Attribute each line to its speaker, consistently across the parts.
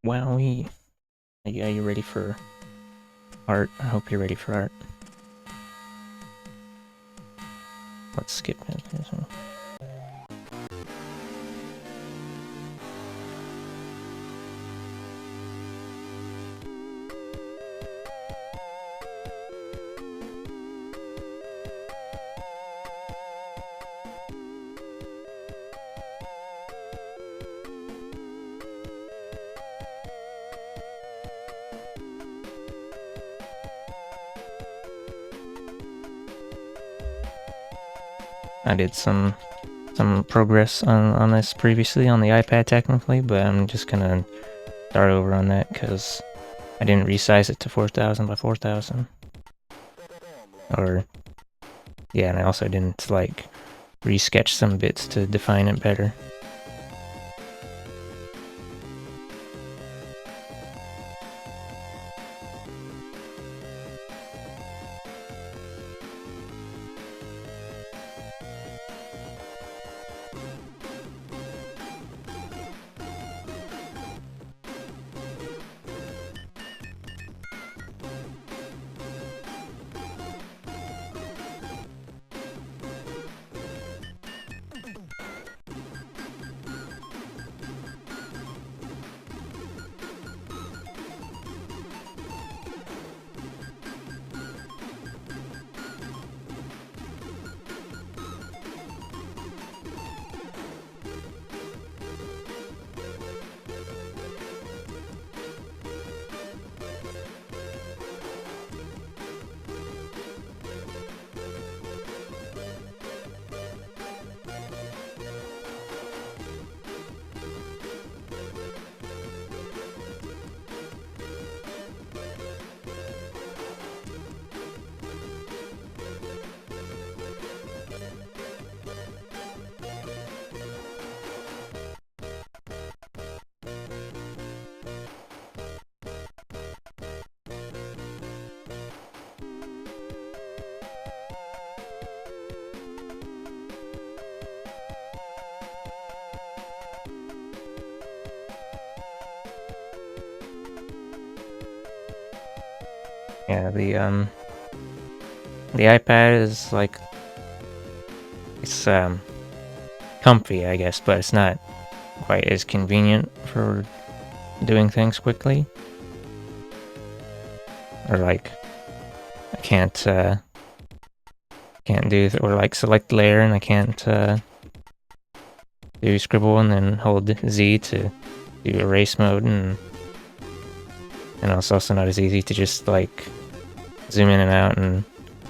Speaker 1: Wowie. Are you ready for art? I hope you're ready for art. Let's skip it. I did some progress on this previously on the iPad technically, but I'm just gonna start over on that because I didn't resize it to 4000 by 4000. Or yeah, and I also didn't like resketch some bits to define it better. Yeah, the iPad is like, it's comfy, I guess, but it's not quite as convenient for doing things quickly. Or like, I can't do, or like select layer and I can't do scribble and then hold Z to do erase mode, and it's also not as easy to just like zoom in and out and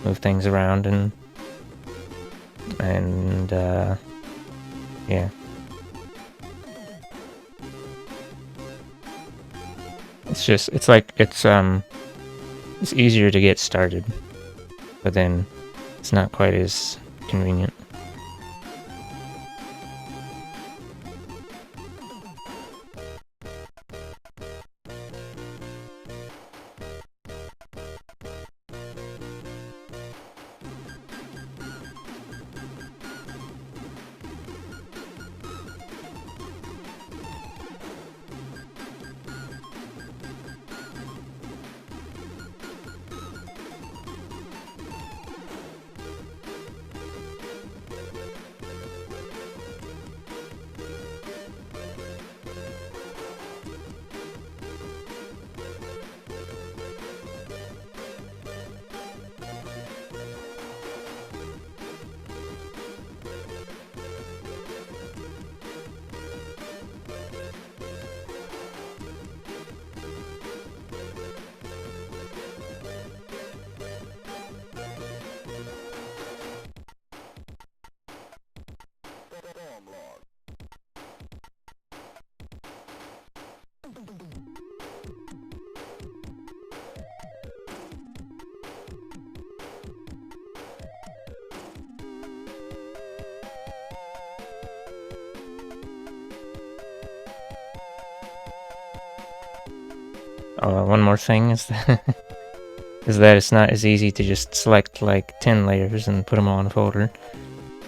Speaker 1: move things around and yeah. It's easier to get started, but then it's not quite as convenient. One more thing is that, it's not as easy to just select like 10 layers and put them all in a folder.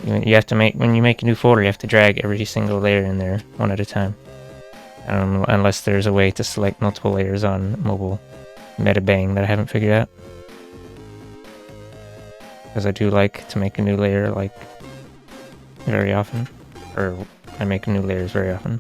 Speaker 1: You have to when you make a new folder, you have to drag every single layer in there one at a time. I don't know, unless there's a way to select multiple layers on mobile metabang that I haven't figured out. Because I do like to make a new layer, like, very often. Or, I make new layers very often.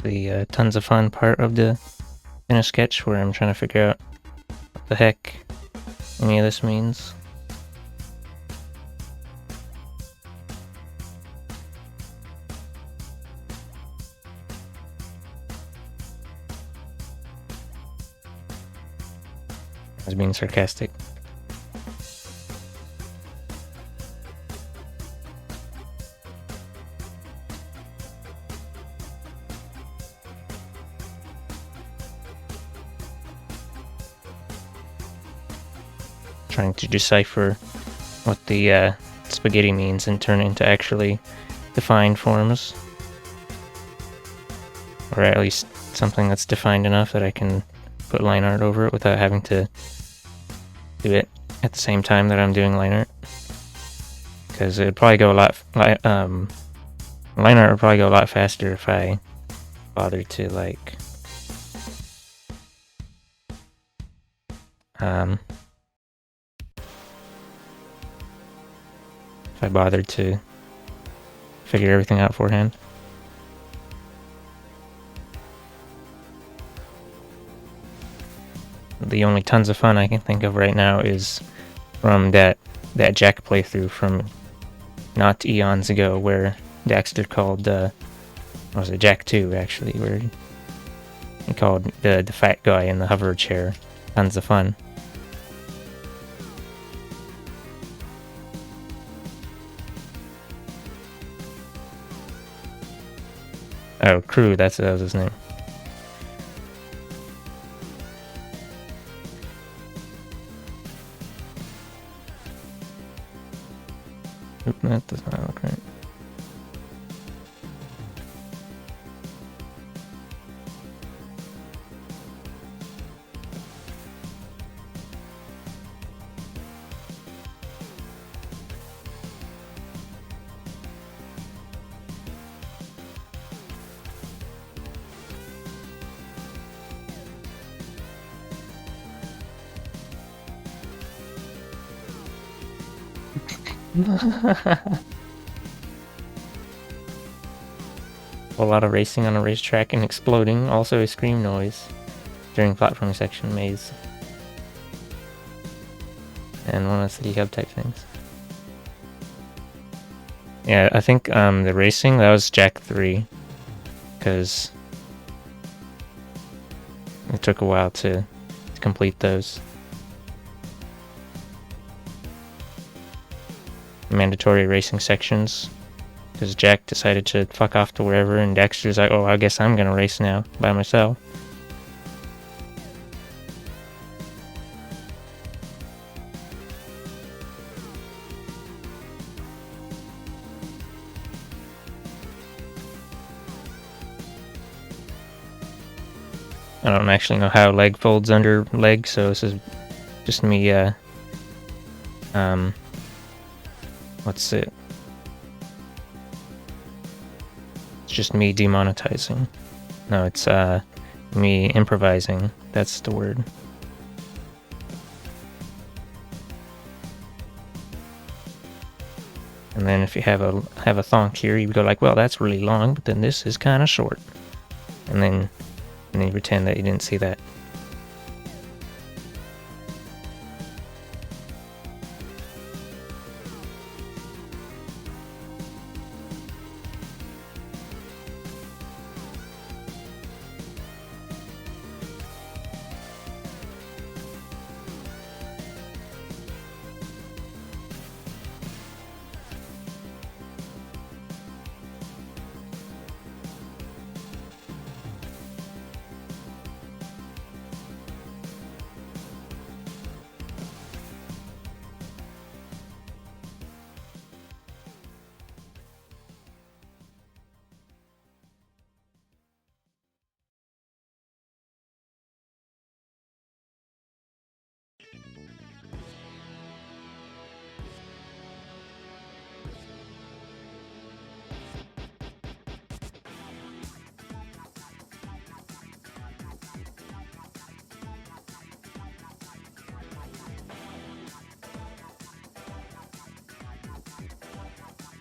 Speaker 1: The tons of fun part of the finished sketch where I'm trying to figure out what the heck any of this means. I was being sarcastic. Trying to decipher what the spaghetti means and turn it into actually defined forms. Or at least something that's defined enough that I can put line art over it without having to do it at the same time that I'm doing line art. Because it'd probably go a lot, line art would probably go a lot faster if I bothered to, like, if I bothered to figure everything out beforehand. The only tons of fun I can think of right now is from that Jack playthrough from not eons ago, where Daxter called, what was it, Jack 2 actually, where he called the fat guy in the hover chair. Tons of fun. Oh, Crew, that was his name. A lot of racing on a racetrack and exploding, also a scream noise during platforming section maze. And one of the city hub type things. Yeah, I think the racing, that was Jack 3. Because it took a while to complete those. Mandatory racing sections. Because Jack decided to fuck off to wherever, and Dexter's like, oh, I guess I'm gonna race now by myself. I don't actually know how leg folds under leg, so this is just me, what's it? It's just me demonetizing. No, it's, me improvising. That's the word. And then if you have a thonk here, you go like, well, that's really long, but then this is kind of short. And then you pretend that you didn't see that.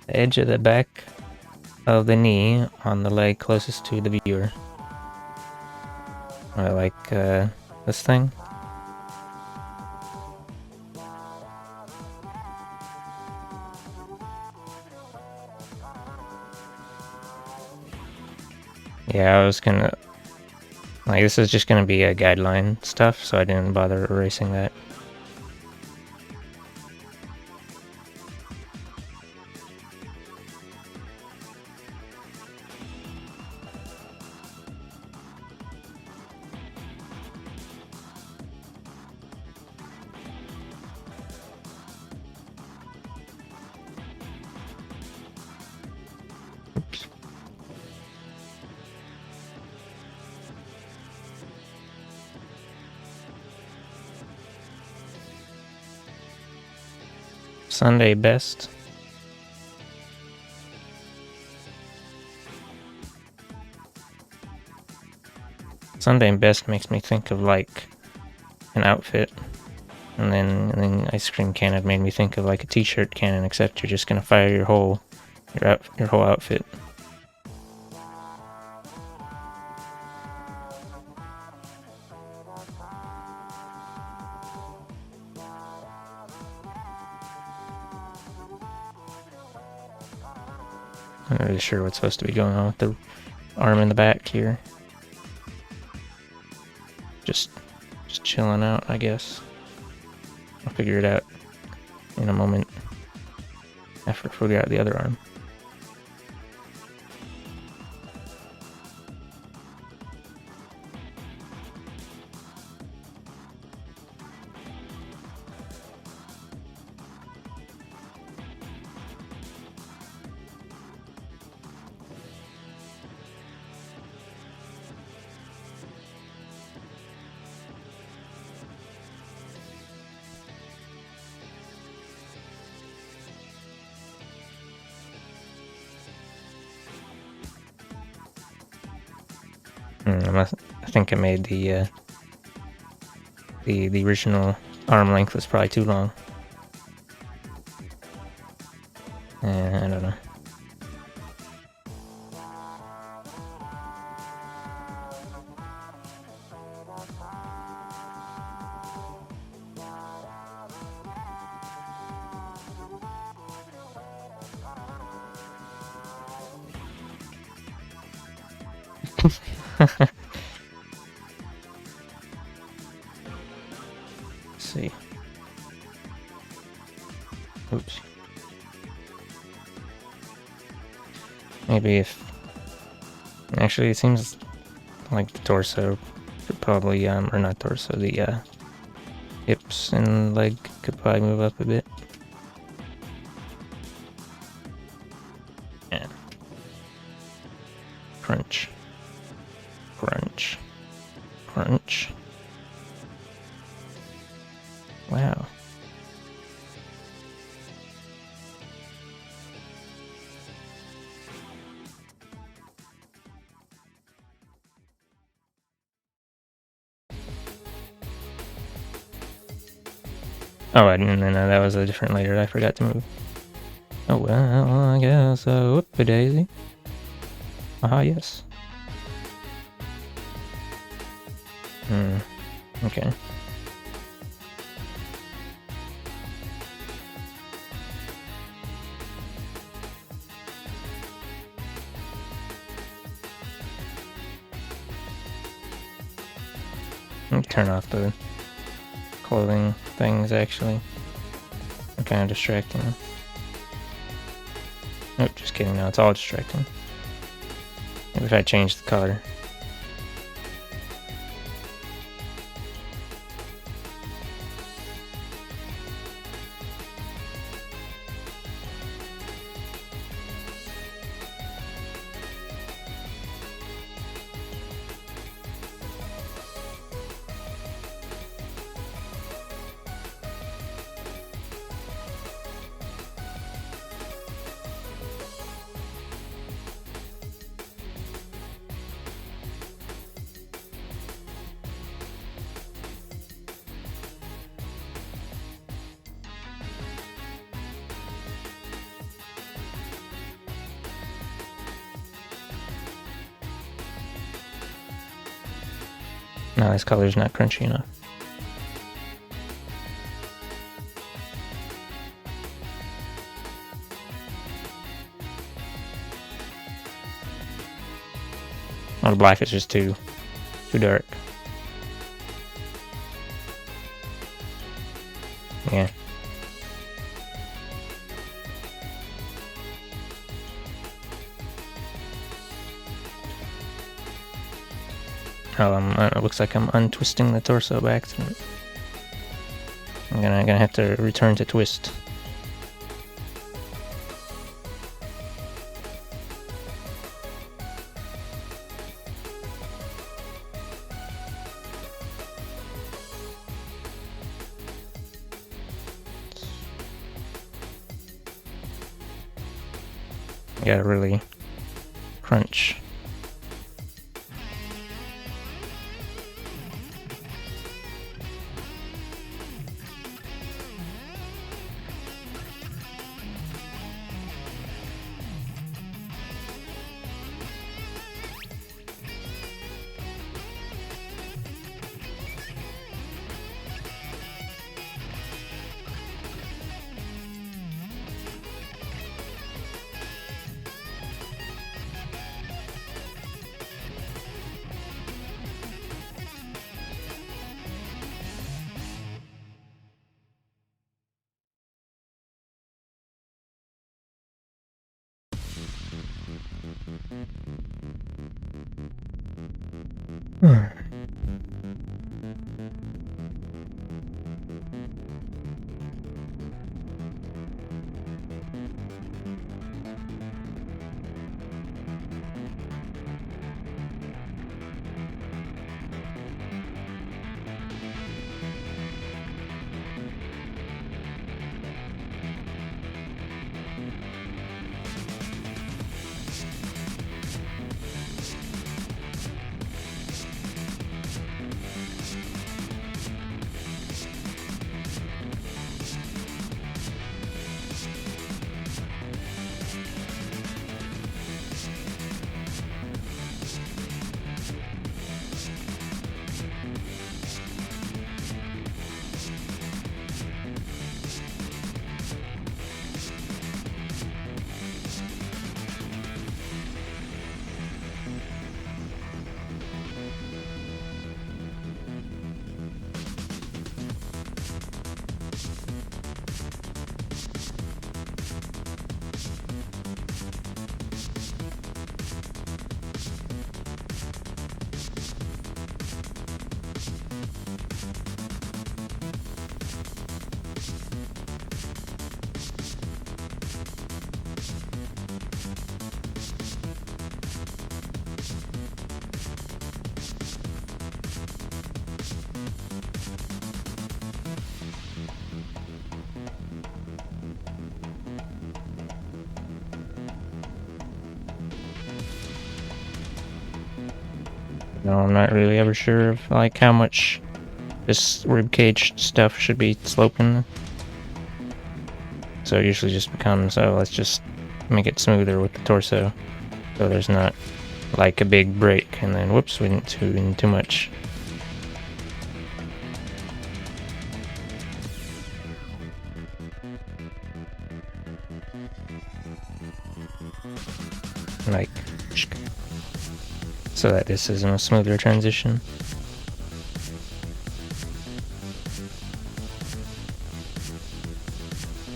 Speaker 1: The edge of the back of the knee on the leg closest to the viewer. Like this thing. Yeah, I was gonna... Like, this is just gonna be a guideline stuff, so I didn't bother erasing that. Oops. Sunday best. Sunday best makes me think of like an outfit, and then ice cream cannon made me think of like a t-shirt cannon, except you're just gonna fire your whole outfit. I'm not really sure what's supposed to be going on with the arm in the back here. Just chilling out, I guess. I'll figure it out in a moment after I figure out the other arm. I think I made the original arm length was probably too long. Let's see. Oops. Maybe if... Actually, it seems like the torso could probably, or not torso, the hips and leg could probably move up a bit. Yeah. Crunch. Crunch. Crunch. Wow. Oh, I didn't know that was a different layer I forgot to move. Oh, well, I guess, whoop-a-daisy. Ah, yes. Okay. Turn off the clothing things, actually. They're kind of distracting. Nope, just kidding. No, it's all distracting. Maybe if I change the color. No, this color's not crunchy enough. Oh, the black is just too dark. Yeah. Oh, it looks like I'm untwisting the torso by accident. I'm gonna have to return to twist. I gotta really crunch. No, I'm not really ever sure of like how much this ribcage stuff should be sloping. So it usually just becomes, oh, let's just make it smoother with the torso. So there's not like a big break, and then whoops, we didn't too much. Like, so that this is a smoother transition.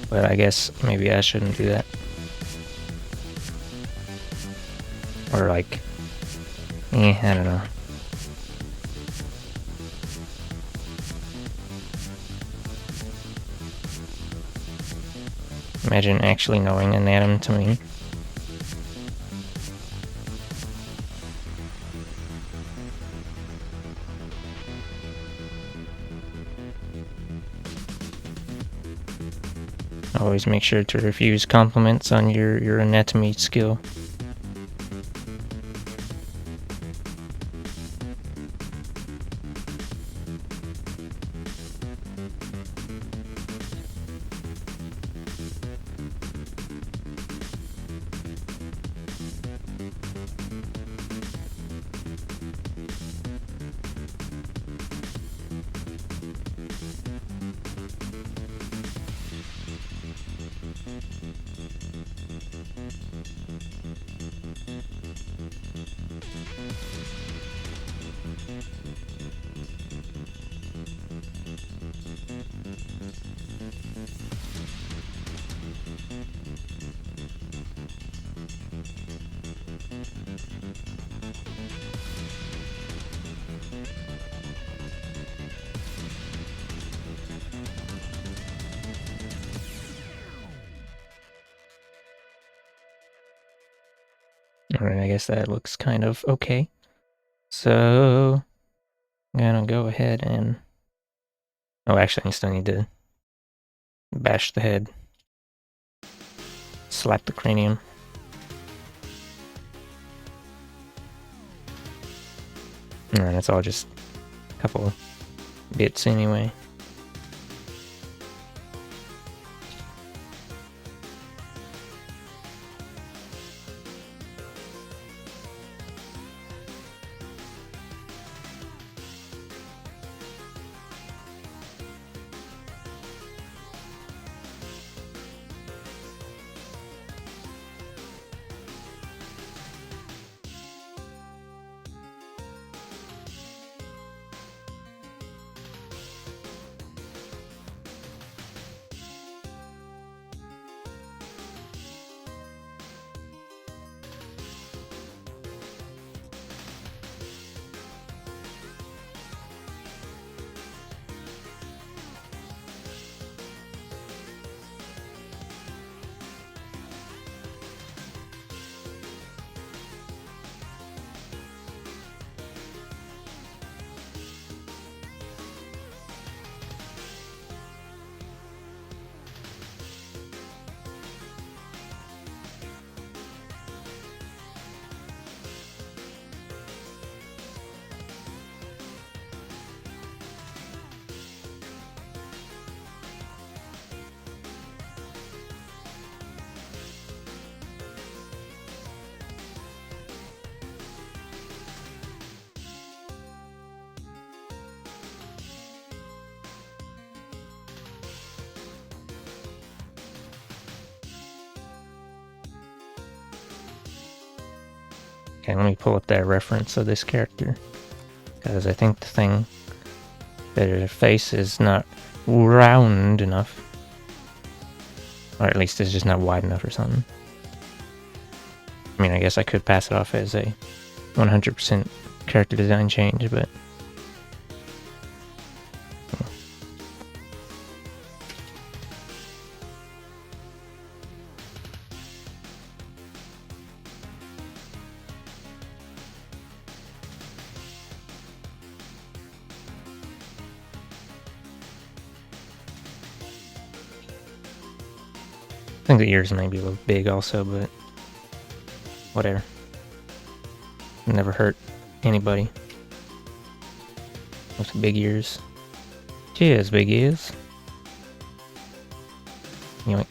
Speaker 1: But I guess maybe I shouldn't do that. Or like, I don't know. Imagine actually knowing an anatomy. Always make sure to refuse compliments on your anatomy skill. Alright, I guess that looks kind of okay. So, I'm gonna go ahead and... Oh, actually, I still need to bash the head. Slap the cranium. And it's all just a couple bits anyway. Okay, let me pull up that reference of this character. Because I think the thing that her face is not round enough. Or at least it's just not wide enough or something. I mean, I guess I could pass it off as a 100% character design change, but... I think the ears might be a little big also, but whatever. Never hurt anybody. with big ears. Cheers, big ears. Yoink.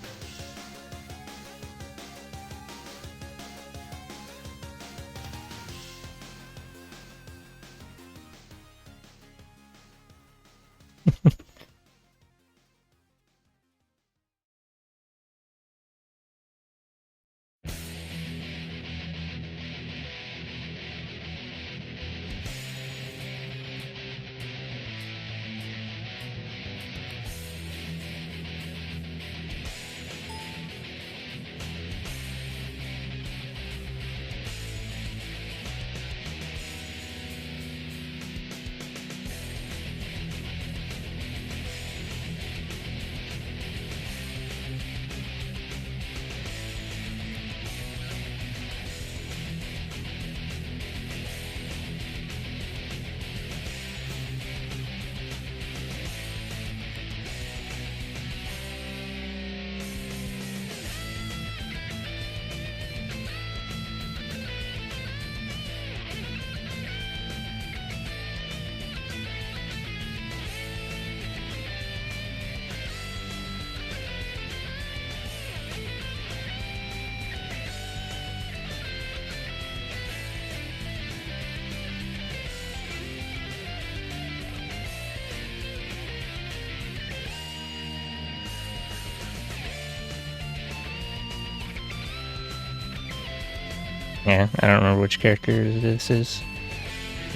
Speaker 1: Yeah, I don't remember which character this is.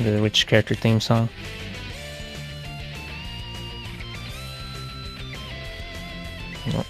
Speaker 1: Which character theme song. Nope.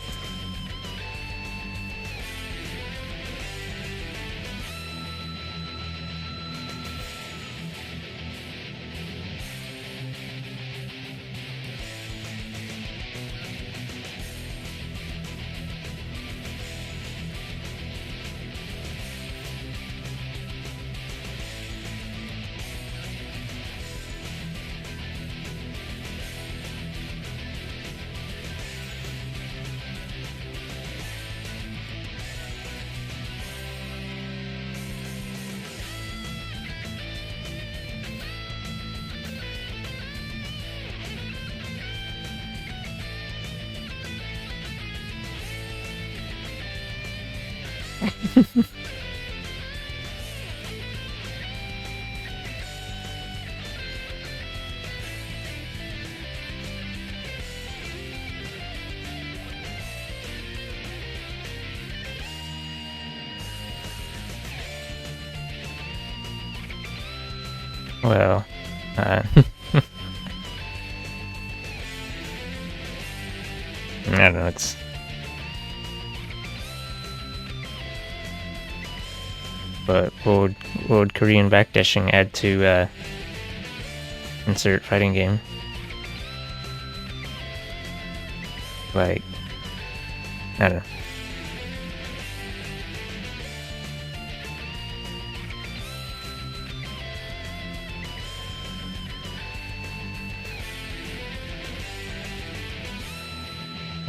Speaker 1: Well, I don't know, it's... But what would Korean backdashing add to, insert fighting game? Like, I don't know.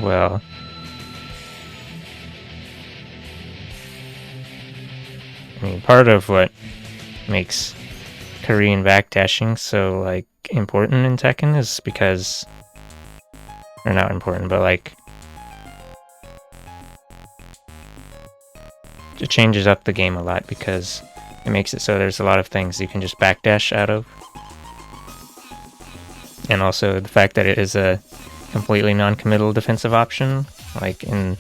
Speaker 1: Well, I mean, part of what makes Korean backdashing so, like, important in Tekken is because... Or not important, but, like... It changes up the game a lot because it makes it so there's a lot of things you can just backdash out of. And also the fact that it is a completely non-committal defensive option, like in...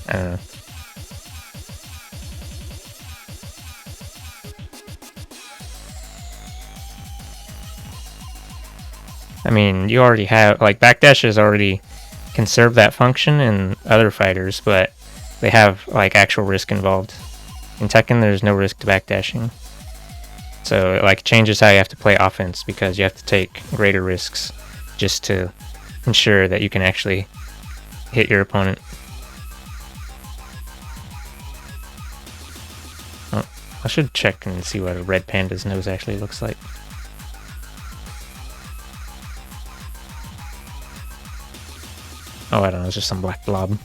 Speaker 1: I don't know. I mean, you already have... Like, backdashes already can serve that function in other fighters, but they have, like, actual risk involved. In Tekken, there's no risk to backdashing. So it, like, changes how you have to play offense because you have to take greater risks just to ensure that you can actually hit your opponent. Oh, I should check and see what a red panda's nose actually looks like. Oh, I don't know, it's just some black blob.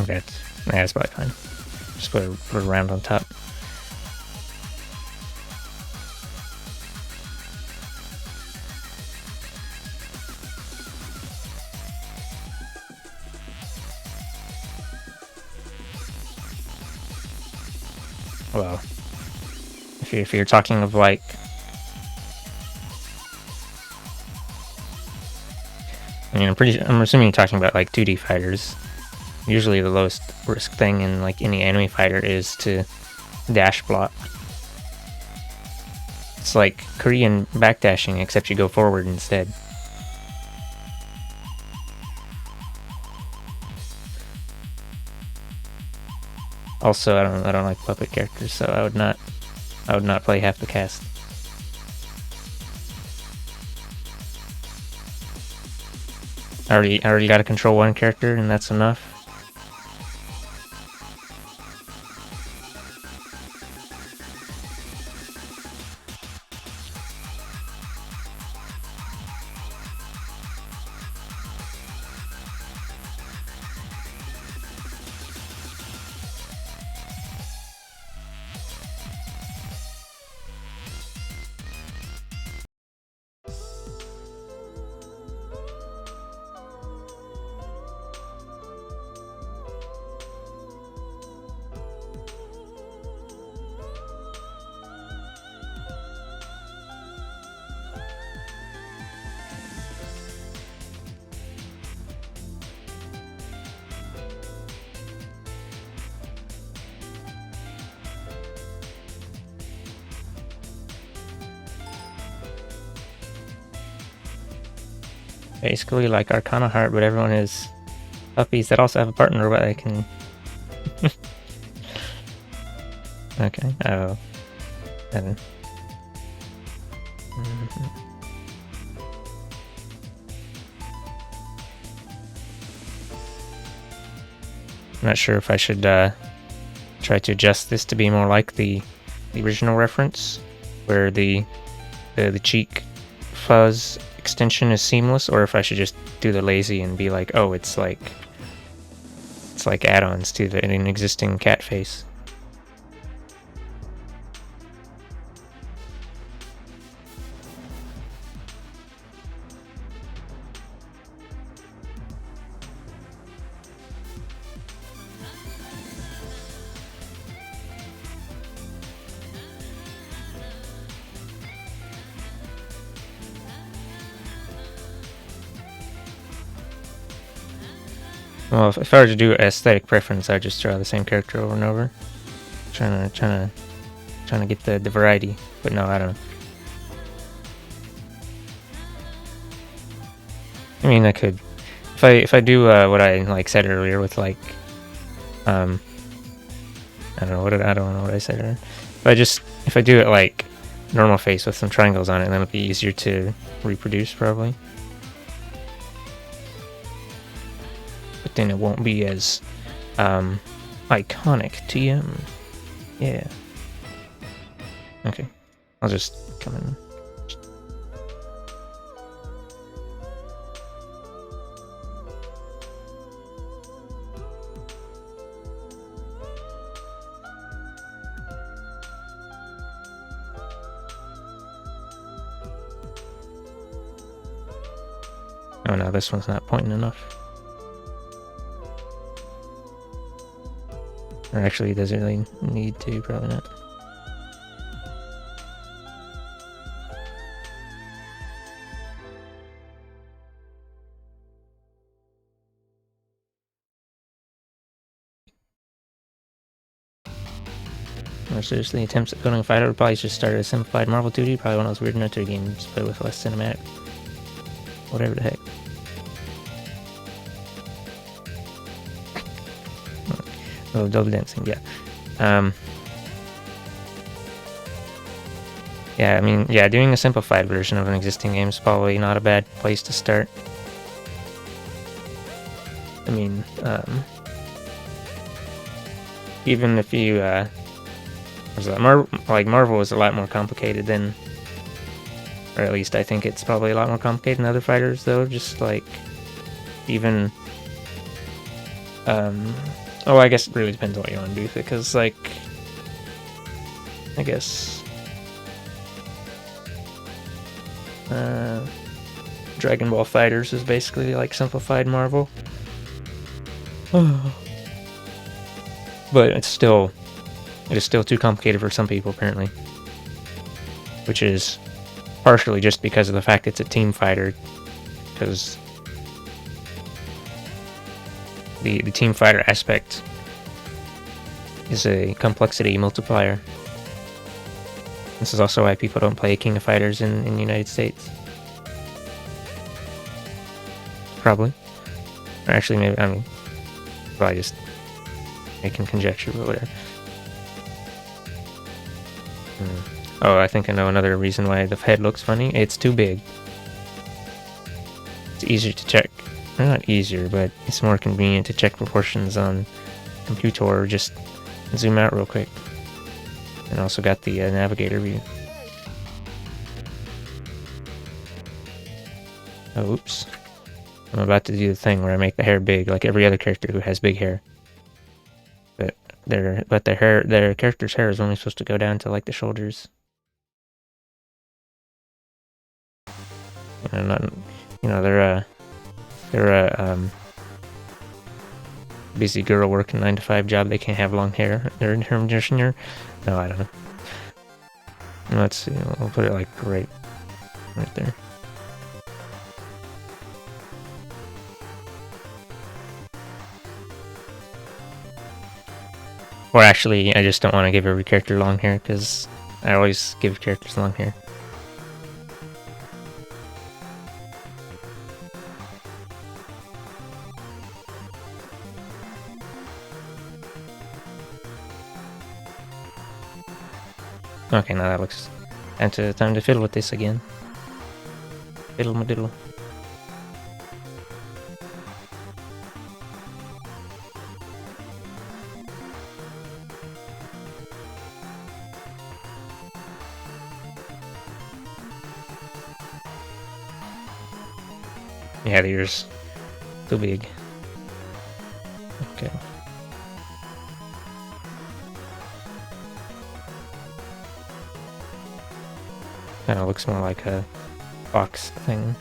Speaker 1: think that's probably fine. Just put a round on top. Well, if you're talking of like, I mean, I'm assuming you're talking about like 2D fighters. Usually the lowest risk thing in like any anime fighter is to dash block. It's like Korean backdashing, except you go forward instead. Also, I don't like puppet characters, so I would not play half the cast. I already got to control one character, and that's enough. Basically like Arcana Heart, but everyone is puppies that also have a partner, but they can... Okay, oh. I'm not sure if I should try to adjust this to be more like the original reference, where the cheek fuzz extension is seamless, or if I should just do the lazy and be like, oh, it's like add-ons to an existing cat face. Well, if I were to do aesthetic preference, I'd just draw the same character over and over, trying to get the variety. But no, I don't know. I mean, I could, if I do what I like said earlier with like, I don't know what I said earlier. If I do it like normal face with some triangles on it, then it'll be easier to reproduce probably. But then it won't be as iconic. TM. Yeah. Okay. I'll just come in. Oh no, this one's not pointing enough. Or actually, does it really need to? Probably not. Or seriously, attempts at building a fighter would probably just start a simplified Marvel 2D, probably one of those weird Naruto games played with less cinematic. Whatever the heck. Oh, double dancing, yeah. Yeah, I mean, yeah, doing a simplified version of an existing game is probably not a bad place to start. I mean, even if you, Marvel is a lot more complicated than, or at least I think it's probably a lot more complicated than other fighters, though. Just like, even, Oh, I guess it really depends on what you want to do with it, because, like, I guess Dragon Ball Fighters is basically like simplified Marvel. But it is still too complicated for some people, apparently. Which is partially just because of the fact it's a team fighter, because the team fighter aspect is a complexity multiplier. This is also why people don't play King of Fighters in the United States. Probably. Or actually, maybe, I mean, probably just making conjecture, but whatever. Oh, I think I know another reason why the head looks funny. It's too big. It's easier to check. Or not easier, but it's more convenient to check proportions on computer or just zoom out real quick. And also got the navigator view. Oh, oops. I'm about to do the thing where I make the hair big, like every other character who has big hair. But their character's hair is only supposed to go down to like the shoulders. You know, not, you know, they're a busy girl working 9-to-5 job. They can't have long hair. They're a magician. No, I don't know. Let's see. We'll put it like right there. Or actually, I just don't want to give every character long hair, because I always give characters long hair. Okay, now that looks... Time to fiddle with this again. Fiddle my diddle. Yeah, the ears too big. Okay. Kind of looks more like a box thing.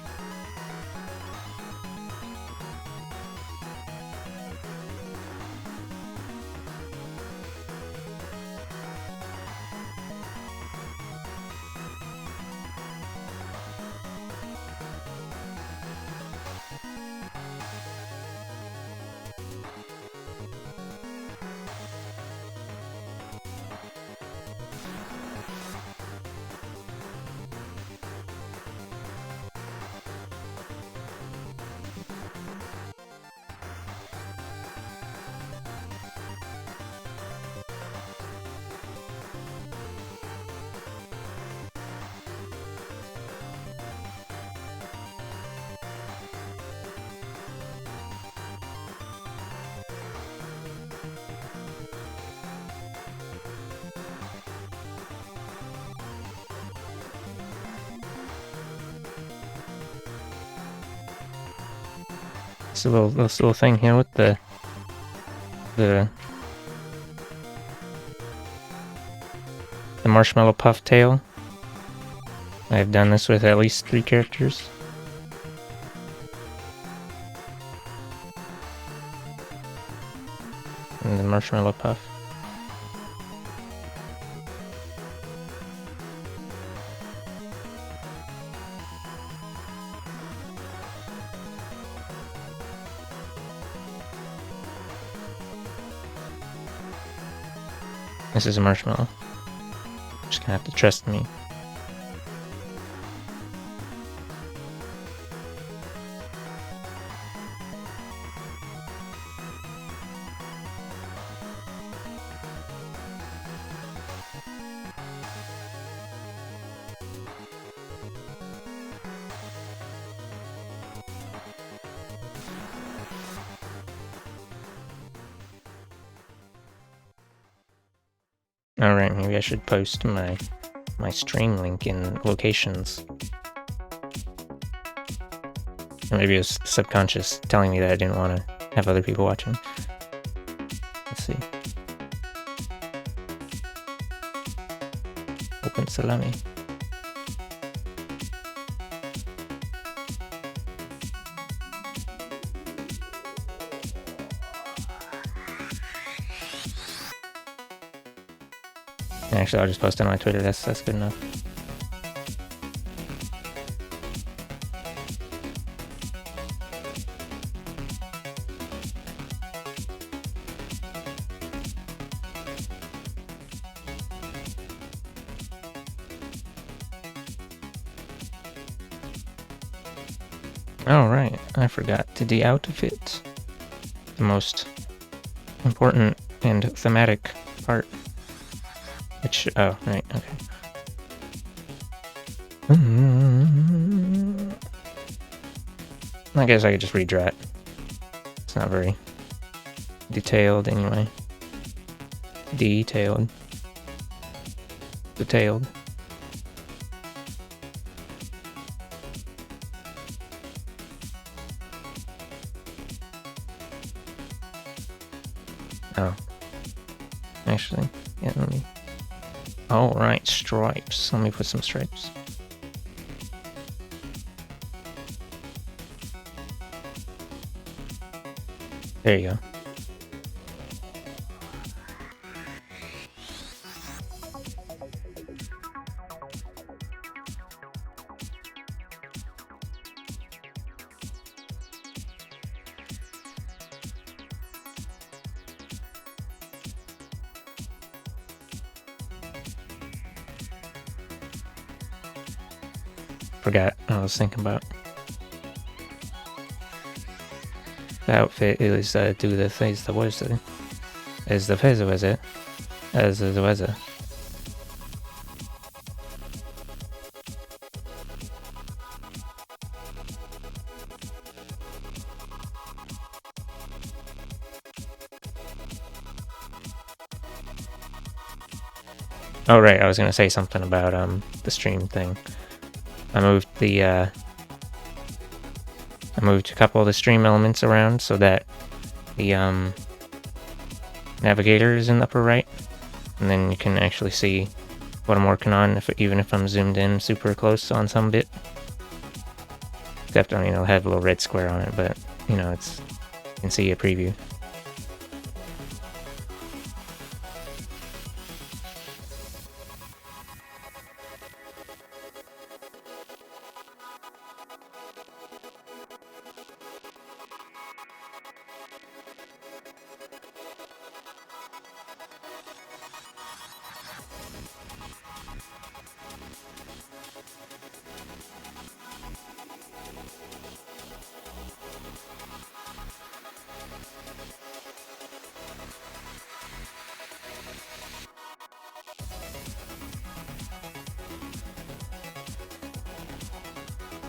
Speaker 1: This little thing here with the marshmallow puff tail. I've done this with at least 3 characters. And the marshmallow puff. This is a marshmallow. Just gonna have to trust me. Alright, maybe I should post my stream link in locations. Or maybe it was subconscious telling me that I didn't want to have other people watching. see. Open salami. Actually, I'll just post it on my Twitter. That's good enough. Alright, I forgot to de-outfit. The most important and thematic part. Which, oh, right, okay. I guess I could just redraw it. It's not very detailed anyway. Detailed. Detailed. Oh. Actually, yeah, let me... Oh, right, stripes. Let me put some stripes. There you go. Forgot I was thinking about. The outfit is do the face the what is the face was it? As the weather. Oh right, I was gonna say something about the stream thing. I moved a couple of the stream elements around so that the navigator is in the upper right, and then you can actually see what I'm working on, even if I'm zoomed in super close on some bit. Except on, have a little red square on it, but you can see a preview.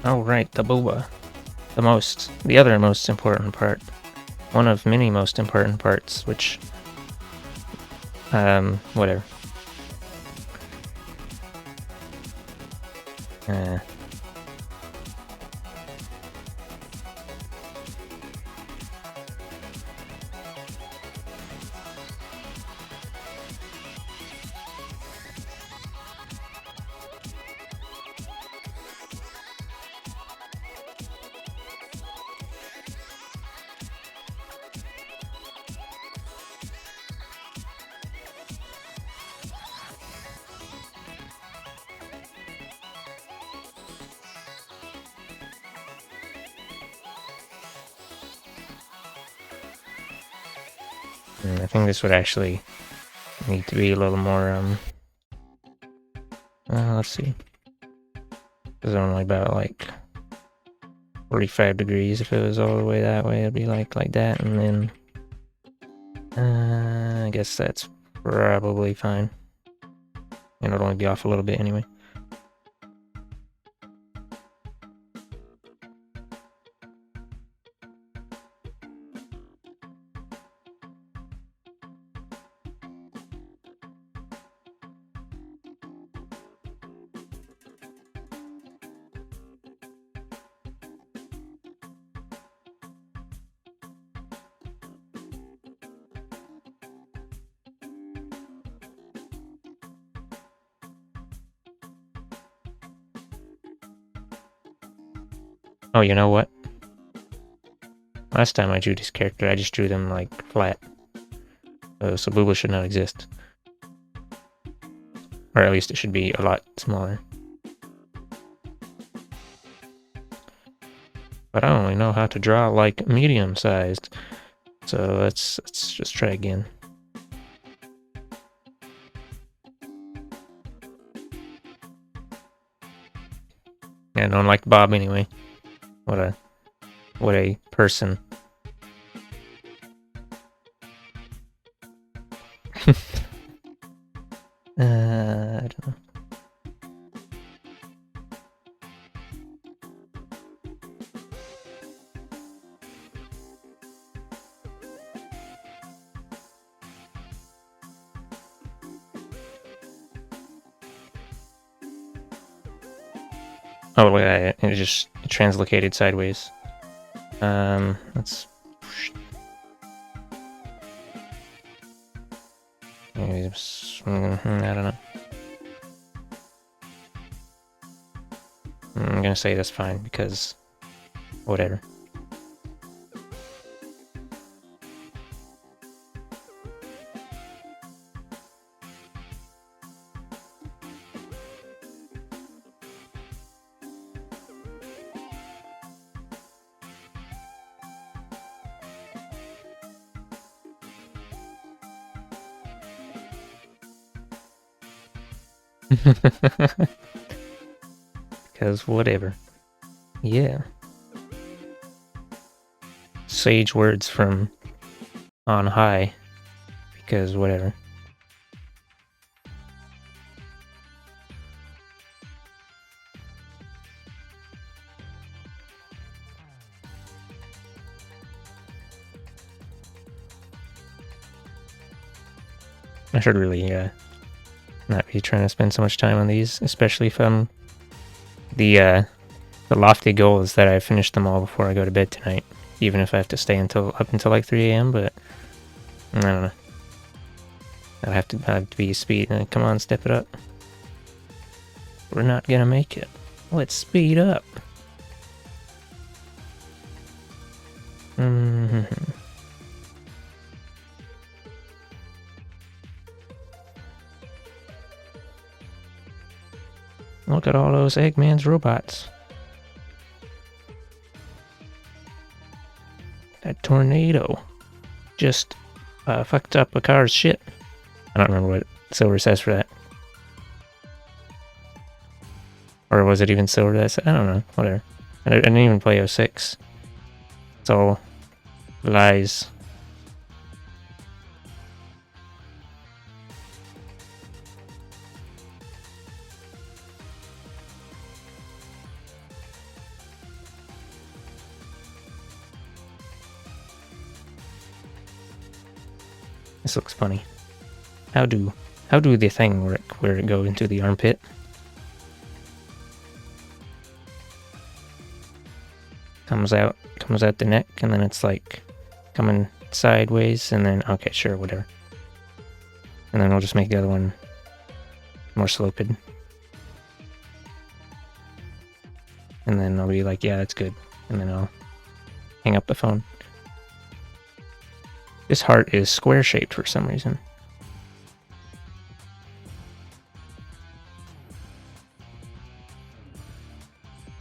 Speaker 1: Oh right, the boba. The other most important part. One of many most important parts, which, whatever. I think this would actually need to be a little more, let's see. It's only about, like, 45 degrees. If it was all the way that way, it'd be like that, and then, I guess that's probably fine. And it'll only be off a little bit anyway. Oh, you know what? Last time I drew this character, I just drew them like flat. So Booba should not exist. Or at least it should be a lot smaller. But I only know how to draw like medium-sized. So let's just try again. Yeah, no one liked Bob anyway. What a person. I don't know. Oh, yeah, it just translocated sideways. Let's... I don't know. I'm gonna say that's fine, because... whatever. Because whatever. Yeah. Sage words from on high. Because whatever. I should really not be trying to spend so much time on these, especially if the lofty goal is that I finish them all before I go to bed tonight, even if I have to stay up until like 3 a.m. But I don't know. I have to be speed. Come on, step it up. We're not gonna make it. Let's speed up. Look at all those Eggman's robots. That tornado just fucked up a car's shit. I don't remember what Silver says for that. Or was it even Silver that said? I don't know. Whatever. I didn't even play 06. It's all lies. This looks funny. How do the thing work where it go into the armpit? Comes out the neck, and then it's like coming sideways, and then okay, sure, whatever. And then I'll just make the other one more sloped. And then I'll be like, yeah, that's good. And then I'll hang up the phone. This heart is square shaped for some reason.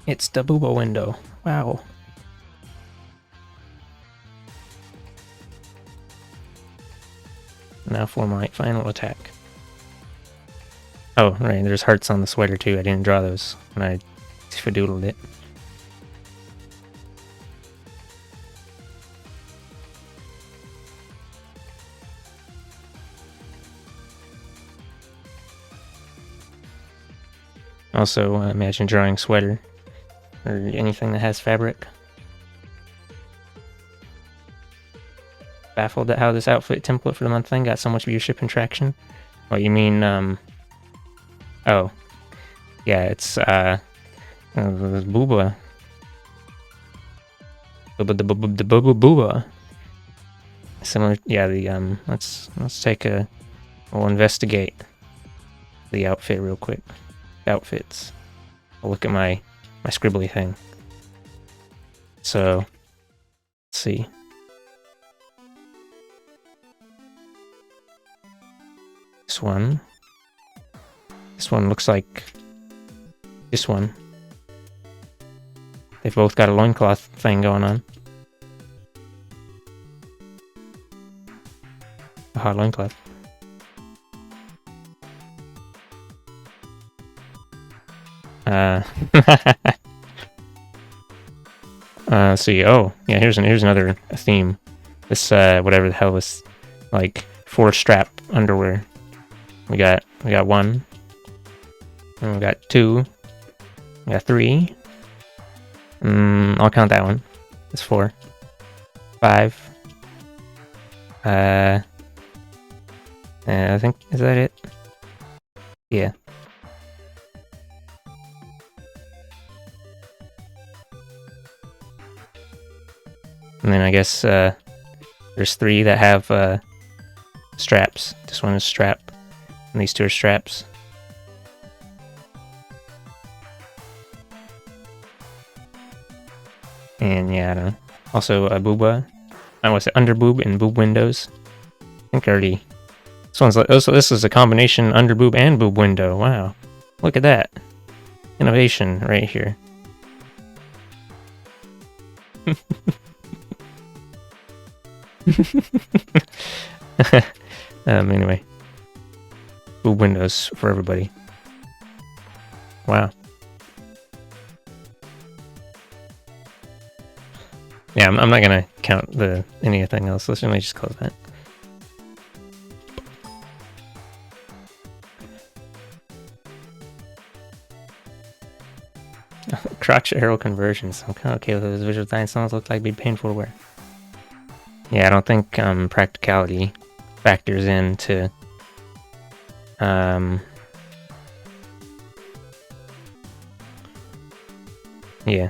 Speaker 1: It's the Booba window. Wow. Now for my final attack. Oh, right, there's hearts on the sweater too. I didn't draw those when I fadoodled it. Also, imagine drawing sweater or anything that has fabric. Baffled at how this outfit template for the month thing got so much viewership and traction. Oh, you mean, oh. Yeah, it's, Booba. Booba. Similar, yeah, let's we'll investigate the outfit real quick. Outfits. I'll look at my scribbly thing. So, let's see. This one. This one looks like this one. They've both got a loincloth thing going on. A hot loincloth. See, oh, yeah, here's another theme. This, whatever the hell this, like, 4-strap underwear. We got one. And we got 2. We got 3. I'll count that one. It's 4. 5. I think, is that it? Yeah. And then I guess, there's 3 that have, straps. This one is strap. And these 2 are straps. And yeah, I don't know. Also, a booba. I want to say under boob and boob windows. I think already. This one's like, oh, so this is a combination under boob and boob window. Wow. Look at that. Innovation right here. Anyway. Boob windows for everybody. Wow. Yeah, I'm not gonna count anything else. Let me just close that. Crotch arrow conversions. I'm kind of okay with those visual design songs. Look like it'd be painful to wear. Yeah, I don't think practicality factors into yeah.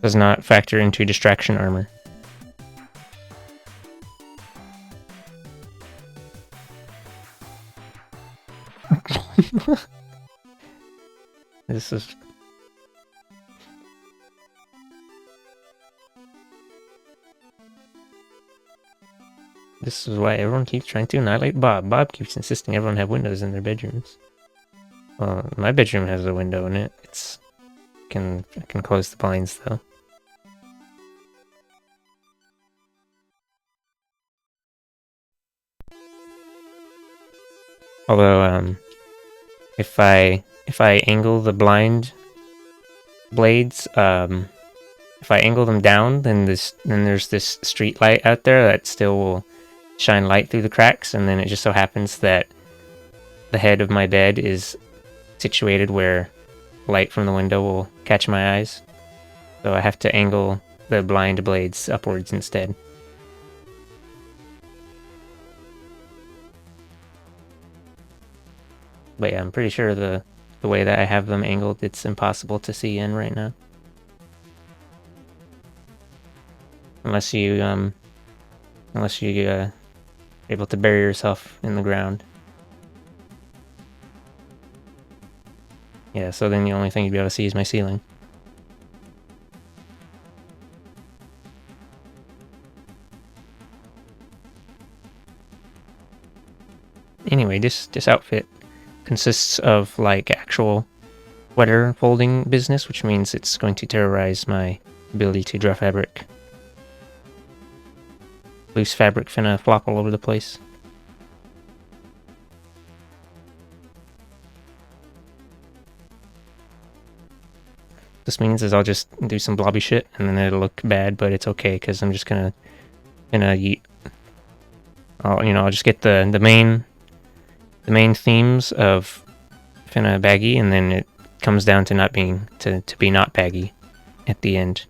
Speaker 1: Does not factor into distraction armor. This is... This is why everyone keeps trying to annihilate Bob. Bob keeps insisting everyone have windows in their bedrooms. Well, my bedroom has a window in it. I can close the blinds though. Although, if I angle the blind blades, if I angle them down, then there's this street light out there that still will shine light through the cracks, and then it just so happens that the head of my bed is situated where light from the window will catch my eyes. So I have to angle the blind blades upwards instead. But yeah, I'm pretty sure the way that I have them angled, it's impossible to see in right now. Unless you able to bury yourself in the ground. Yeah, so then the only thing you'd be able to see is my ceiling. Anyway, this outfit consists of like actual sweater folding business, which means it's going to terrorize my ability to draw fabric. Loose fabric finna flop all over the place. This means is I'll just do some blobby shit and then it'll look bad, but it's okay because I'm just gonna yeet. I'll just get the main themes of finna baggy, and then it comes down to not being to be not baggy at the end.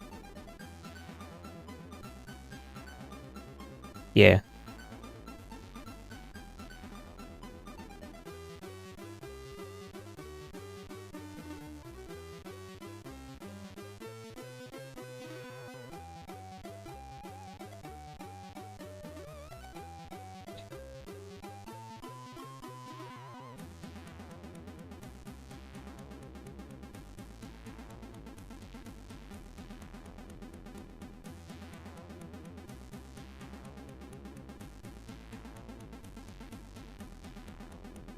Speaker 1: Yeah.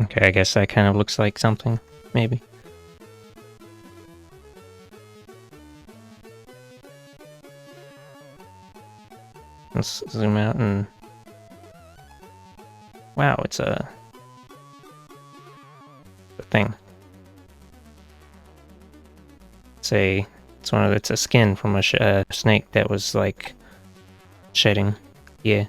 Speaker 1: Okay, I guess that kind of looks like something, maybe. Let's zoom out and... Wow, it's a thing. It's a skin from a snake that was like shedding. Yeah.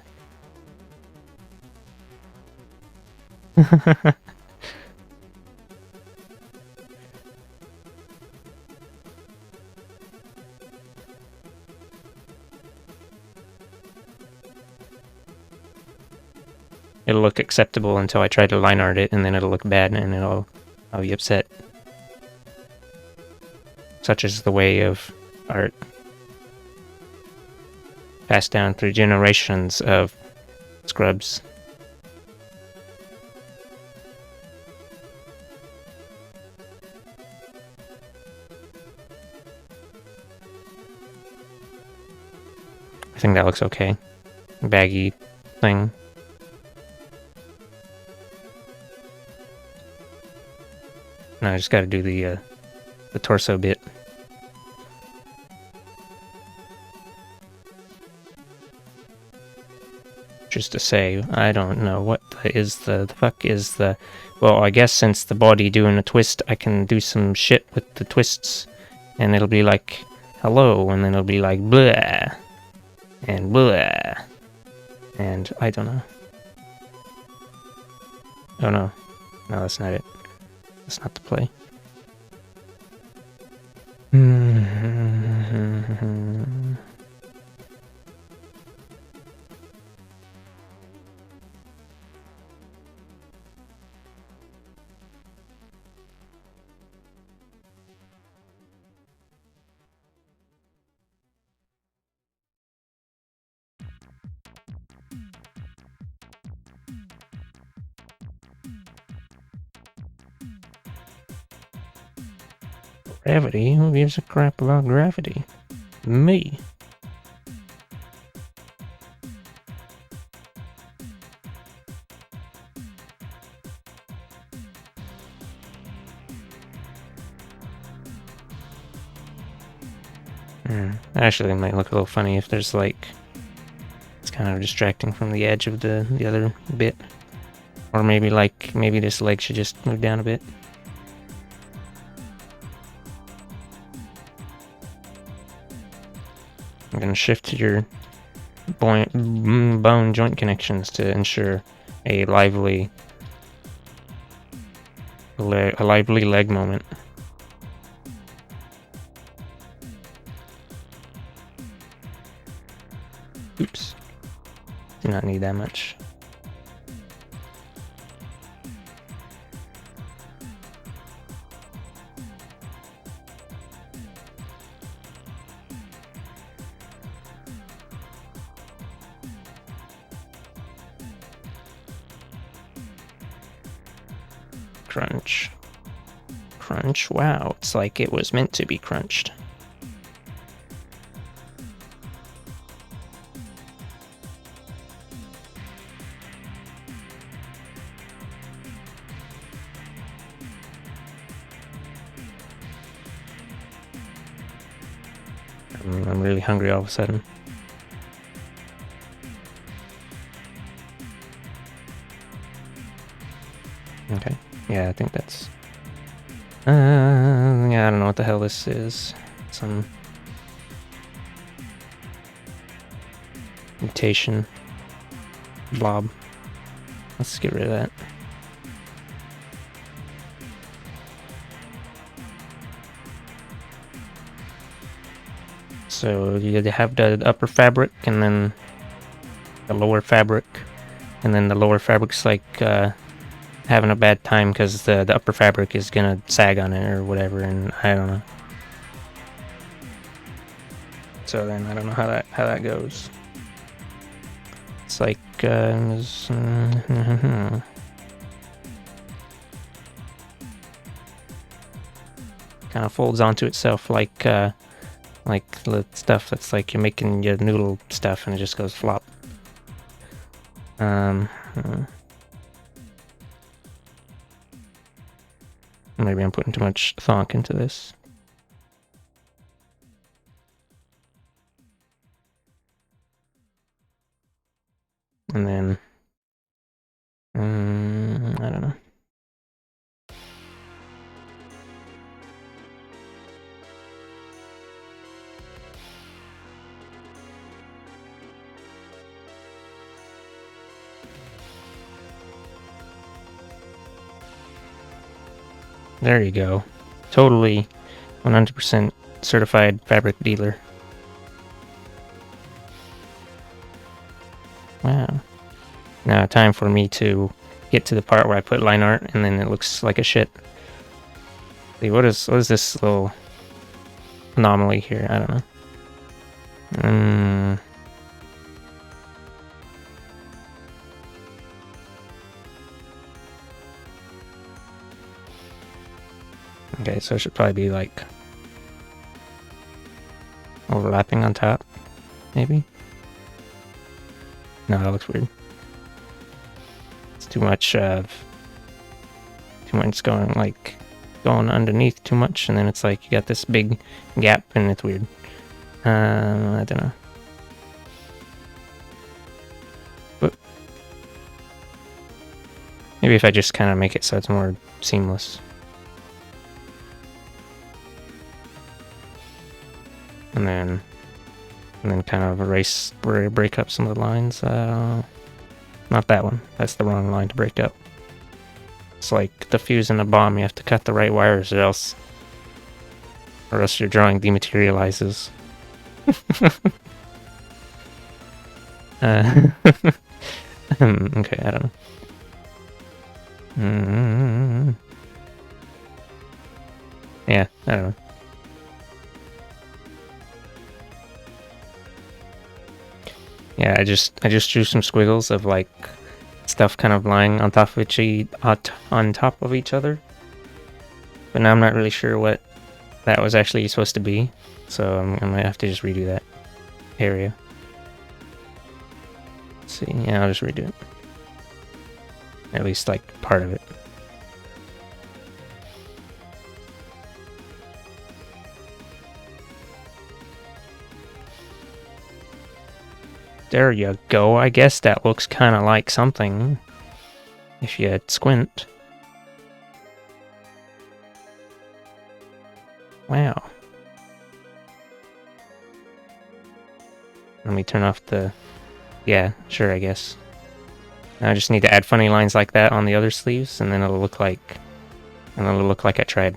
Speaker 1: It'll look acceptable until I try to line art it, and then it'll look bad, and I'll be upset. Such is the way of art. Passed down through generations of scrubs. I think that looks okay. Baggy thing. Now I just gotta do the torso bit. Just to say, I don't know what the fuck is the... Well, I guess since the body doing a twist, I can do some shit with the twists. And it'll be like, hello, and then it'll be like, blah. And blah. And I don't know. Oh no. No, that's not it. That's not the play. Gravity? Who gives a crap about gravity? Me. Actually, it might look a little funny if there's like... It's kind of distracting from the edge of the other bit. Or maybe maybe this leg should just move down a bit. I'm gonna shift your bone joint connections to ensure a lively leg moment. Oops. Do not need that much. Crunch. Crunch. Wow, it's like it was meant to be crunched. I'm really hungry all of a sudden. Okay. Yeah, I think that's... yeah, I don't know what the hell this is. Some... mutation. Blob. Let's get rid of that. So you have the upper fabric and then the lower fabric, and then the lower fabric's like having a bad time because the upper fabric is gonna sag on it or whatever, and I don't know. So then I don't know how that goes. It's like kind of folds onto itself like the stuff that's like you're making your noodle stuff and it just goes flop. Maybe I'm putting too much thonk into this. And then, I don't know. There you go. Totally 100% certified fabric dealer. Wow. Now time for me to get to the part where I put line art and then it looks like a shit. See, what is this little anomaly here? I don't know. Okay, so it should probably be like overlapping on top, maybe? No, that looks weird. It's too much going underneath too much, and then it's like you got this big gap and it's weird. I don't know. But maybe if I just kind of make it so it's more seamless. And then kind of break up some of the lines. Not that one. That's the wrong line to break up. It's like the fuse in a bomb. You have to cut the right wires, or else your drawing dematerializes. Okay, I don't know. Yeah, I don't know. Yeah, I just drew some squiggles of like stuff kind of lying on top of each other. But now I'm not really sure what that was actually supposed to be, so I might have to just redo that area. Let's see, yeah, I'll just redo it. At least like part of it. There you go. I guess that looks kind of like something, if you squint. Wow. Let me turn off the... Yeah, sure, I guess. Now I just need to add funny lines like that on the other sleeves, and then it'll look like... I tried.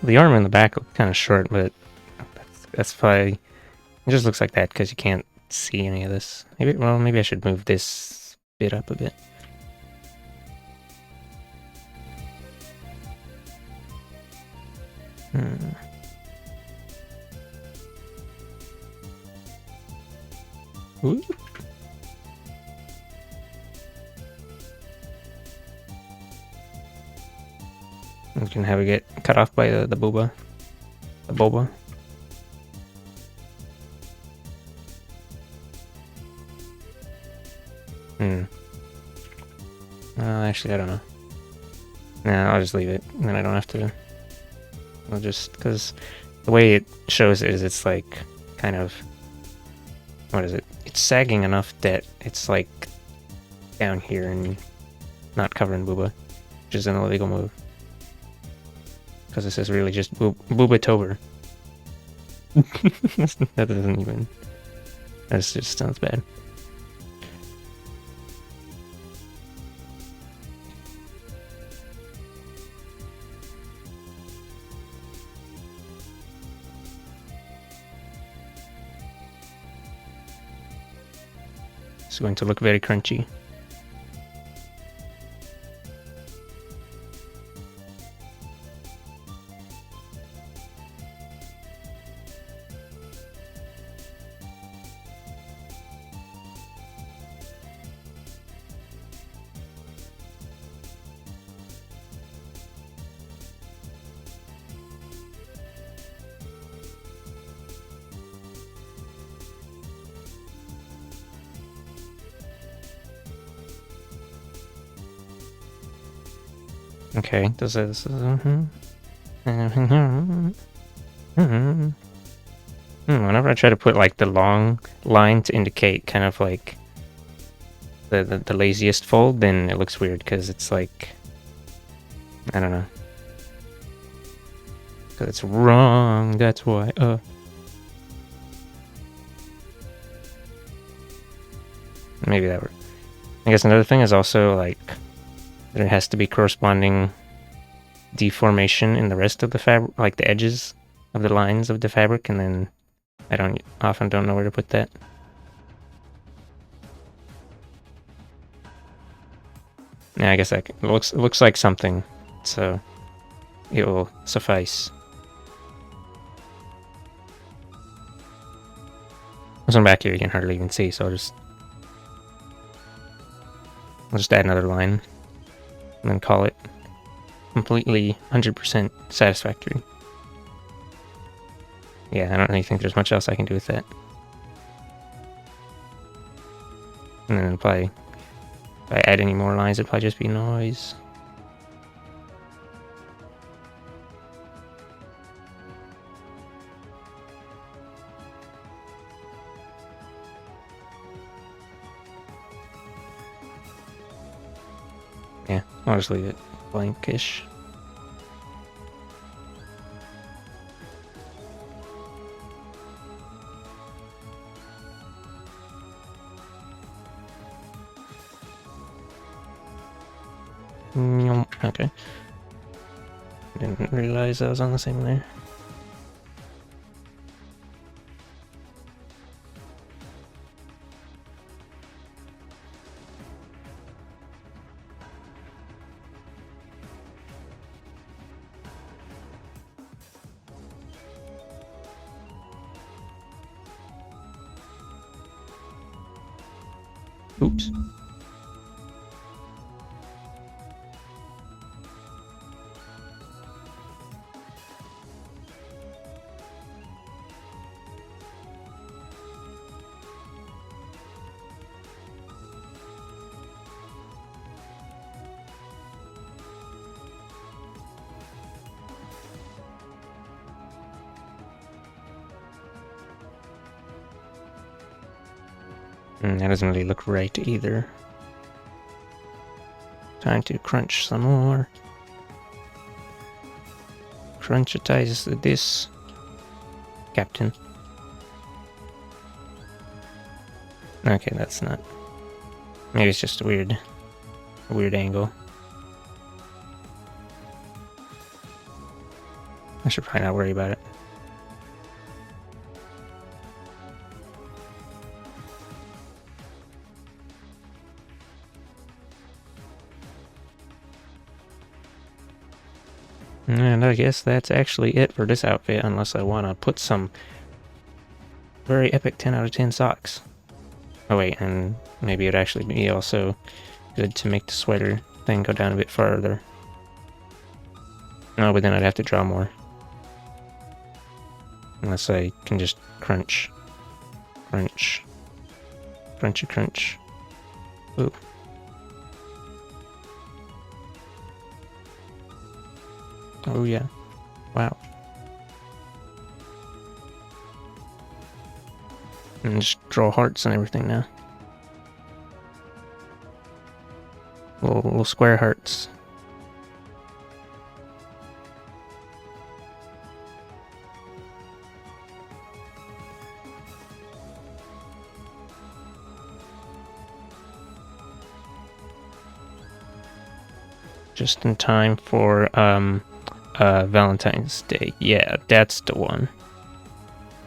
Speaker 1: The arm in the back looks kind of short, but that's probably... It just looks like that because you can't see any of this. Maybe I should move this bit up a bit. Ooh. You can have it get cut off by the boba. The boba. Actually, I don't know. Nah, I'll just leave it, and then I don't have to... I'll just... Because the way it shows it is it's like, kind of... What is it? It's sagging enough that it's like down here and not covering booba, which is an illegal move. Because this is really just booba-tober. That doesn't even... That just sounds bad. It's going to look very crunchy. Okay, does this... Whenever I try to put like the long line to indicate kind of like the laziest fold, then it looks weird because it's like, I don't know. Because it's wrong, that's why. Maybe that works. I guess another thing is also like there has to be corresponding deformation in the rest of the fabric, like the edges of the lines of the fabric, and then I often don't know where to put that. Yeah, I guess that looks like something, so it will suffice. This one back here you can hardly even see, so I'll just add another line and then call it completely 100% satisfactory. Yeah, I don't really think there's much else I can do with that. And then probably, if I add any more lines, it'd probably just be noise. Yeah, I'll just leave it blankish. Okay. Didn't realize I was on the same layer. Oops. That doesn't really look right either. Time to crunch some more. Crunchitize this, Captain. Okay, that's not. Maybe it's just a weird angle. I should probably not worry about it. And I guess that's actually it for this outfit, unless I want to put some very epic 10 out of 10 socks. Oh wait, and maybe it'd actually be also good to make the sweater thing go down a bit farther. No, but then I'd have to draw more. Unless I can just crunch. Crunch. Crunchy crunch. Ooh. Oh yeah. Wow. And just draw hearts and everything now. Little square hearts. Just in time for Valentine's Day. Yeah, that's the one.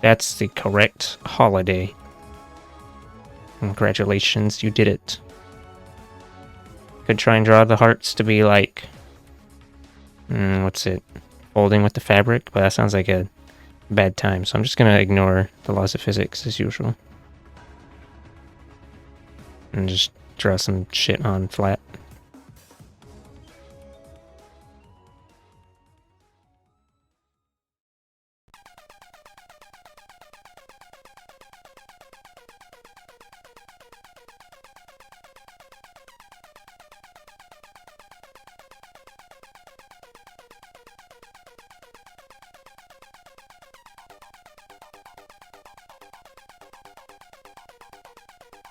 Speaker 1: That's the correct holiday. Congratulations, you did it. Could try and draw the hearts to be like... what's it? Folding with the fabric, but that sounds like a bad time, so I'm just gonna ignore the laws of physics as usual. And just draw some shit on flat.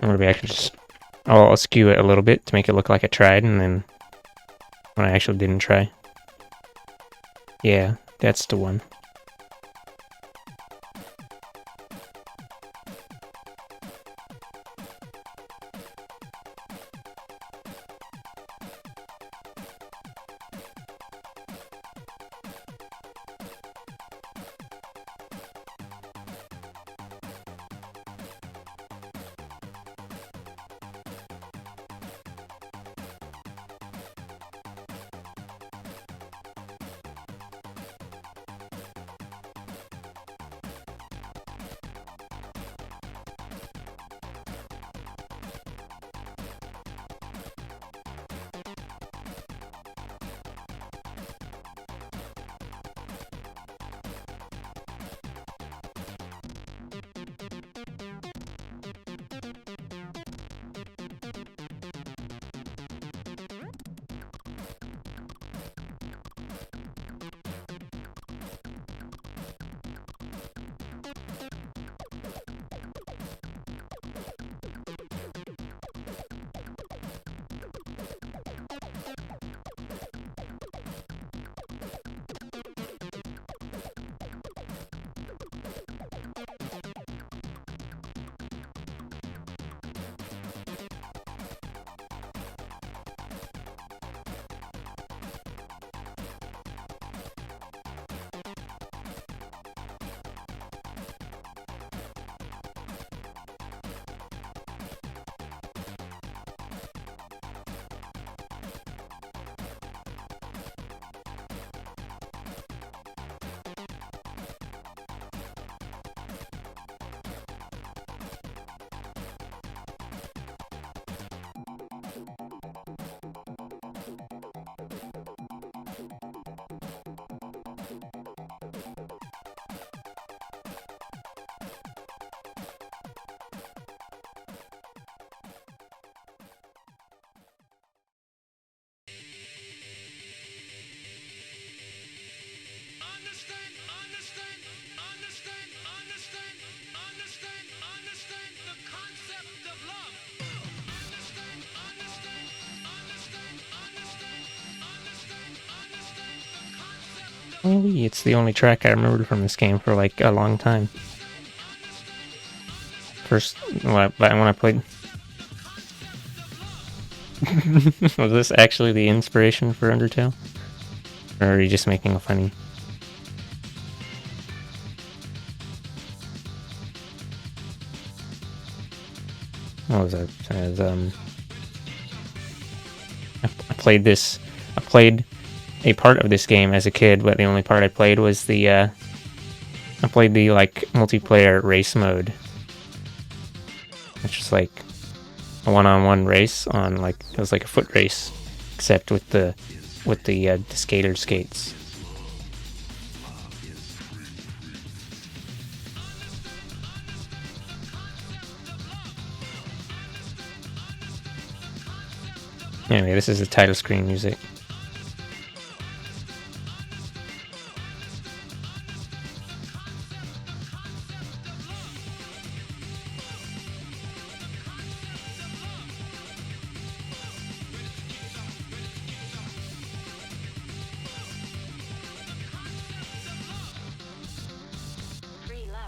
Speaker 1: Or maybe I could just... I'll skew it a little bit to make it look like I tried, and then when I actually didn't try. Yeah, that's the one. Maybe it's the only track I remembered from this game for like a long time. First, when I played... Was this actually the inspiration for Undertale? Or are you just making a funny? What was that? As, I played a part of this game as a kid, but the only part I played was the, I played the, like, multiplayer race mode. Which is like a one-on-one race on, like, it was like a foot race, except with the skater skates. Anyway, this is the title screen music.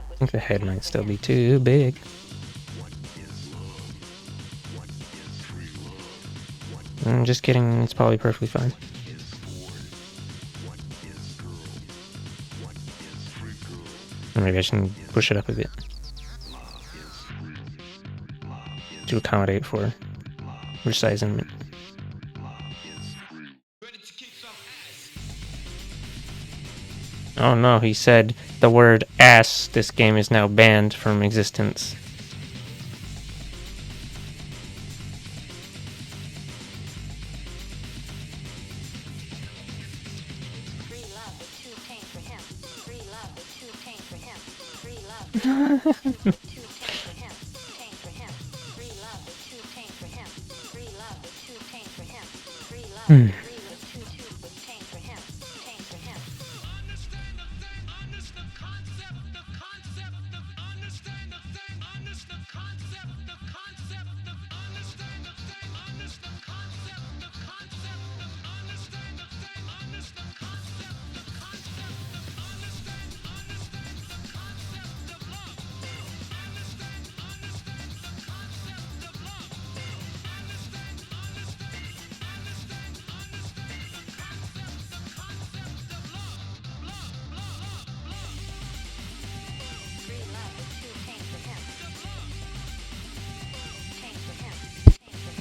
Speaker 1: I think the head might still be too big. I'm just kidding, it's probably perfectly fine. Or maybe I should push it up a bit to accommodate for resizing. Oh no, he said the word ass. This game is now banned from existence.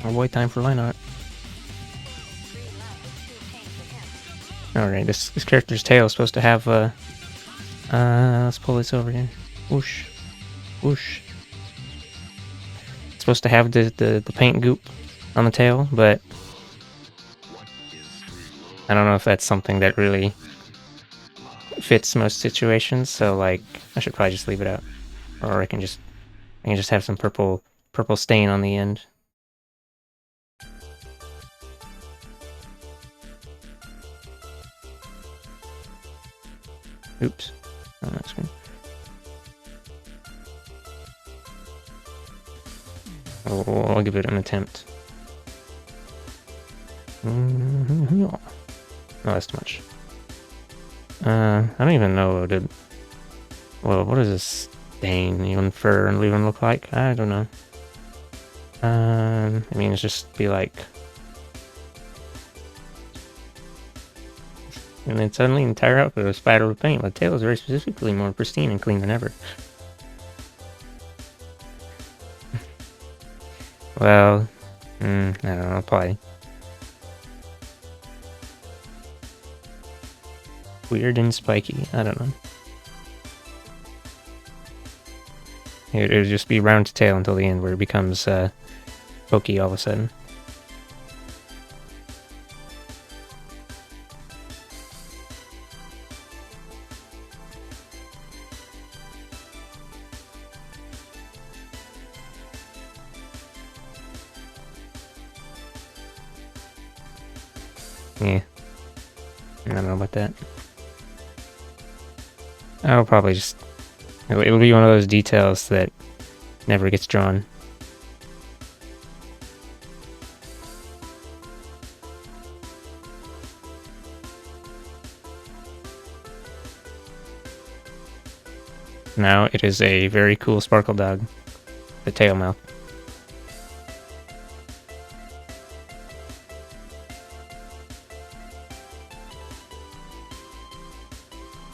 Speaker 1: Oh boy, time for line art. Alright, this character's tail is supposed to have let's pull this over here. Whoosh. Whoosh. It's supposed to have the paint goop on the tail, but I don't know if that's something that really fits most situations, so like I should probably just leave it out. Or I can just have some purple stain on the end. Oops. On that screen. Oh, I'll give it an attempt. No, that's too much. I don't even know what does this stain even fur and even look like? I don't know. I mean, it's just be like, and then suddenly the entire outfit was splattered with paint. The tail is very specifically more pristine and clean than ever. Well, I don't know, probably weird and spiky. I don't know. It would just be round to tail until the end, where it becomes pokey all of a sudden. Yeah. I don't know about that. I'll probably just... It'll be one of those details that never gets drawn. Now it is a very cool sparkle dog. The tail mouth.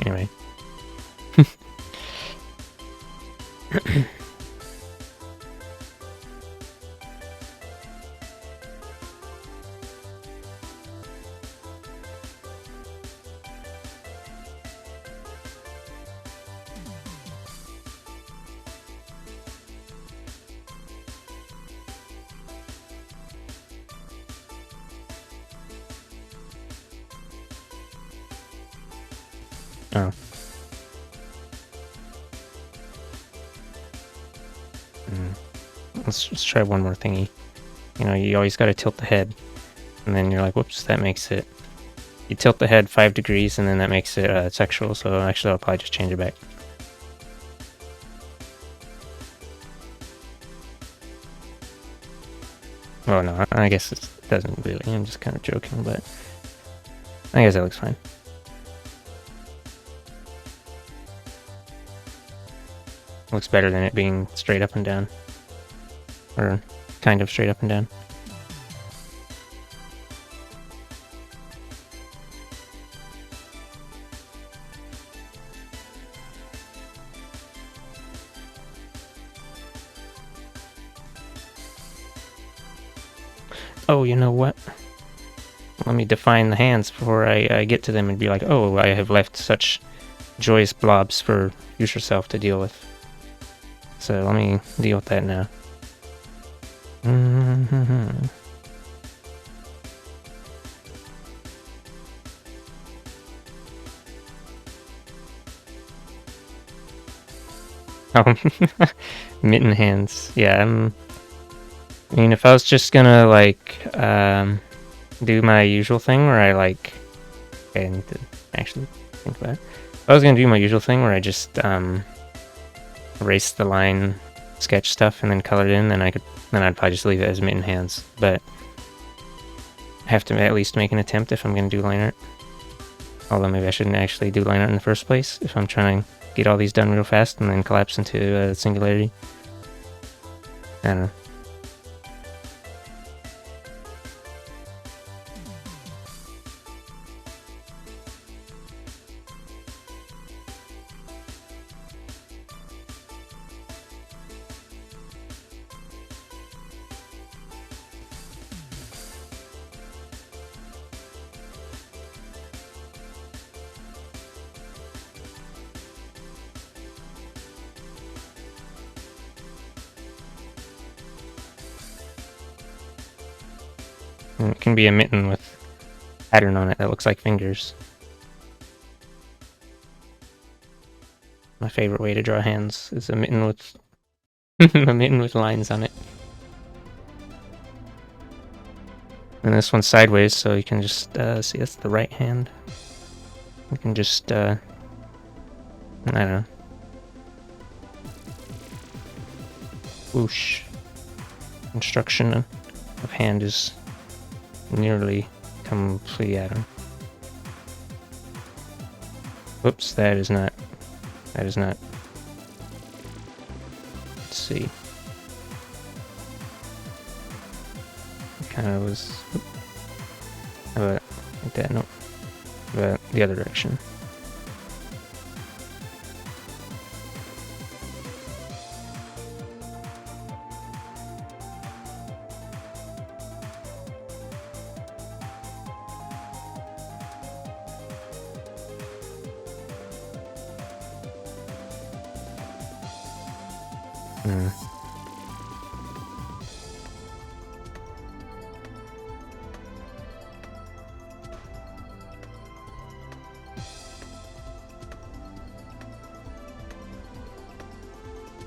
Speaker 1: Anyway. Oh. Let's try one more thingy. You know, you always gotta tilt the head. And then you're like, whoops, that makes it... You tilt the head 5 degrees, and then that makes it sexual, so actually I'll probably just change it back. Oh no, I guess it doesn't really. I'm just kind of joking, but... I guess that looks fine. Looks better than it being straight up and down. Or kind of straight up and down. Oh, you know what? Let me define the hands before I get to them and be like, oh, I have left such joyous blobs for future self to deal with. So let me deal with that now. Oh, mitten hands. Yeah, I mean, if I was just gonna, like, do my usual thing where I, like... Okay, I need to actually think about it. If I was gonna do my usual thing where I just, erase the line sketch stuff and then color it in, then I'd probably just leave it as mitten hands. But I have to at least make an attempt if I'm gonna do line art. Although maybe I shouldn't actually do line art in the first place if I'm trying to get all these done real fast and then collapse into singularity. I don't know. And it can be a mitten with pattern on it that looks like fingers. My favorite way to draw hands is a mitten with a mitten with lines on it. And this one's sideways, so you can just see that's the right hand. You can just I don't know. Whoosh. Construction of hand is nearly complete. I don't. Whoops, that is not. That is not. Let's see. It kind of was. How about like that? Nope. But the other direction.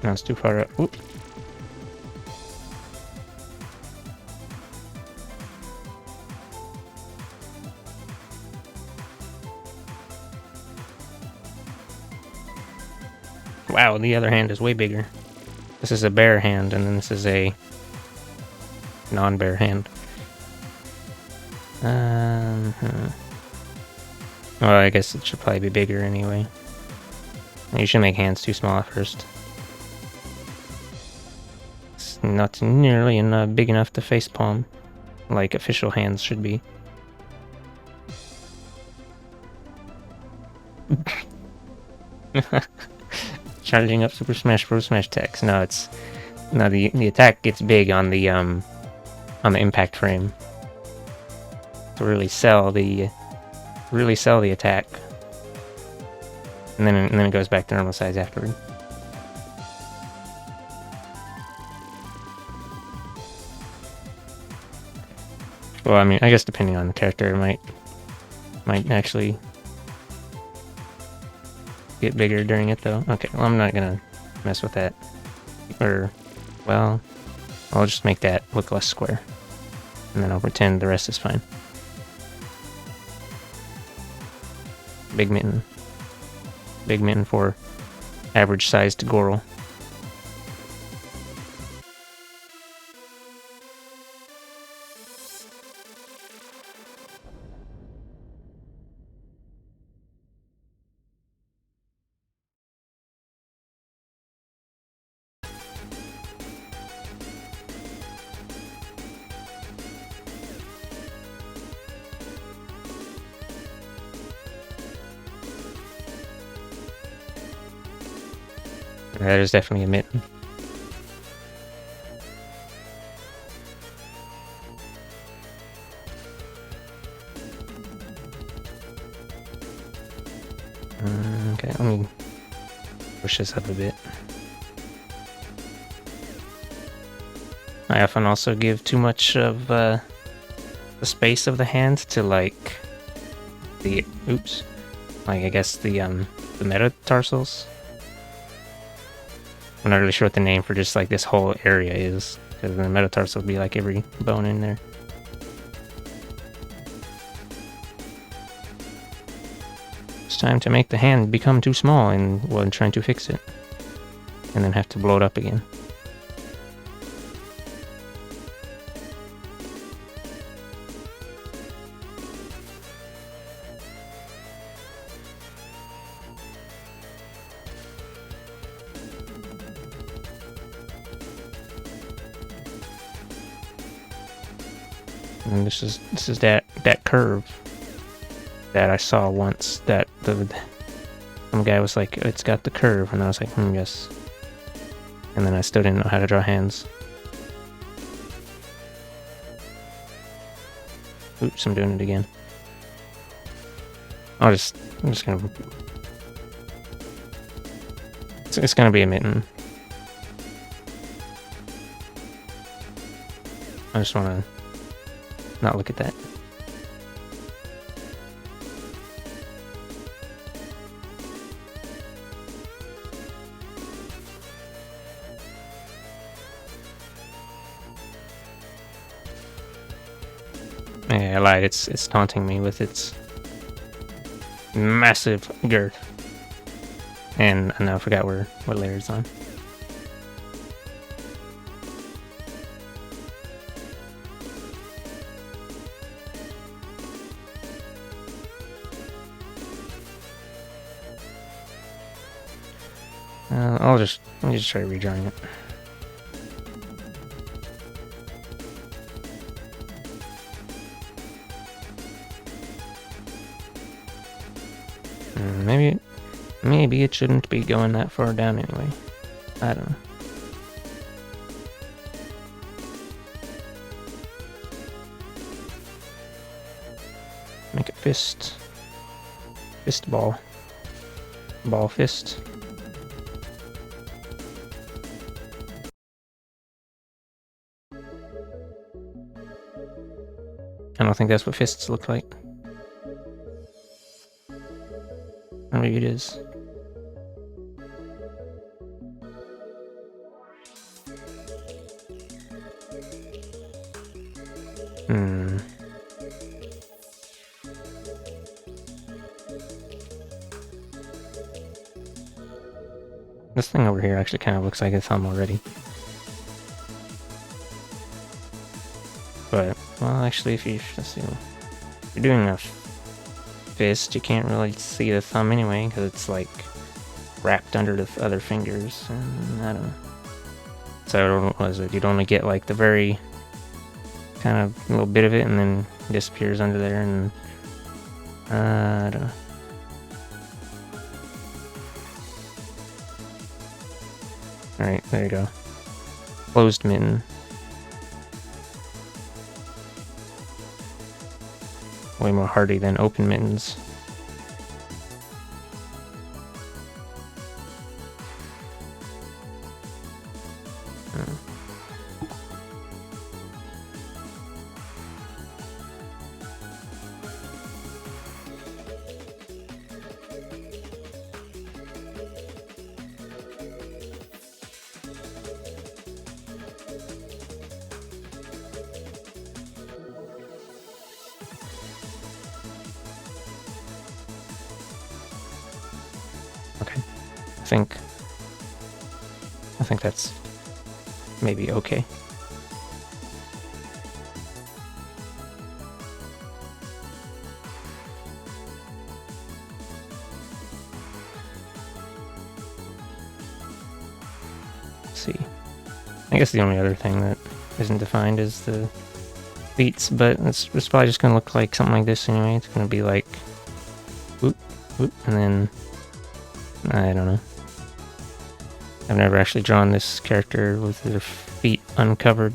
Speaker 1: No, it's too far up. Oop. Wow, the other hand is way bigger. This is a bare hand, and then this is a non-bare hand. Well, I guess it should probably be bigger anyway. You should make hands too small at first. It's not nearly big enough to face palm, like official hands should be. Charging up Super Smash Bros. Smash attacks. No, it's no the attack gets big on the impact frame to really sell the attack, and then it goes back to normal size afterward. Well, I mean, I guess depending on the character, it might actually get bigger during it, though. Okay, well, I'm not gonna mess with that. Or, well, I'll just make that look less square. And then I'll pretend the rest is fine. Big mitten. Big mitten for average-sized Goral. That is definitely a mitten. Okay, let me push this up a bit. I often also give too much of the space of the hand to like the I guess the metatarsals. I'm not really sure what the name for just like this whole area is, because the metatarsal would be like every bone in there. It's time to make the hand become too small and while trying to fix it, and then have to blow it up again. And this is that curve that I saw once, that some guy was like, it's got the curve, and I was like, yes. And then I still didn't know how to draw hands. Oops, I'm doing it again. I'm just gonna... It's gonna be a mitten. I just wanna not look at that. Yeah, I lied. It's taunting me with its massive girth. And I now forgot what layer it's on. Let me just try redrawing it. Maybe it shouldn't be going that far down anyway. I don't know. Make a fist. Fist ball. Ball fist. I don't think that's what fists look like. Or maybe it is. This thing over here actually kind of looks like a thumb already. But, well, actually, if you're doing a fist, you can't really see the thumb anyway, because it's like wrapped under the other fingers, and I don't know. So what is it? You'd only get like the very kind of little bit of it, and then it disappears under there, and I don't know. Alright, there you go. Closed mitten. Way more hardy than open mittens. Okay, I think that's maybe okay. Let's see. I guess the only other thing that isn't defined is the beats, but it's probably just gonna look like something like this anyway. It's gonna be like whoop, whoop, and then I don't know. I've never actually drawn this character with their feet uncovered.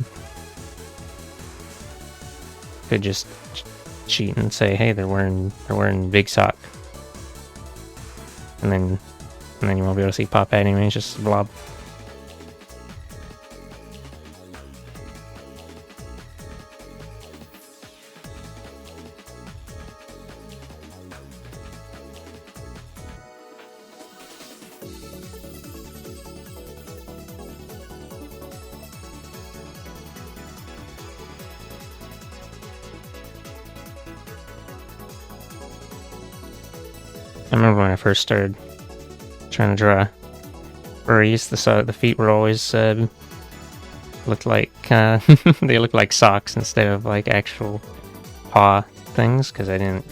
Speaker 1: Could just cheat and say, hey, they're wearing big sock, and then you won't be able to see pop anyway. It's just a blob. I remember when I first started trying to draw furries, the feet were always looked like they looked like socks instead of like actual paw things, because I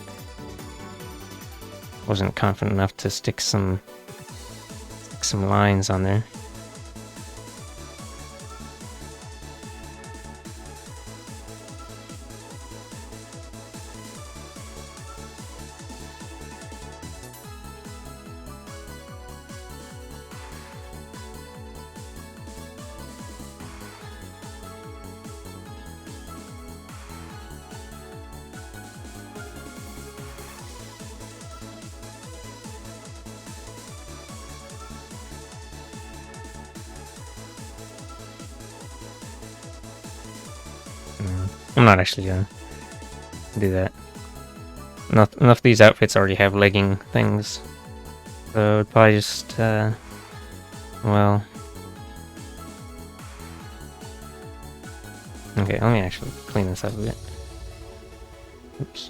Speaker 1: wasn't confident enough to stick some lines on there. I'm not actually gonna do that. Enough of these outfits already have legging things. So it'd probably just, well... Okay, let me actually clean this up a bit. Oops.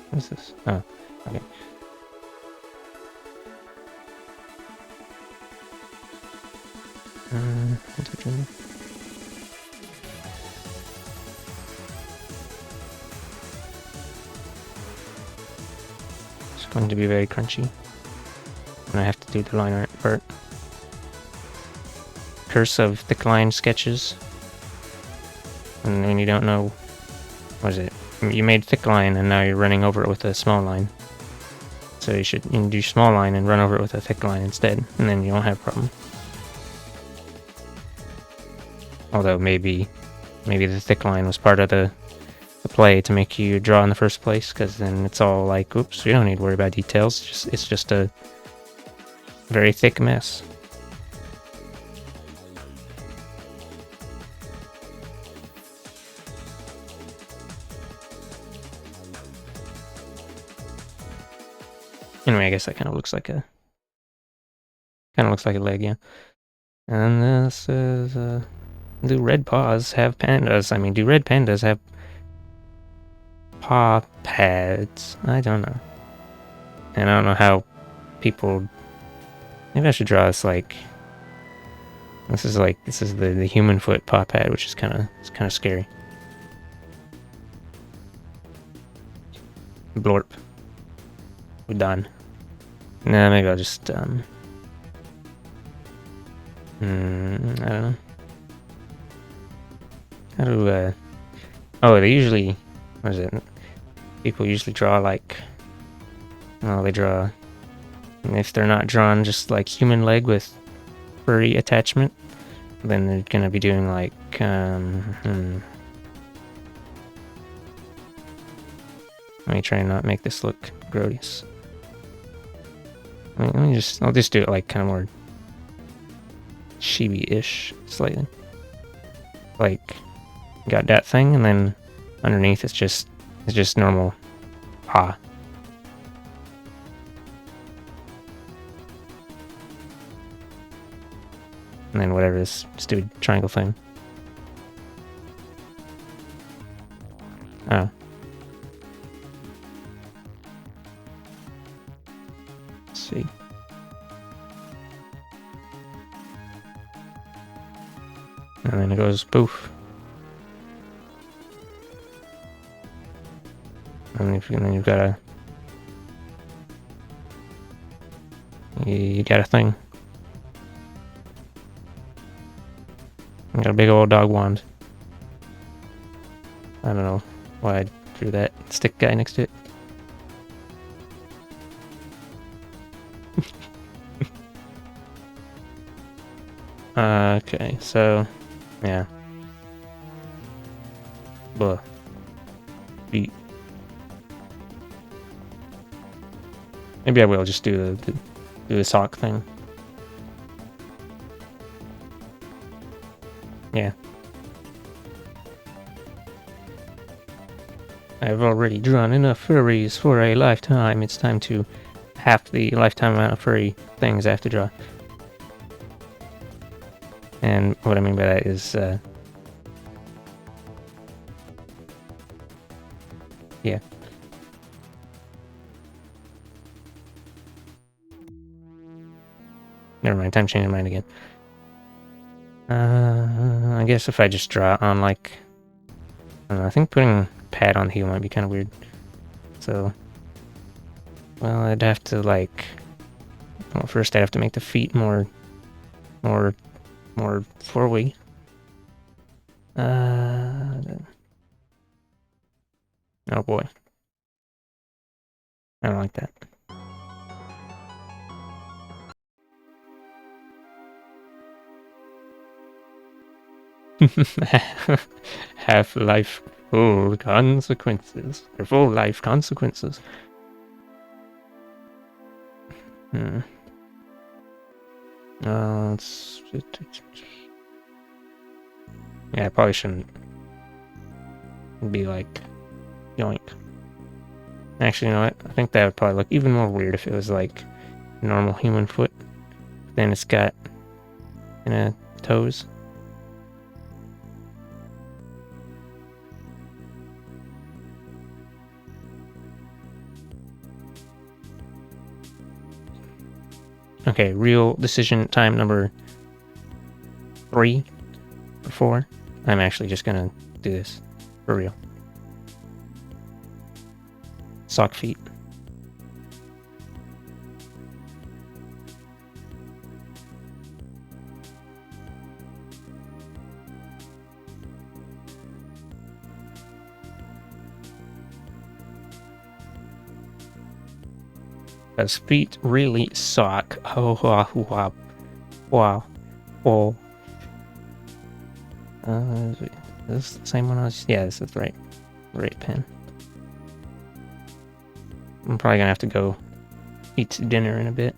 Speaker 1: What is this? Oh, okay. It's going to be very crunchy. And I have to do the line art part. Curse of thick line sketches. And when you don't know, what is it? You made thick line and now you're running over it with a small line. So you should do small line and run over it with a thick line instead, and then you won't have a problem. Although maybe the thick line was part of the play to make you draw in the first place, because then it's all like, oops, we don't need to worry about details. It's just a very thick mess. Anyway, I guess that kind of looks like a leg, yeah. And this is do red paws have pandas? I mean, do red pandas have paw pads? I don't know. And I don't know how people... Maybe I should draw this like... This is the human foot paw pad, which is kind of scary. Blorp. We're done. Nah, maybe I'll just I don't know. How do oh, they usually... What is it? People usually draw like... Well, they draw... If they're not drawn just like human leg with furry attachment, then they're gonna be doing like Let me try and not make this look gross. I'll just do it like kind of more chibi-ish slightly. Like, got that thing, and then underneath it's just normal paw. And then whatever this stupid triangle thing. Oh. Let's see. And then it goes poof. And then you've got a... You got a thing. You got a big old dog wand. I don't know why I drew that stick guy next to it. Okay, so... Yeah. Blah. Beat. Maybe I will just do the sock thing. Yeah. I've already drawn enough furries for a lifetime. It's time to half the lifetime amount of furry things I have to draw. And what I mean by that is, yeah. Never mind, time changing mind again. I guess if I just draw on like... I don't know, I think putting a pad on the heel might be kind of weird. So... Well, I'd have to like... Well, first I'd have to make the feet more four-way. Oh boy. I don't like that. Half-life full consequences. Or full life consequences. Yeah, I probably shouldn't be like yoink. Actually, you know what? I think that would probably look even more weird if it was like a normal human foot. Then it's got toes. Okay, real decision time number 3 or 4. I'm actually just gonna do this for real. Sock feet. Does feet really suck? Oh, wow, wow, wow. Oh. Is this the same one I was? Yeah, this is the right pen. I'm probably gonna have to go eat dinner in a bit.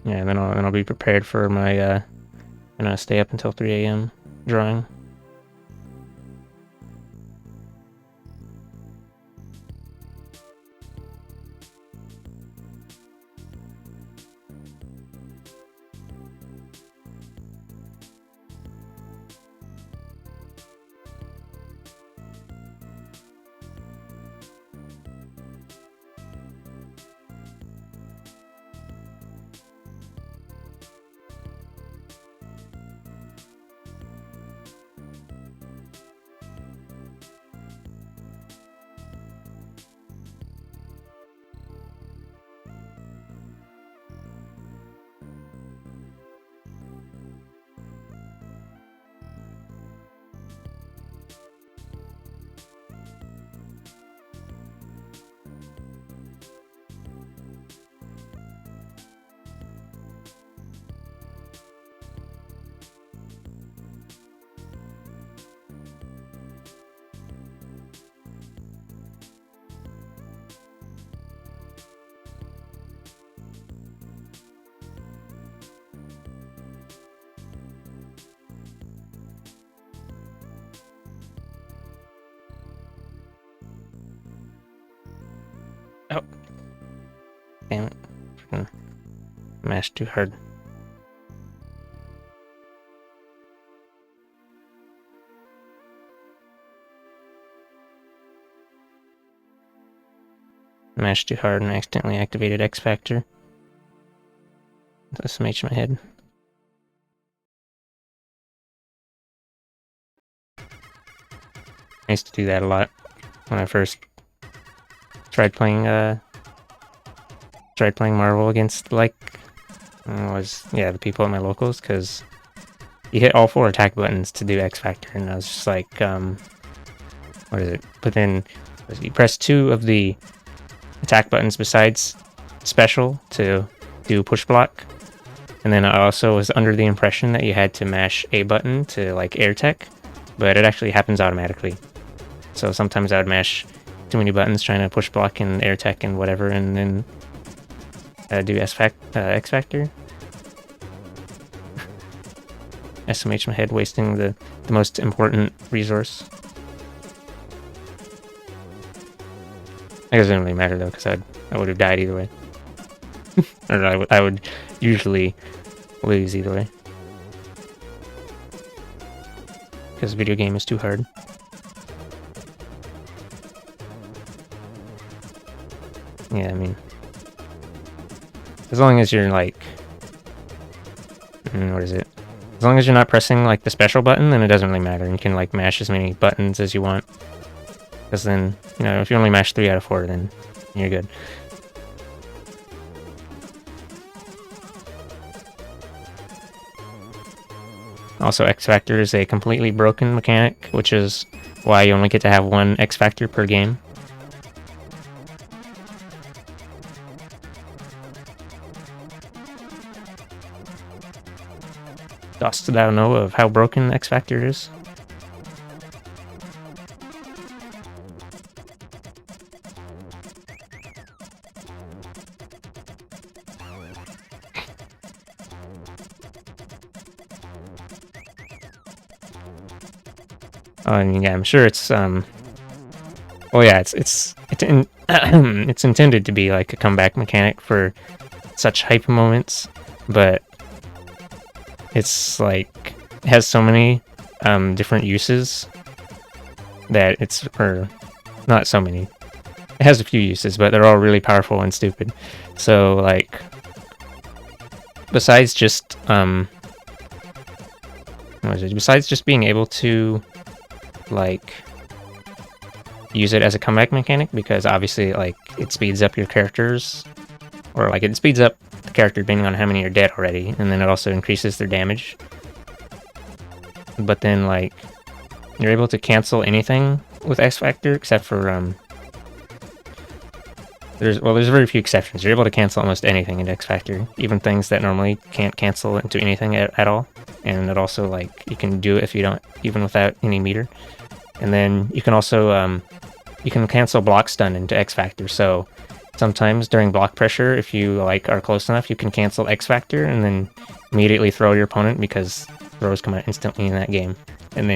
Speaker 1: Yeah, and then I'll be prepared for my gonna stay up until 3 a.m. drawing. Oh, damn it! Freaking mashed too hard. Mashed too hard and accidentally activated X Factor. That smached my head. I used to do that a lot when I first tried playing Marvel against the people at my locals, because you hit all 4 attack buttons to do X Factor, and I was just like, what is it? But then you press 2 of the attack buttons besides special to do push block, and then I also was under the impression that you had to mash A button to like air tech, but it actually happens automatically. So sometimes I would mash too many buttons trying to push block and air tech and whatever, and then do X Factor. SMH my head, wasting the most important resource. I guess it doesn't really matter though, because I would have died either way. Or I would usually lose either way. Because video game is too hard. Yeah, I mean, as long as you're like, what is it? As long as you're not pressing like the special button, then it doesn't really matter. You can like mash as many buttons as you want. Because then, if you only mash 3 out of 4, then you're good. Also, X Factor is a completely broken mechanic, which is why you only get to have 1 X Factor per game. Dost thou know of how broken X Factor is? I mean, yeah, I'm sure it's well, yeah, it's intended to be like a comeback mechanic for such hype moments, but it's like it has so many different uses that it's, or not so many. It has a few uses, but they're all really powerful and stupid. So like, besides just what is it? Besides just being able to like use it as a comeback mechanic, because obviously like it speeds up your characters, or like it speeds up the character depending on how many are dead already, and then it also increases their damage. But then like you're able to cancel anything with X Factor except for there's very few exceptions. You're able to cancel almost anything in X Factor, even things that normally can't cancel into anything at all. And it also like you can do it if you don't, even without any meter. And then you can also you can cancel block stun into X Factor. So sometimes during block pressure, if you like are close enough, you can cancel X Factor and then immediately throw your opponent, because throws come out instantly in that game. And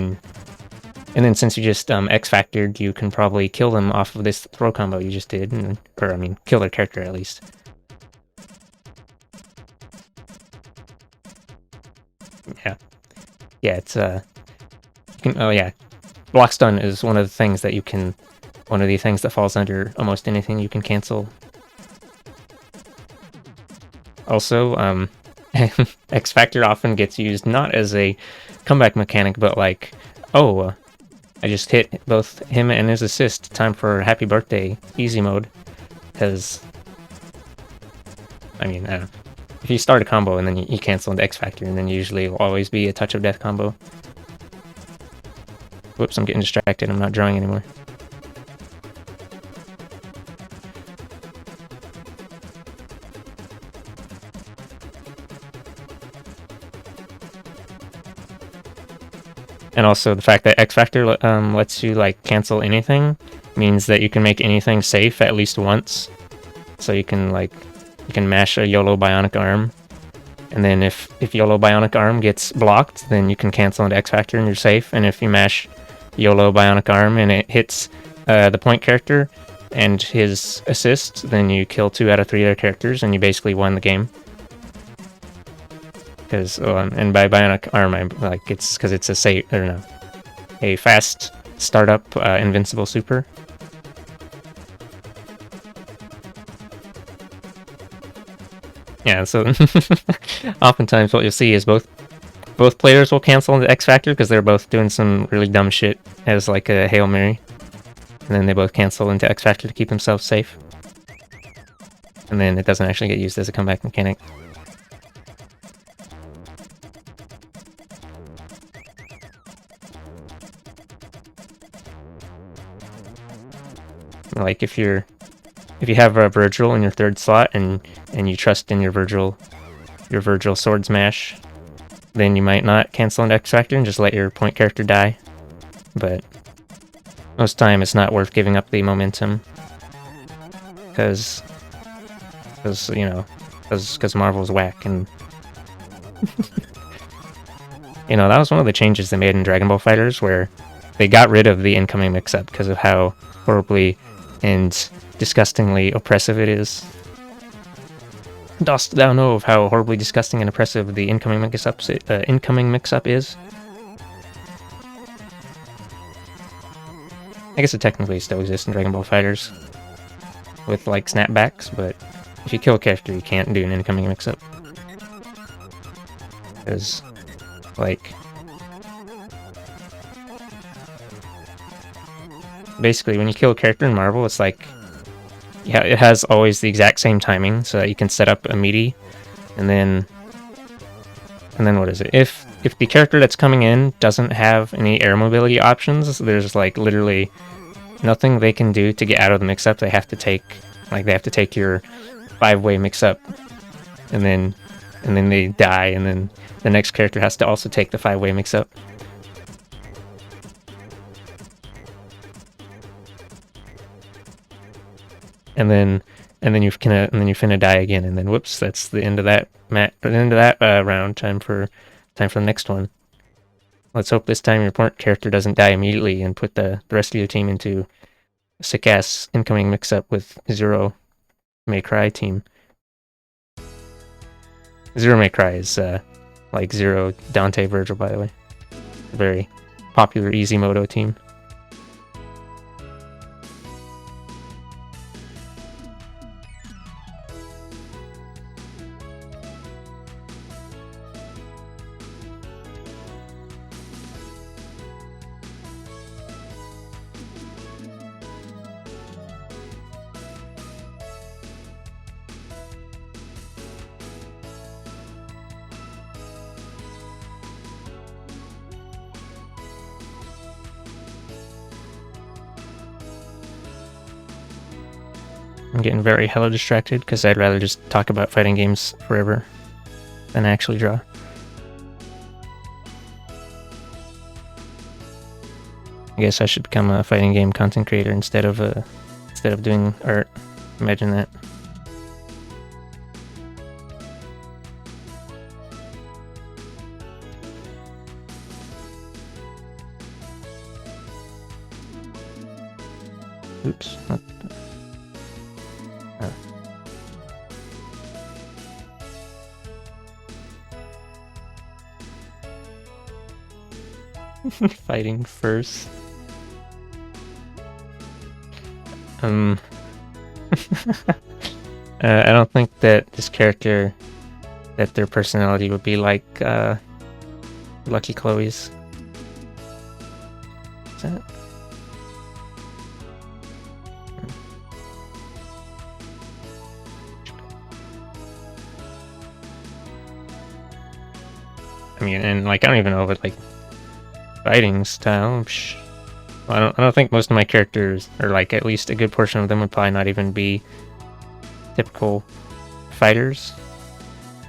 Speaker 1: then since you just X Factored, you can probably kill them off of this throw combo you just did, or I mean, kill their character at least. Yeah, yeah, it's oh yeah, block stun is one of the things that you can, one of the things that falls under almost anything you can cancel. Also, X Factor often gets used not as a comeback mechanic, but like, oh, I just hit both him and his assist. Time for happy birthday, easy mode. Because, I mean, I don't know. If you start a combo and then you cancel into X Factor, and then usually it will always be a touch of death combo. Whoops, I'm getting distracted. I'm not drawing anymore. And also the fact that X Factor lets you like cancel anything means that you can make anything safe at least once. So you can mash a YOLO Bionic Arm, and then if YOLO Bionic Arm gets blocked, then you can cancel into X Factor and you're safe. And if you mash YOLO Bionic Arm and it hits the point character and his assist, then you kill 2 out of 3 other characters and you basically won the game. Because and by Bionic Arm, I like it's because it's a fast startup invincible super. Yeah, so oftentimes what you'll see is both players will cancel into X Factor because they're both doing some really dumb shit as like a Hail Mary, and then they both cancel into X Factor to keep themselves safe, and then it doesn't actually get used as a comeback mechanic. Like if you have a Virgil in your 3rd slot and you trust in your Virgil sword smash, then you might not cancel an X Factor and just let your point character die. But most time it's not worth giving up the momentum, because Marvel's whack. And that was one of the changes they made in Dragon Ball FighterZ, where they got rid of the incoming mix-up because of how horribly and disgustingly oppressive it is. Dost thou know of how horribly disgusting and oppressive the incoming mix-up is? I guess it technically still exists in Dragon Ball FighterZ with like snapbacks, but if you kill a character, you can't do an incoming mix-up. Because, like, basically when you kill a character in Marvel, it's like, yeah, it has always the exact same timing, so that you can set up a meaty, and then what is it? If the character that's coming in doesn't have any air mobility options, there's like literally nothing they can do to get out of the mix-up. They have to take your 5-way mix-up, and then they die, and then the next character has to also take the 5-way mix-up. And then you finna die again, and then whoops, that's the end of that round. Time for the next one. Let's hope this time your character doesn't die immediately and put the rest of your team into a sick-ass incoming mix-up with Zero May Cry team. Zero May Cry is like Zero Dante Virgil, by the way. A very popular easy moto team. I'm getting very hella distracted because I'd rather just talk about fighting games forever than actually draw. I guess I should become a fighting game content creator instead of doing art. Imagine that. Oops. Fighting first. I don't think that this character, that their personality would be like Lucky Chloe's. Is that? I mean, and like I don't even know if it like fighting style. I don't think most of my characters, or like at least a good portion of them, would probably not even be typical fighters.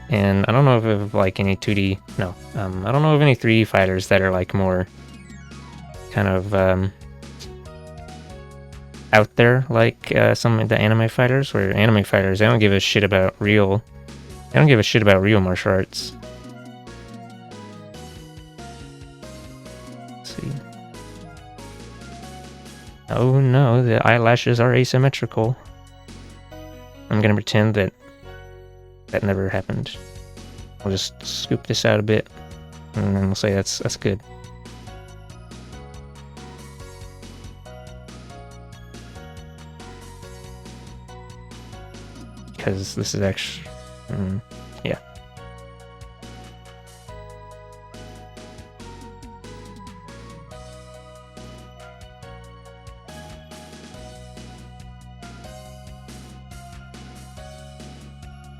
Speaker 1: And I don't know if like any 2D. No, I don't know of any 3D fighters that are like more kind of out there, like some of the anime fighters. Where anime fighters, they don't give a shit about real. They don't give a shit about real martial arts. Oh no, the eyelashes are asymmetrical. I'm gonna pretend that that never happened. I'll just scoop this out a bit, and then we'll say that's good. Because this is actually, yeah.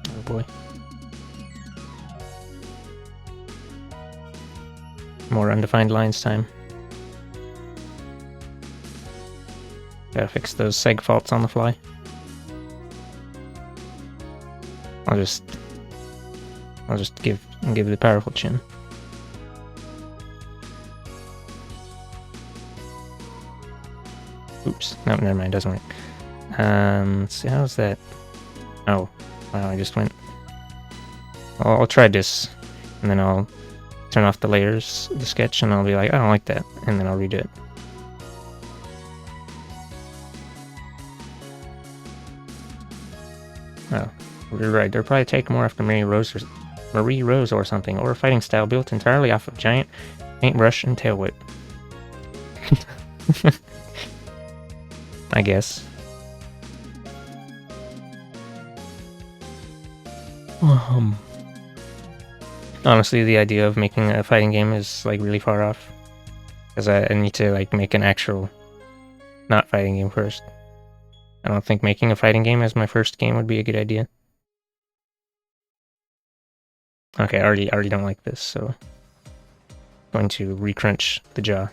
Speaker 1: Oh boy. More undefined lines time. Gotta fix those seg faults on the fly. I'll just give the powerful chin. Oops. No, never mind, doesn't work. Let's see, how's that? Oh, wow, I just went. I'll try this, and then I'll turn off the layers, the sketch, and I'll be like, I don't like that, and then I'll redo it. Oh, you're right. They're probably taking more after Marie Rose or something, or a fighting style built entirely off of giant paintbrush and tail whip. I guess. Honestly, the idea of making a fighting game is like really far off, because I need to like make an actual not fighting game first. I don't think making a fighting game as my first game would be a good idea. Okay, I already don't like this, so I'm going to recrunch the jaw.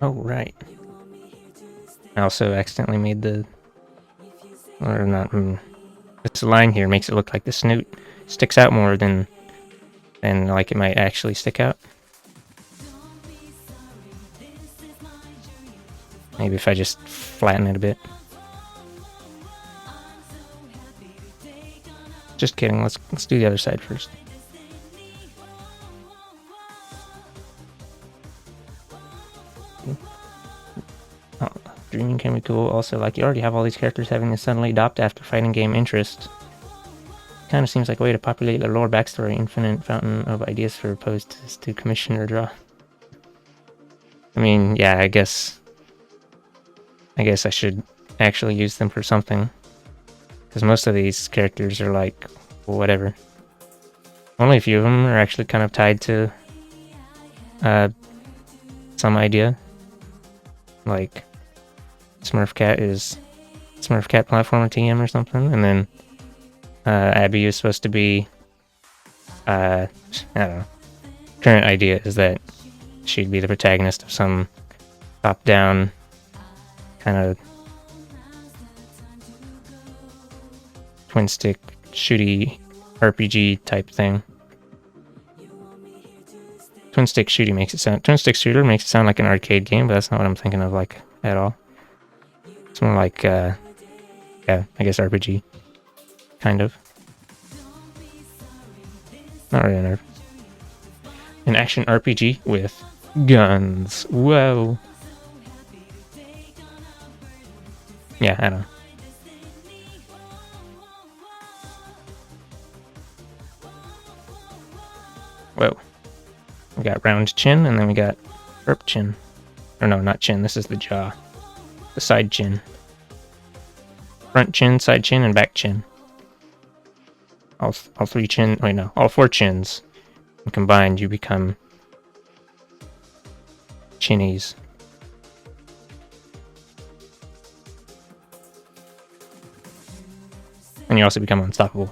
Speaker 1: Oh, right. I also accidentally made the... Or not... this line here makes it look like the snoot sticks out more than like it might actually stick out. Maybe if I just flatten it a bit. Just kidding, let's do the other side first. Oh, dreaming can be cool. Also, like, you already have all these characters having this suddenly adopt after fighting game interest. Kind of seems like a way to populate the lore backstory, infinite fountain of ideas for opposed to commission or draw. I mean, yeah, I guess I should actually use them for something. Because most of these characters are like, whatever. Only a few of them are actually kind of tied to some idea. Like, Smurf Cat is Smurf Cat platformer TM or something, and then Abby is supposed to be, I don't know. Current idea is that she'd be the protagonist of some top-down kind of twin-stick shooty RPG type thing. Twin-stick shooter makes it sound like an arcade game, but that's not what I'm thinking of, like, at all. It's more like, yeah, I guess RPG. Kind of. Not really an action RPG with guns. Whoa. Yeah, I don't know. Whoa. We got round chin, and then we got burp chin. Or no, not chin, this is the jaw. The side chin. Front chin, side chin, and back chin. All three chin, wait no, all four chins. And combined, you become chinnies. And you also become unstoppable.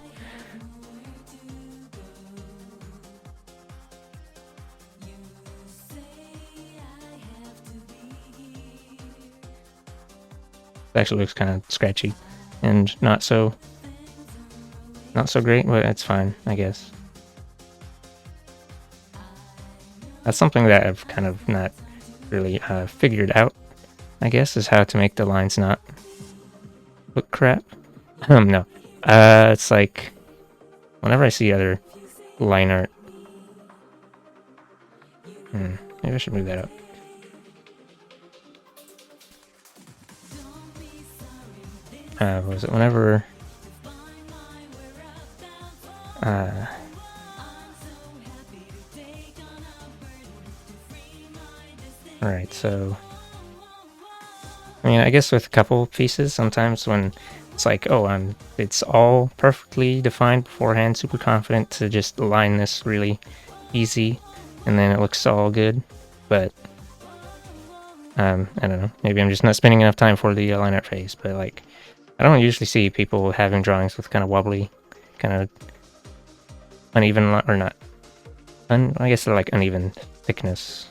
Speaker 1: It actually looks kind of scratchy and not so great, but it's fine, I guess. That's something that I've kind of not really figured out, I guess, is how to make the lines not look crap. No. It's like, whenever I see other line art... maybe I should move that up. Was it whenever... Alright, so... I mean, I guess with a couple pieces, sometimes when it's like, oh, it's all perfectly defined beforehand, super confident to just line this really easy, and then it looks all good, but... I don't know, maybe I'm just not spending enough time for the line art phase, but like... I don't usually see people having drawings with kind of wobbly, kind of uneven, or not. I guess they're like uneven thickness.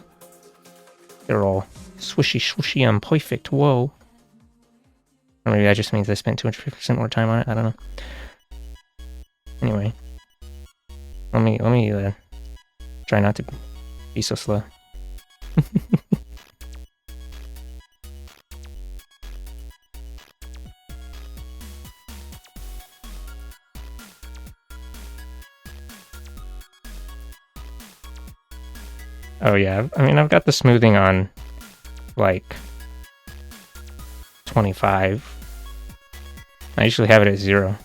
Speaker 1: They're all swishy and perfect. Whoa. Or maybe that just means I spent 250% more time on it. I don't know. Anyway, let me try not to be so slow. Oh yeah, I mean, I've got the smoothing on, like, 25. I usually have it at 0.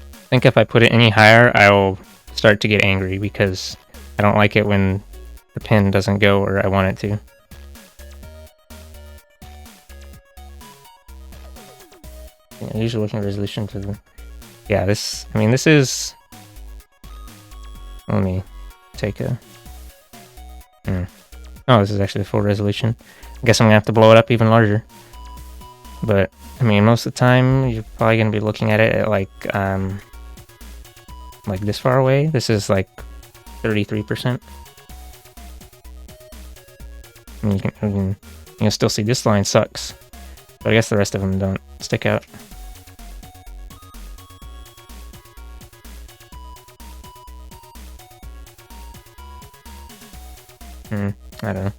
Speaker 1: I think if I put it any higher, I'll start to get angry, because I don't like it when the pen doesn't go where I want it to. Yeah, usually looking at resolution to the... Yeah, this is... Let me take a... Oh, this is actually the full resolution. I guess I'm gonna have to blow it up even larger. But, I mean, most of the time, you're probably gonna be looking at it at, like this far away. This is, like, 33%. And you'll still see this line sucks, but I guess the rest of them don't stick out. I don't know.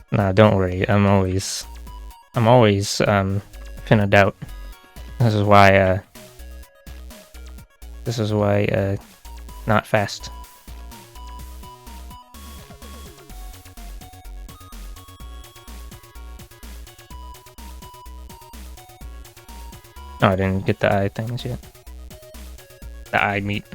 Speaker 1: Nah, don't worry. I'm always pin a doubt. This is why not fast. Oh, I didn't get the eye things yet. The eye meat.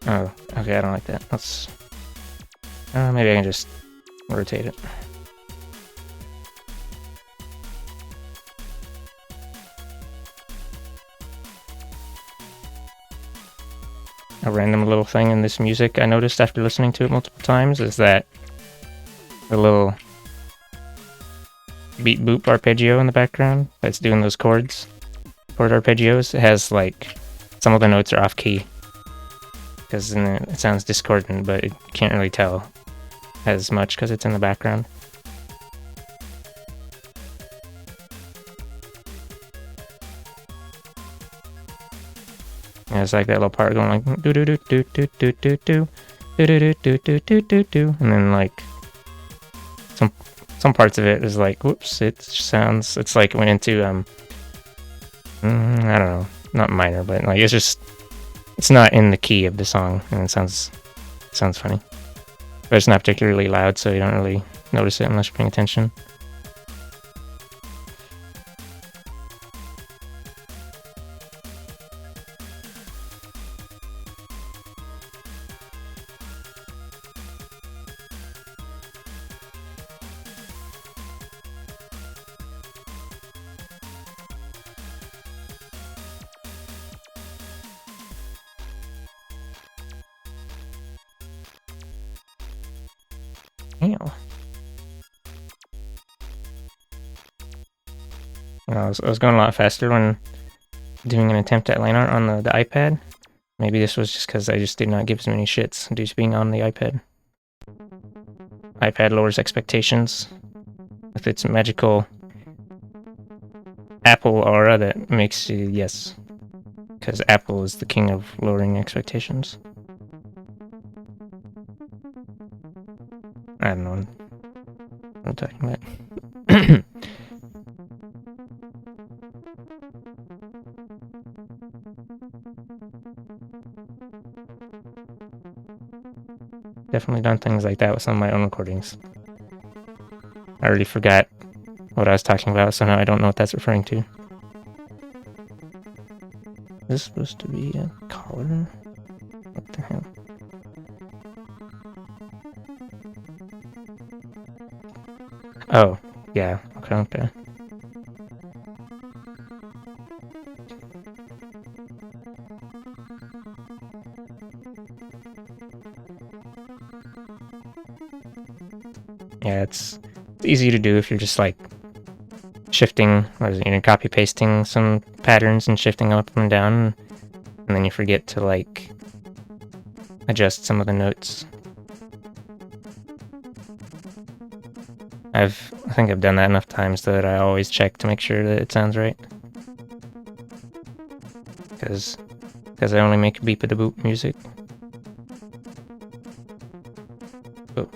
Speaker 1: Oh, okay, I don't like that. Let's... maybe I can just rotate it. A random little thing in this music I noticed after listening to it multiple times is that the little beat boop arpeggio in the background that's doing those chord arpeggios, it has like some of the notes are off key because it sounds discordant, but it can't really tell as much because it's in the background. Yeah, it's like that little part going like do do do do do do do do do do do do do do do, and then like some parts of it is like whoops, it's like it went into I don't know, not minor, but like it's not in the key of the song, and it sounds funny, but it's not particularly loud, so you don't really notice it unless you're paying attention. I was going a lot faster when doing an attempt at line art on the iPad. Maybe this was just because I just did not give as many shits due to being on the iPad. iPad lowers expectations with its magical Apple aura that makes you, yes, because Apple is the king of lowering expectations. I don't know what I'm talking about. Definitely done things like that with some of my own recordings. I already forgot what I was talking about, so now I don't know what that's referring to. Is this supposed to be a collar? What the hell? Oh, yeah, okay. Yeah, it's easy to do if you're just like shifting, copy pasting some patterns and shifting up and down, and then you forget to like adjust some of the notes. I think I've done that enough times that I always check to make sure that it sounds right. Because I only make beep-a-da-boop music. Oh.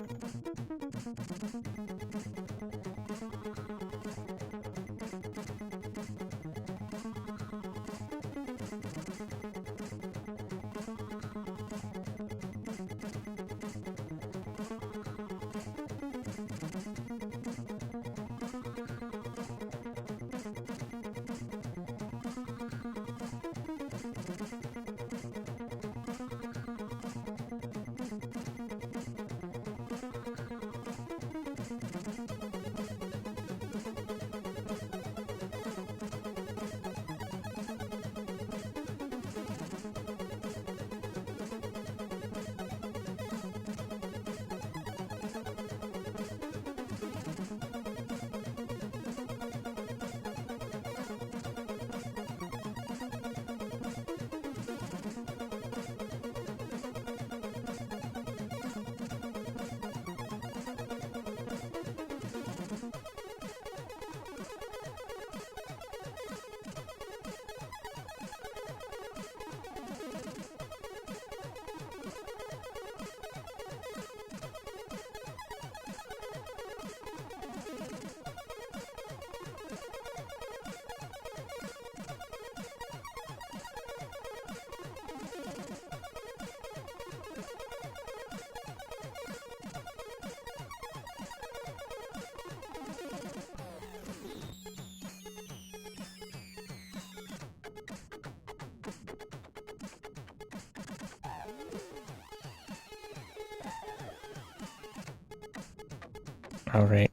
Speaker 1: Alright.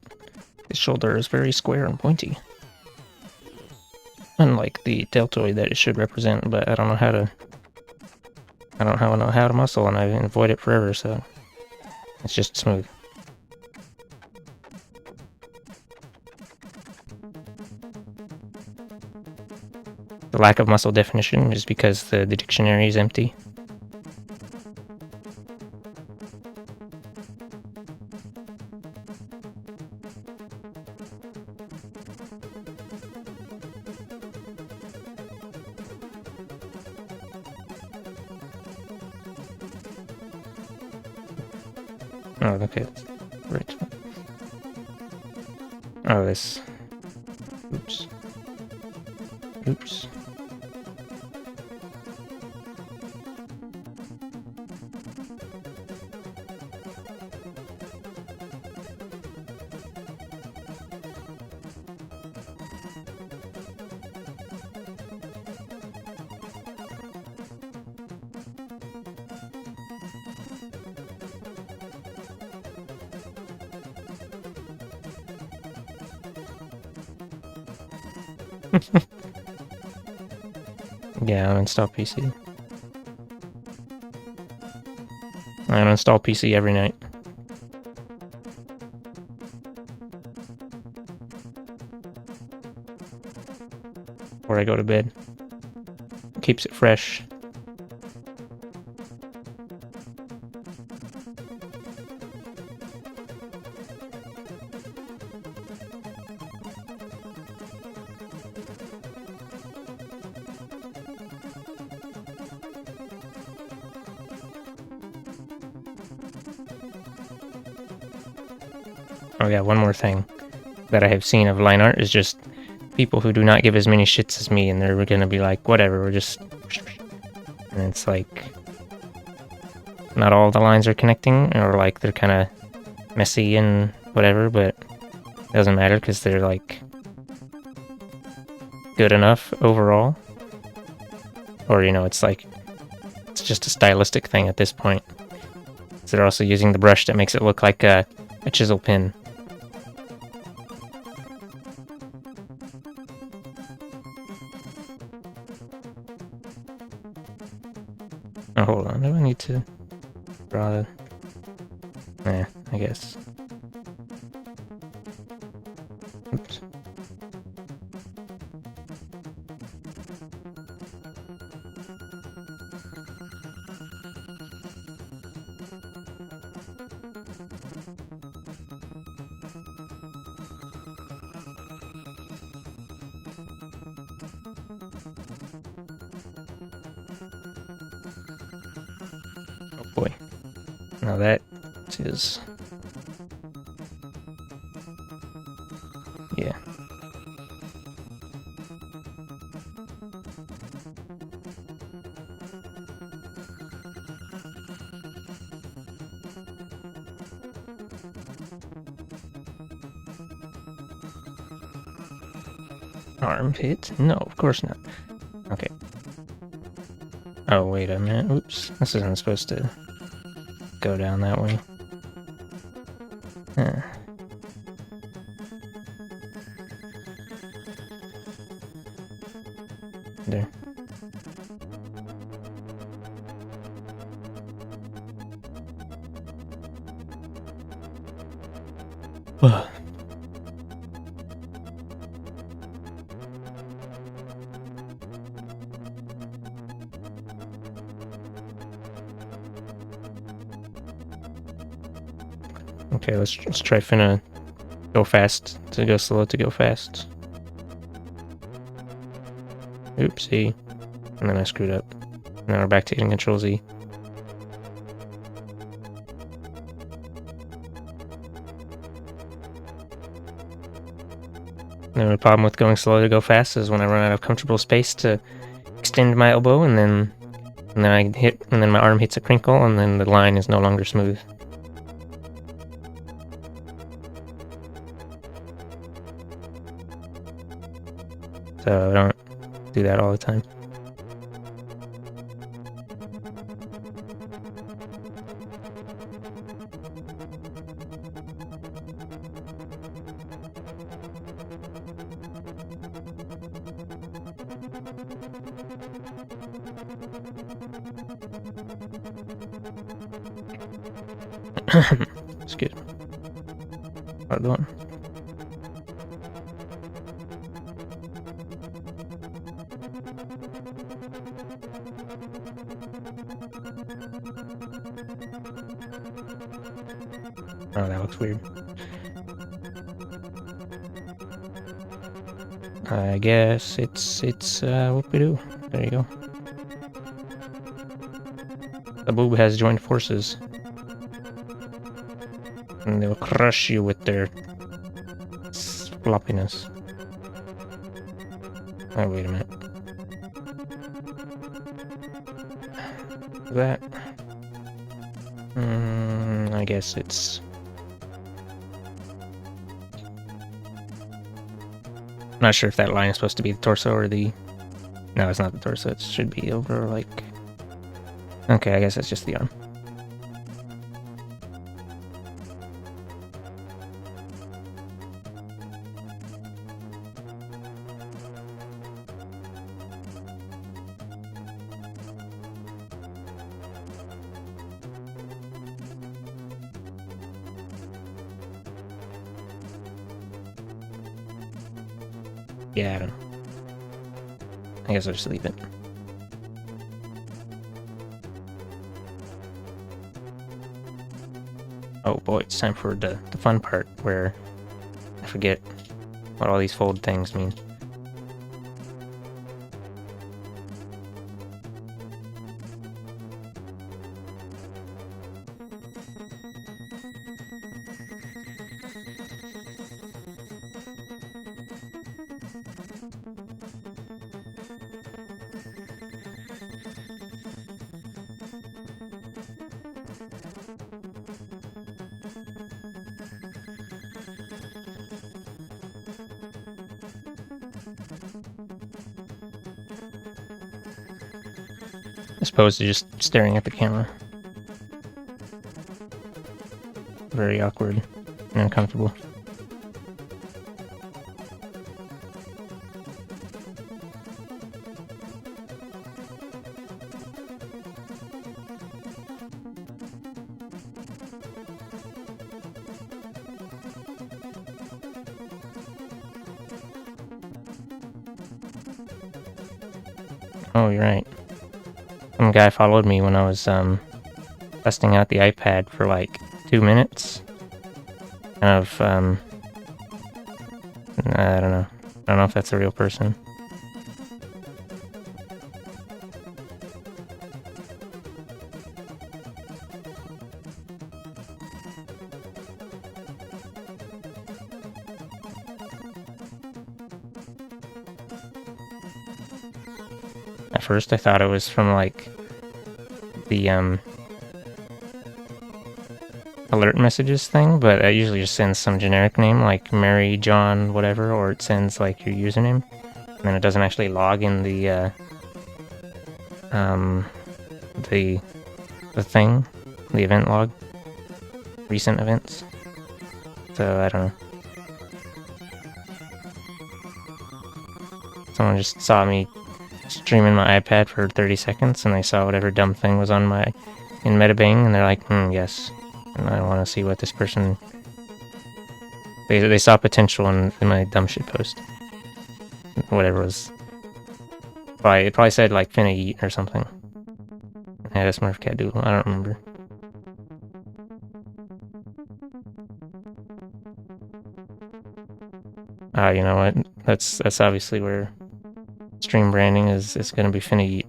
Speaker 1: His shoulder is very square and pointy. Unlike the deltoid that it should represent, but I don't know how to... I don't know how to muscle, and I've avoided it forever, so... It's just smooth. The lack of muscle definition is because the dictionary is empty. Oh, okay. Right. Oh, this... Oops. Oops. Yeah, uninstall PC. I uninstall PC every night. Before I go to bed. Keeps it fresh. Oh yeah, one more thing that I have seen of line art is just people who do not give as many shits as me, and they're gonna be like, whatever, we're just... And it's like... Not all the lines are connecting, or like they're kind of messy and whatever, but it doesn't matter because they're like... good enough overall. Or, you know, it's like... It's just a stylistic thing at this point. So they're also using the brush that makes it look like a chisel pin. Oh, hold on. Do I need to draw the... Nah, I guess. Oops. Oh boy. Now that is... Yeah. Armpit? No, of course not. Okay. Oh, wait a minute. Oops. This isn't supposed to go down that way. There. Okay, let's try finna go fast to go slow to go fast. Oopsie. And then I screwed up. Now we're back to hitting Control Z. The only problem with going slow to go fast is when I run out of comfortable space to extend my elbow, and then my arm hits a crinkle, and then the line is no longer smooth. So I don't do that all the time. Excuse me. Hard one. Oh, that looks weird. I guess it's whoop-de-doo. There you go. The boob has joined forces. And they'll crush you with their floppiness. Oh, wait a minute. That? I guess it's... I'm not sure if that line is supposed to be the torso or the... No, it's not the torso. It should be over, like... Okay, I guess that's just the arm. Yeah, I don't know. I guess I'll just leave it. Oh boy, it's time for the fun part where I forget what all these fold things mean. As opposed to just staring at the camera. Very awkward and uncomfortable. Oh, you're right. Some guy followed me when I was testing out the iPad for like 2 minutes. Kind of I don't know. I don't know if that's a real person. At first I thought it was from like the alert messages thing, but it usually just sends some generic name like Mary, John, whatever, or it sends like your username, and then it doesn't actually log in the thing, the event log, recent events. So I don't know. Someone just saw me streaming my iPad for 30 seconds, and they saw whatever dumb thing was on my in Metabang, and they're like, yes. And I want to see what this person... They saw potential in my dumb shit post. Whatever it was. It probably said like finna eat or something. I had a Smurf cat doodle, I don't remember. You know what? That's obviously where stream branding is gonna be finna eat.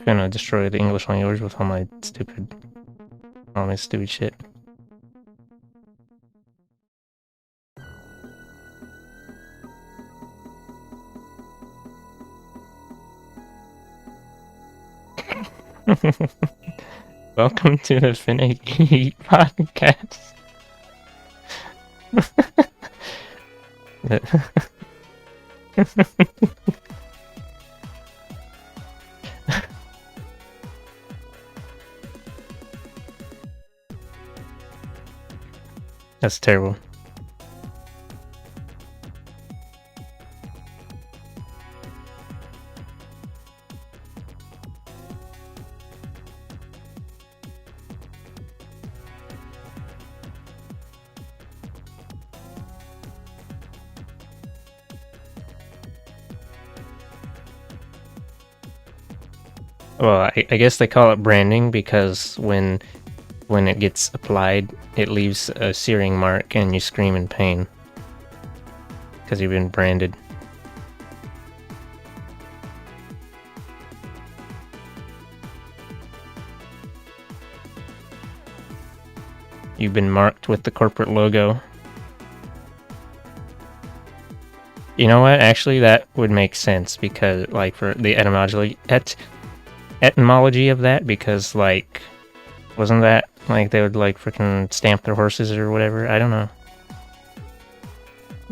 Speaker 1: Gonna destroy the English language with all my stupid shit. Welcome to the Finna Eat podcast. That's terrible. Well, I guess they call it branding because when it gets applied, it leaves a searing mark and you scream in pain because you've been branded. You've been marked with the corporate logo. You know what? Actually, that would make sense because, like, for the etymology of that, because, like, wasn't that like they would like freaking stamp their horses or whatever? I don't know.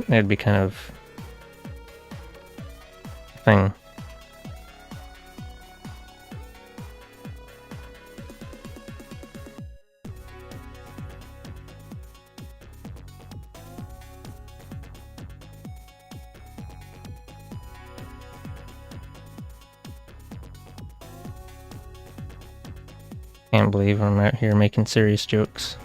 Speaker 1: It'd be kind of a thing. Can't believe I'm out here making serious jokes.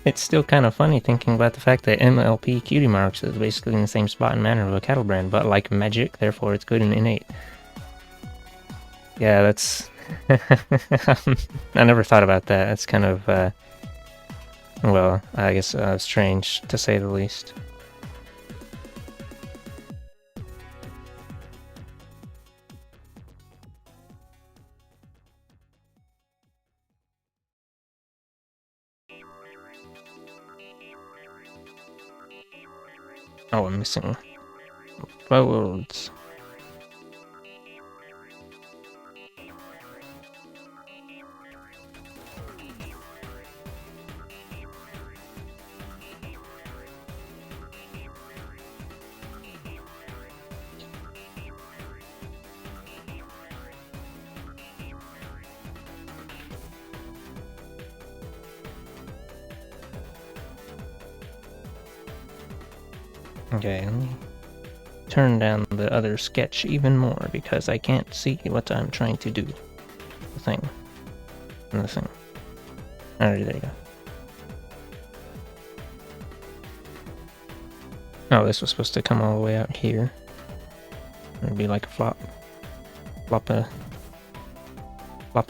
Speaker 1: It's still kind of funny thinking about the fact that MLP Cutie Marks is basically in the same spot and manner of a cattle brand, but like magic, therefore it's good and innate. Yeah, that's... I never thought about that. It's kind of, well, I guess strange, to say the least. Oh, I'm missing folds. Okay, let me turn down the other sketch even more because I can't see what I'm trying to do. The thing. And the thing. Alright, there you go. Oh, this was supposed to come all the way out here. It'd be like a flop. Flop a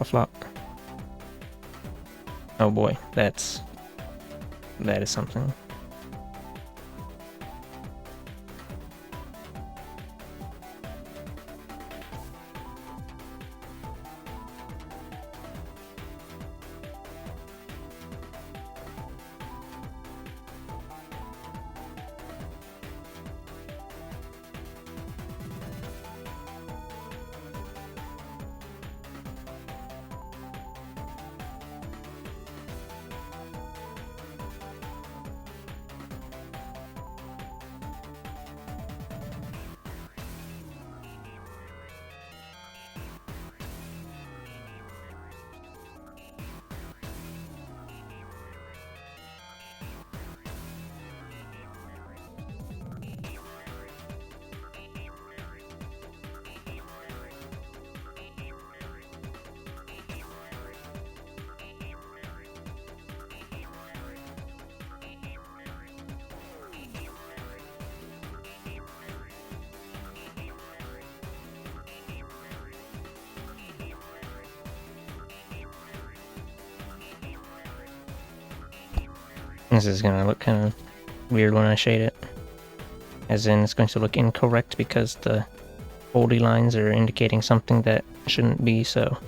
Speaker 1: flop. Oh boy, that is something. This is gonna look kind of weird when I shade it. As in, it's going to look incorrect because the foldy lines are indicating something that shouldn't be so.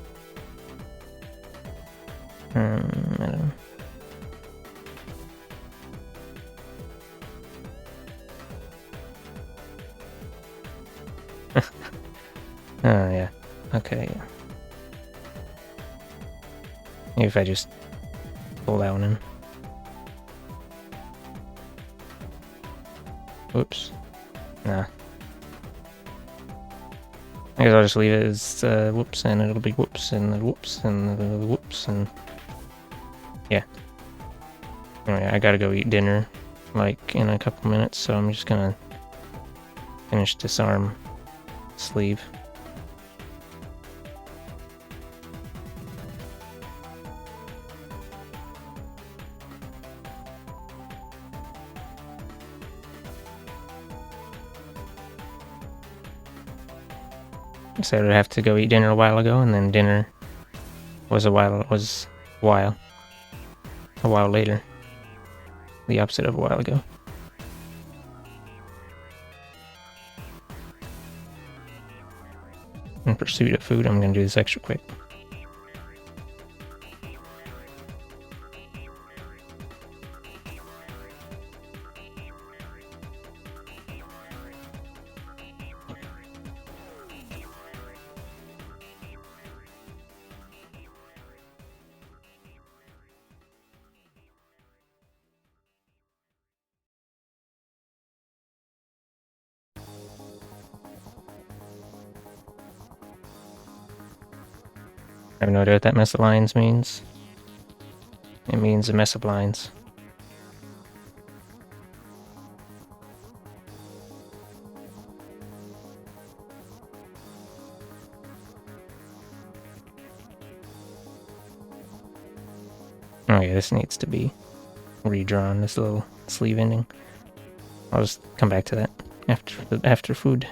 Speaker 1: I don't know. Oh, yeah. Okay. Maybe if I just pull that one in. Whoops. Nah. I guess I'll just leave it as whoops, and it'll be whoops, and then whoops, and then whoops, and yeah. Anyway, I gotta go eat dinner, like, in a couple minutes, so I'm just gonna finish this arm sleeve. I said I'd have to go eat dinner a while ago, and then dinner was a while later. The opposite of a while ago. In pursuit of food, I'm gonna do this extra quick. I have no idea what that mess of lines means. It means a mess of lines. Oh yeah, this needs to be redrawn, this little sleeve ending. I'll just come back to that after food.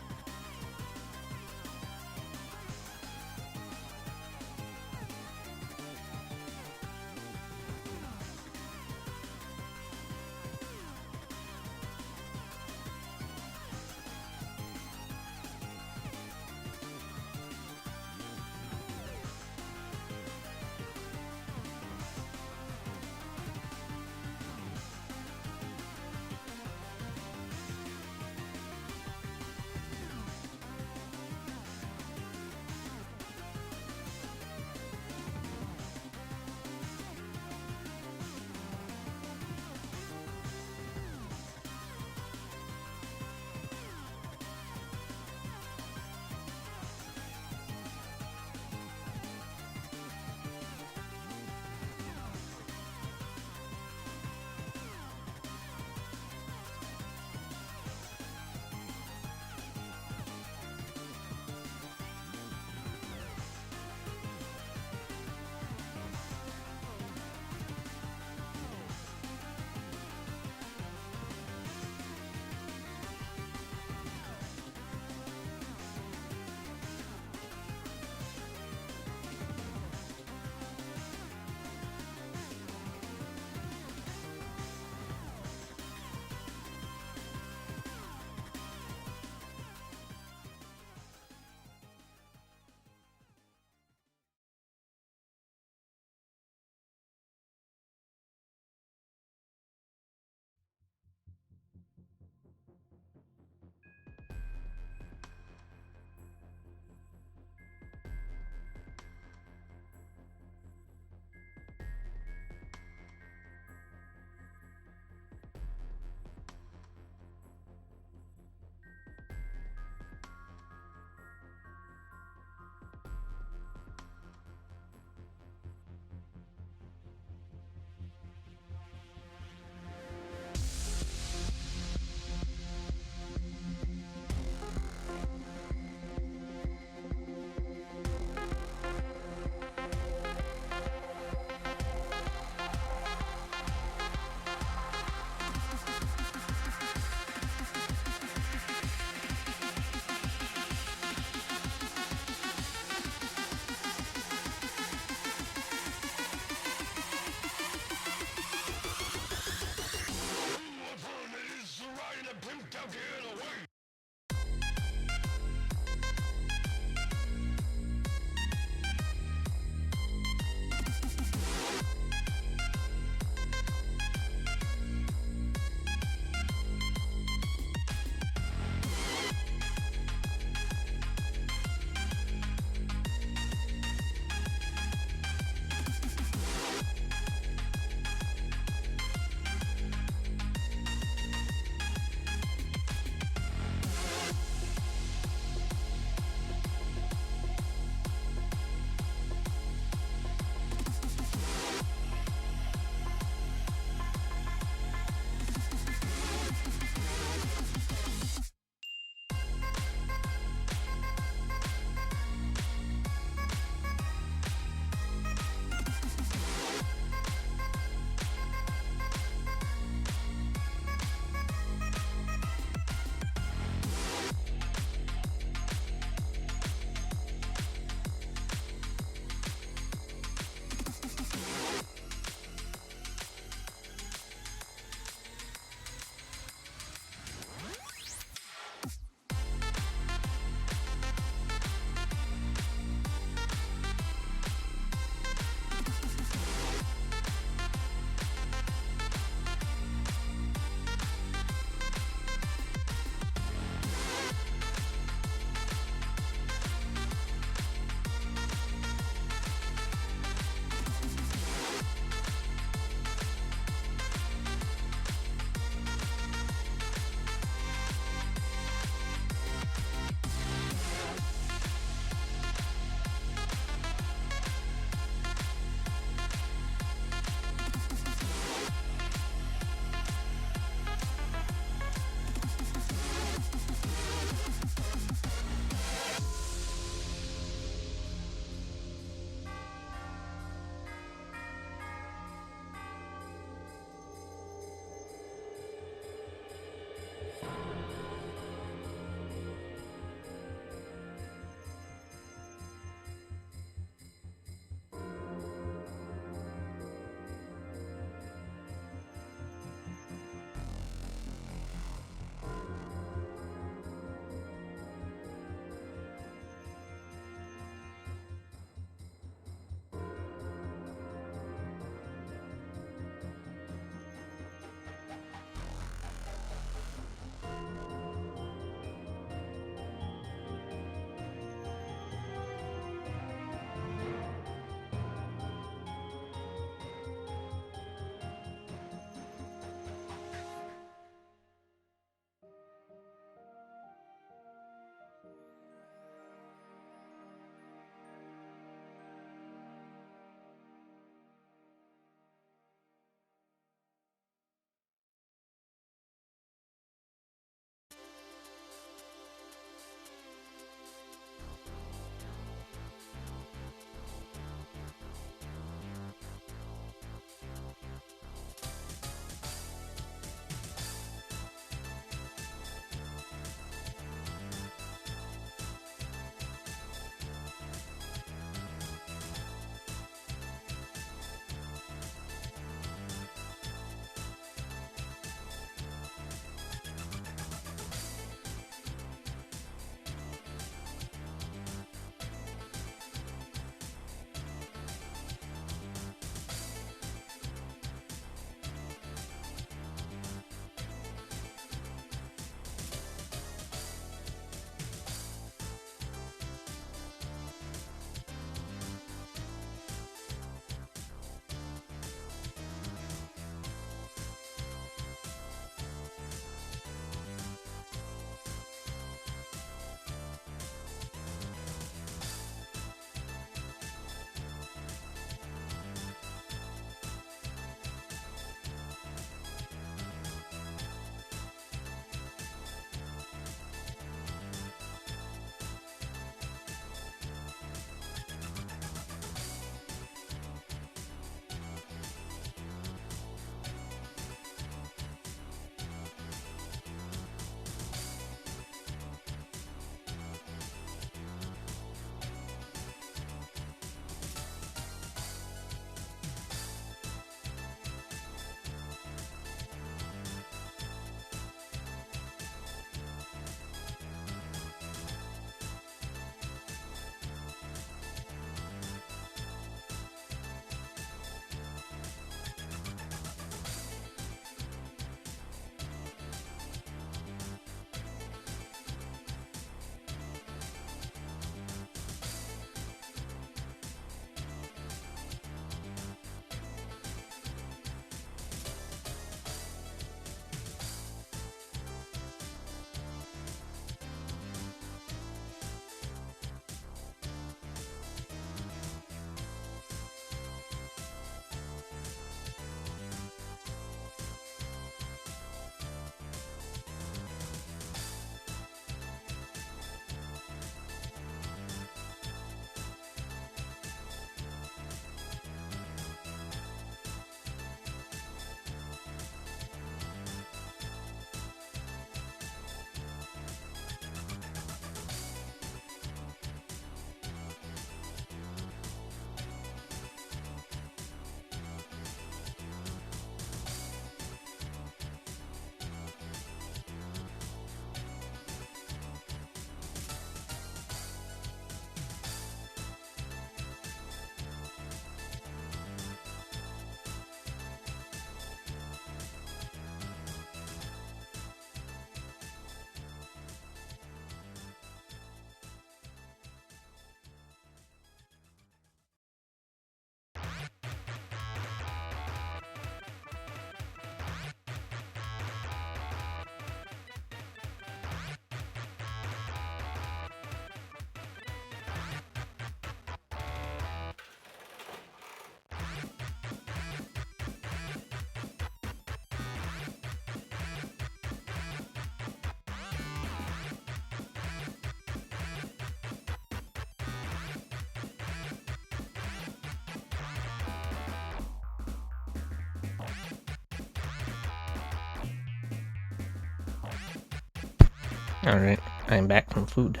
Speaker 1: Alright, I'm back from food.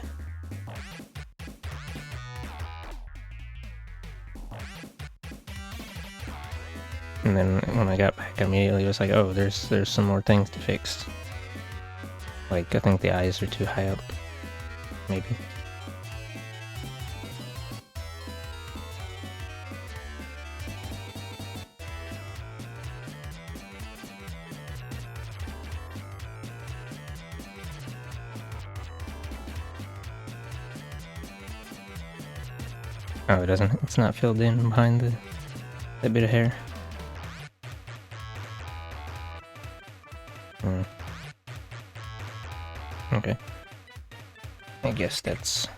Speaker 1: And then when I got back, immediately was like, oh, there's some more things to fix. Like, I think the eyes are too high up. Maybe. Oh, it doesn't. It's not filled in behind that bit of hair. Okay. I guess that's...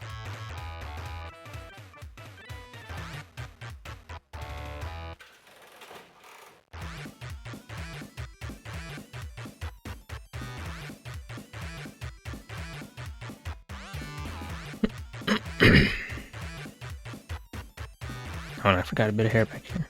Speaker 1: Oh, and I forgot a bit of hair back here.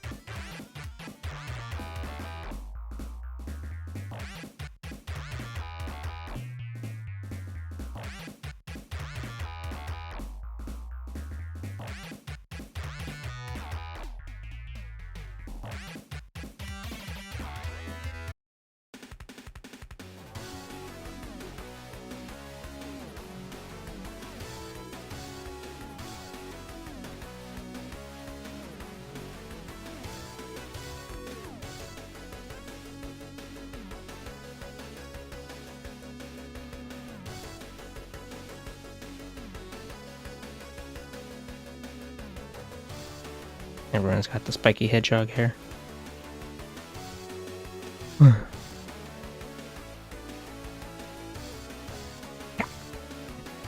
Speaker 1: Everyone's got the spiky hedgehog hair.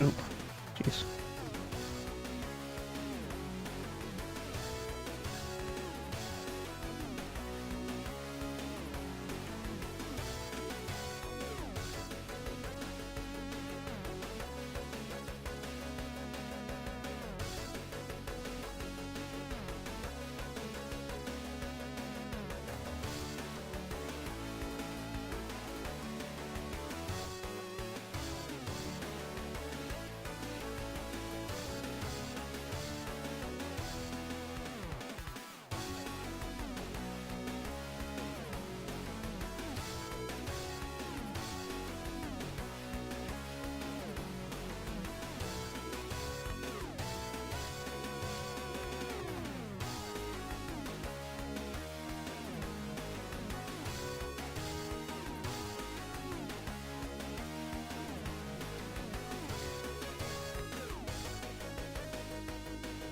Speaker 1: Ooh, jeez.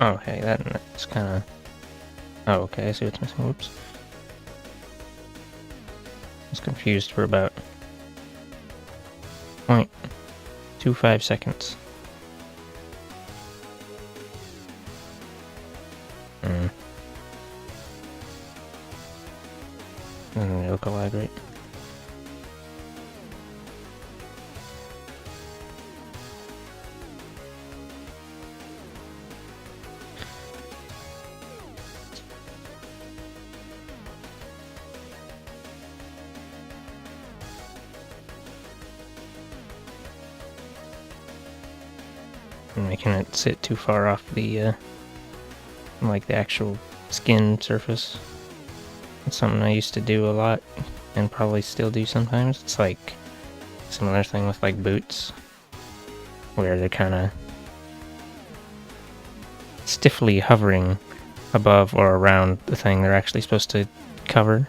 Speaker 1: Oh, okay, that's kind of... Oh, okay, I see what's missing. Whoops. I was confused for about 0.25 seconds. Doesn't look alive, right? I'm making it sit too far off the, like the actual skin surface. It's something I used to do a lot, and probably still do sometimes. It's like a similar thing with like boots, where they're kind of stiffly hovering above or around the thing they're actually supposed to cover.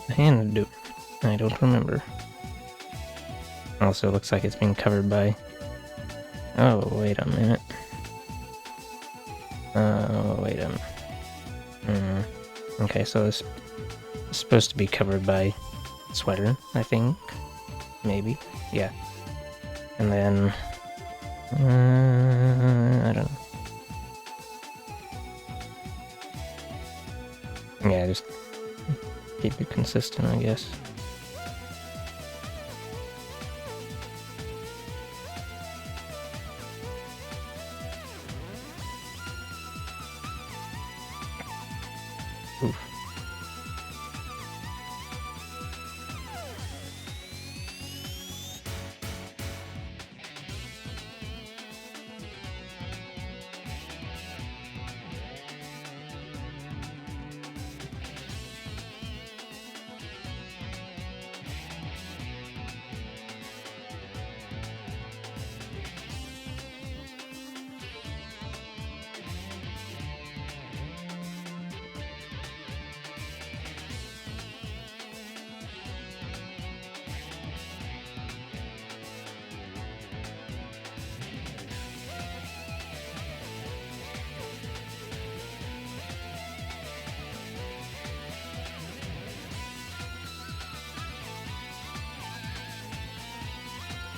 Speaker 1: Hand do. I don't remember. Also looks like it's being covered by... Oh, wait a minute. Wait a minute. Okay, so it's supposed to be covered by sweater, I think. Maybe. Yeah. And then... I don't know. Yeah, just keep it consistent, I guess. Oof.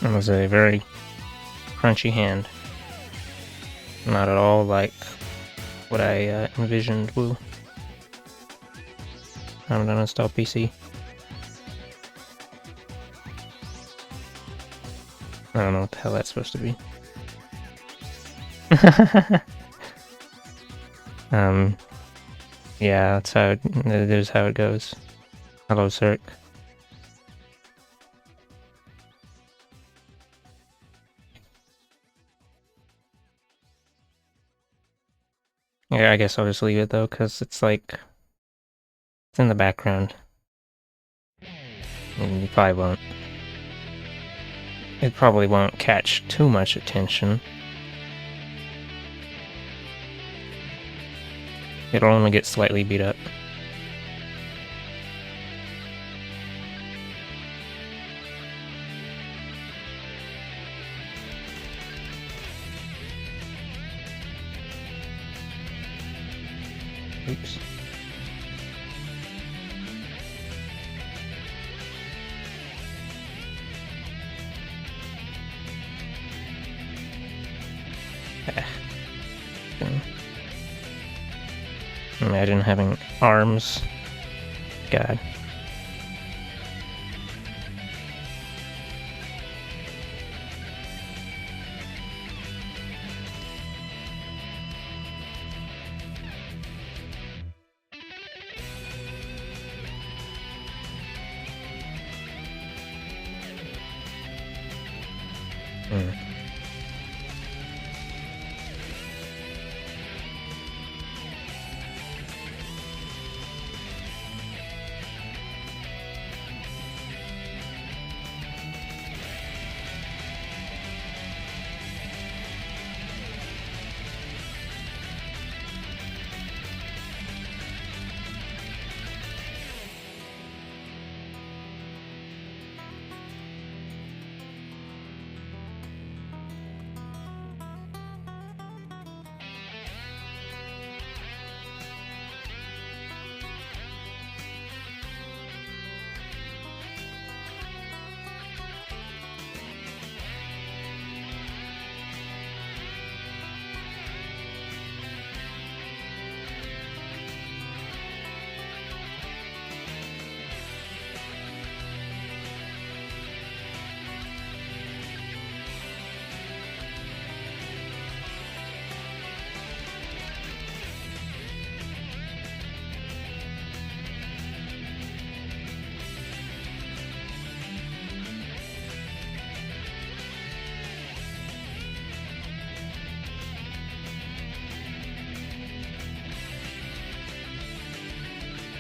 Speaker 1: It was a very crunchy hand. Not at all like what I envisioned Woo. I'm gonna install PC. I don't know what the hell that's supposed to be. Yeah, that's how that is how it goes. Hello, Cirque. Yeah, I guess I'll just leave it though, because it's like... It's in the background. And you probably won't... It probably won't catch too much attention. It'll only get slightly beat up. Oops. Imagine having arms. God.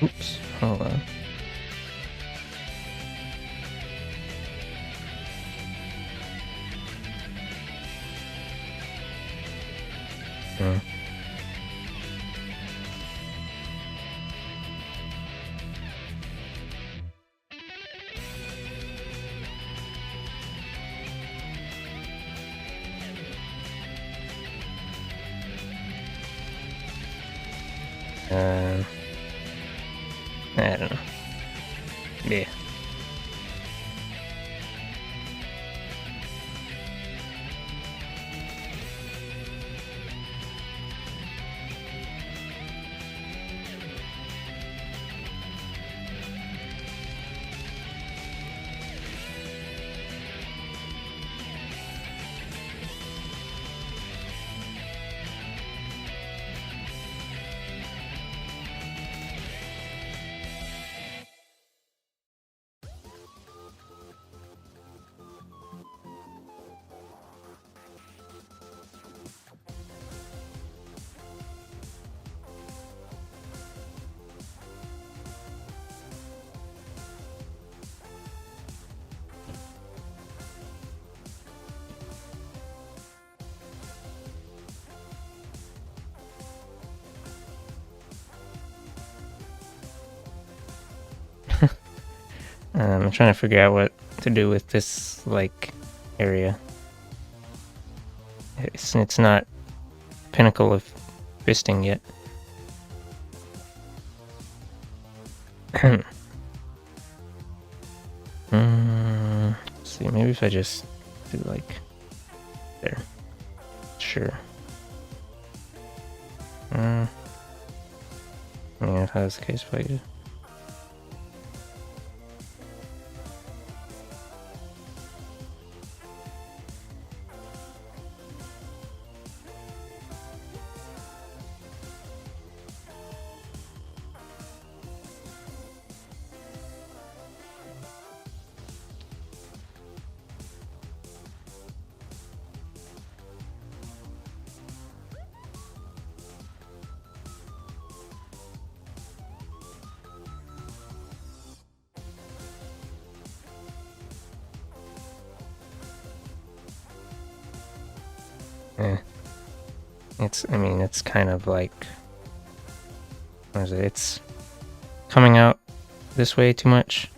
Speaker 1: Oops, hold on. I don't know. Yeah. I'm trying to figure out what to do with this, like, area. It's not pinnacle of fisting yet. Let's see, maybe if I just do, like, there. Sure. Yeah, if that was the case, if I could. Eh. I mean, it's kind of like, what is it? It's coming out this way too much.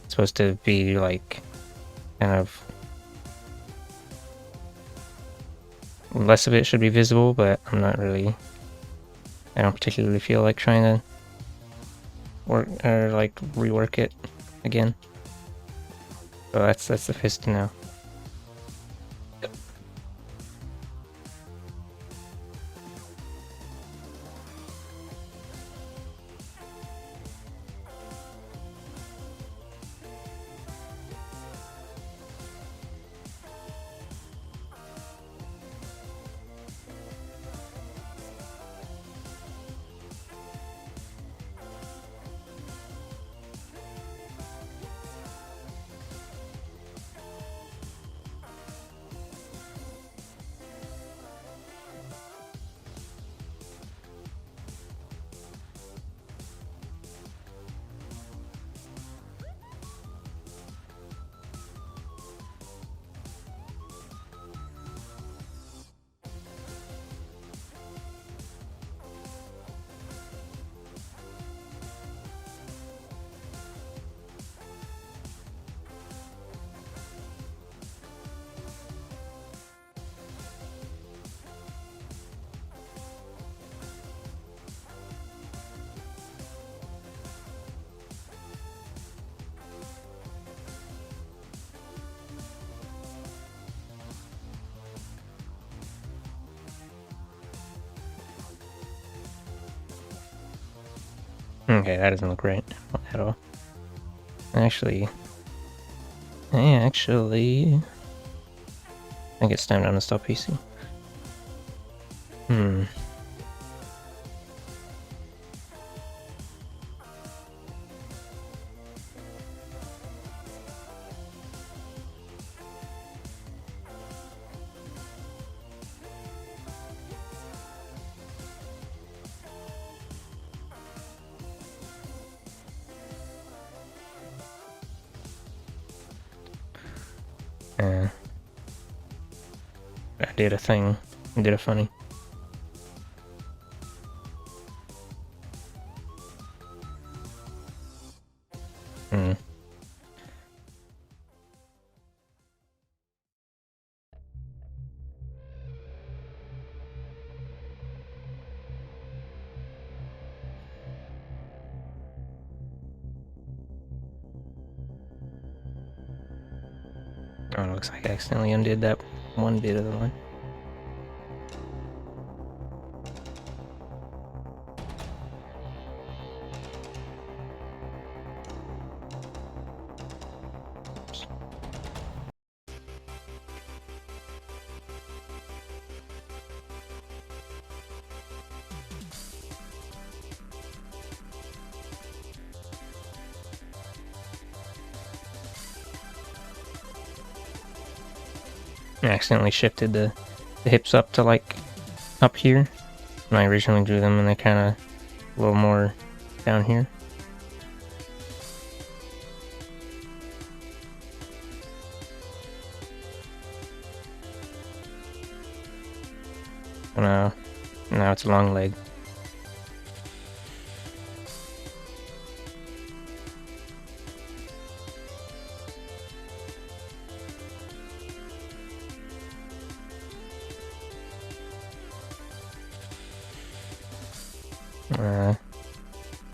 Speaker 1: It's supposed to be like, kind of, less of it should be visible, but I don't particularly feel like trying to work, or like, rework it again. So that's the fist now. Okay, that doesn't look right at all. Actually, I think it's time to uninstall PC. I did a thing. I did a funny. Oh, it looks like I accidentally undid that one bit of the line. I accidentally shifted the hips up to like up here when I originally drew them, and they're kind of a little more down here. Now it's a long leg.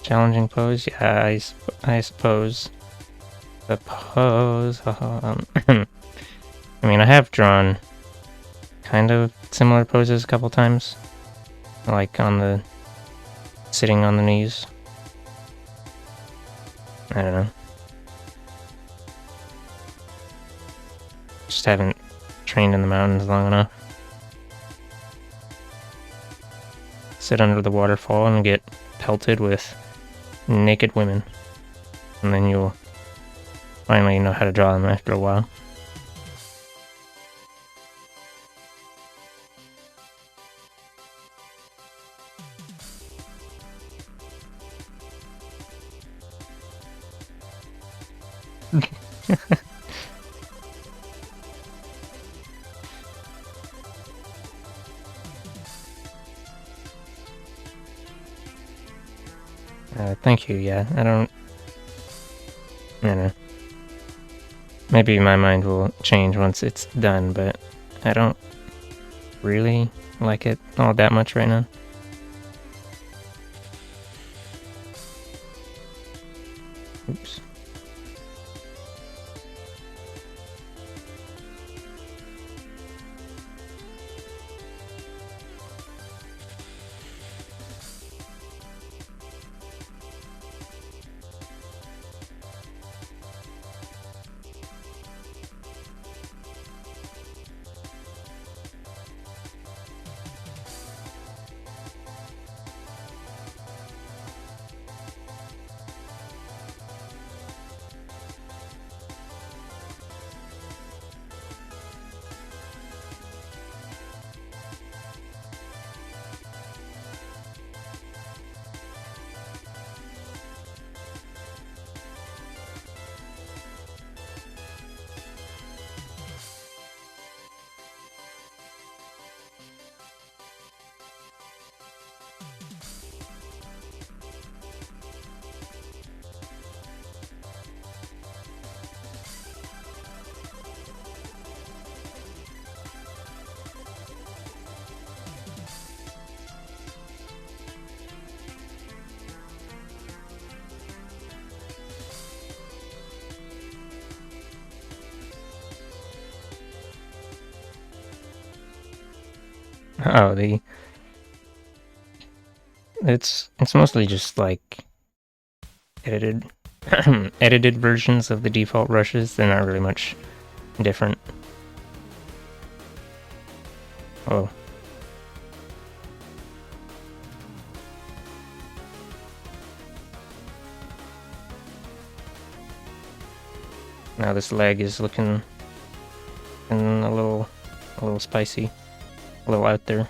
Speaker 1: Challenging pose, yeah, I suppose. The pose, I mean, I have drawn kind of similar poses a couple times, like on the sitting on the knees. I don't know. Just haven't trained in the mountains long enough. Sit under the waterfall and get pelted with naked women, and then you'll finally know how to draw them after a while. Thank you, yeah, I don't know. Maybe my mind will change once it's done, but I don't really like it all that much right now. Oops. Oh, it's mostly just like edited edited versions of the default brushes. They're not really much different. Oh. Now this leg is looking a little spicy, a little out there,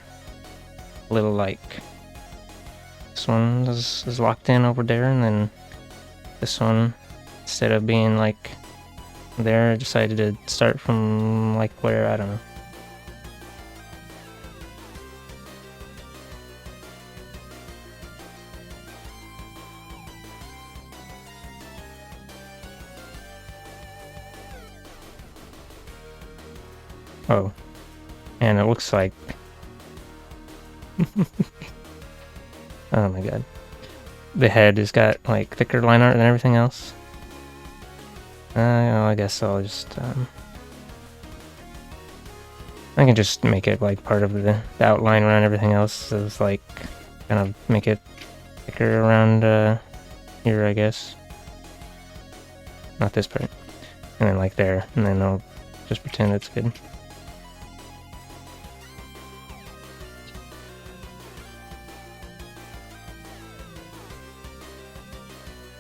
Speaker 1: a little like this one is locked in over there, and then this one, instead of being like there, I decided to start from like where, I don't know. Oh, and it looks like oh my god, the head has got like thicker line art than everything else. I guess I'll just I can just make it like part of the outline around everything else, so it's like kind of make it thicker around here, I guess. Not this part. And then like there, and then I'll just pretend it's good.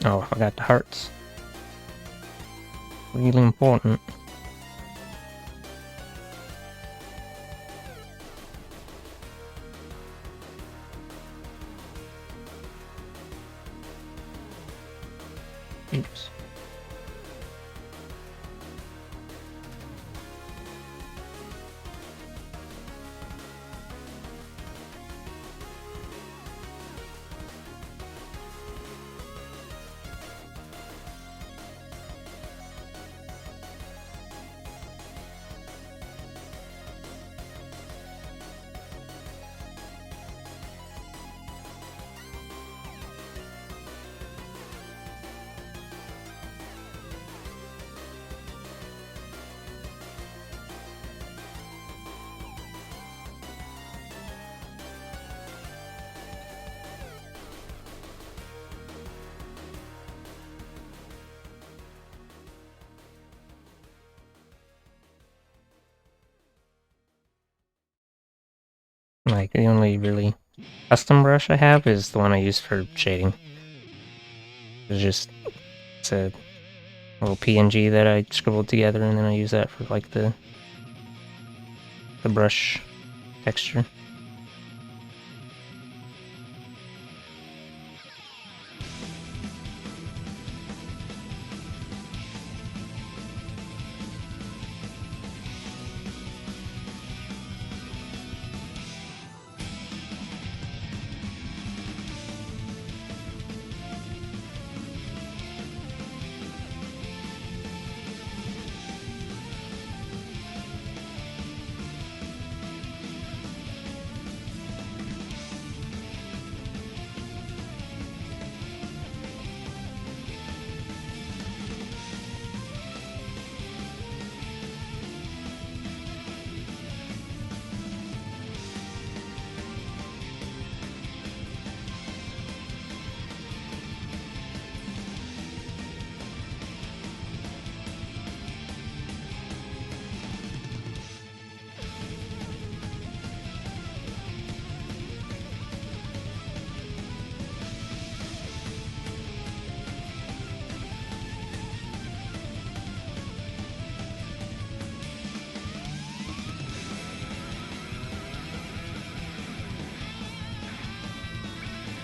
Speaker 1: Oh, I got the hearts. Really important. Oops. Like, the only really custom brush I have is the one I use for shading. It's a little PNG that I scribbled together, and then I use that for like the brush texture.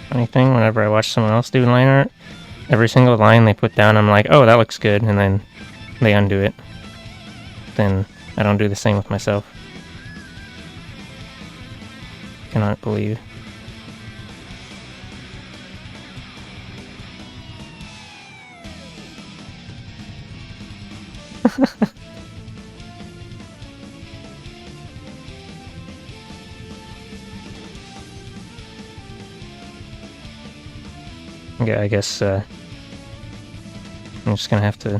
Speaker 1: Funny thing, whenever I watch someone else do line art, every single line they put down, I'm like, oh, that looks good, and then they undo it. Then I don't do the same with myself. Cannot believe. Yeah, I guess I'm just gonna have to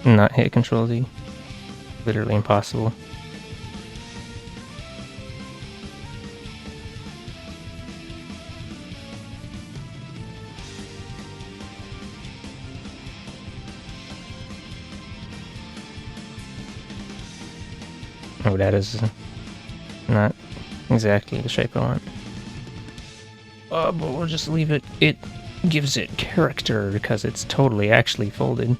Speaker 1: not hit Control Z. Literally impossible. Oh, that is not exactly the shape I want. But we'll just leave it. It gives it character because it's totally actually folded.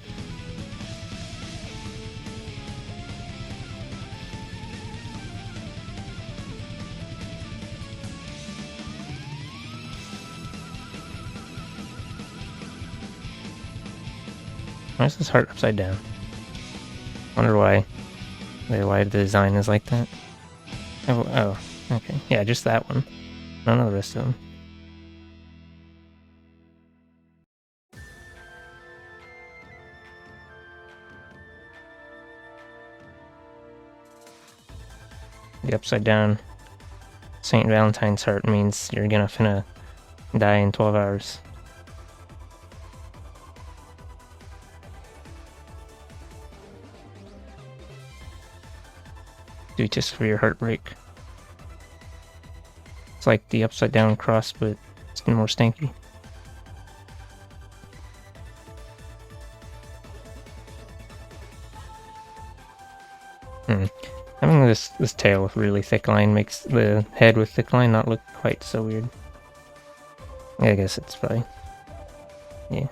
Speaker 1: Why is this heart upside down? Wonder why. Why the design is like that. Oh, okay. Yeah, just that one. None of the rest of them. The upside down St. Valentine's heart means you're gonna finna die in 12 hours. due to severe heartbreak. It's like the upside down cross, but it's more stanky. Having this tail with really thick line makes the head with thick line not look quite so weird. Yeah, I guess it's probably... yeah.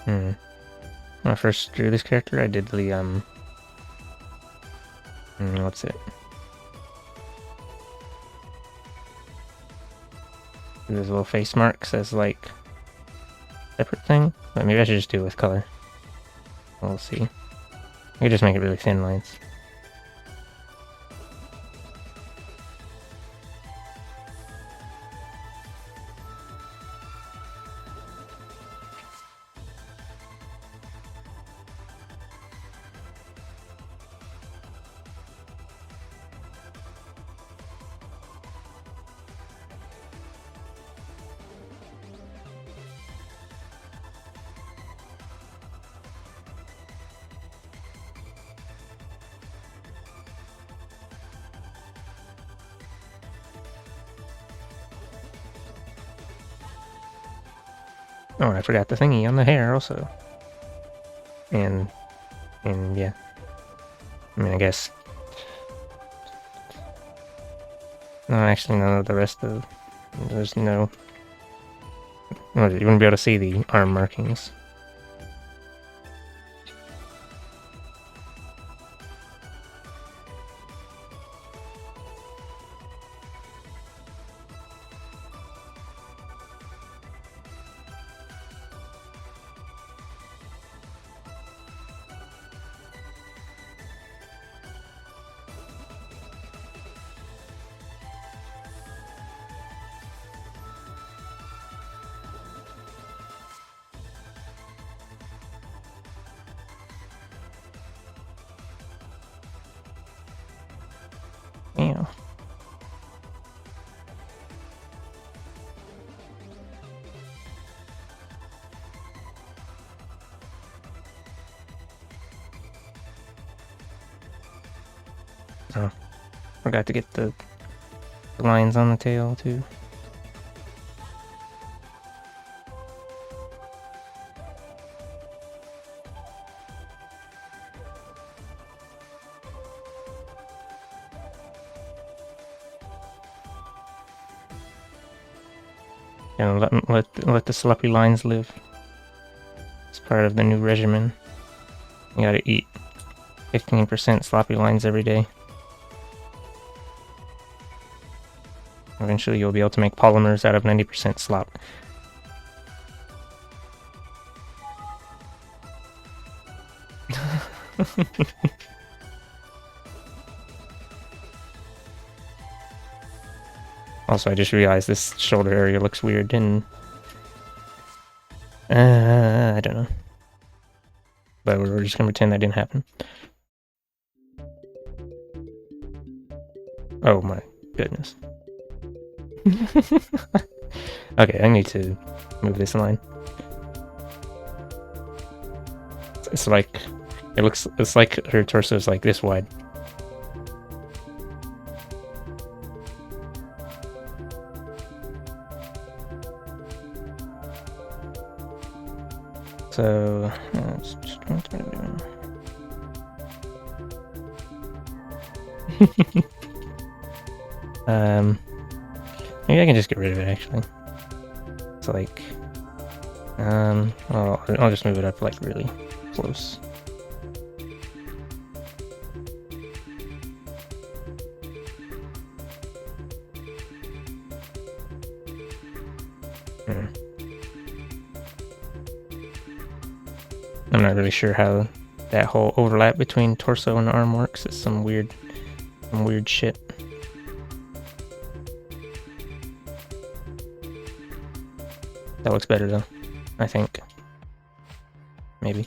Speaker 1: When I first drew this character, I did the, what's it? Those little face marks as, like, separate thing. But maybe I should just do it with color. We'll see. I could just make it really thin lines. Oh, I forgot the thingy on the hair also. And yeah. I mean, I guess... no, actually, no, the rest of... there's no... well, you wouldn't be able to see the arm markings. Yeah. Oh, forgot to get the lines on the tail too. And let the sloppy lines live. It's part of the new regimen. You gotta eat 15% sloppy lines every day. Eventually you'll be able to make polymers out of 90% slop. Also, I just realized this shoulder area looks weird and... I don't know. But we're just gonna pretend that didn't happen. Oh my goodness. Okay, I need to move this line. It's like... it's like her torso is like this wide. So, maybe I can just get rid of it actually. It's like, I'll just move it up like really close. I'm not really sure how that whole overlap between torso and arm works. It's some weird shit. That looks better though, I think. Maybe.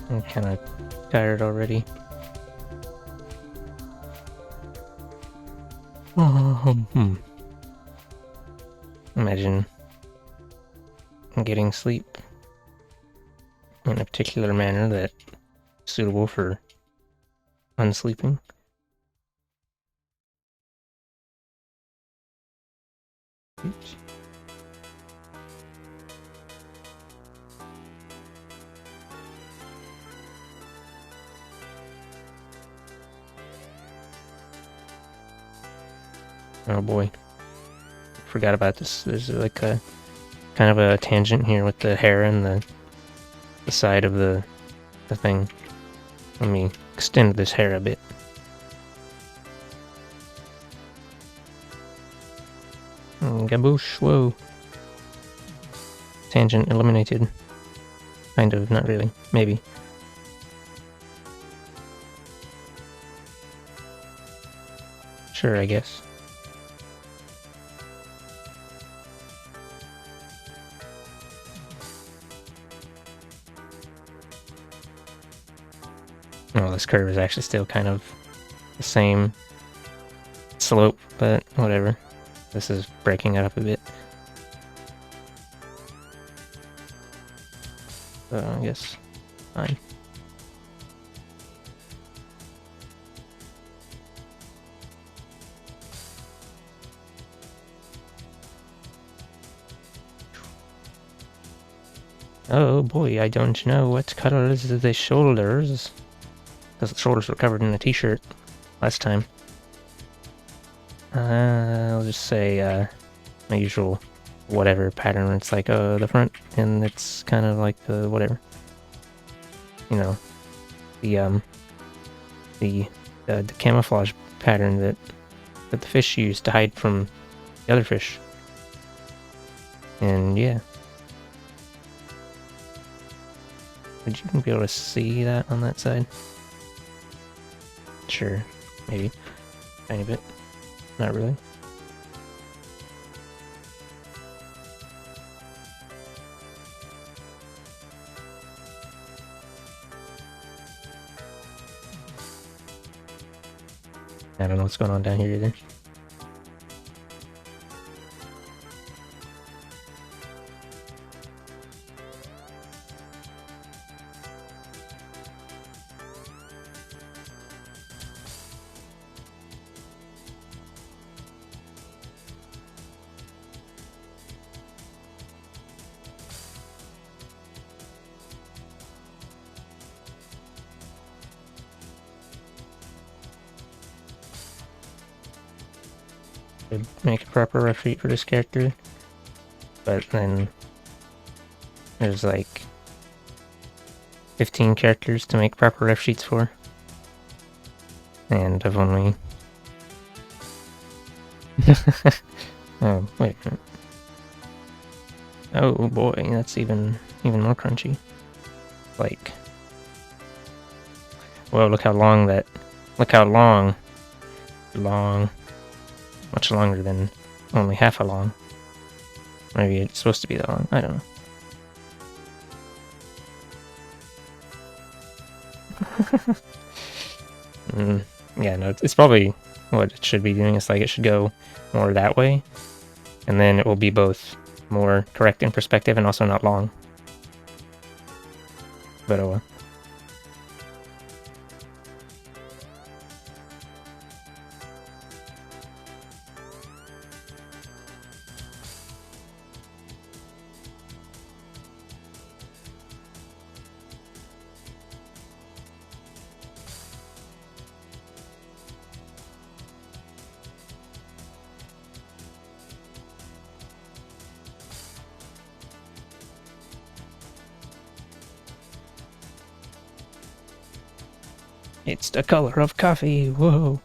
Speaker 1: I'm kind of tired already. Imagine getting sleep in a particular manner that's suitable for unsleeping. Oops. Oh boy, forgot about this. There's like a kind of a tangent here with the hair and the side of the thing. Let me extend this hair a bit. Gaboosh, whoa. Tangent eliminated. Kind of, not really. Maybe. Sure, I guess. Oh, this curve is actually still kind of the same slope, but whatever. This is breaking it up a bit. So I guess fine. Oh boy, I don't know what color is the shoulders. Because the shoulders were covered in a t-shirt last time. I'll just say my usual whatever pattern. It's like the front, and it's kind of like the whatever. You know, the camouflage pattern that the fish used to hide from the other fish. And yeah. Would you be able to see that on that side? Sure, maybe. Tiny bit. Not really. I don't know what's going on down here either. Make a proper rough sheet for this character, but then there's like 15 characters to make proper ref sheets for, and I've only oh wait, oh boy, that's even more crunchy. Like, well, look how long, much longer than only half a long. Maybe it's supposed to be that long, I don't know. Yeah, no, it's probably what it should be doing. It's like it should go more that way, and then it will be both more correct in perspective and also not long. But oh well. It's the color of coffee, whoa!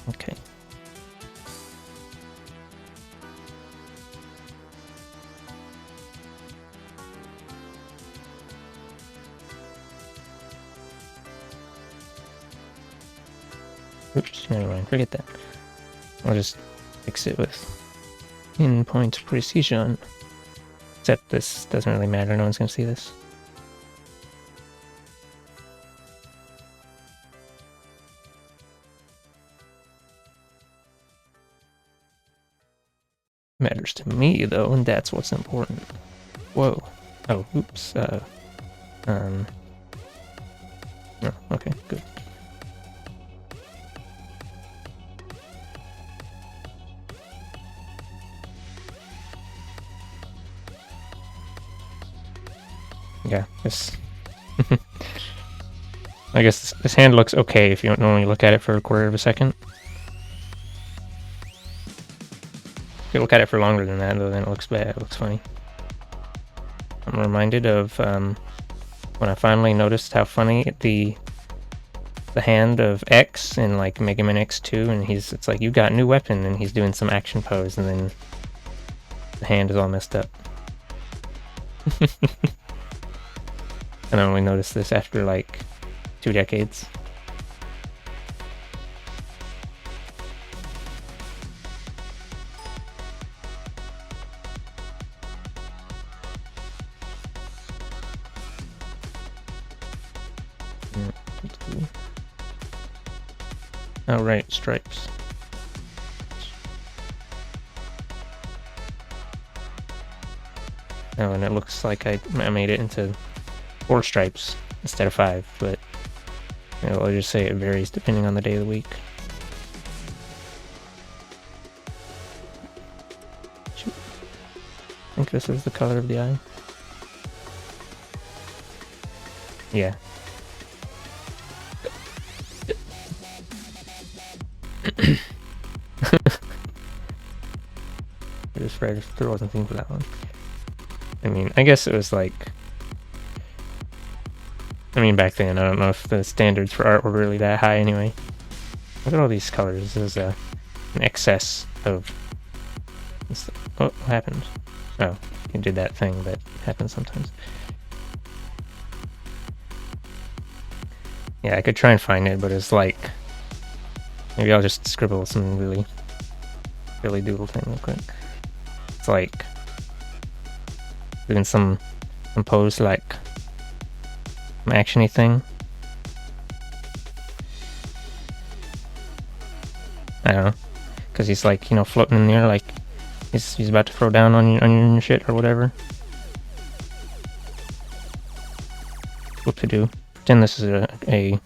Speaker 1: Okay. Oops, never mind, forget that. I'll just fix it with pinpoint precision. Except this doesn't really matter, no one's gonna see this. Matters to me, though, and that's what's important. Whoa. Oh, oops. Oh, okay, good. Yeah, this... I guess this hand looks okay if you don't only look at it for a quarter of a second. If you look at it for longer than that, though, then it looks bad. It looks funny. I'm reminded of when I finally noticed how funny the hand of X in like Mega Man X2, and it's like, you got a new weapon, and he's doing some action pose, and then the hand is all messed up. And I only noticed this after like 2 decades. Oh right, stripes. Oh, and it looks like I made it into 4 stripes instead of 5, but you know, I'll just say it varies depending on the day of the week. I think this is the color of the eye. Yeah. Just right there wasn't thinking for that one. I mean, I guess it was like... I mean, back then, I don't know if the standards for art were really that high anyway. Look at all these colors. This is an excess of... Oh, what happened? Oh, you did that thing that happens sometimes. Yeah, I could try and find it, but it's like... Maybe I'll just scribble some really doodle thing real quick. It's like... doing some pose like... some action-y thing. I don't know. Because he's like, you know, floating in the air like... He's about to throw down on your shit or whatever. Whoop-de-doo. Pretend this is a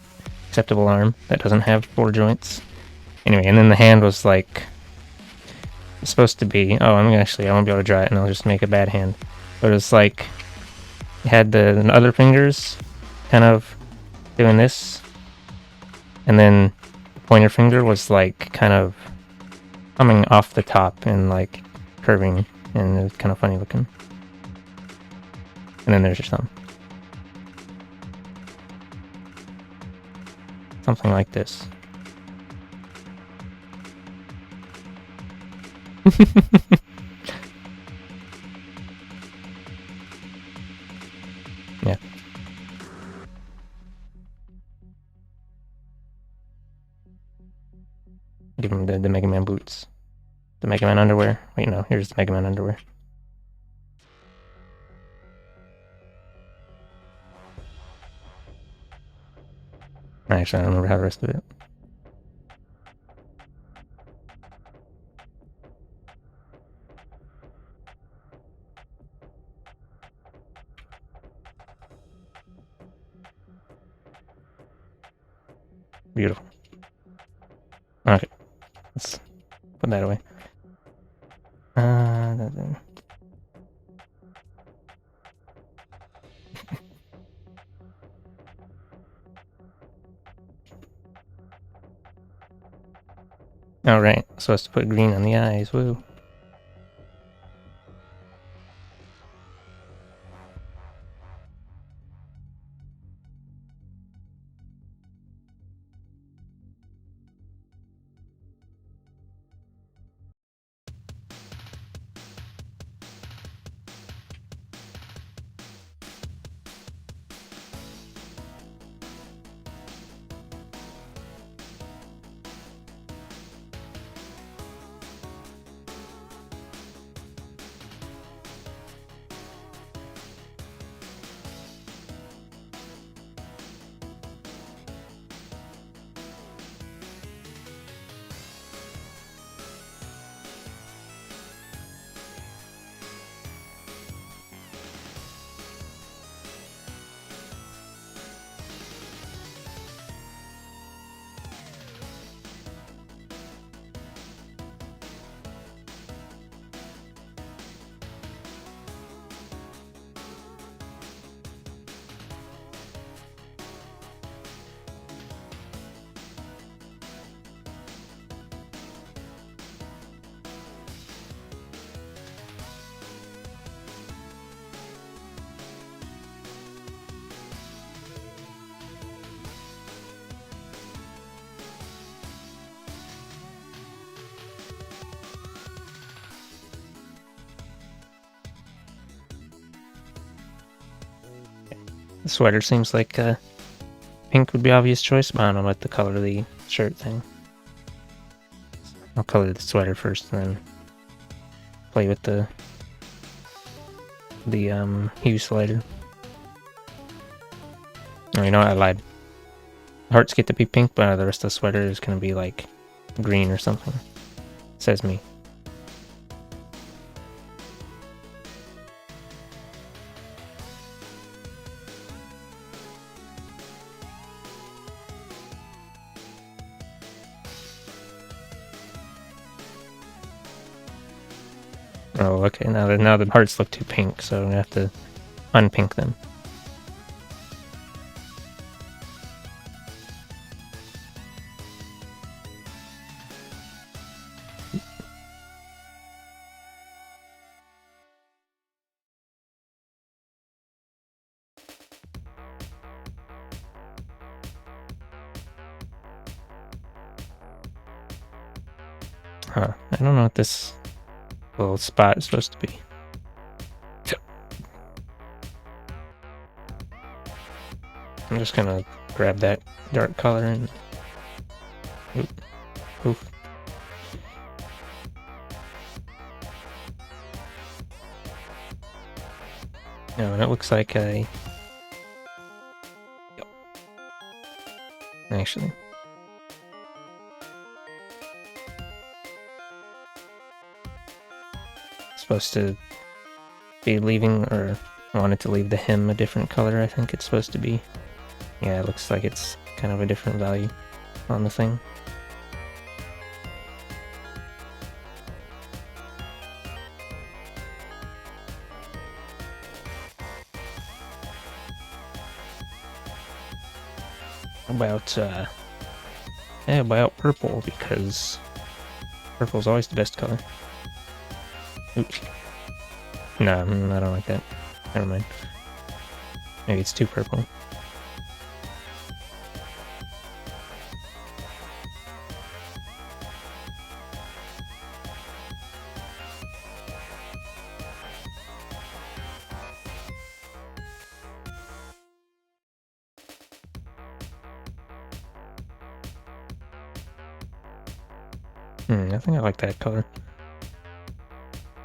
Speaker 1: acceptable arm that doesn't have 4 joints. Anyway, and then the hand was like... It's supposed to be... Oh, I won't be able to draw it and I'll just make a bad hand. But it's like... It had the other fingers kind of doing this. And then the pointer finger was like kind of coming off the top and like curving, and it was kind of funny looking. And then there's your thumb. Something like this. Yeah. Give him the Mega Man boots. The Mega Man underwear. Wait, no, here's the Mega Man underwear. Actually, I don't remember how the rest of it. Beautiful. Okay, let's put that away. Alright, supposed to put green on the eyes, woo. The sweater seems like pink would be obvious choice, but I don't know about the color of the shirt thing. I'll color the sweater first and then play with the hue slider. Oh, you know what? I lied. Hearts get to be pink, but the rest of the sweater is gonna be like green or something. Says me. Oh, okay. Now the hearts look too pink, so I'm gonna have to unpink them. Huh. I don't know what this little spot is supposed to be. I'm just gonna grab that dark color and poof. No, and it looks like actually. Supposed to be leaving, or wanted to leave the hem a different color, I think it's supposed to be. Yeah, it looks like it's kind of a different value on the thing. About purple, because purple's always the best color. Oops. No, I don't like that. Never mind. Maybe it's too purple. I think I like that color.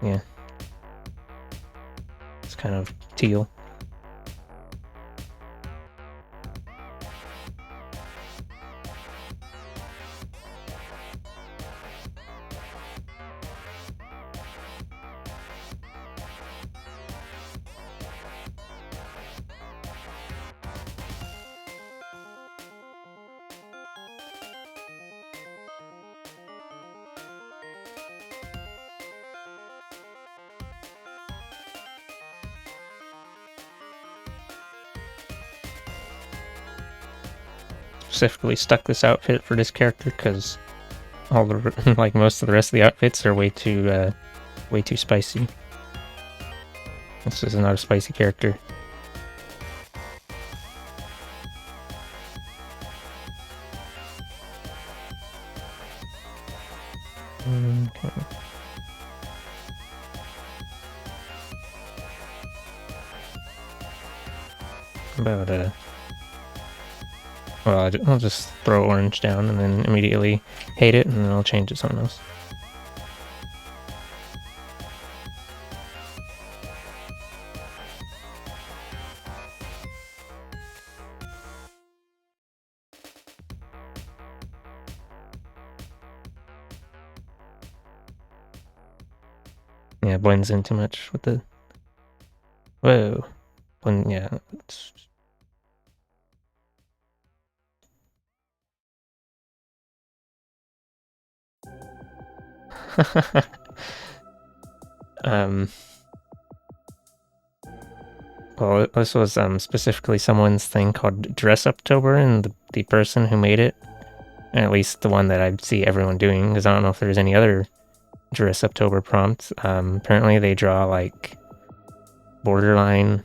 Speaker 1: Yeah. It's kind of teal. Specifically stuck this outfit for this character because all the like most of the rest of the outfits are way too spicy. This is not a spicy character. Okay. About well, I'll just throw orange down and then immediately hate it, and then I'll change it to something else. Yeah, it blends in too much with the... Whoa. Yeah. It's... Well, this was specifically someone's thing called Dress Uptober, and the person who made it, at least the one that I see everyone doing, because I don't know if there's any other Dress Uptober prompts. Apparently they draw like borderline,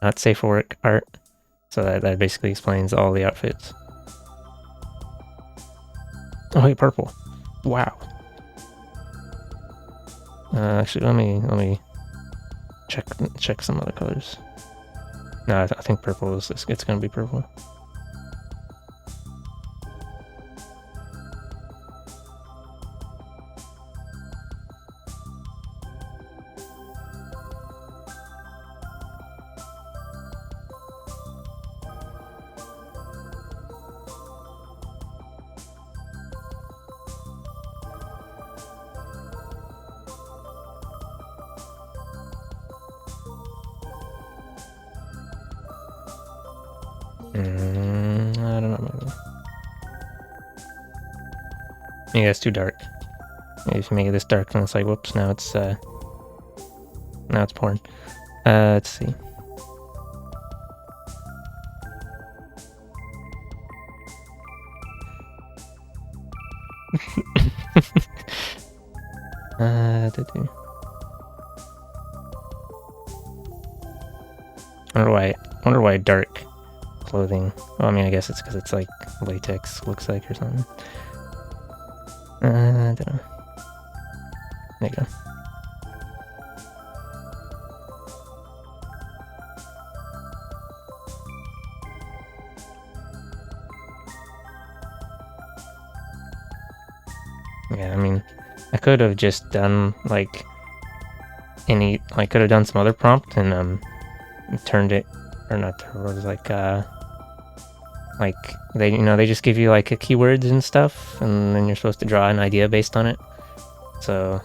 Speaker 1: not safe for work art, so that basically explains all the outfits. Oh wait, purple. Wow. Actually, let me check some other colors. No, I think purple is this. It's gonna be purple. I don't know. Maybe that's too dark. Maybe if you make it this dark, then it's like, whoops, now it's porn. Let's see. Wonder why dark clothing. Well, I mean, I guess it's because it's like latex looks like or something. I don't know. There you go. Yeah, I mean, I could have just done like I could have done some other prompt and turned it, or not, it was like they just give you like keywords and stuff, and then you're supposed to draw an idea based on it. So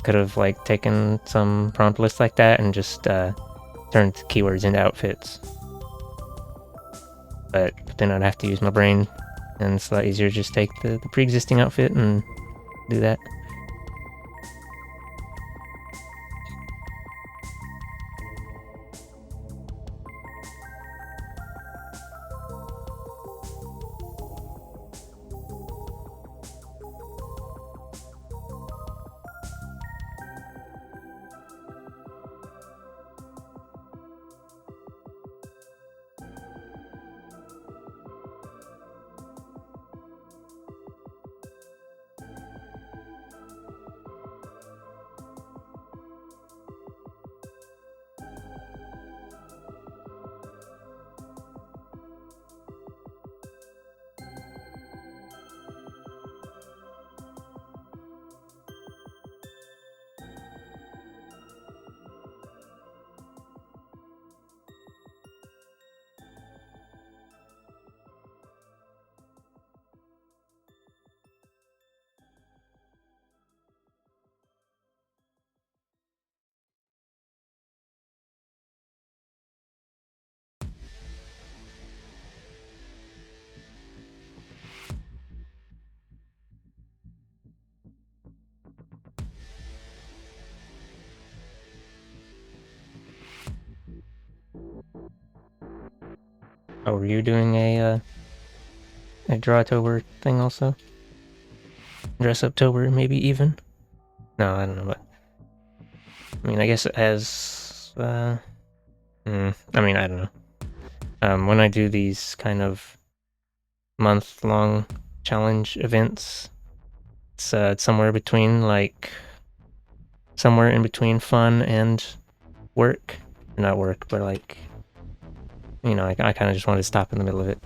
Speaker 1: could have like taken some prompt list like that and just turned keywords into outfits. But then I'd have to use my brain, and it's a lot easier to just take the pre-existing outfit and do that. Oh, were you doing a Draw-tober thing also? Dress-up-tober, maybe even? No, I don't know, but I mean, I guess as I mean, I don't know. When I do these kind of month-long challenge events, it's somewhere between somewhere in between fun and work. Not work, but like, you know, I kind of just wanted to stop in the middle of it.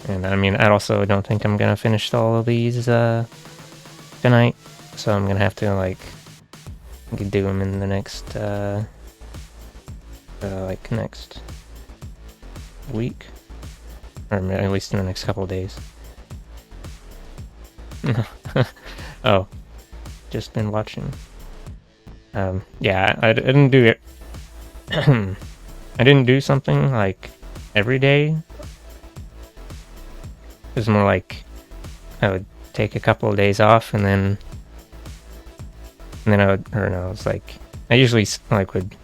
Speaker 1: And I mean, I also don't think I'm gonna finish all of these tonight, so I'm gonna have to like do them in the next like next week, or at least in the next couple of days. Oh, just been watching. Yeah, I didn't do it. I didn't do something like every day. It was more like I would take a couple of days off, and then I would, or no, it's like I usually like would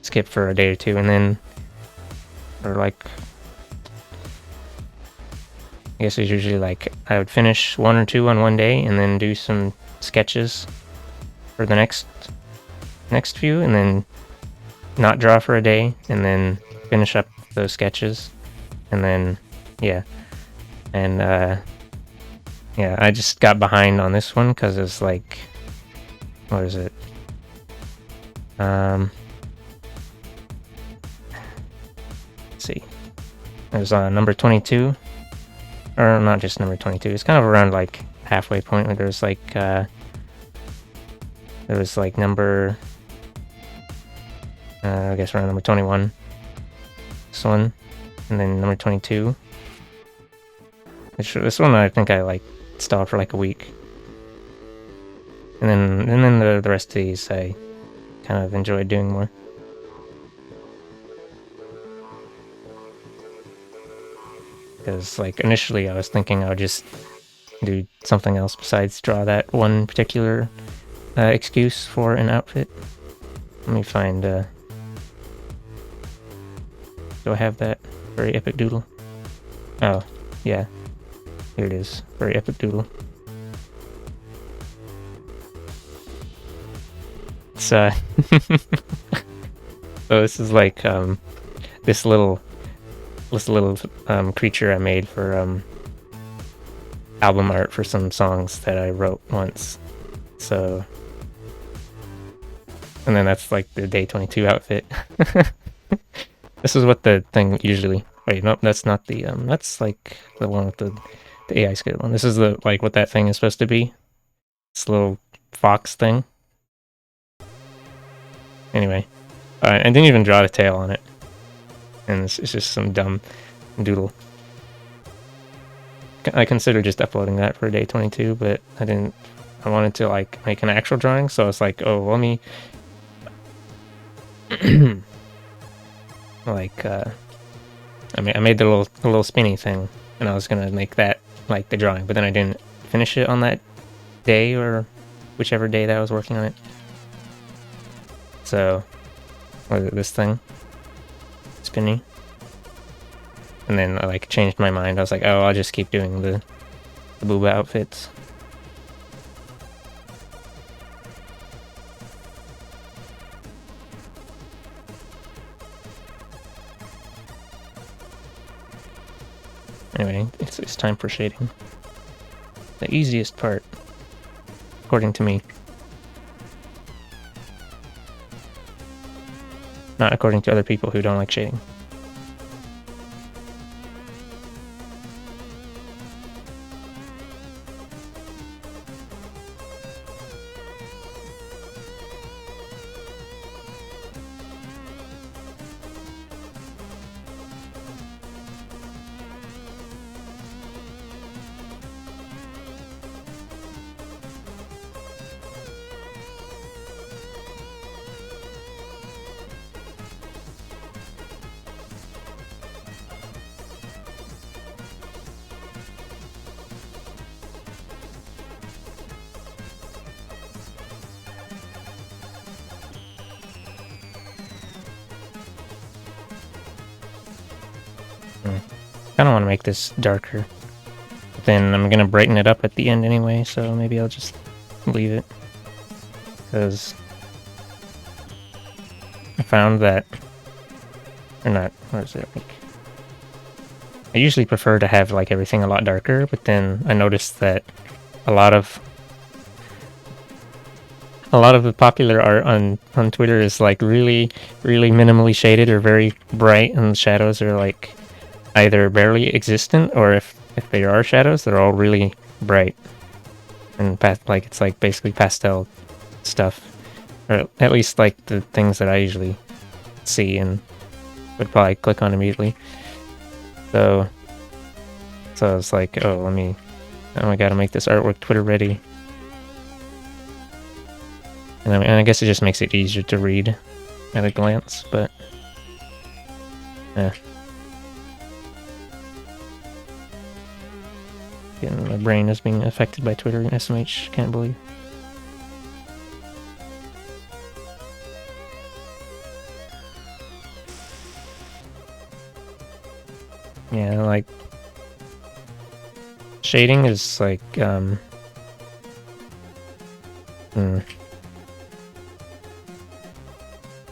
Speaker 1: skip for a day or two, and then, or like, I guess it's usually like I would finish one or two on one day, and then do some sketches for the next few, and then not draw for a day, and then finish up those sketches, and then yeah, and yeah, I just got behind on this one because it's like, what is it? Let's see, it was number 22, or not just number 22. It's kind of around like halfway point where there's like there was like number I guess around number 21, this one, and then number 22. This one I think I like stalled for like a week, and then the rest of these I kind of enjoyed doing more. Because like initially I was thinking I would just do something else besides draw that one particular excuse for an outfit. Let me find do I have that very epic doodle? Oh yeah, here it is, very epic doodle. It's so this is like this little creature I made for album art for some songs that I wrote once. So, and then that's like the day 22 outfit. This is what the thing usually. Wait, nope, that's not the that's like the one with the AI scale one. This is the like what that thing is supposed to be. This little fox thing. Anyway, I didn't even draw the tail on it, and it's just some dumb doodle. I considered just uploading that for day 22, but I didn't. I wanted to like make an actual drawing, so I was like, oh, let me like I made the little spinny thing, and I was gonna make that like the drawing, but then I didn't finish it on that day or whichever day that I was working on it. So, what is it, this thing? Spinny. And then I like changed my mind. I was like, oh, I'll just keep doing the booba outfits. Anyway, it's time for shading. The easiest part, according to me. Not according to other people who don't like shading. I don't want to make this darker, but then I'm gonna brighten it up at the end anyway, so maybe I'll just leave it, because I found that, or not, what is it, like, I usually prefer to have like everything a lot darker, but then I noticed that a lot of the popular art on Twitter is like really minimally shaded or very bright, and the shadows are like either barely existent, or if there are shadows, they're all really bright and like it's like basically pastel stuff, or at least like the things that I usually see and would probably click on immediately. So I was like, oh, I gotta make this artwork Twitter ready. And I guess it just makes it easier to read at a glance, but yeah. My brain is being affected by Twitter and SMH, can't believe. Yeah, like, shading is like,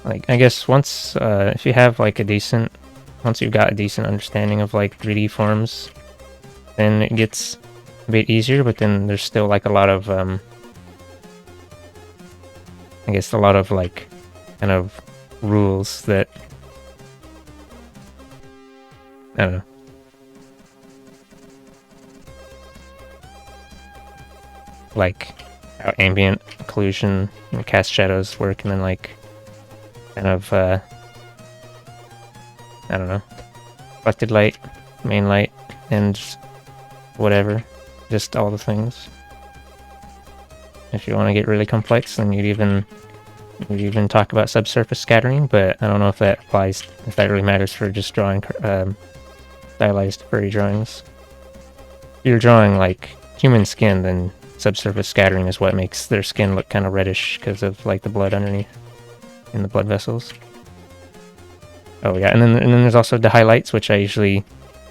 Speaker 1: like, I guess once, if you have like a decent once you've got a decent understanding of like 3D forms, then it gets a bit easier, but then there's still like a lot of I guess a lot of like kind of rules that I don't know. Like how ambient occlusion and cast shadows work, and then like kind of I don't know, reflected light, main light, and whatever, just all the things. If you want to get really complex, then you'd even talk about subsurface scattering, but I don't know if that applies, if that really matters for just drawing stylized furry drawings. If you're drawing like human skin, then subsurface scattering is what makes their skin look kind of reddish because of like the blood underneath in the blood vessels. Oh yeah, and then there's also the highlights, which I usually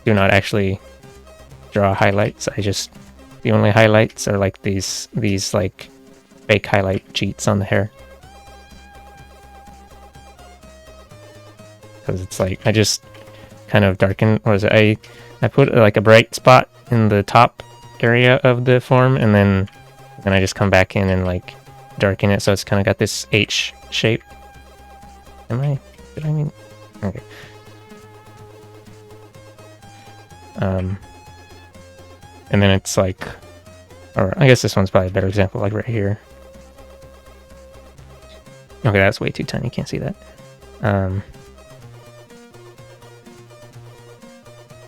Speaker 1: do not actually draw highlights. The only highlights are like these like fake highlight cheats on the hair. Because it's like I just kind of darken, or is it I put like a bright spot in the top area of the form, and then I just come back in and like darken it so it's kind of got this H shape. Did I mean? Okay. And then it's like, or I guess this one's probably a better example, like right here. Okay, that's way too tiny, can't see that.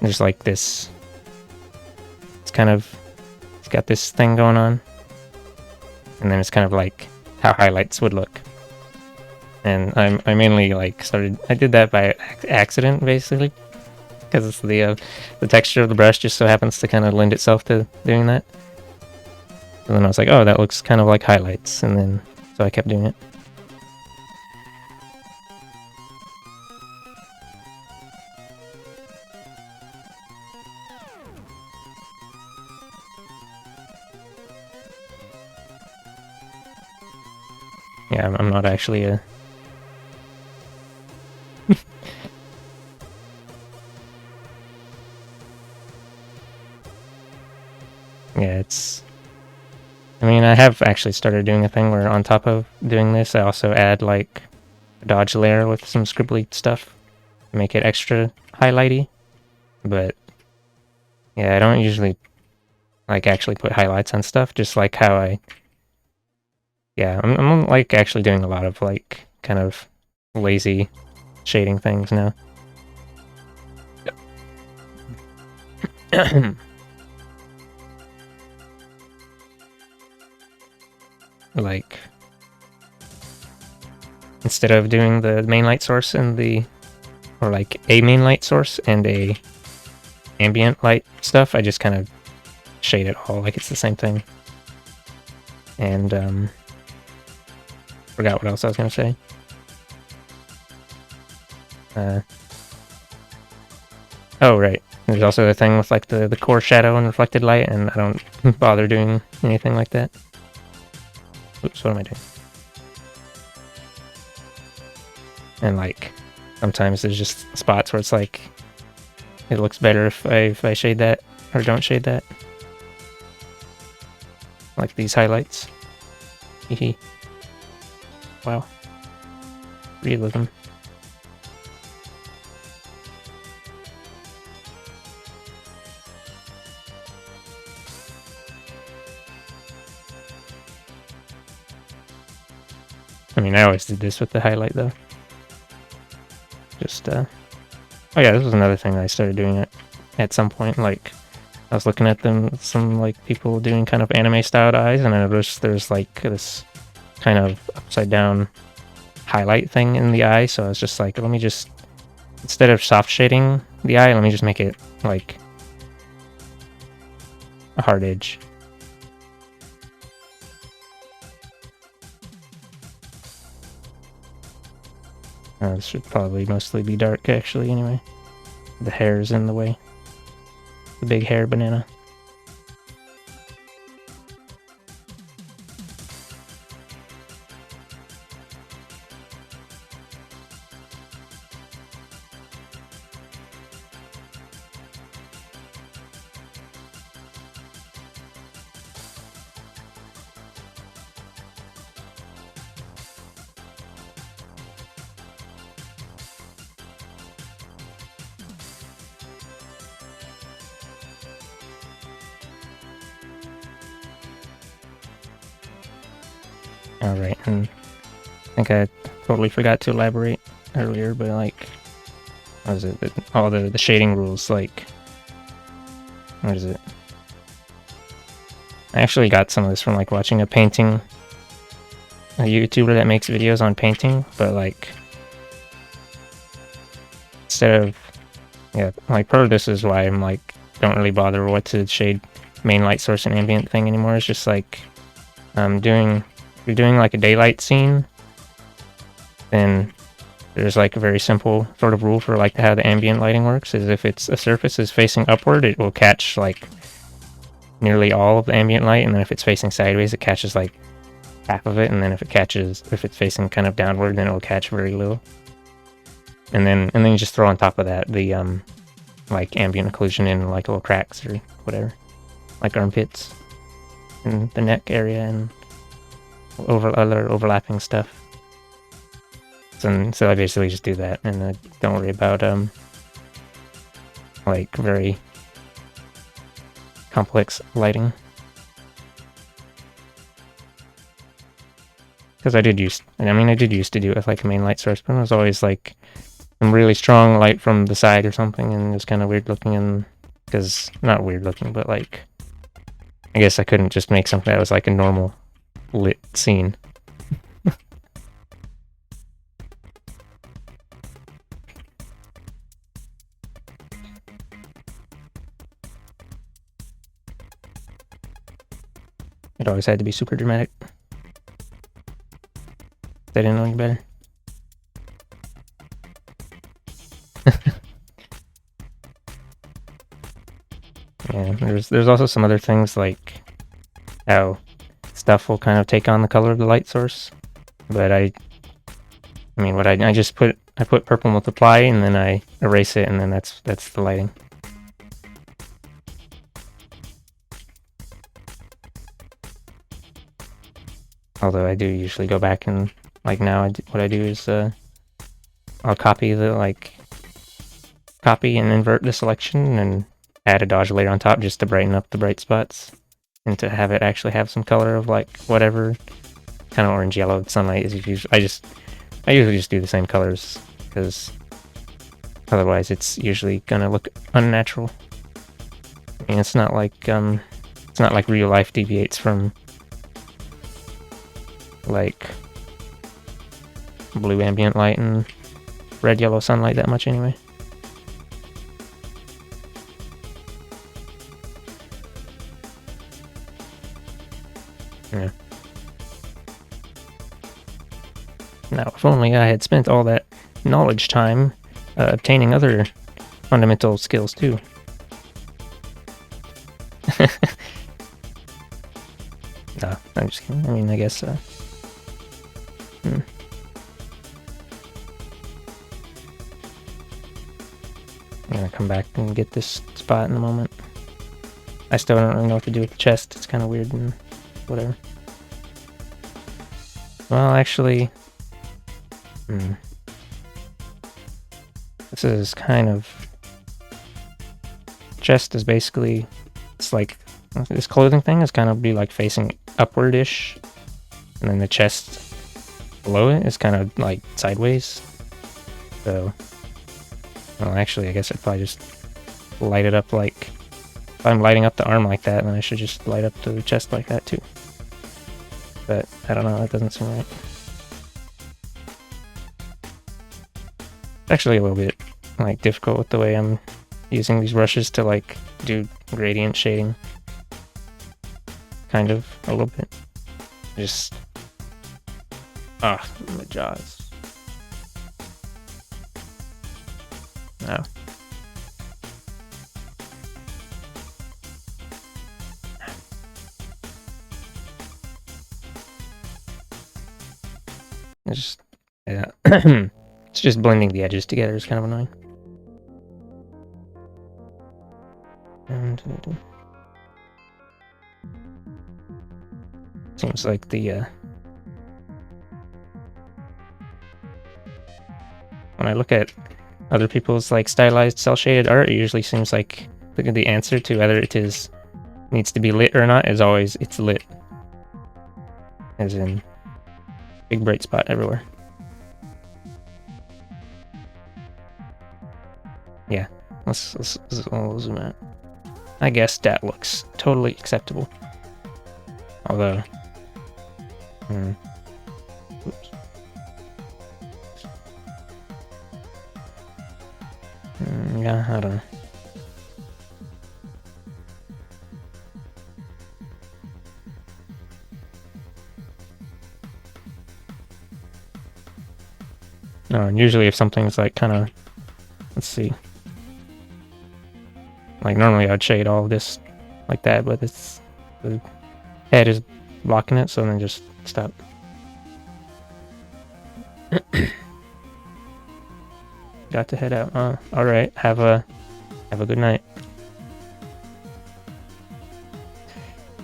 Speaker 1: There's like this, it's got this thing going on, and then it's kind of like how highlights would look. And I mainly like I did that by accident basically, because it's the texture of the brush just so happens to kind of lend itself to doing that. And then I was like, oh, that looks kind of like highlights, and then so I kept doing it. Yeah, I'm not actually a... Yeah, it's... I mean, I have actually started doing a thing where on top of doing this, I also add like a dodge layer with some scribbly stuff to make it extra highlighty. But yeah, I don't usually like actually put highlights on stuff, just like how I'm like actually doing a lot of like kind of lazy shading things now. Like, instead of doing the main light source and or like a main light source and a ambient light stuff, I just kind of shade it all like it's the same thing. And forgot what else I was gonna say. Oh right, there's also a thing with like the core shadow and reflected light, and I don't bother doing anything like that. Oops, what am I doing? And like sometimes there's just spots where it's like it looks better if I shade that or don't shade that. Like these highlights. Hehe. Wow. Realism. I mean, I always did this with the highlight though. Just oh yeah, this was another thing I started doing at some point. Like, I was looking at some like people doing kind of anime styled eyes, and I noticed there's like this kind of upside down highlight thing in the eye. So I was just like, let me just, instead of soft shading the eye, let me just make it like a hard edge. This should probably mostly be dark actually anyway. The hair's in the way. The big hair banana. Alright, and I think I totally forgot to elaborate earlier, but like, what is it? All the shading rules, like, what is it? I actually got some of this from like watching a YouTuber that makes videos on painting, but like, instead of, yeah, like part of this is why I'm like, don't really bother what to shade main light source and ambient thing anymore. It's just like, if you're doing like a daylight scene, then there's like a very simple sort of rule for like how the ambient lighting works, is if it's a surface is facing upward, it will catch like nearly all of the ambient light, and then if it's facing sideways, it catches like half of it, and then if it's facing kind of downward, then it will catch very little. And then you just throw on top of that the like ambient occlusion in like little cracks or whatever, like armpits and the neck area and other overlapping stuff. So I basically just do that, and I don't worry about like very complex lighting. Because I did used to do it with like a main light source, but it was always like some really strong light from the side or something, and it was kind of weird looking, and because not weird looking, but like, I guess I couldn't just make something that was like a normal lit scene. It always had to be super dramatic. They didn't know any better. Yeah, there's also some other things like how stuff will kind of take on the color of the light source, but I put purple multiply and then I erase it, and then that's the lighting. Although I do usually go back and like now what I do is I'll copy and invert the selection and add a dodge layer on top just to brighten up the bright spots and to have it actually have some color of like whatever kind of orange yellow sunlight is usually. I usually just do the same colors because otherwise it's usually gonna look unnatural. I mean, it's not like real life deviates from like blue ambient light and red yellow sunlight that much anyway. Yeah. Now, if only I had spent all that knowledge time obtaining other fundamental skills too. No, I'm just kidding. I mean, I guess. I'm gonna come back and get this spot in a moment. I still don't really know what to do with the chest. It's kind of weird and whatever. Well, actually, this is kind of... Chest is basically... It's like... This clothing thing is kind of be like facing upward-ish. And then the chest below it is kind of like sideways. So... Well, actually, I guess I'd probably just light it up like... If I'm lighting up the arm like that, then I should just light up the chest like that too. But, I don't know, that doesn't seem right. It's actually a little bit, like, difficult with the way I'm using these brushes to, like, do gradient shading. Kind of, a little bit. Just... Ah, my jaws. No. It's just... Yeah. It's just blending the edges together is kind of annoying. And... Seems like the... When I look at other people's like stylized cel-shaded art, it usually seems like the answer to whether it needs to be lit or not is always it's lit. As in, Big bright spot everywhere. Yeah, let's zoom out. I guess that looks totally acceptable. Although, oops. Yeah, I don't know. No, and usually if something's like kind of, let's see. Like normally I'd shade all of this like that, but it's the head is blocking it, so then just stop. Got to head out. All right. Have a good night.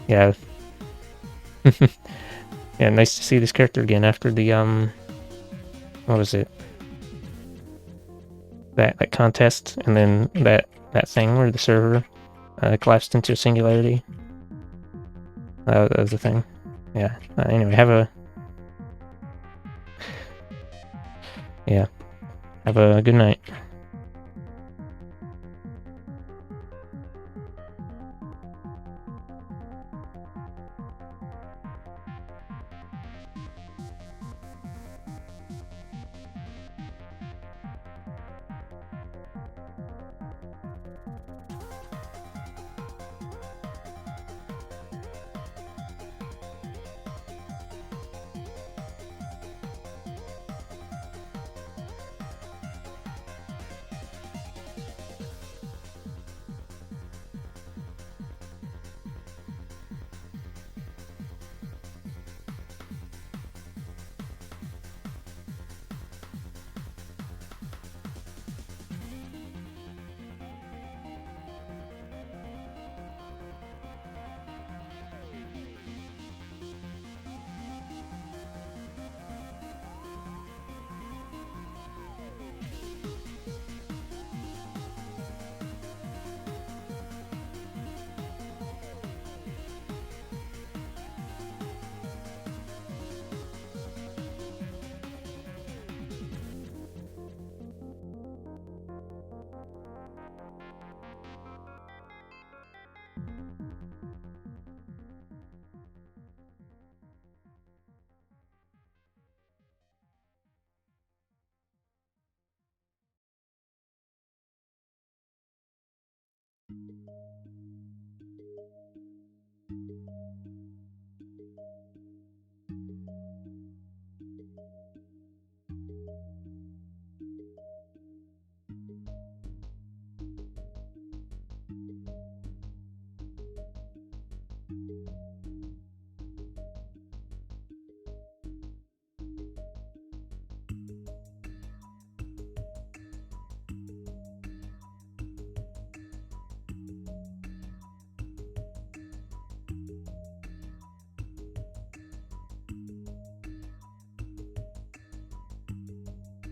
Speaker 1: Yeah. Yeah, nice to see this character again after the what was it? That contest, and then that thing where the server collapsed into a singularity. That was the thing. Yeah. Anyway, have a good night.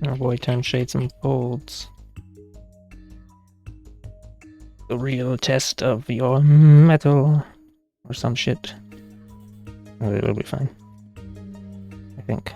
Speaker 1: Oh boy, time to shade some folds. The real test of your metal, or some shit. It'll be fine, I think.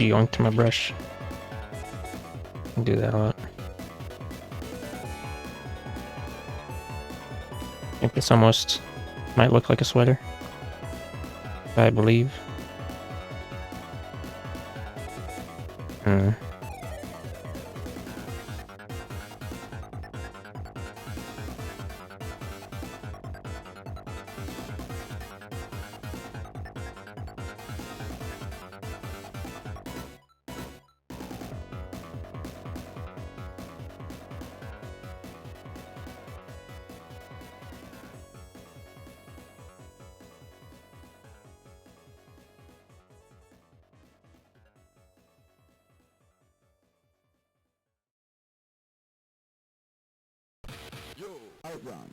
Speaker 1: yoink to my brush. I do that a lot. I think this almost might look like a sweater, I believe.
Speaker 2: Outrun.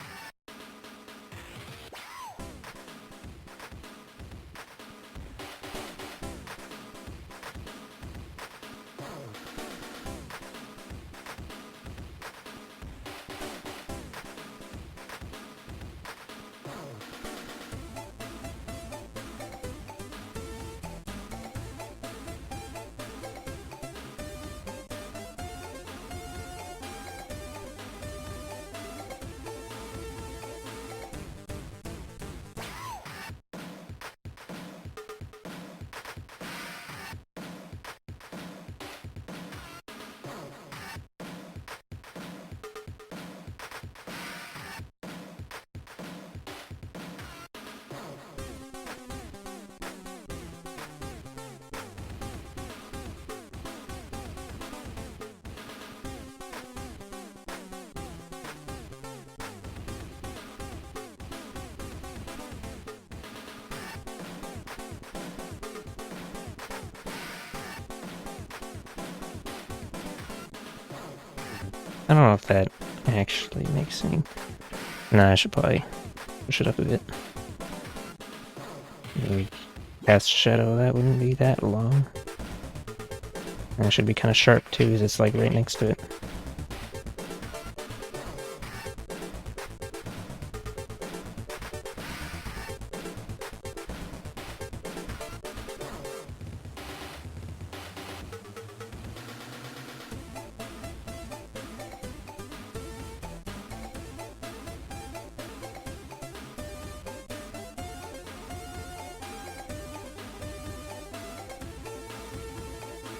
Speaker 1: I don't know if that actually makes any... Nah, I should probably push it up a bit. Maybe cast shadow, that wouldn't be that long. And it should be kind of sharp too, because it's like right next to it.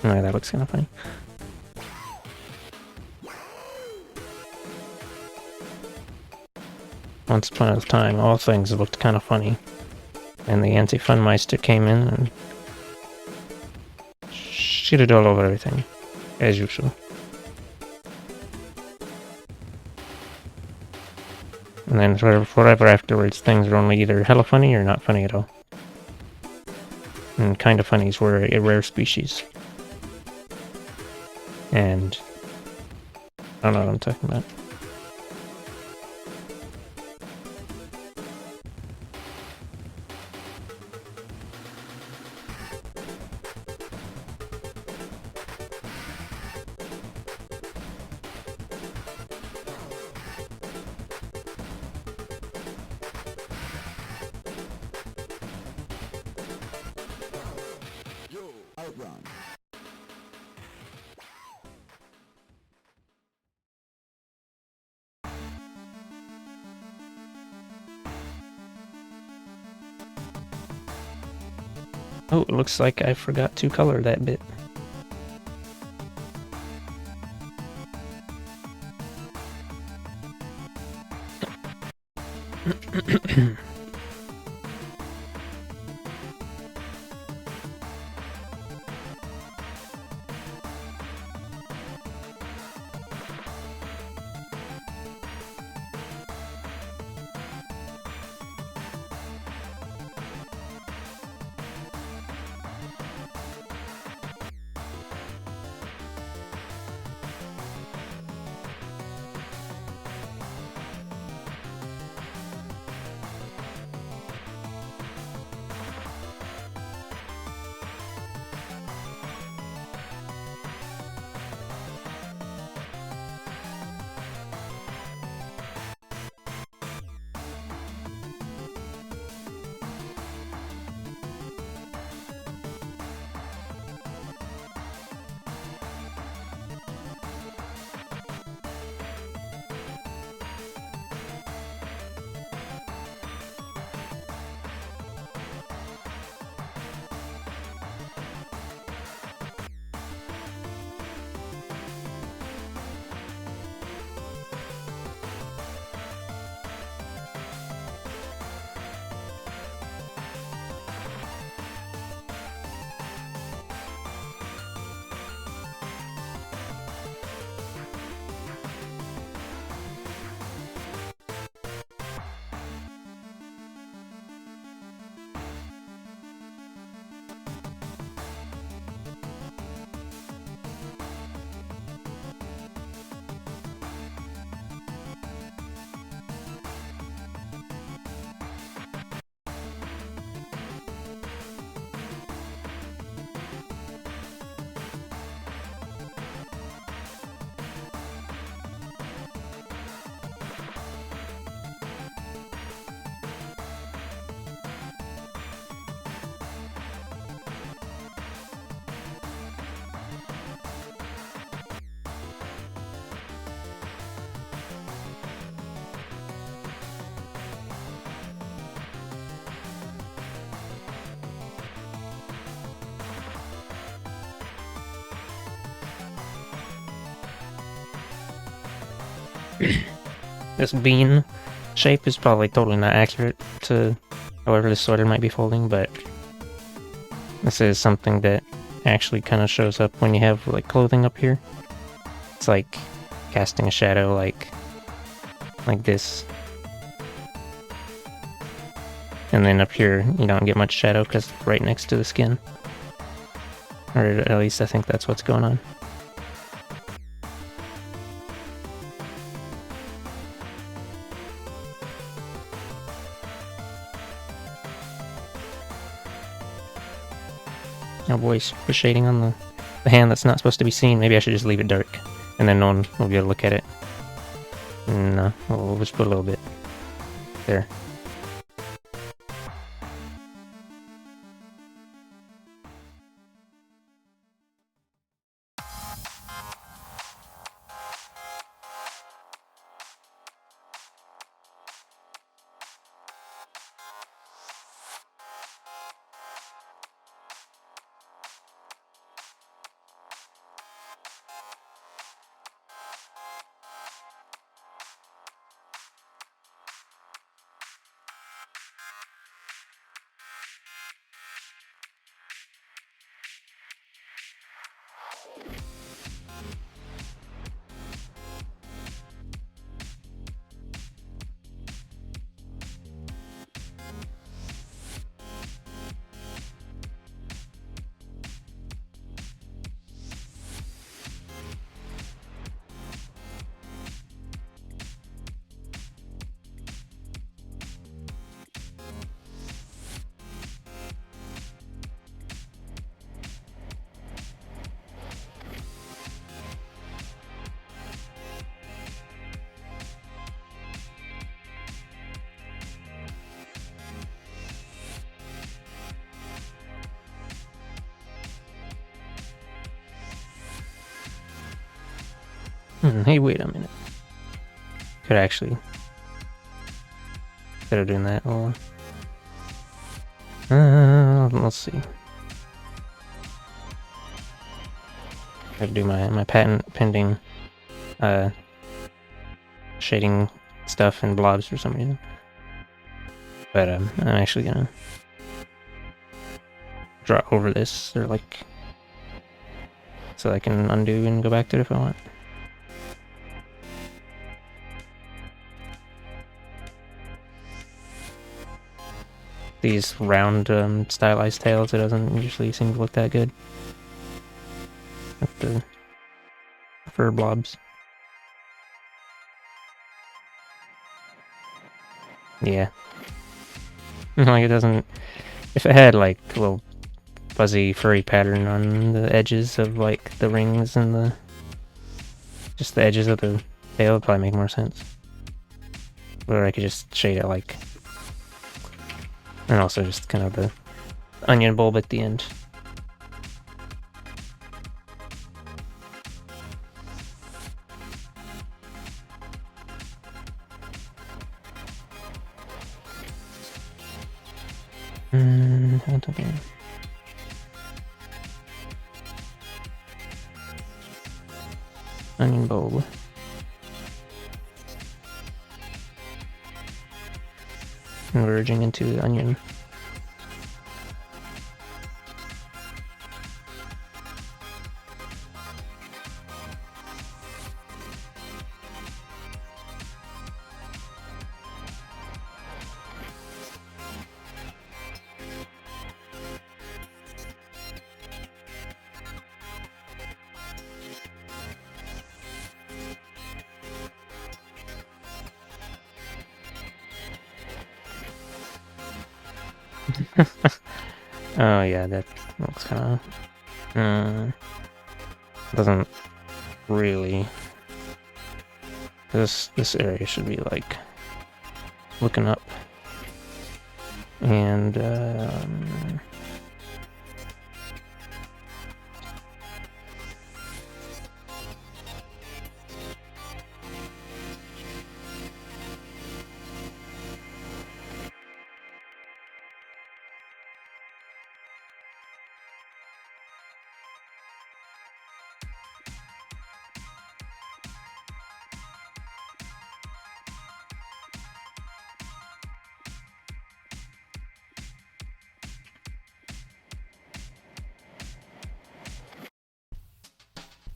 Speaker 1: Alright, that looks kind of funny. Once upon a time, all things looked kind of funny. And the anti-funmeister came in and shitted all over everything, as usual. And then forever afterwards, things were only either hella funny or not funny at all. And kind of funnies were a rare species. And I don't know what I'm talking about.
Speaker 2: Outrun.
Speaker 1: Oh, it looks like I forgot to color that bit. This bean shape is probably totally not accurate to however this sweater might be folding, but this is something that actually kind of shows up when you have like clothing up here. It's like casting a shadow like this. And then up here you don't get much shadow because it's right next to the skin. Or at least I think that's what's going on. Oh boy, super shading on the hand that's not supposed to be seen. Maybe I should just leave it dark, and then no one will be able to look at it. No, we'll just put a little bit there. Hey, wait a minute. Could actually, instead of doing that, well, let's see. I have to do my patent pending shading stuff in blobs for some reason. But I'm actually gonna draw over this, or like, so I can undo and go back to it if I want. These round stylized tails, it doesn't usually seem to look that good. With the fur blobs. Yeah. Like it doesn't, if it had like a little fuzzy furry pattern on the edges of like the rings and just the edges of the tail, it'd probably make more sense. Or I could just shade it like, and also just kind of the onion bulb at the end. Okay. Onion bulb. Converging into the onion. Oh yeah, that looks kind of doesn't really. This area should be like looking up, and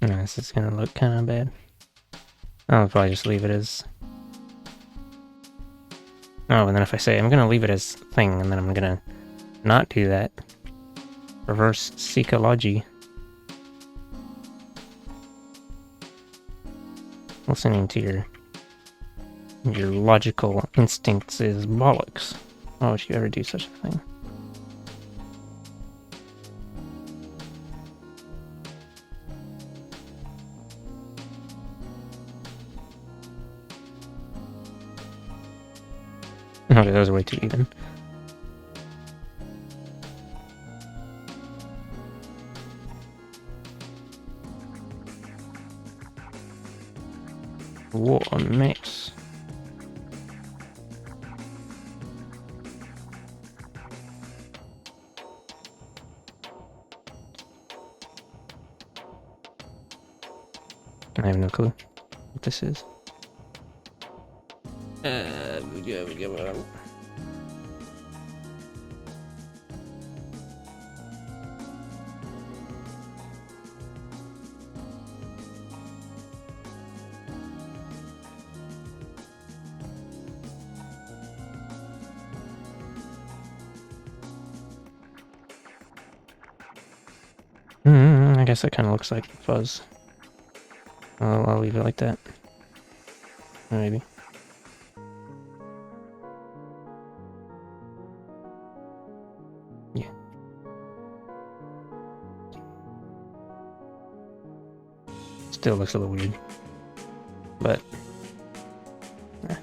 Speaker 1: No, this is gonna look kind of bad. I'll probably just leave it as... Oh, and then if I say I'm gonna leave it as thing, and then I'm gonna not do that. Reverse psychology. Listening to your logical instincts is bollocks. Why would you ever do such a thing? Okay, that was way too even. What a mess. I have no clue what this is. I guess that kind of looks like fuzz. I'll leave it like that. Maybe. Yeah. Still looks a little weird. But... eh.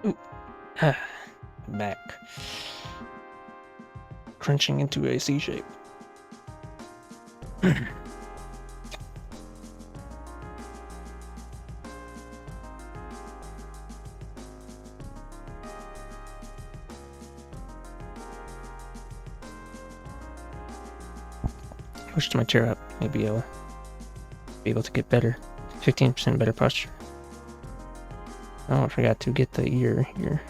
Speaker 1: Ooh. Back. Crunching into a C shape. Pushed my chair up. Maybe I'll be able to get better. 15% better posture. Oh, I forgot to get the ear here.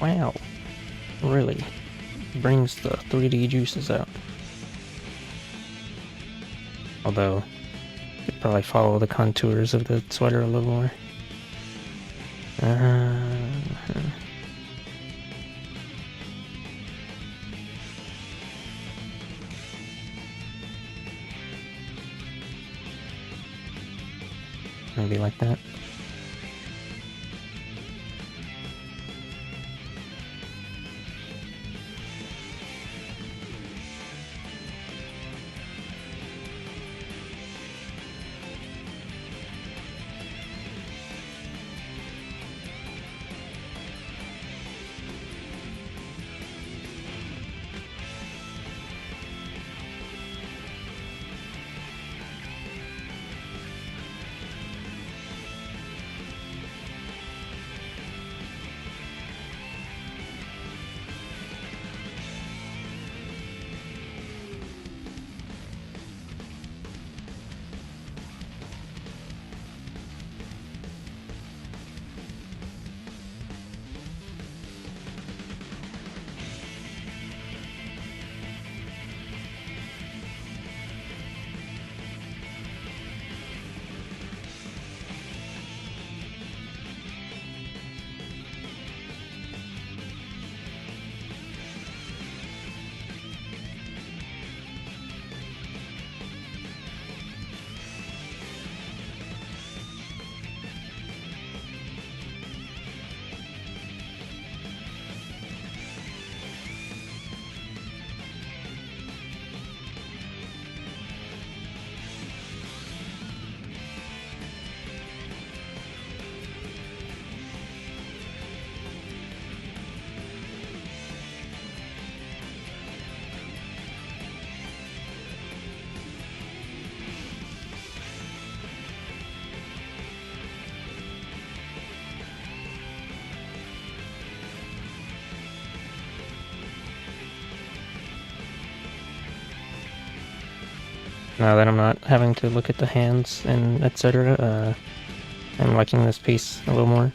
Speaker 1: Wow, really brings the 3D juices out. Although, could probably follow the contours of the sweater a little more. Maybe like that. Now that I'm not having to look at the hands and etc., I'm liking this piece a little more.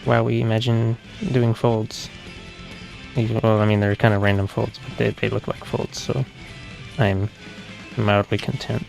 Speaker 1: While we imagine doing folds. Well, I mean, they're kind of random folds, but they look like folds, so I'm mildly content.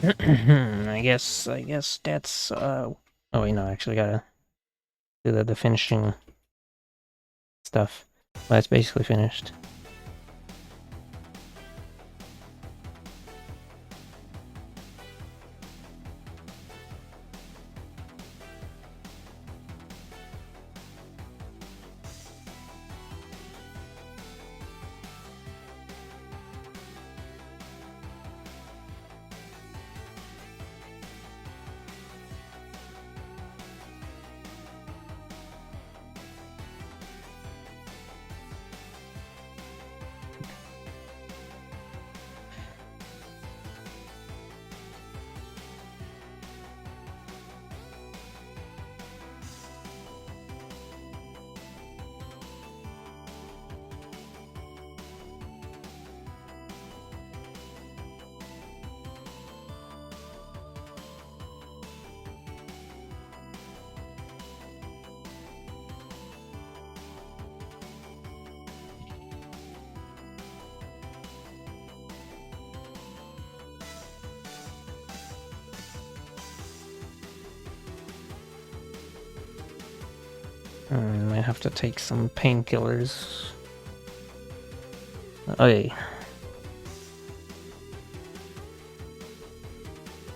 Speaker 1: I guess that's oh wait, no, actually gotta do the finishing stuff. Well, that's basically finished. Might have to take some painkillers. Oh yeah.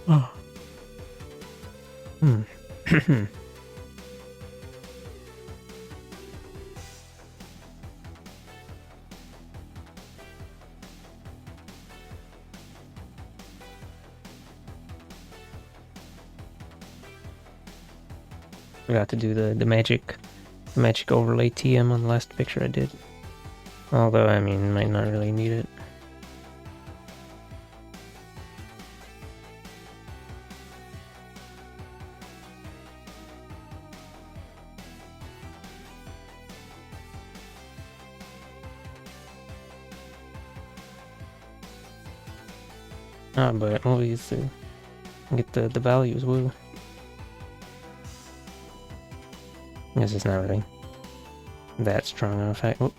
Speaker 1: Oh. Hmm. Forgot to do the magic overlay TM on the last picture I did. Although I mean, might not really need it. But we'll use to get the values. Woo. Guess it's not really that strong of a fact. Oh.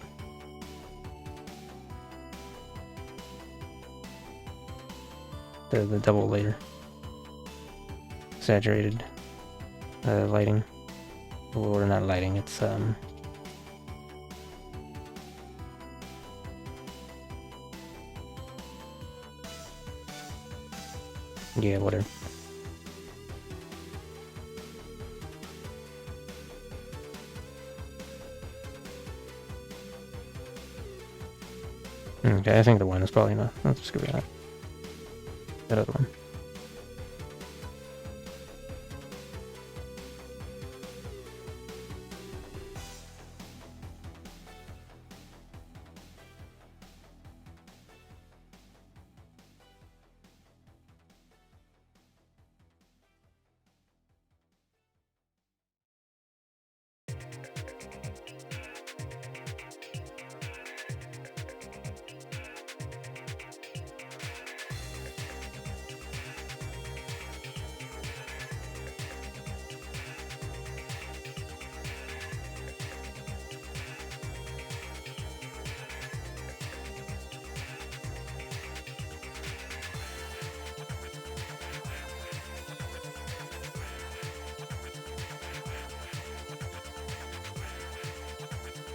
Speaker 1: The double layer. Exaggerated lighting. Or not lighting, it's yeah, whatever. Okay, I think the one is probably enough. Let's just go with that. That other one.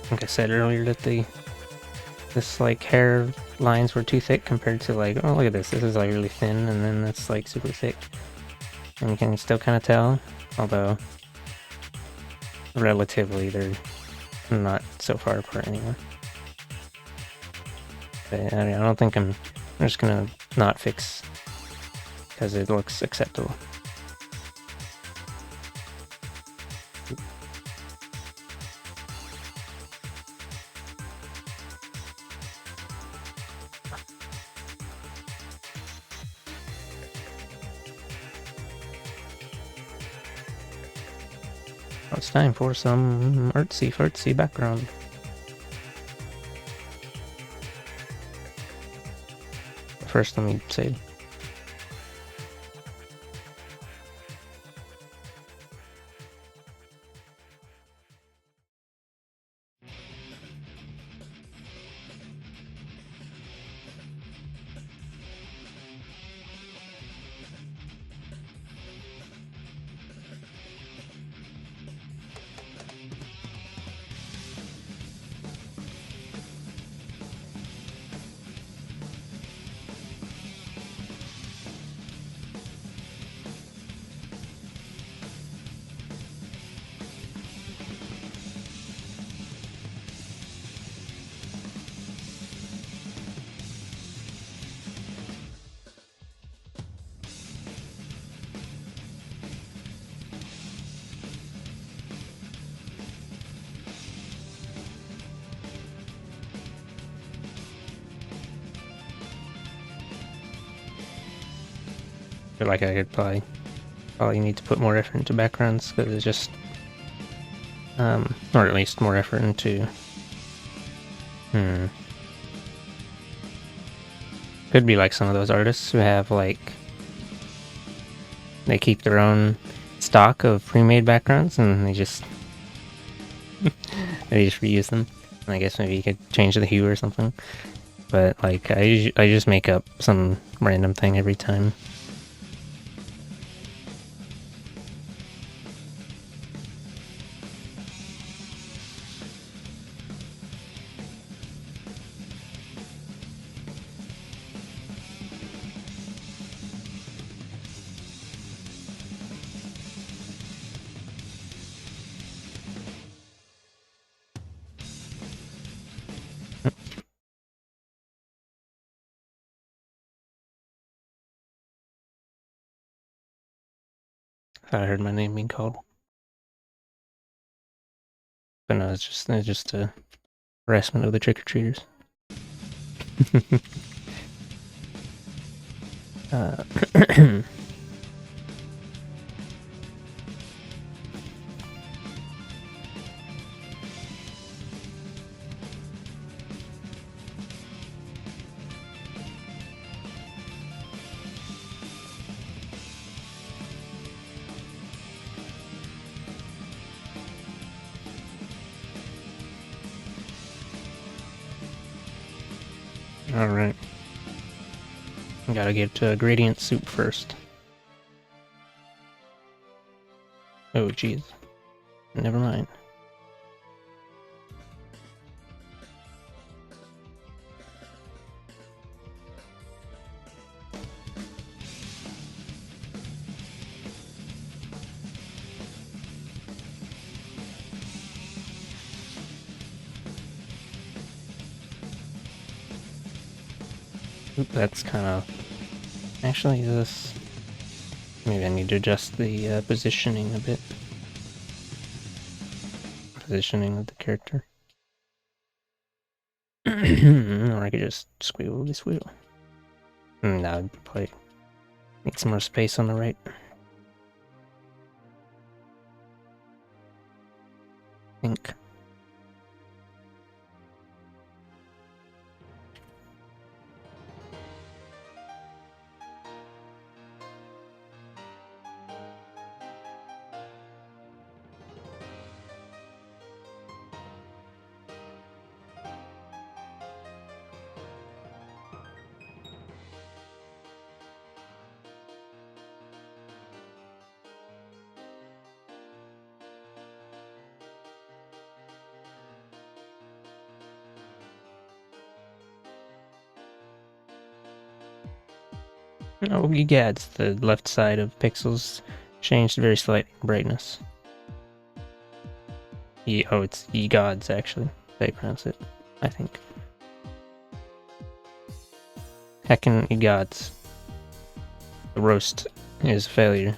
Speaker 1: Like I said earlier, that this like hair lines were too thick compared to like, oh look at this, this is like really thin, and then it's like super thick, and you can still kind of tell, although relatively they're not so far apart anymore. But I don't think I'm just gonna not fix because it looks acceptable. It's time for some artsy-fartsy background. First, let me save. feel like I could probably need to put more effort into backgrounds because it's just, or at least more effort into. Could be like some of those artists who have like they keep their own stock of pre-made backgrounds and they just reuse them. And I guess maybe you could change the hue or something. But like I just make up some random thing every time. I heard my name being called. But no, it's just a harassment of the trick-or-treaters. Alright. Gotta get to gradient soup first. Oh, jeez. Never mind. Oop, that's kind of... Actually, this... Maybe I need to adjust the positioning a bit. Positioning of the character. Or I could just squiggle this wheel. Nah, I'd probably need some more space on the right. I think. Oh, egads, the left side of pixels changed very slightly in brightness. Oh, it's egods, actually. They pronounce it, I think. Heckin' egods. The roast is a failure.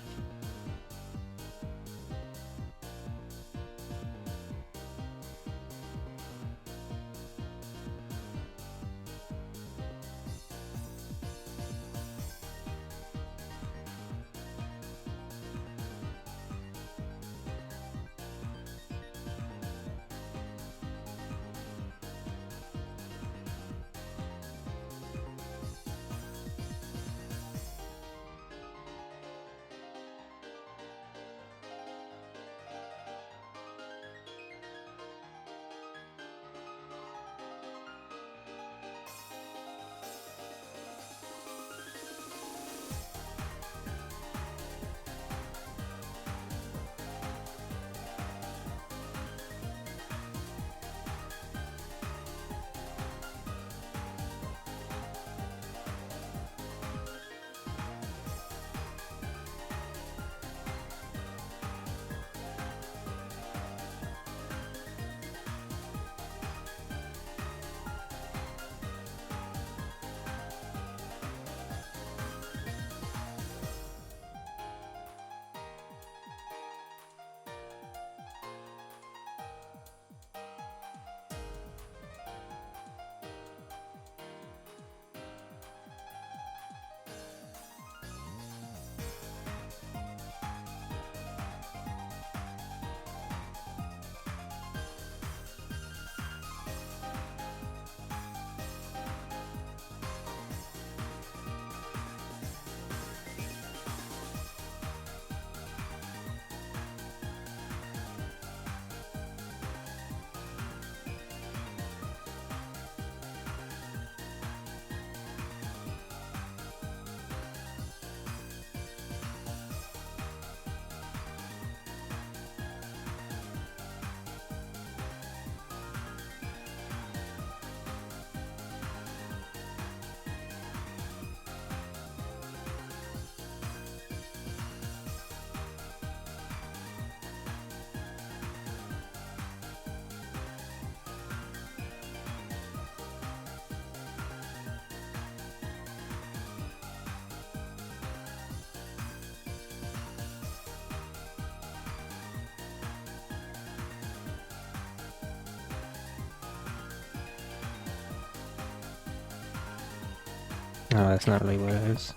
Speaker 1: No, that's not really what I was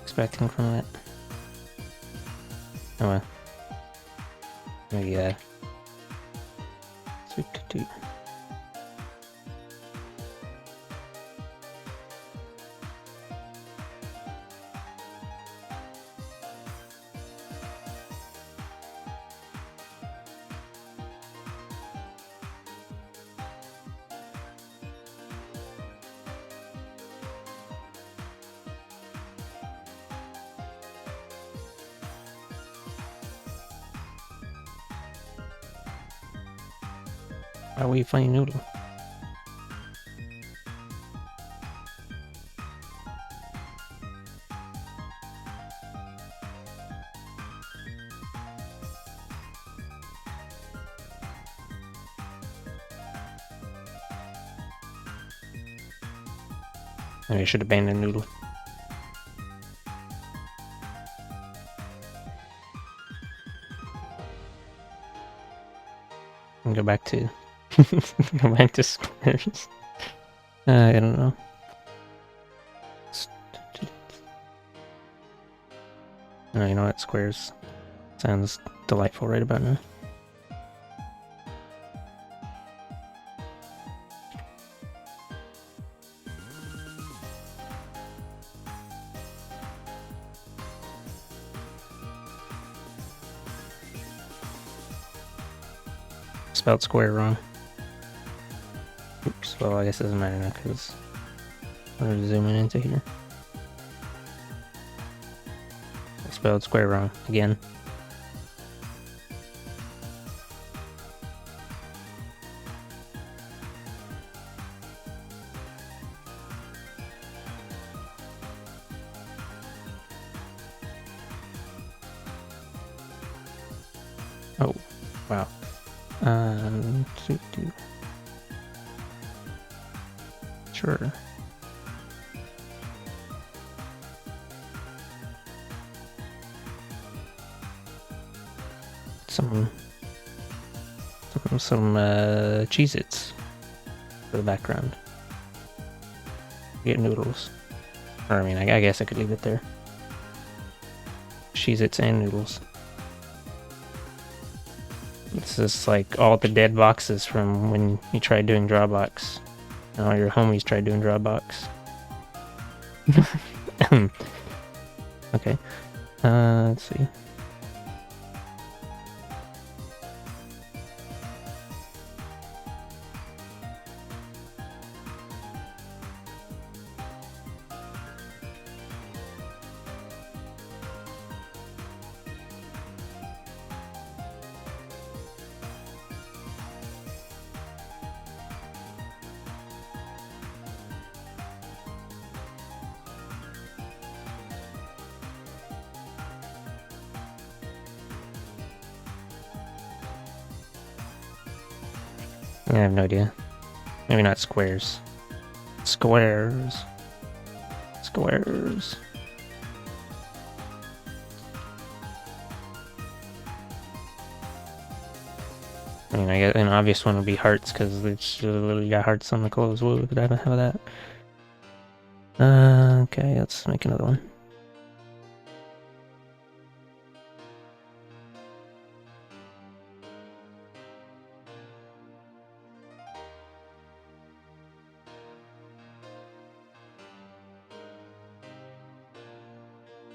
Speaker 1: expecting from that. Oh well. Maybe, sweet toot. Are we funny noodle? Maybe I should abandon noodle. And go back to go back to squares. I don't know. No, you know what? Squares sounds delightful right about now. Spelled square wrong. Oops, well, I guess it doesn't matter now because we're zooming into here. I spelled square wrong again. Oh, wow. Sure. Some Cheez-Its for the background. Get noodles. Or I mean, I guess I could leave it there. Cheez-Its and noodles. It's just like all the dead boxes from when you tried doing Drawbox. And all your homies tried doing Drawbox. Okay. Let's see. I have no idea. Maybe not squares. Squares. Squares. I mean, I guess an obvious one would be hearts because it's literally got hearts on the clothes. What would I have that? Okay, let's make another one.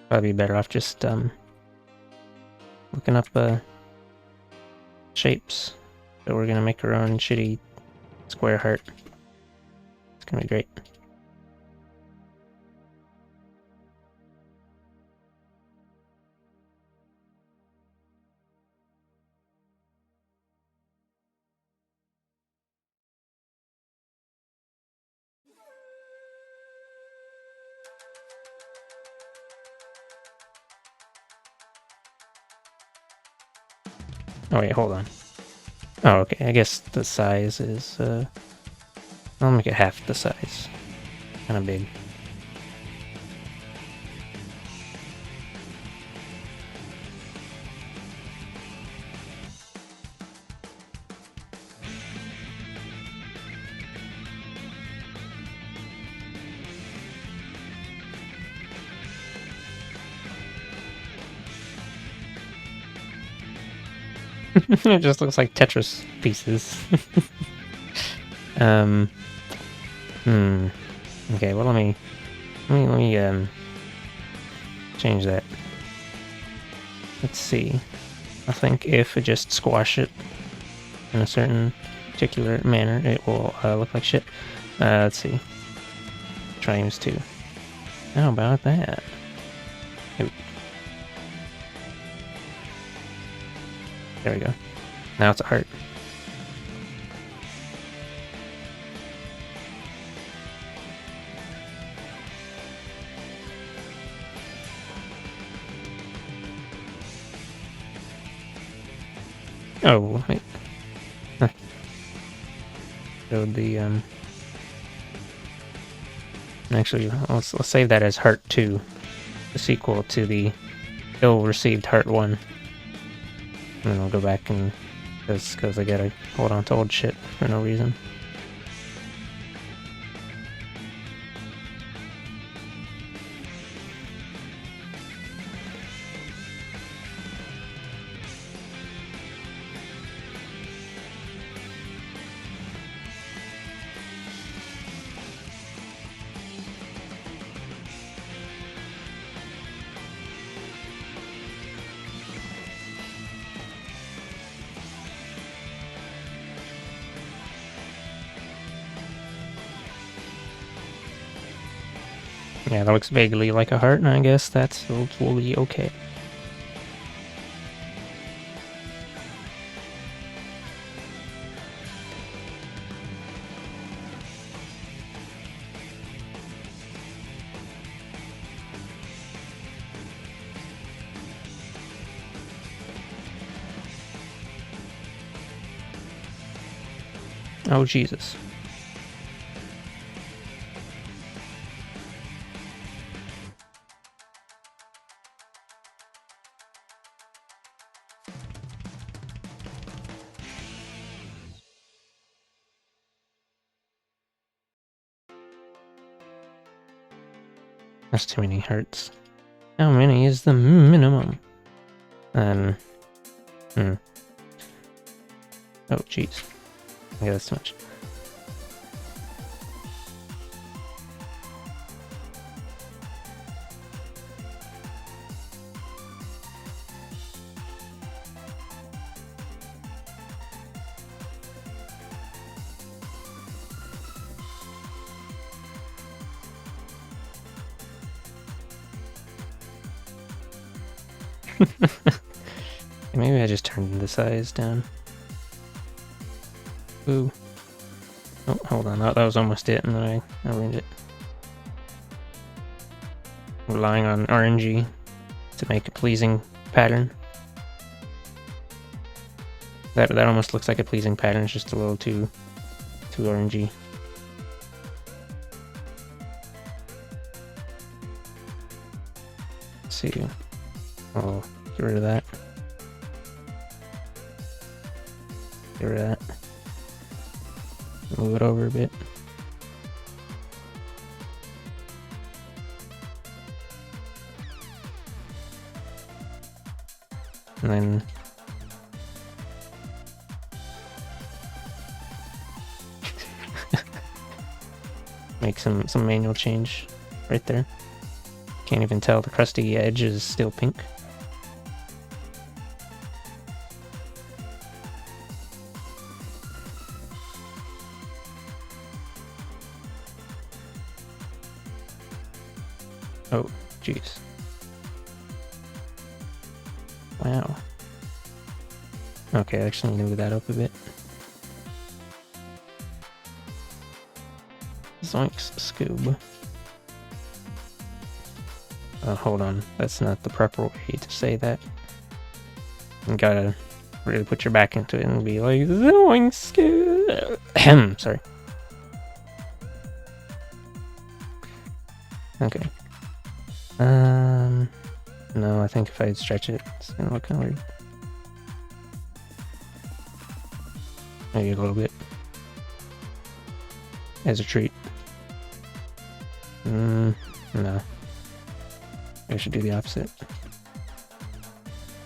Speaker 1: Probably better off just looking up shapes. So we're gonna make our own shitty square heart. It's gonna be great. Oh wait, hold on. Oh, okay, I guess the size is, I'll make it half the size. Kinda big. It just looks like Tetris pieces. Okay, well let me change that. Let's see. I think if I just squash it in a certain particular manner, it will look like shit. Let's see. Try use 2. How about that? Ooh. There we go. Now it's a heart. Oh, wait. Huh. Showed the, Actually, let's save that as Heart 2, the sequel to the ill-received Heart 1. And then I'll go back and... because I gotta hold on to old shit for no reason. Yeah, that looks vaguely like a heart, and I guess that's totally okay. Oh, Jesus. That's too many hearts. How many is the minimum? Oh, jeez. Yeah, that's too much. Maybe I just turned the size down. Ooh. Oh, hold on. That was almost it, and then I ruined it. Relying on RNG to make a pleasing pattern. That almost looks like a pleasing pattern. It's just a little too RNG. Let's see. Oh, get rid of that. Get rid of that. Move it over a bit. And then make some manual change right there. Can't even tell the crusty edge is still pink. Oh, jeez. Wow. Okay, I actually move that up a bit. Zoinks, Scoob. Hold on. That's not the proper way to say that. You gotta really put your back into it and be like, Zoinks, Scoob. Sorry. Okay. No, I think if I stretch it, it's gonna look kind of weird. Maybe a little bit. As a treat. No. I should do the opposite.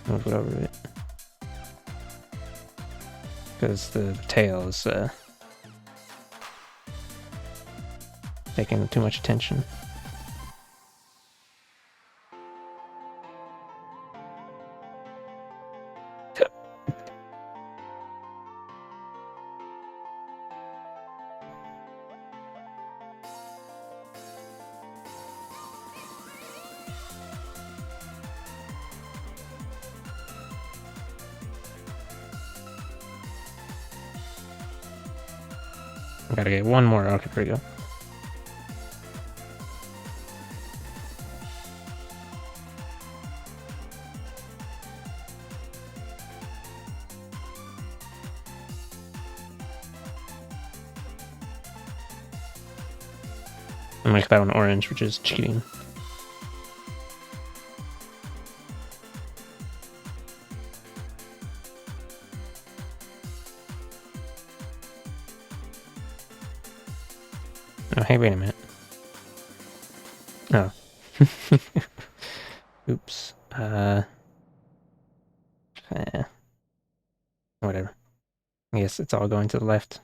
Speaker 1: Move it over a bit. because the tail is taking too much attention. Gotta get one more. Okay, there we go. I'll make that one orange, which is cheating. Oh, hey, wait a minute. Oh. Oops. Whatever. I guess it's all going to the left.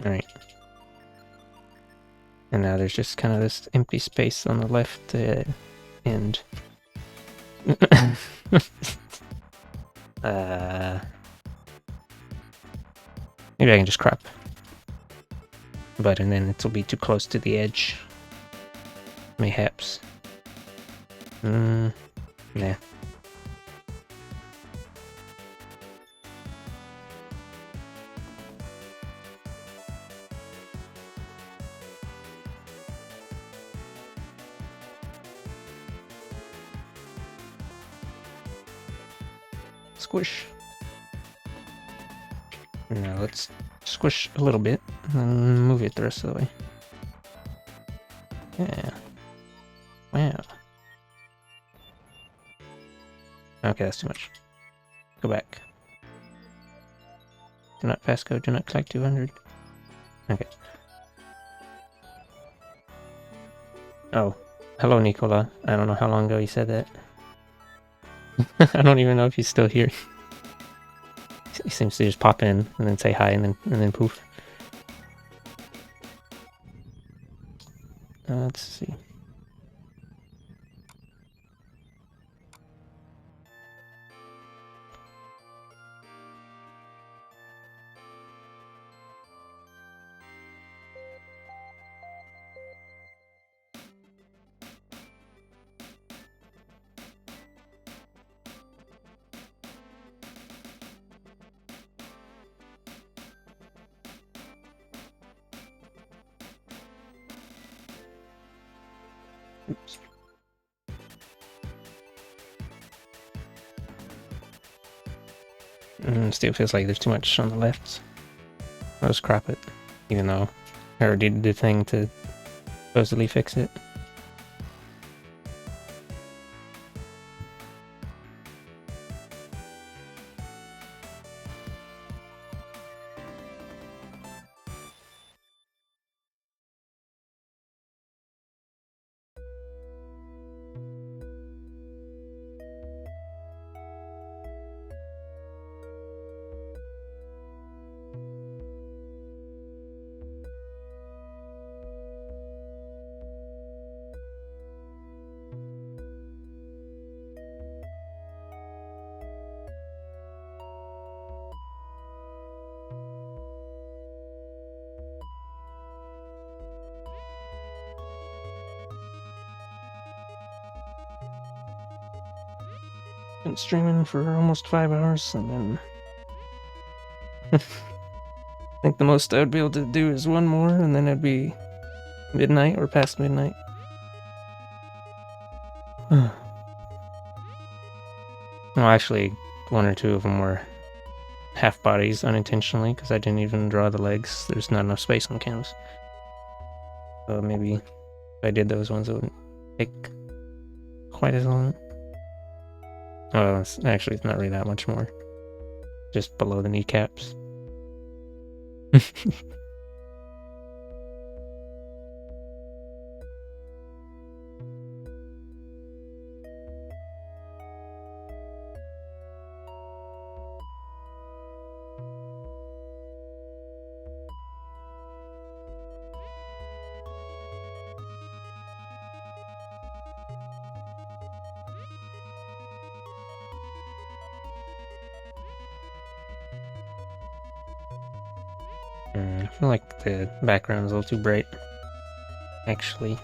Speaker 1: Alright. And now there's just kind of this empty space on the left end. Maybe I can just crop. But and then it'll be too close to the edge. Mayhaps. Nah. Squish. Now let's squish a little bit and move it the rest of the way. Yeah. Wow. Okay, that's too much. Go back. Do not passcode, do not collect 200. Okay. Oh. Hello, Nicola. I don't know how long ago you said that. I don't even know if he's still here. He seems to just pop in and then say hi and then poof. Let's see. Oops. Still feels like there's too much on the left. I'll just crop it, even though I already did the thing to supposedly fix it. Been streaming for almost 5 hours, and then I think the most I would be able to do is one more, and then it'd be midnight or past midnight. Well, actually, one or two of them were half bodies unintentionally because I didn't even draw the legs. There's not enough space on the canvas. So maybe if I did those ones, it wouldn't take quite as long. Oh, it's not really that much more. Just below the kneecaps. I feel like the background's a little too bright, actually.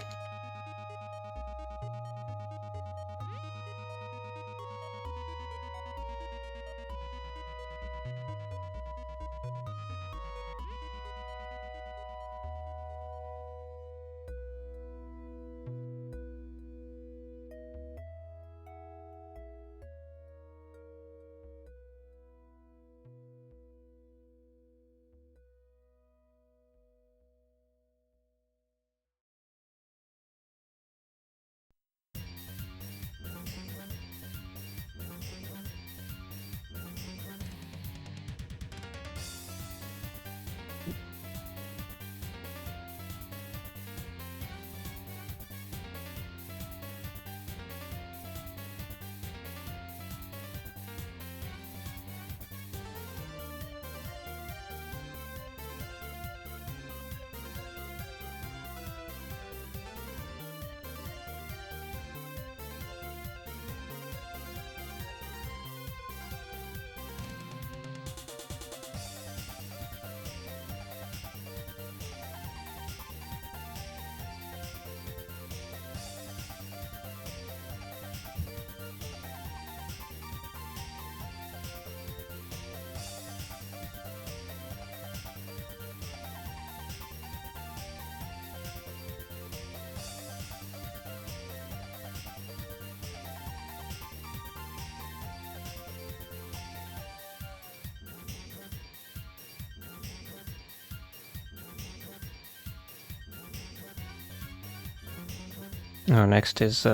Speaker 1: Oh, next is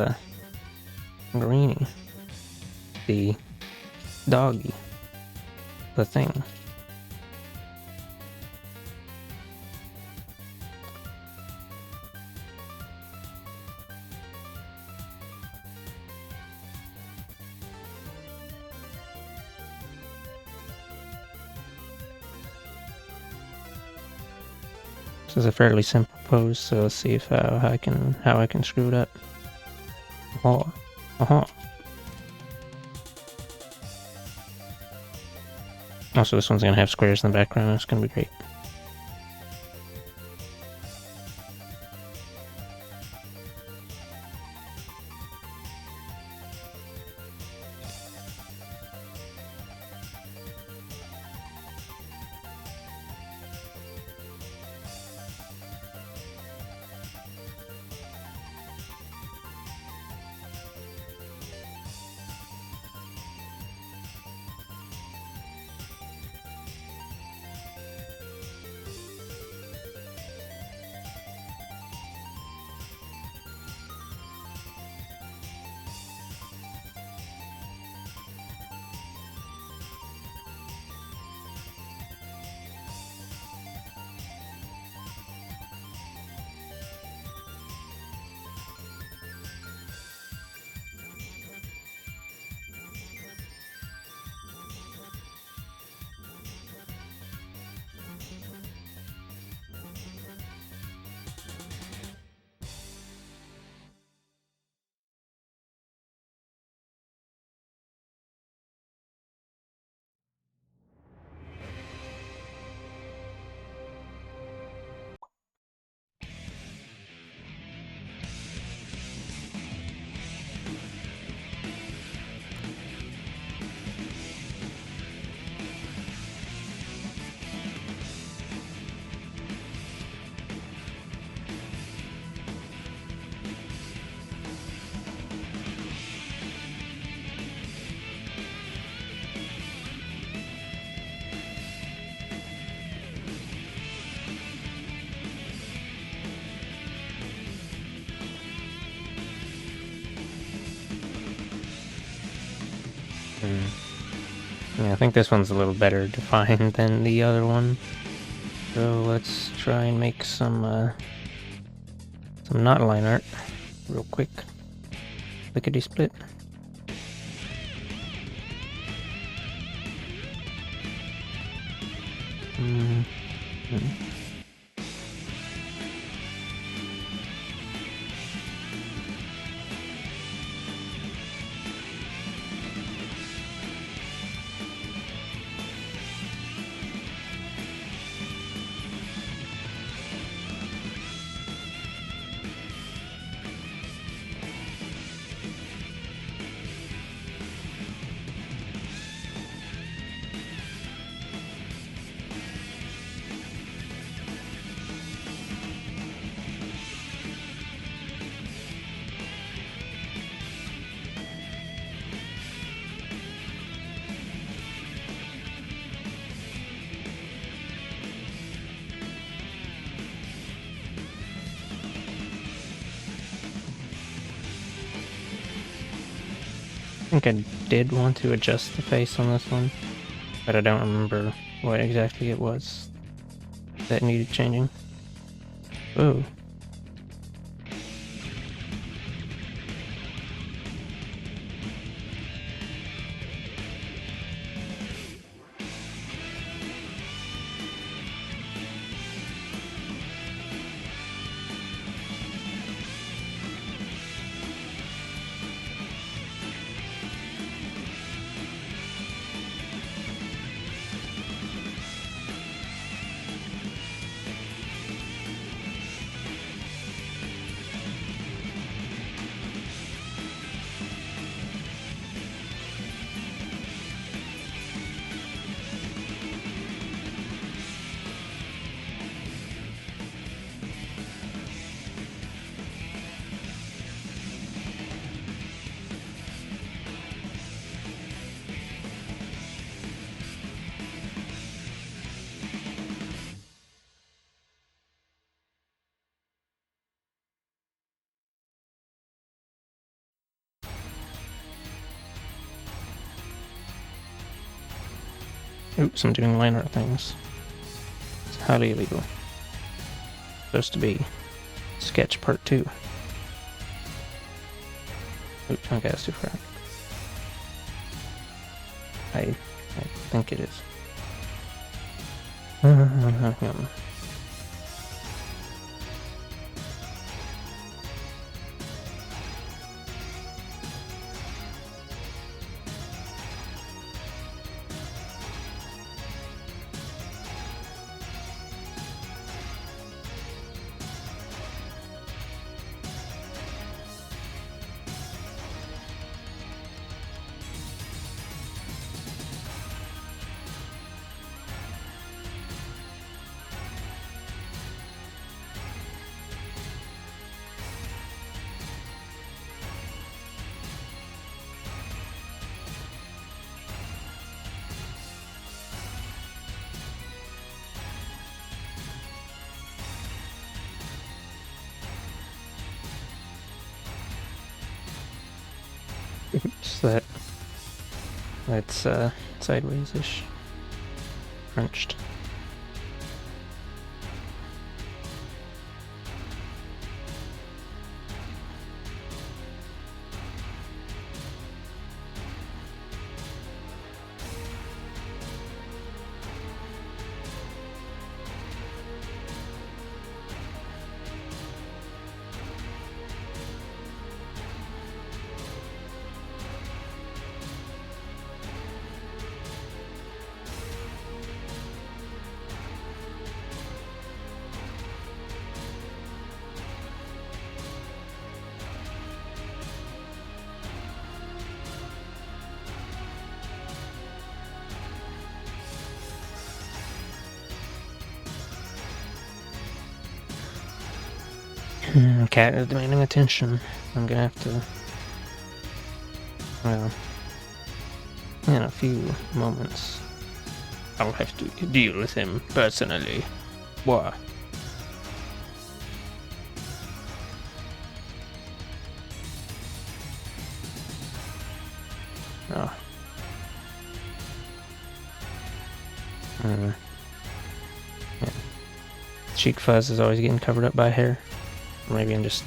Speaker 1: Greenie, the doggy, the thing. This is a fairly simple pose, so let's see if how I can screw it up. Oh, Also, this one's gonna have squares in the background. It's gonna be great. Yeah, I think this one's a little better defined than the other one. So let's try and make some knot line art real quick. Lickety split. think I did want to adjust the face on this one, but I don't remember what exactly it was that needed changing. Oh. Oops, I'm doing line art things. It's highly illegal. Supposed to be sketch part 2. Oops, okay, that's too far. I think it is. Oops, that's sideways-ish. Crunched. Cat is demanding attention. I'm gonna have to... Well... In a few moments, I'll have to deal with him personally. Why? Oh. Yeah. Cheek fuzz is always getting covered up by hair. Or maybe I'm just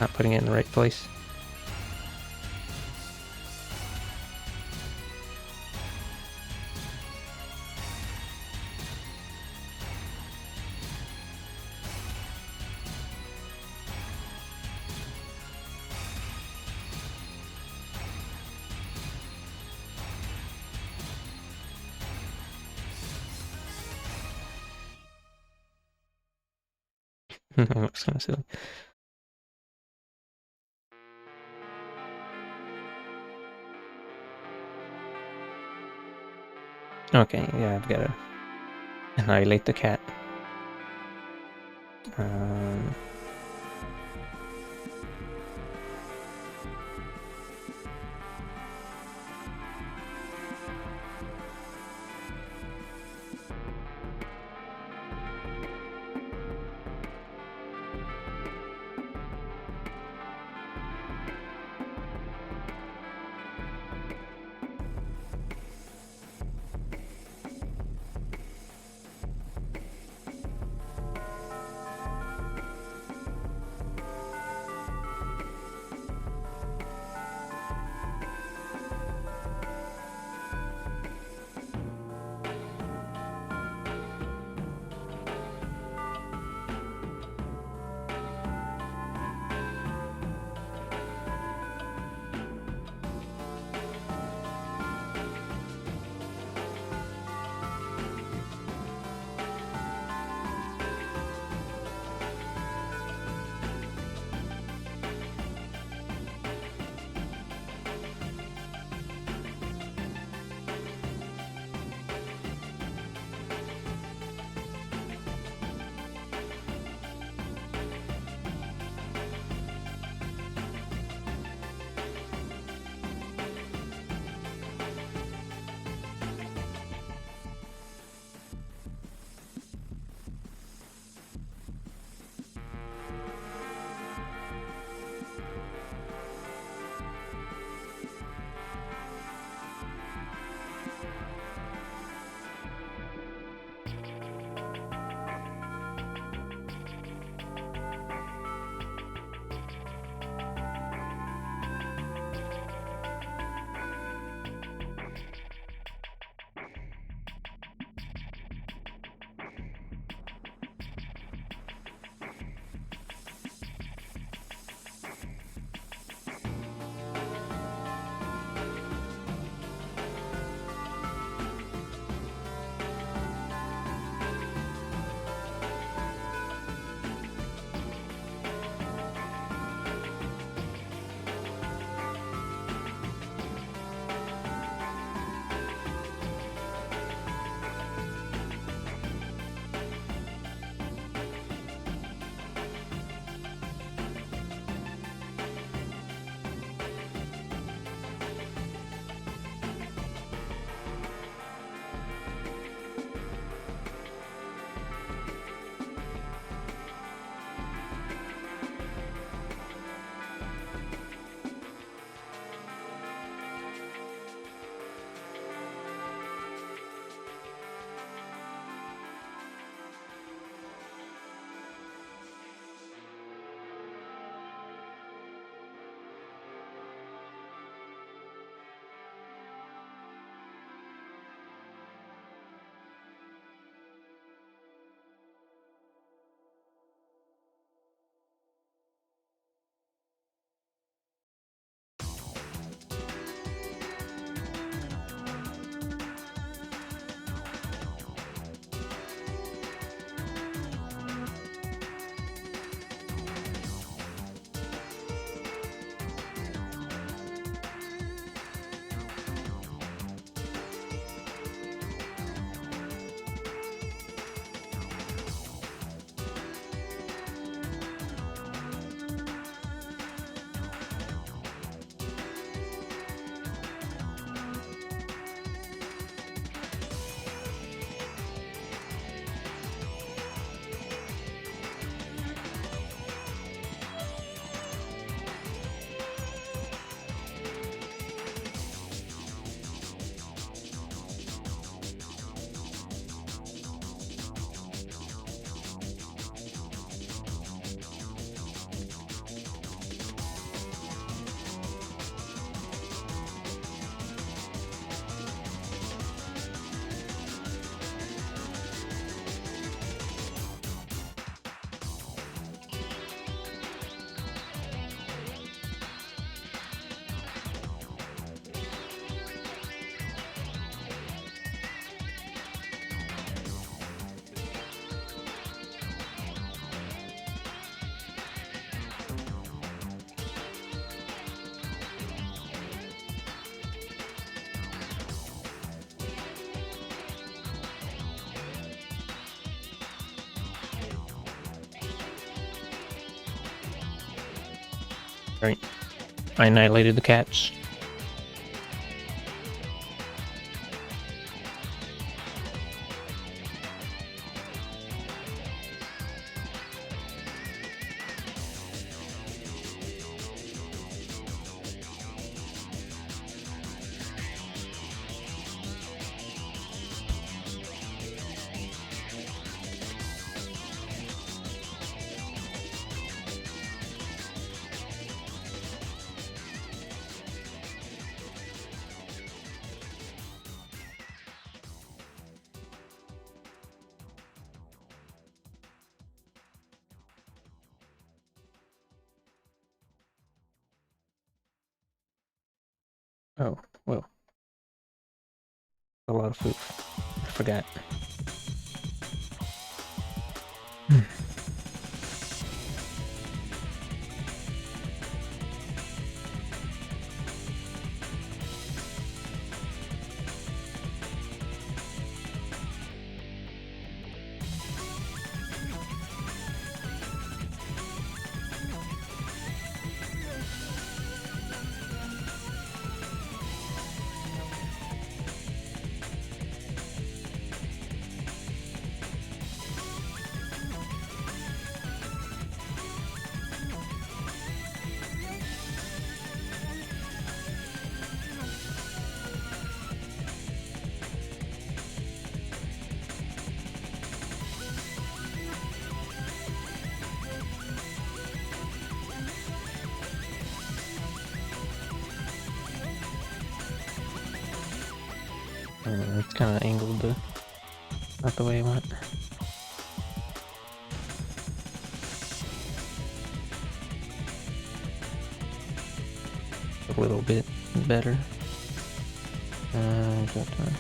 Speaker 1: not putting it in the right place. Looks kind of silly. Okay, yeah, I've got to annihilate the cat. Right. I annihilated the cats. Oh, well. A lot of food. I forgot. It's kind of angled not the way I want. A little bit better. Got time.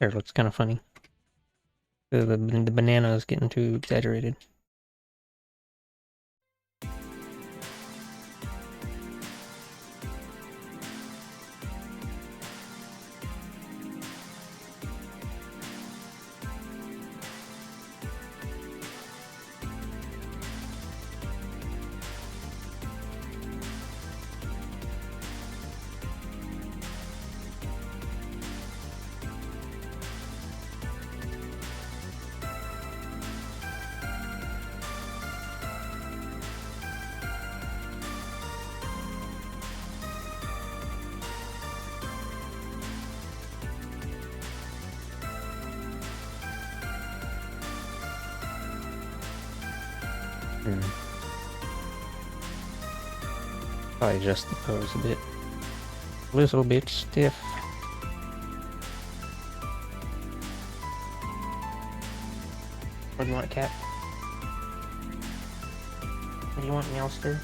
Speaker 1: There, looks kind of funny. The banana is getting too exaggerated. Probably just the pose a bit. A little bit stiff. What do you want, cat? What do you want, Meowster?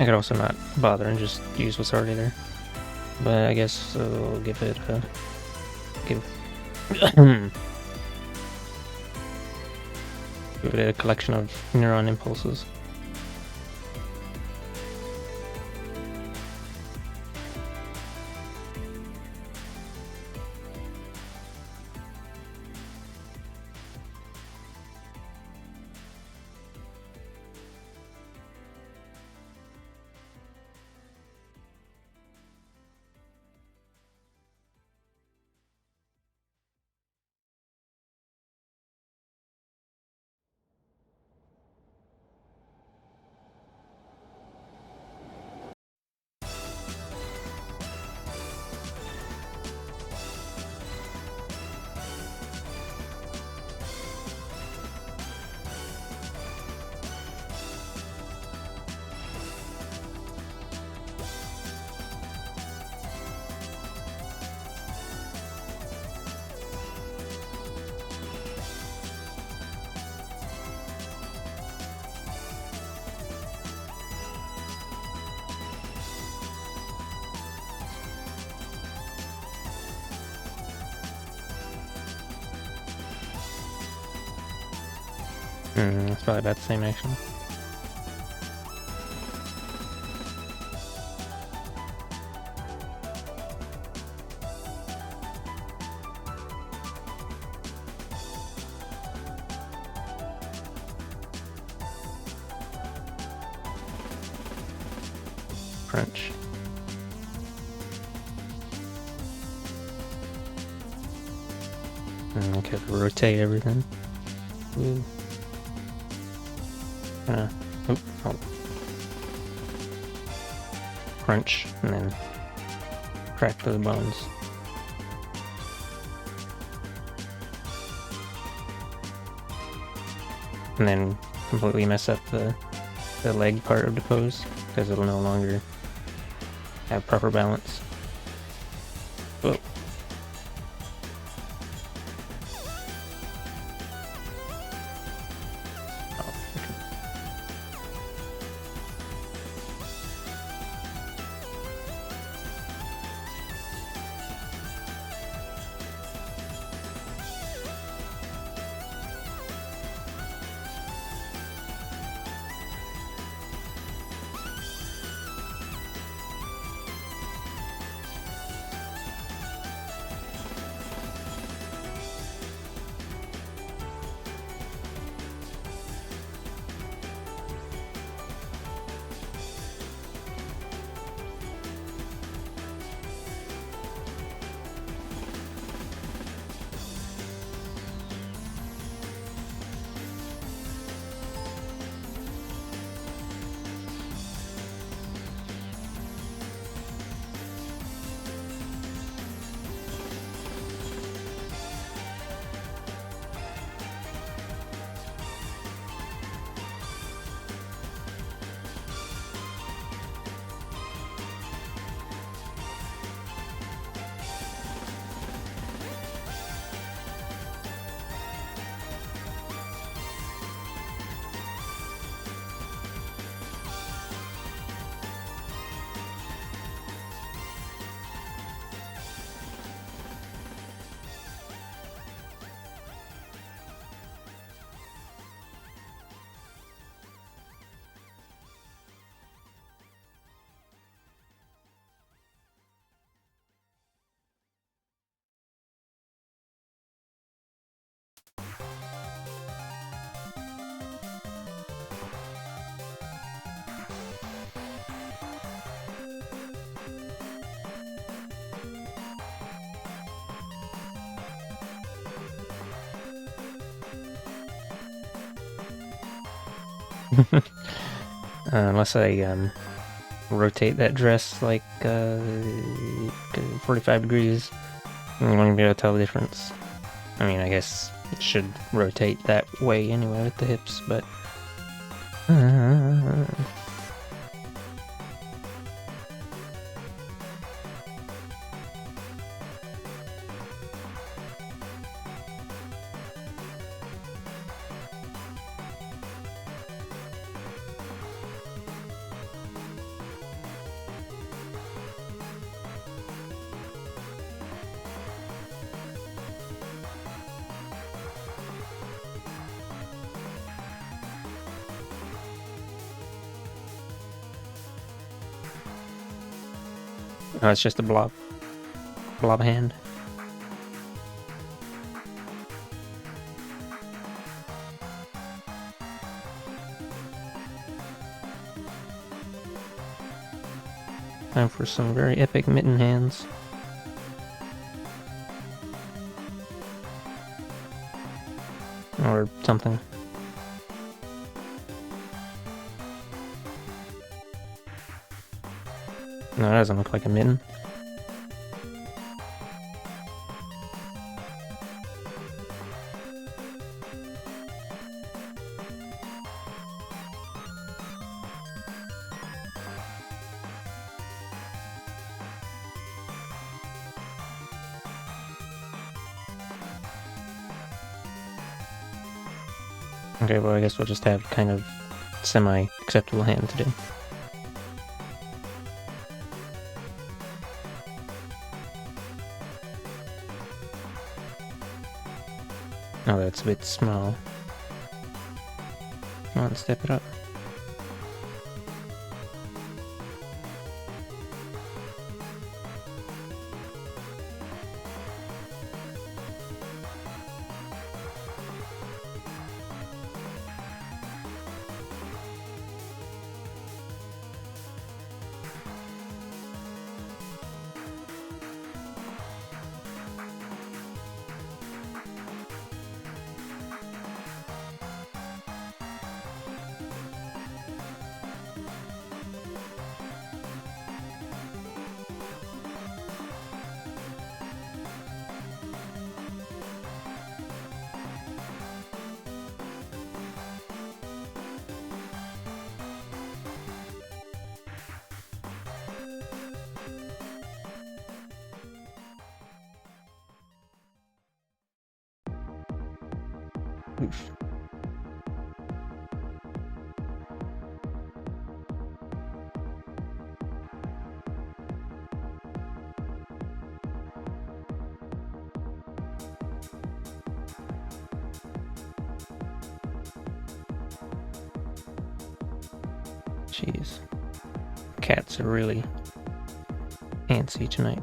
Speaker 1: I could also not bother and just use what's already there. But I guess I'll give it a... give it a collection of neuron impulses. That's probably about the same action. Crunch. Okay, rotate everything. Ooh. Oh. Crunch, and then crack those bones. And then completely mess up the leg part of the pose, because it'll no longer have proper balance. Whoa. Unless I rotate that dress like 45 degrees, I'm gonna be able to tell the difference. I mean, I guess it should rotate that way anyway with the hips, but Oh, it's just a blob hand. Time for some very epic mitten hands. Or something. No, that doesn't look like a mitten. Okay, well, I guess we'll just have kind of semi-acceptable hand today. Oh, that's a bit small. Come on, step it up. Oof. Jeez. Cats are really antsy tonight.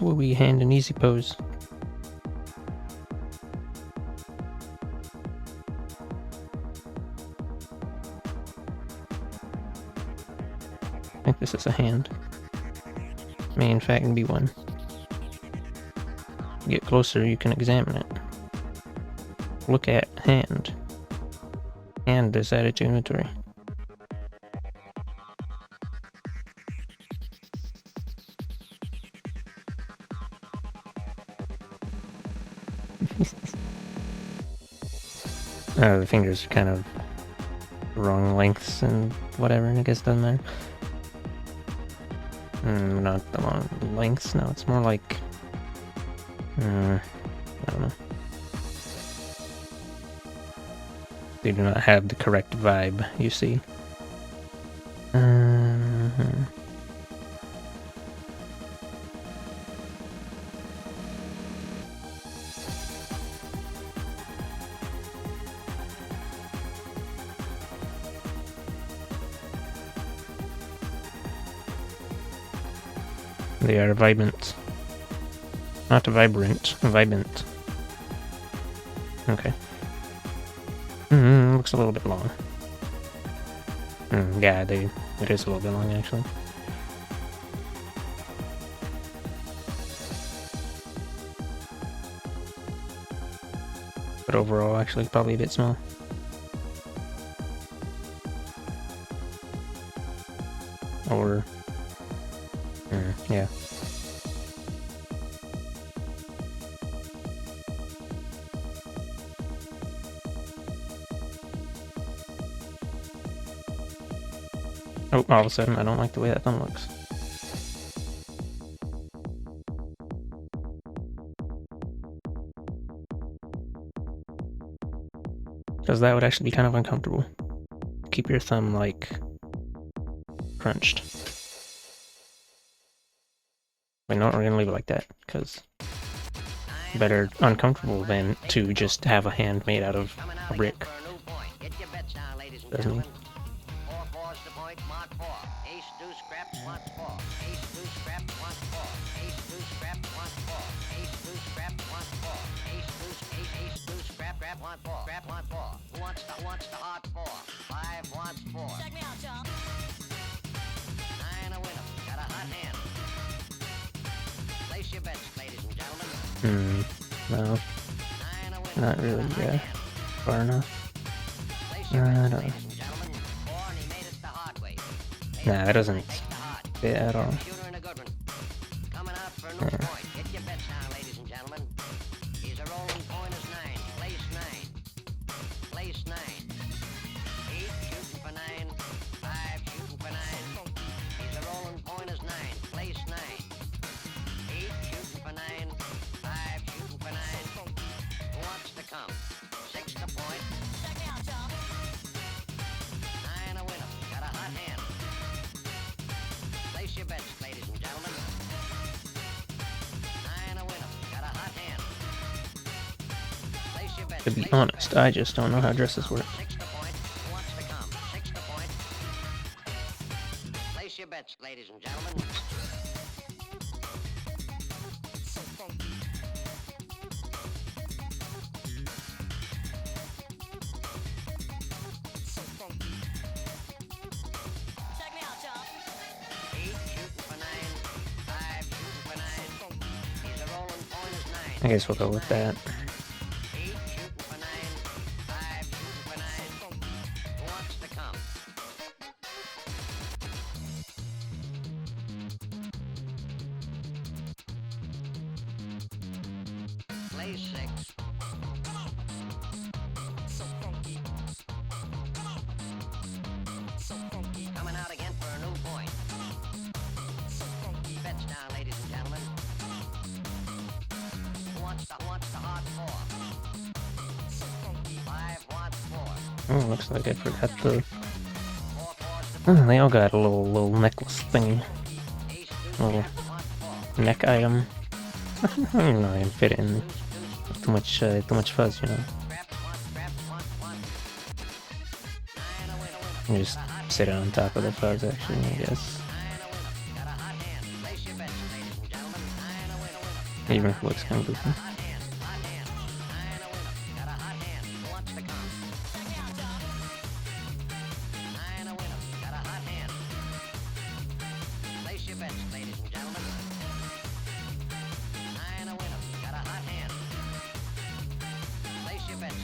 Speaker 1: Will we hand an easy pose? I think this is a hand. May in fact be one. Get closer, you can examine it. Look at hand. Hand is added to inventory. The fingers are kind of wrong lengths and whatever, I guess it doesn't matter. Not the long lengths, no, it's more like... I don't know. They do not have the correct vibe, you see. They are vibrant. Not vibrant, vibrant. Okay. Looks a little bit long. Yeah, it is a little bit long, actually. But overall, actually, probably a bit small. Or... yeah. Oh, all of a sudden I don't like the way that thumb looks. Because that would actually be kind of uncomfortable. Keep your thumb, like, crunched. Wait, no, we're gonna leave it like that, because better uncomfortable than to just have a hand made out of a brick. Doesn't he?
Speaker 3: Check me out, y'all. 9 a winner. Got a hot hand. Place your bets, ladies and gentlemen.
Speaker 1: No.
Speaker 3: 9 a winner.
Speaker 1: Not really, yeah. Far enough.
Speaker 3: Place your
Speaker 1: I
Speaker 3: bets,
Speaker 1: don't know.
Speaker 3: ladies and gentlemen. Or he made it the hard way.
Speaker 1: Nah, that doesn't
Speaker 3: Take the hard.
Speaker 1: fit at all.
Speaker 3: Shooter and a good one. Coming out for a new point. Get your bets now, ladies and gentlemen. He's a rolling point is 9. Place 9. Place 9. 8 shooting for 9. 5 shooting for 9. He's a rolling point is 9. Place 9. 8 shooting for 9. 5 shooting for 9. Who wants to come? 6 to point. Check me out, y'all. 9 a winner. Got a hot hand. Place your bets, ladies and gentlemen. 9 a winner. Got a hot hand. Place your bets.
Speaker 1: To be
Speaker 3: place your
Speaker 1: honest,
Speaker 3: bets.
Speaker 1: I just don't know how dresses work.
Speaker 3: 6 to point. Who wants to come? 6 to point. Place your bets, ladies and gentlemen. So funky. So funky. Check me out, y'all. 8 shooting for 9. 5 shooting for 9. He's a rolling point is 9.
Speaker 1: I guess we'll go with that.
Speaker 3: 8 shooting for 9. 5 shooting for 9. Who wants to come? Play 6. So funky. So funky. Coming out again for a new point. So funky. Bets down, ladies and gentlemen. Who wants the hard 4? So funky. 5 wants 4.
Speaker 1: Oh, looks like I forgot the...
Speaker 3: 4 fours to
Speaker 1: Oh, they all got a little necklace thingy.
Speaker 3: ace, deuce,
Speaker 1: Little
Speaker 3: jack, wants 4.
Speaker 1: neck item. I don't even know I can fit it in. Too much fuzz, you know. You just sit it on top of the fuzz, actually, I guess. Even if it looks kind of goofy.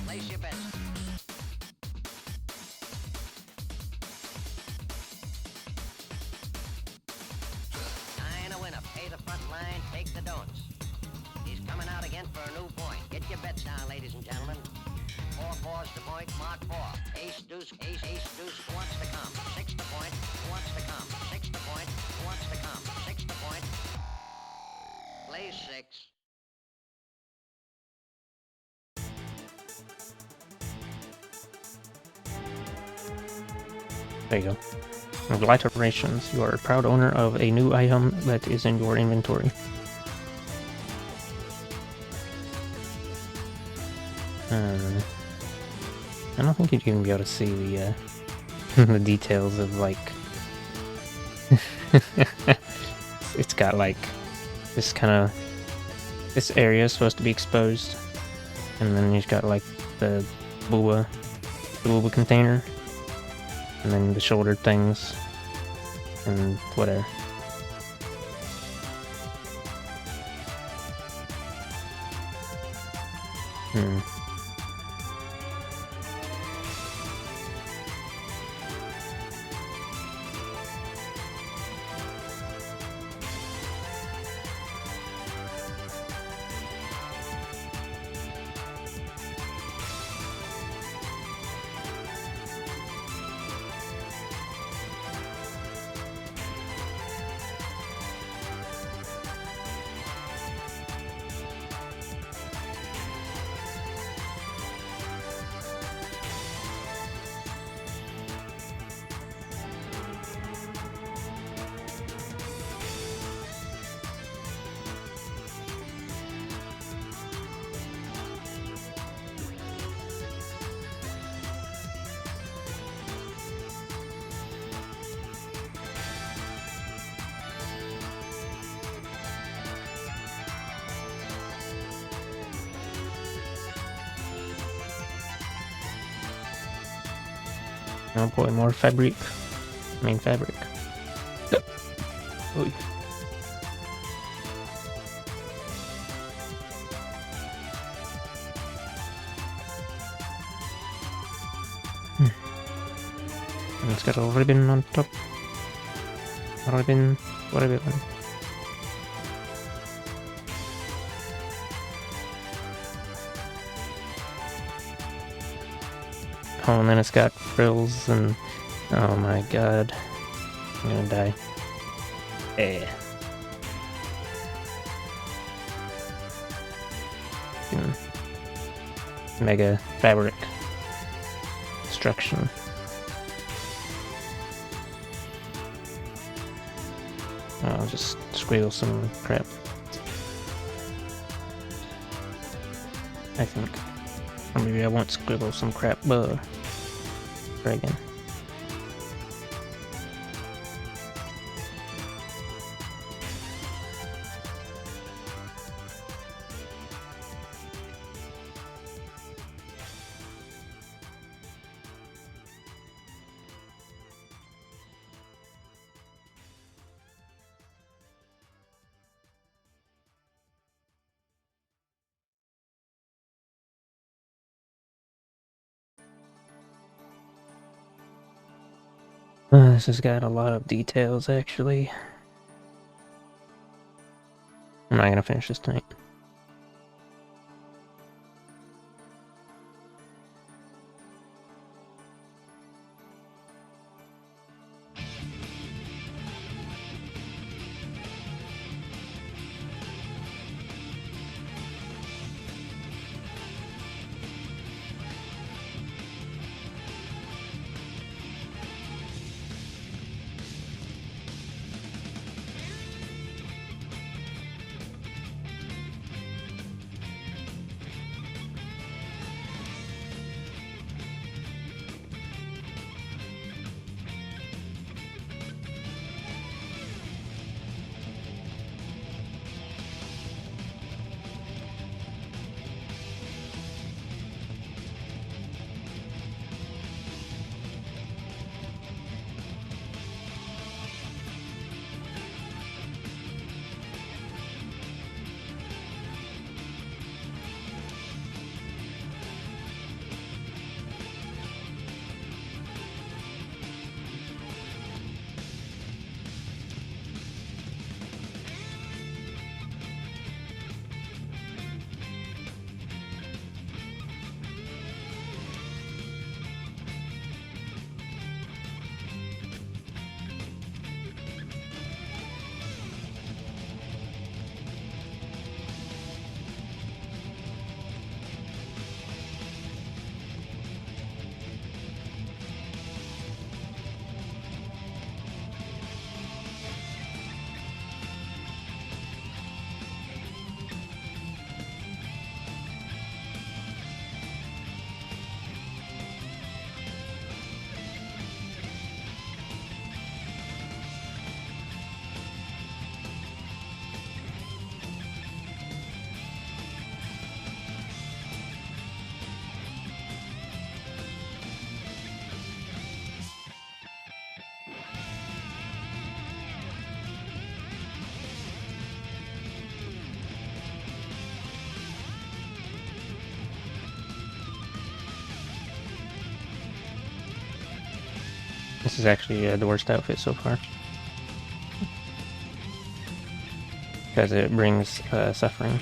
Speaker 3: Place your bets. Nine a winner. Pay the front line, take the don'ts. He's coming out again for a new point. Get your bets down, ladies and gentlemen. 4 fours to point, mark 4. Ace, deuce, ace, deuce. Who wants to come? 6 to point. Who wants to come? 6 to point. Who wants to come? 6 to point. Play 6.
Speaker 1: There you go. Congratulations, you are a proud owner of a new item that is in your inventory. I don't think you'd even be able to see the the details of, like... It's got, like, this kind of... This area is supposed to be exposed. And then you've got, like, the booba container. And then the shoulder things. And whatever. Oh boy, more fabric. I mean fabric. Oy. And it's got a ribbon on top. Ribbon. Ribbon. Oh, and then it's got frills and... Oh my god. I'm gonna die. Eh. Mega fabric destruction. I'll just squeal some crap. I think. Or maybe I won't squiggle some crap, but... Try again. This has got a lot of details, actually. I'm not gonna finish this tonight. This is actually the worst outfit so far. Because it brings suffering.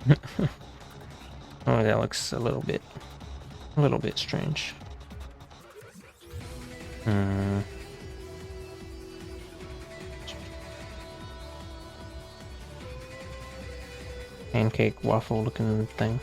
Speaker 1: Oh, that looks a little bit strange. Hmm. Pancake waffle looking thing.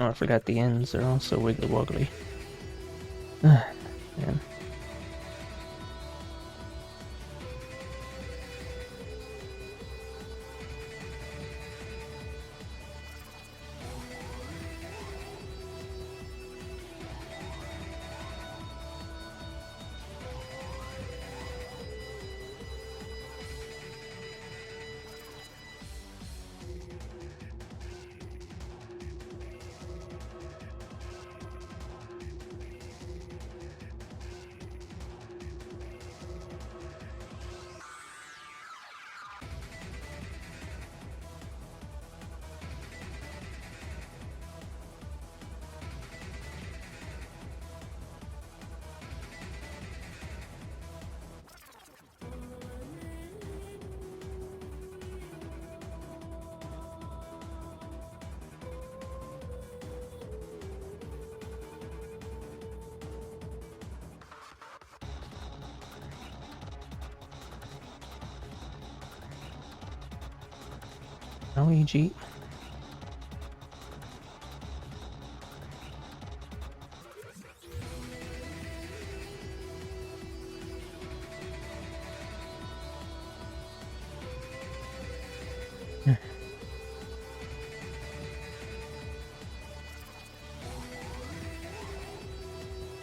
Speaker 1: Oh, I forgot the ends are also wiggly woggly. Man. Luigi.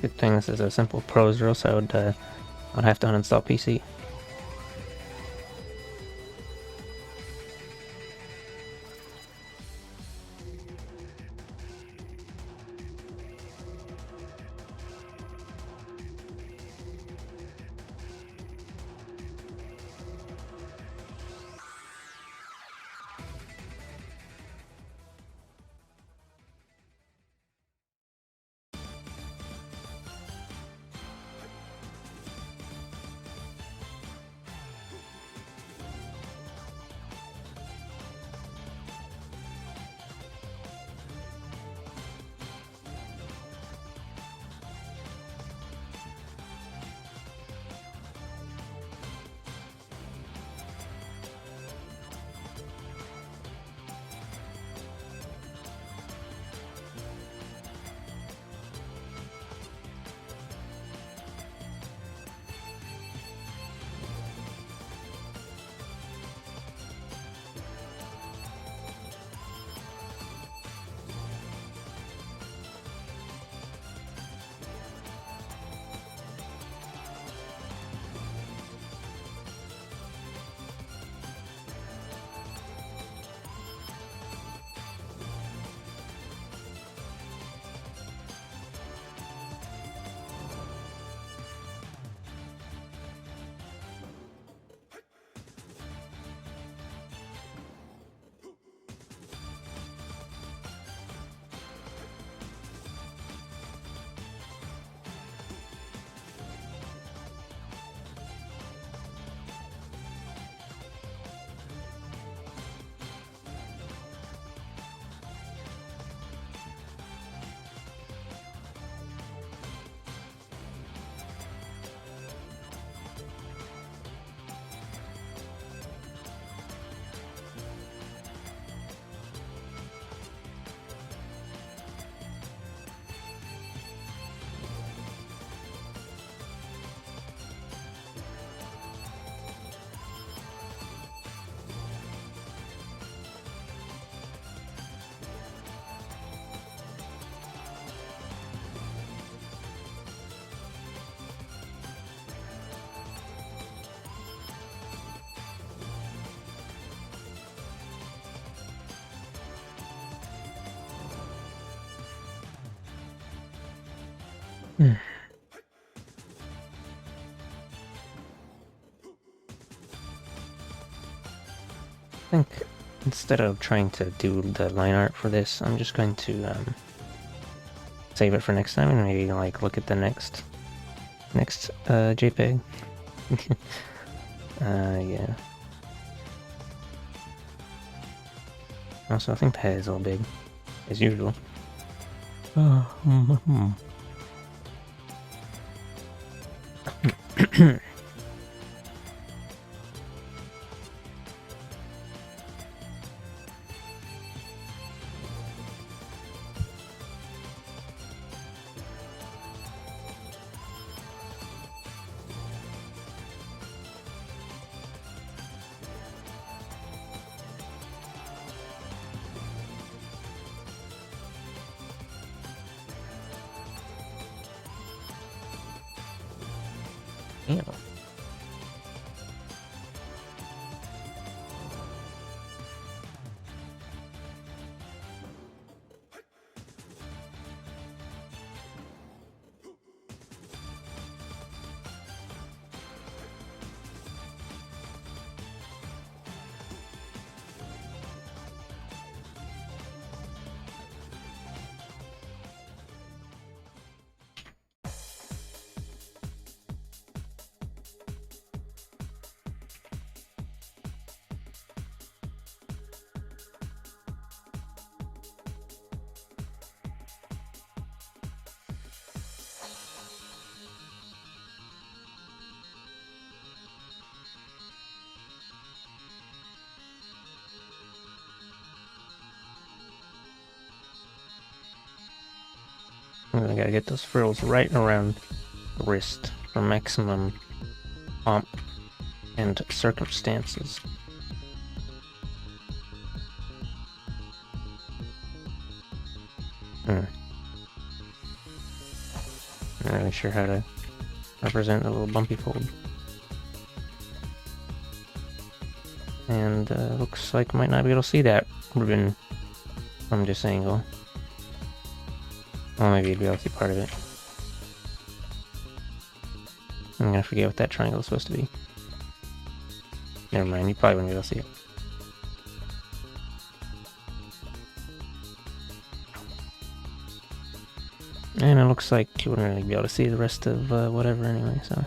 Speaker 1: Good thing this is a simple pros, or else I'd have to uninstall PC. I think instead of trying to do the line art for this, I'm just going to save it for next time and maybe like look at the next JPEG. Yeah. Also, I think the head is a little big, as usual. Damn. I gotta get those frills right around the wrist for maximum pomp and circumstances. Not really sure how to represent the little bumpy fold. And looks like I might not be able to see that ribbon from this angle. Well, maybe you'd be able to see part of it. I'm gonna forget what that triangle is supposed to be. Never mind, you probably wouldn't be able to see it. And it looks like you wouldn't really be able to see the rest of whatever anyway, so...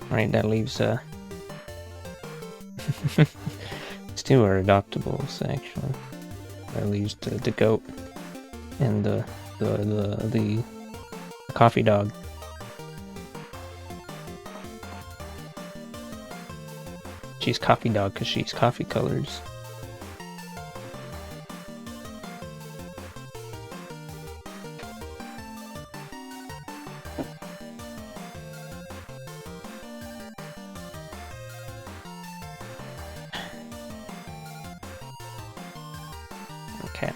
Speaker 1: Right, that leaves these two are adoptables actually. That leaves the goat and the coffee dog. She's coffee dog because she's coffee colors. Okay.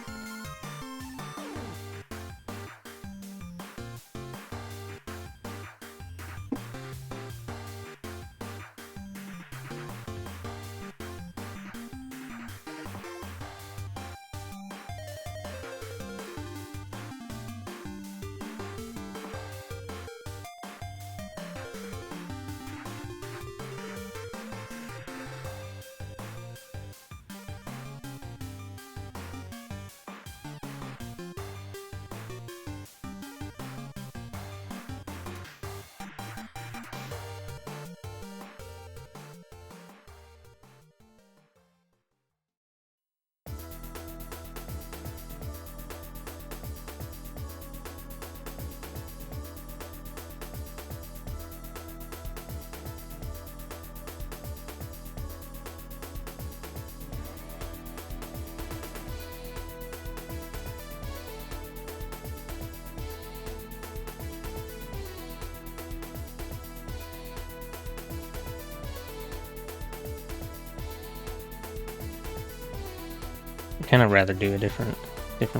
Speaker 1: I'd kind of rather do a different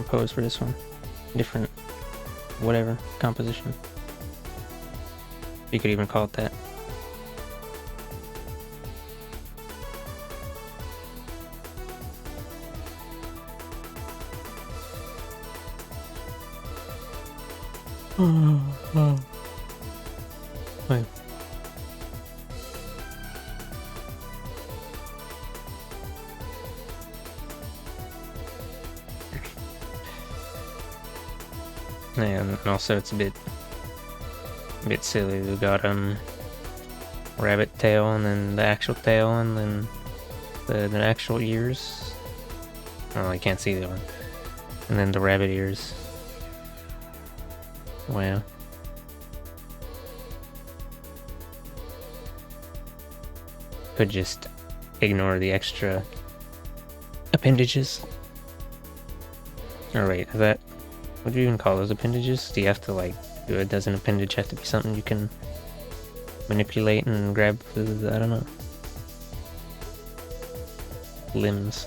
Speaker 1: pose for this one. Different whatever composition. You could even call it that. Wait. And also it's a bit silly. We've got rabbit tail and then the actual tail and then the actual ears. Oh, I can't see the one. And then the rabbit ears. Wow. Could just ignore the extra appendages. Or wait, is that... What do you even call those appendages? Do you have to like... Does an appendage have to be something you can manipulate and grab with, I don't know, limbs?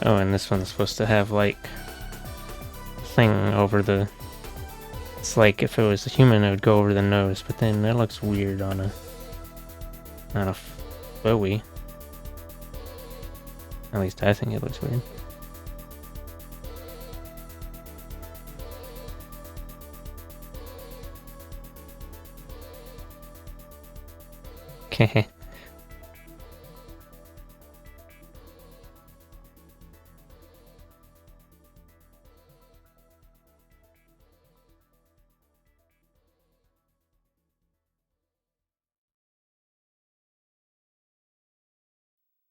Speaker 1: Oh, and this one's supposed to have like thing over the... It's like if it was a human it would go over the nose, but then that looks weird on a Bowie. At least I think it looks weird. Okay.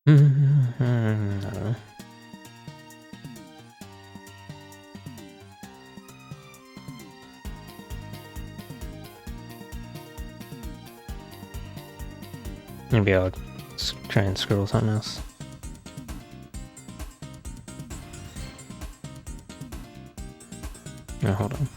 Speaker 1: I don't know. Maybe I'll try and scribble something else. No, hold on.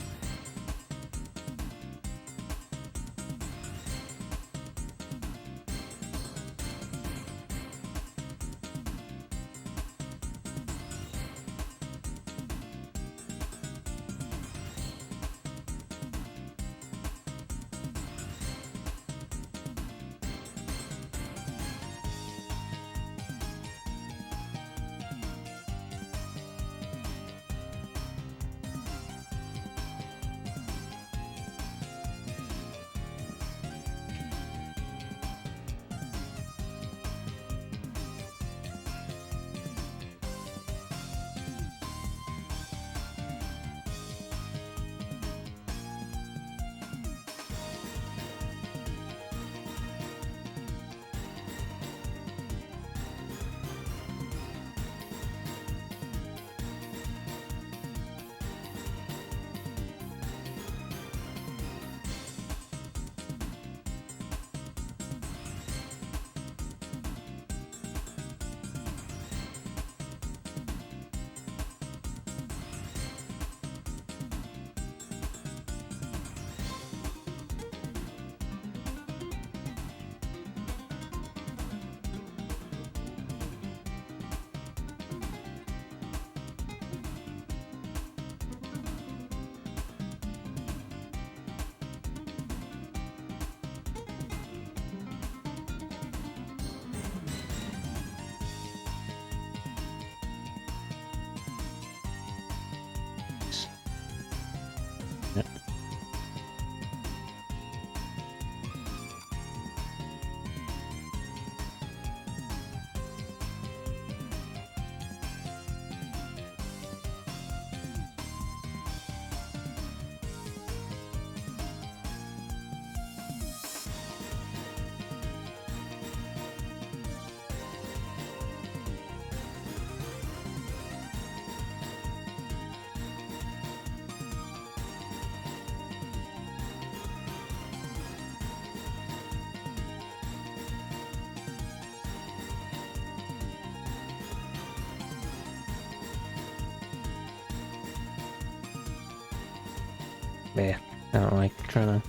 Speaker 1: Yeah, I don't like trying to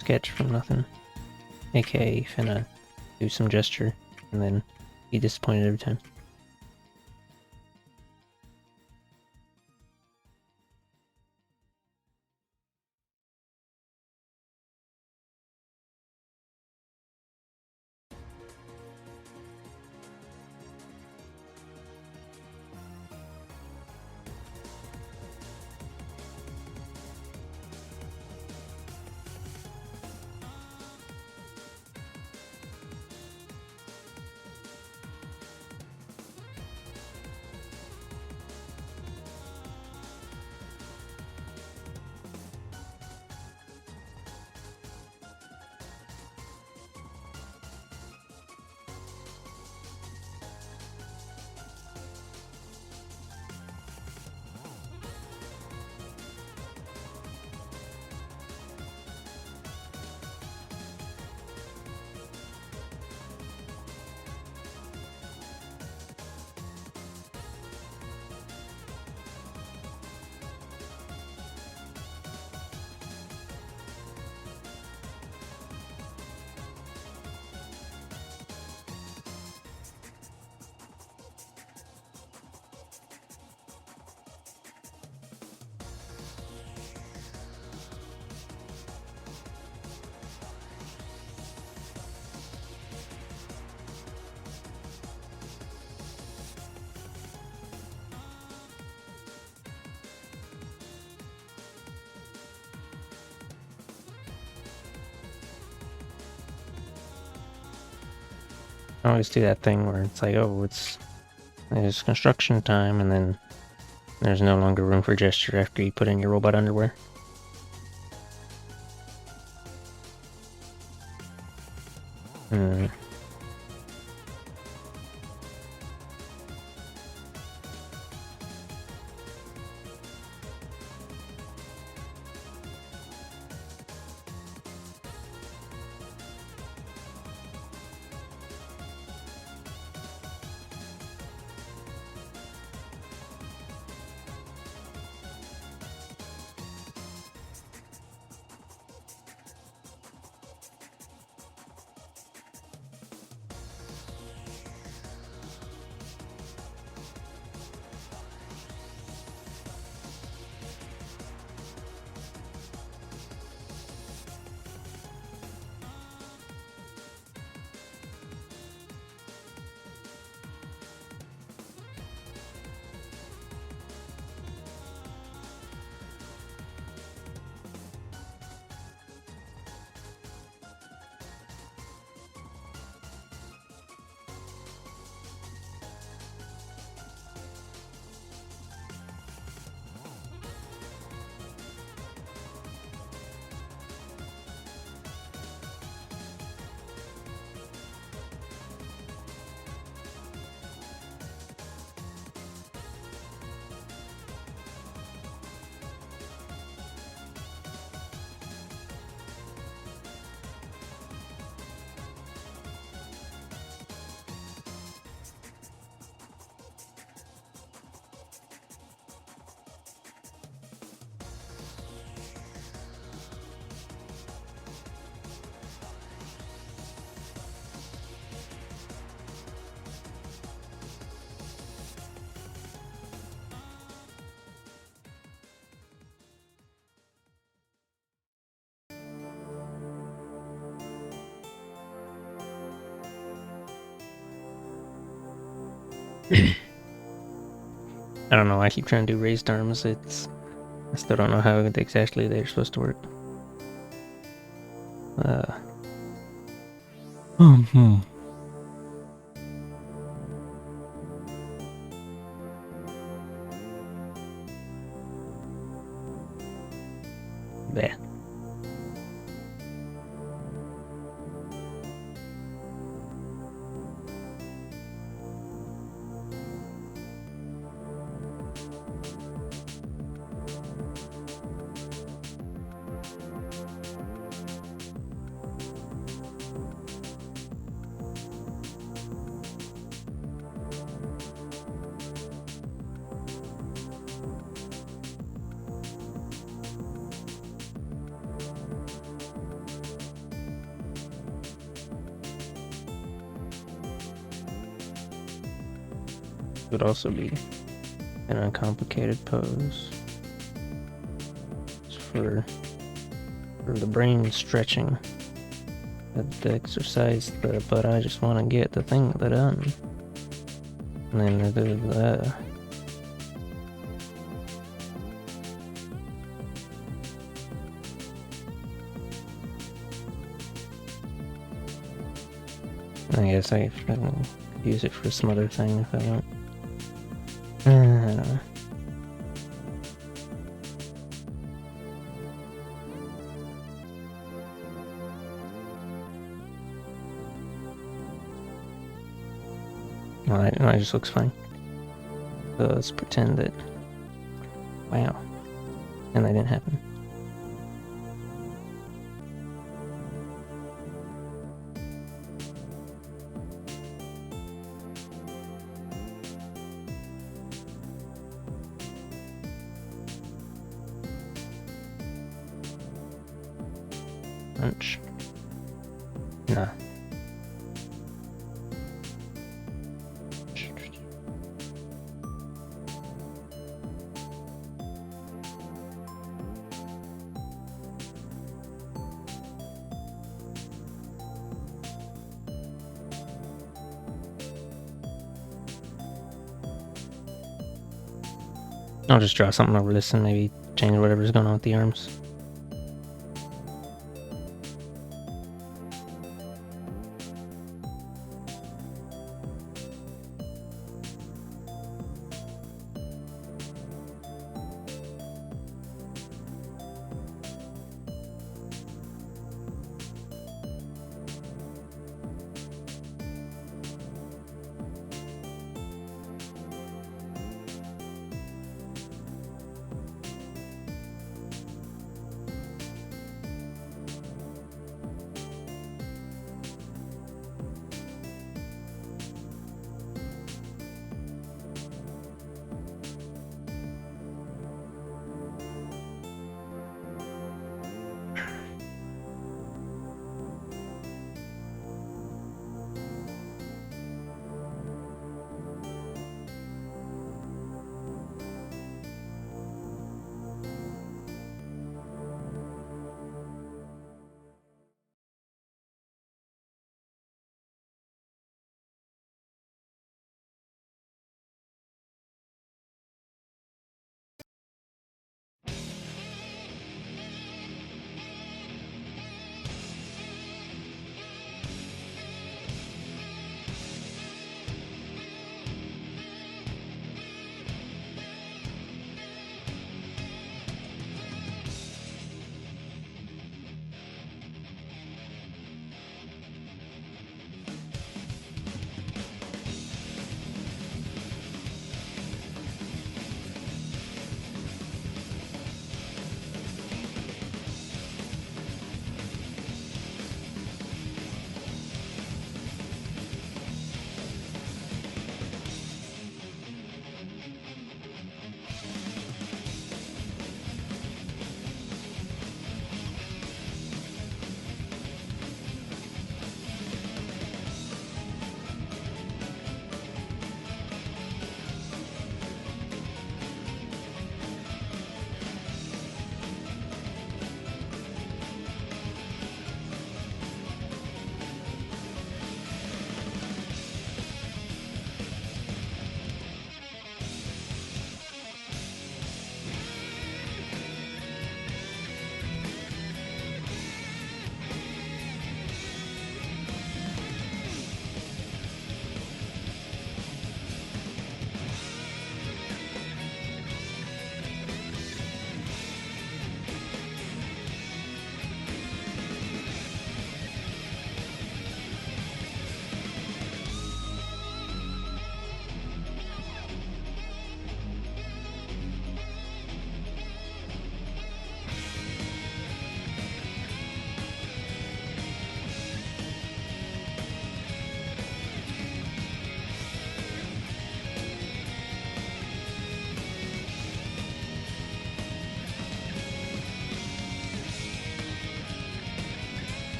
Speaker 1: sketch from nothing. AKA finna do some gesture and then be disappointed every time. I always do that thing where it's like, oh, there's construction time, and then there's no longer room for gesture after you put in your robot underwear. Hmm. I don't know. I keep trying to do raised arms. I still don't know how exactly they're supposed to work. Hmm. Yeah. would also be an uncomplicated pose. It's for the brain stretching. The exercise, but I just want to get the thing done. And then the I guess I can use it for some other thing if I want. I don't know. No, it just looks fine. So let's pretend that. Wow. And that didn't happen. Punch. Nah. I'll just draw something over this and maybe change whatever's going on with the arms.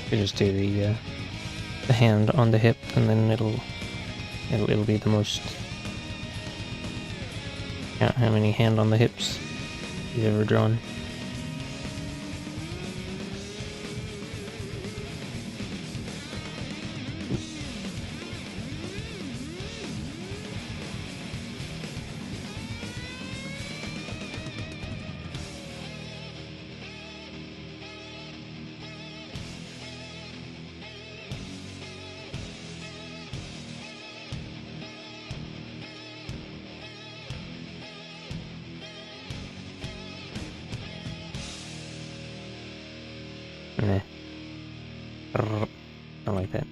Speaker 1: Could just do the the hand on the hip, and then it'll be the most. Count how many hand on the hips you've ever drawn. Nah. I like that.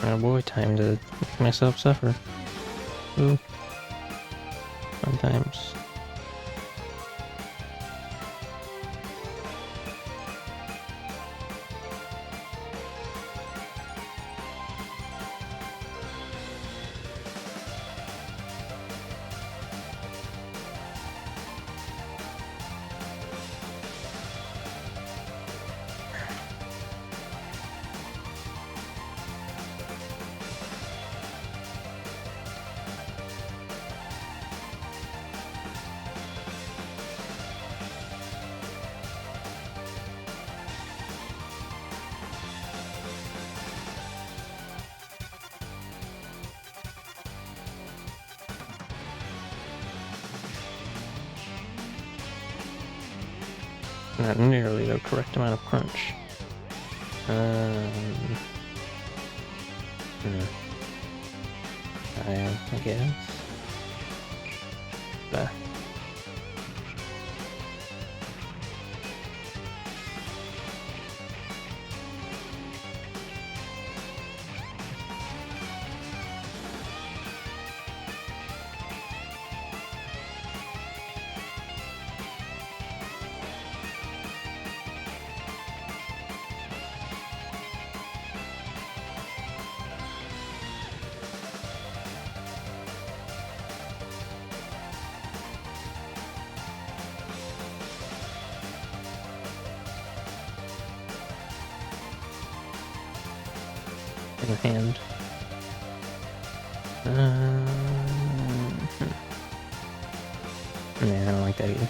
Speaker 1: Oh boy, time to make myself suffer. Ooh. Sometimes. Not nearly the correct amount of crunch. I guess. Bah. In the hand. Nah, I don't like that either.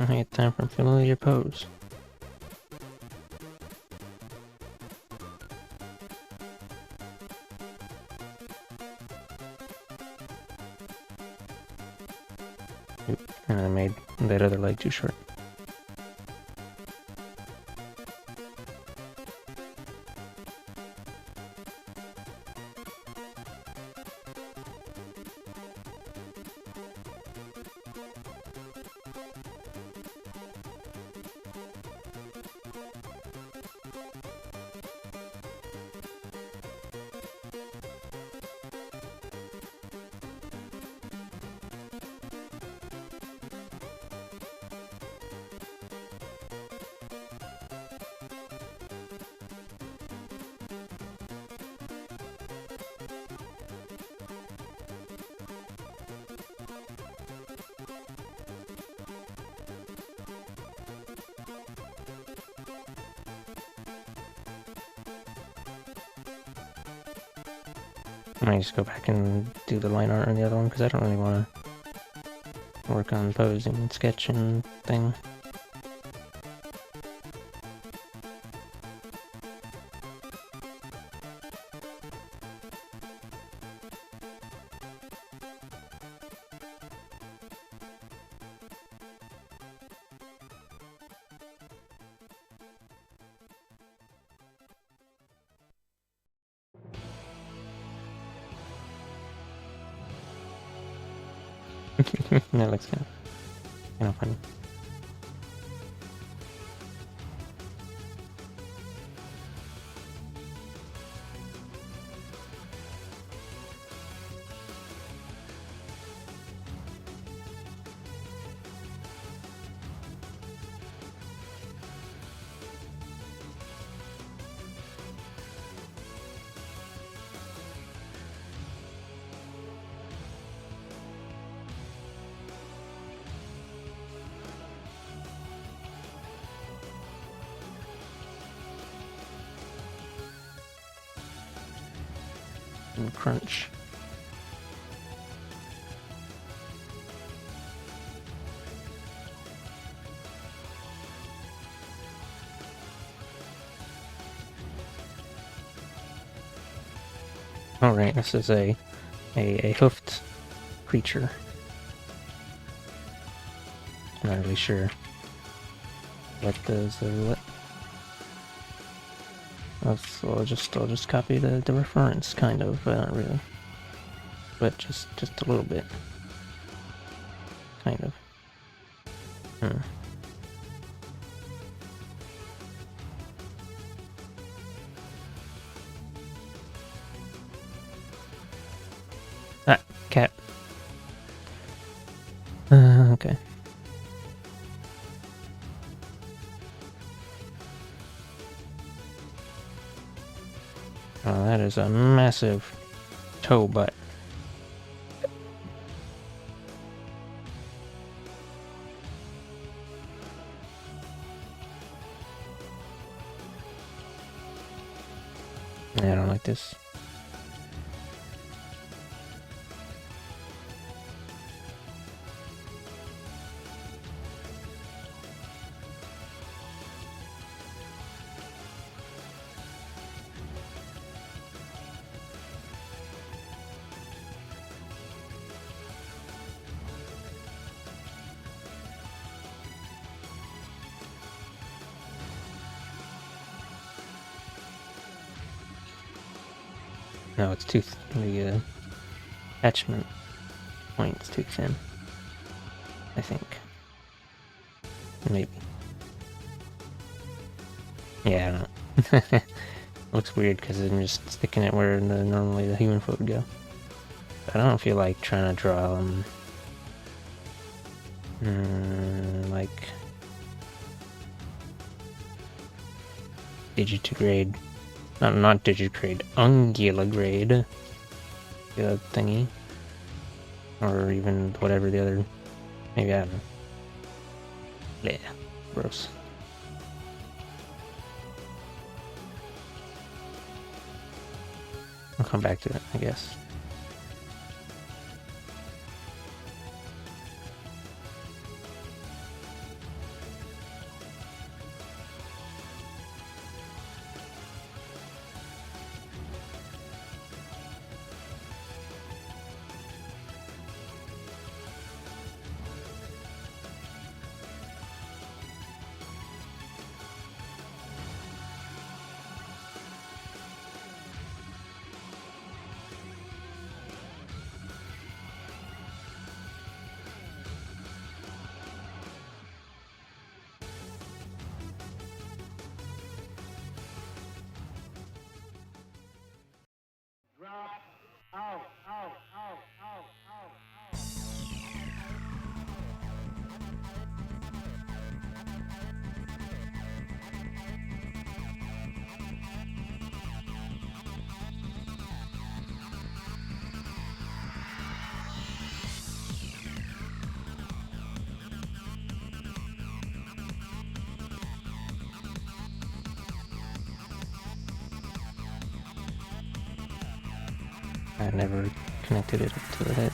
Speaker 1: Alright, time for familiar pose. Oop, and I made that other leg too short. I might just go back and do the line art on the other one because I don't really want to work on posing and sketching thing. That looks kind of funny. And crunch. All right, this is a hoofed creature. I'm not really sure What does what? I'll just copy the reference, kind of, but not really. But just a little bit, kind of. Ah, cat. Okay. Oh, that is a massive toe butt. I don't like this. No, it's too the attachment point's too thin. I think. Maybe. Yeah, I don't know. Looks weird because I'm just sticking it where normally the human foot would go. But I don't feel like trying to draw like digitigrade, not digitigrade, unguligrade the thingy, or even whatever the other. Maybe I don't know. Yeah, gross. I'll come back to it, I guess. I never connected it to the head.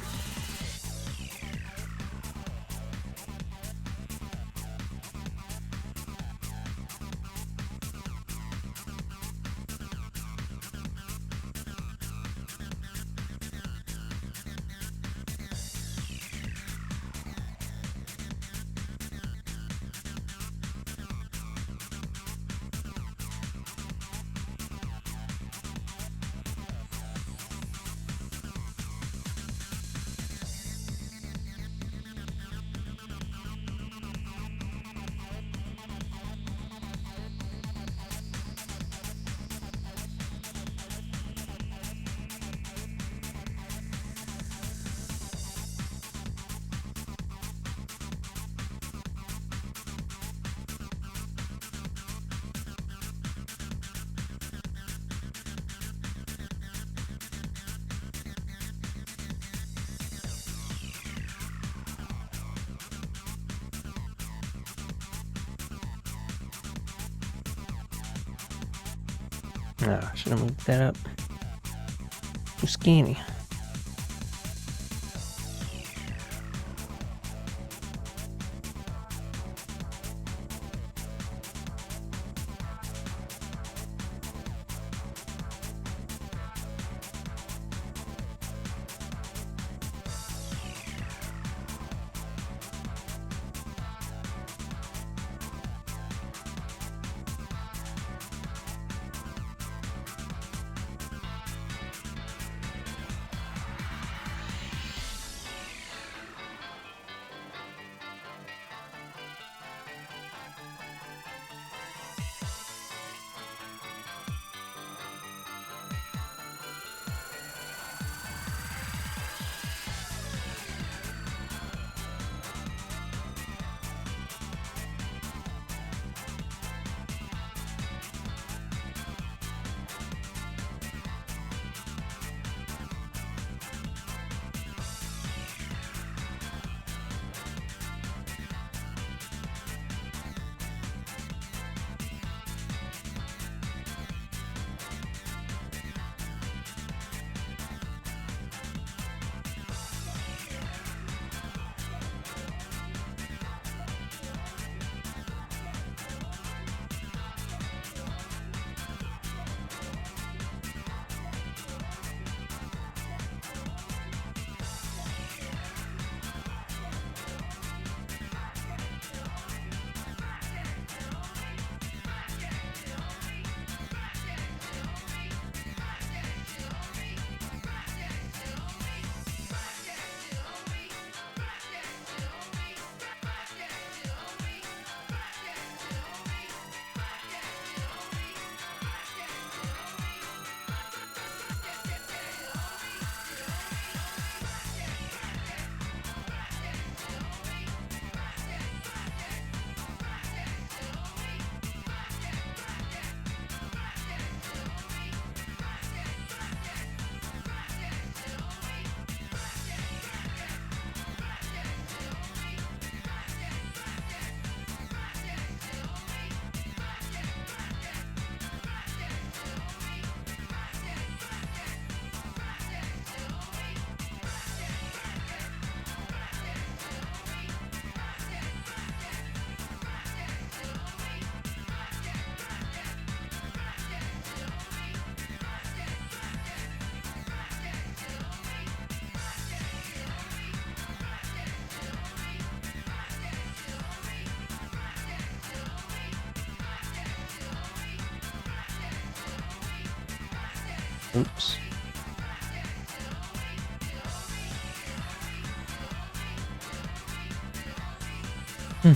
Speaker 1: No, I should have moved that up. Too skinny. Oops. Hmm.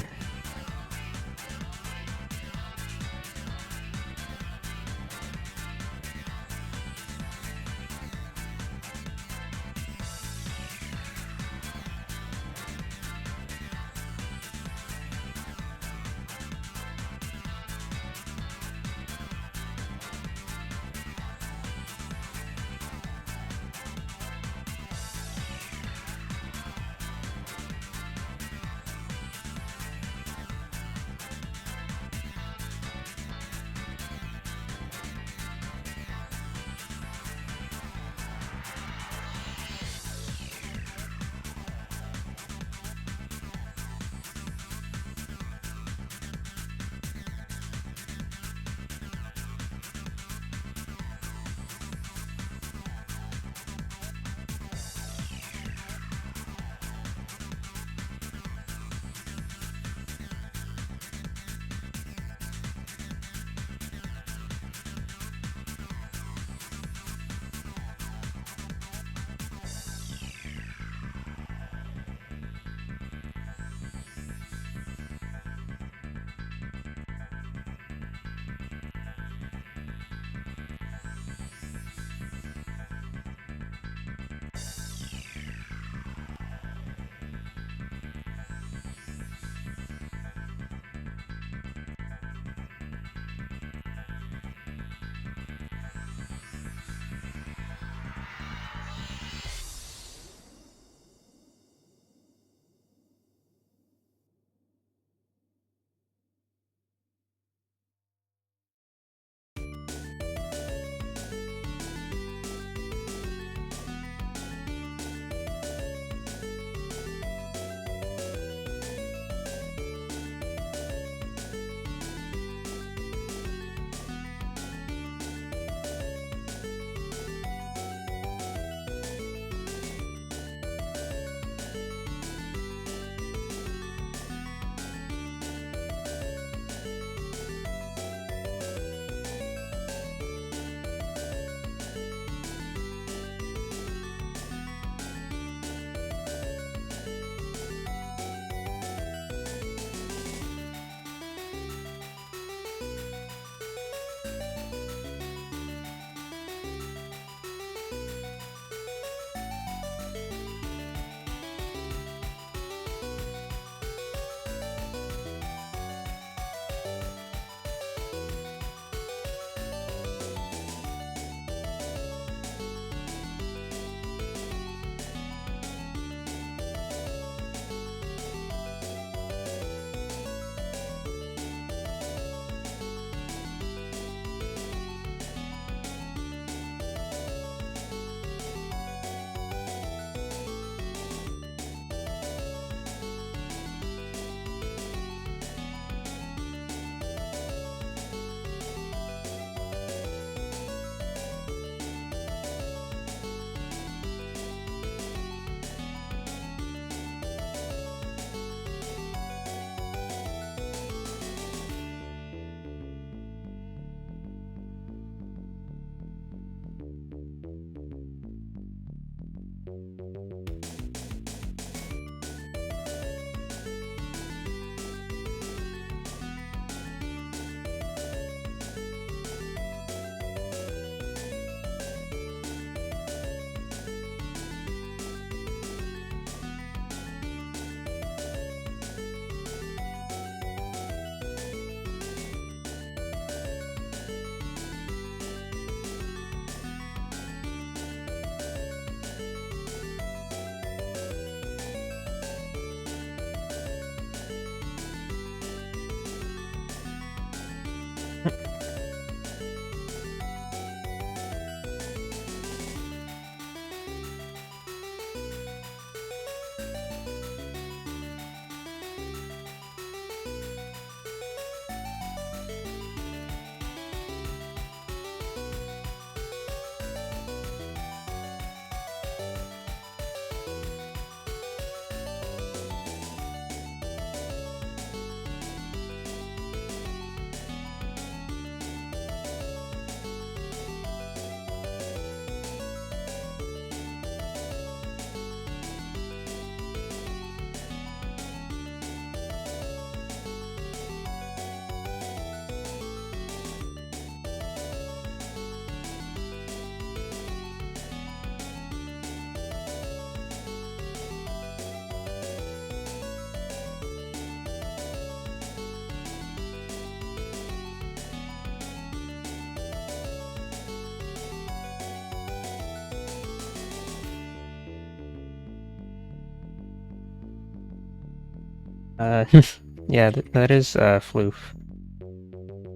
Speaker 1: Yeah, that is, Floof.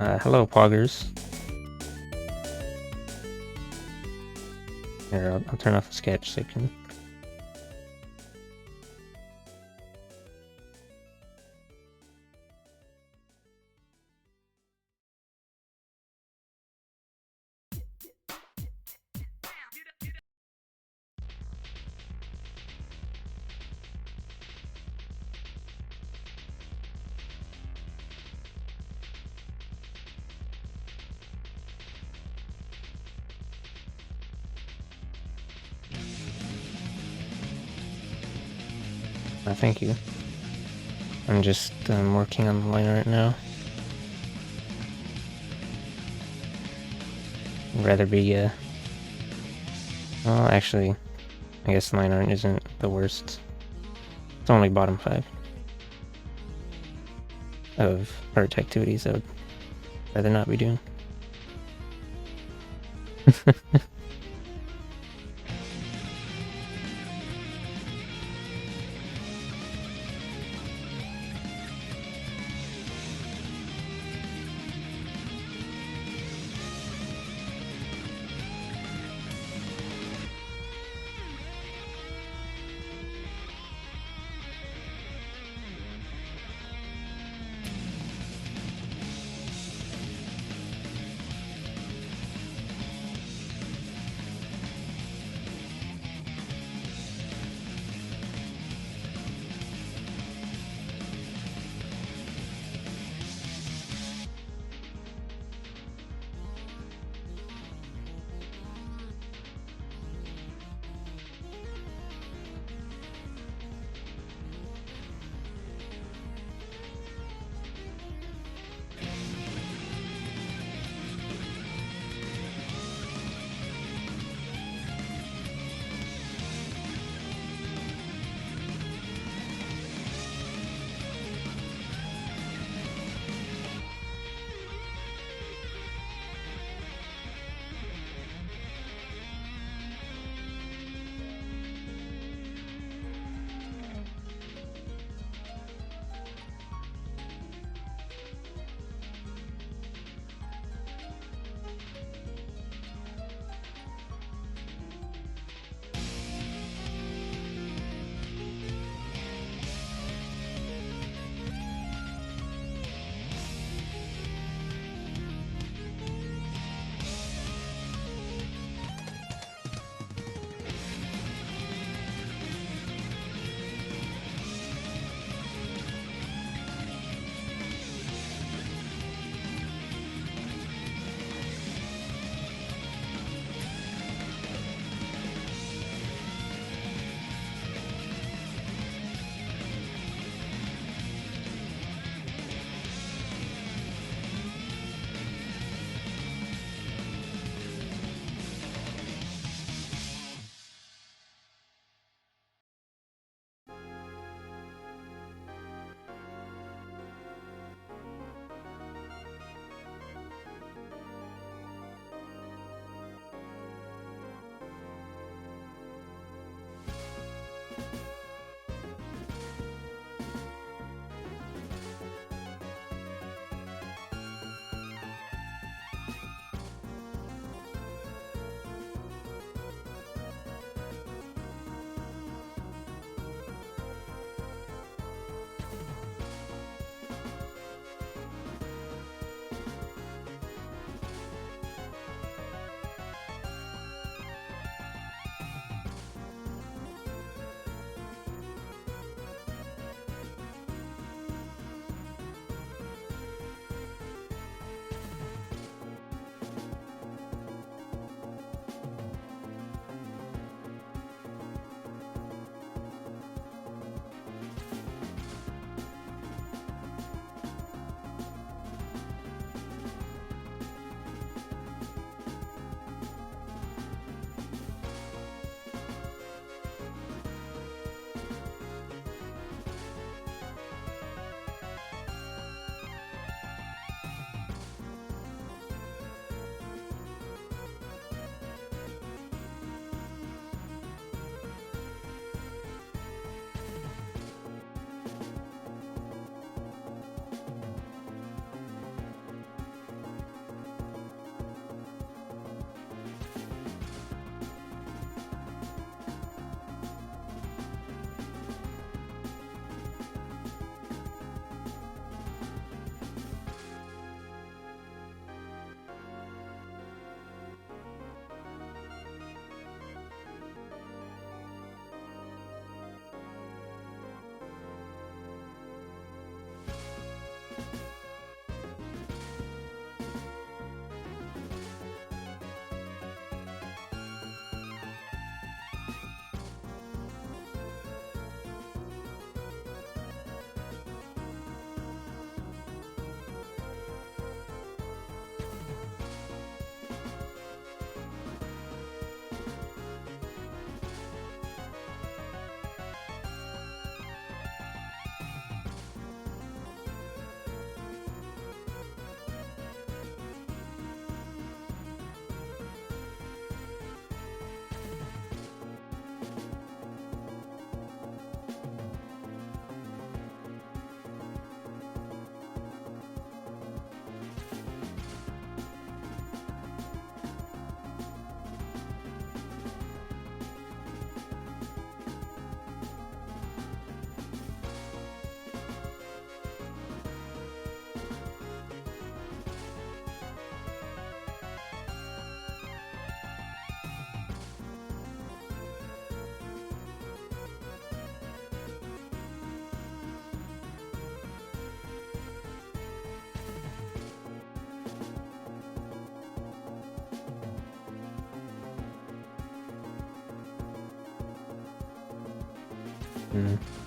Speaker 1: Hello, Poggers. Here, I'll turn off the sketch so you can... thank you. I'm just working on the line art now. I'd rather be, well, actually, I guess line art isn't the worst. It's only bottom 5 of art activities I would rather not be doing.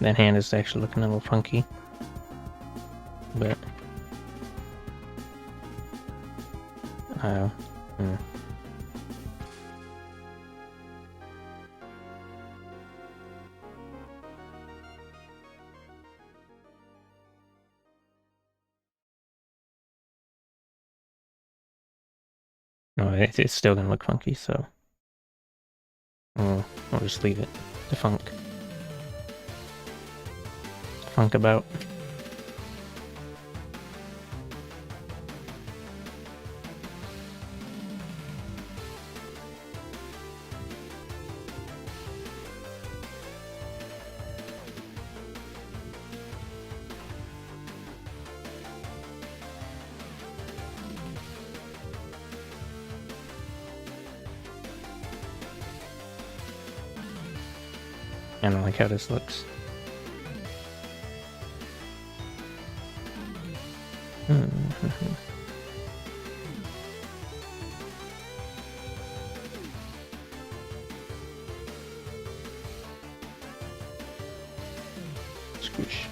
Speaker 1: That hand is actually looking a little funky. But... No, it's still gonna look funky, so... We'll just leave it to funk. Funk about. I don't like how this looks. Squish.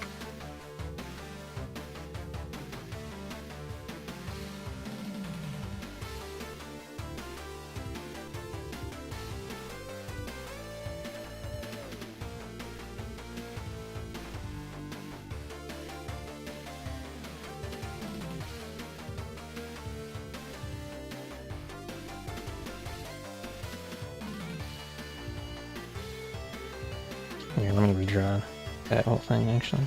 Speaker 1: Here, let me redraw that whole thing, actually.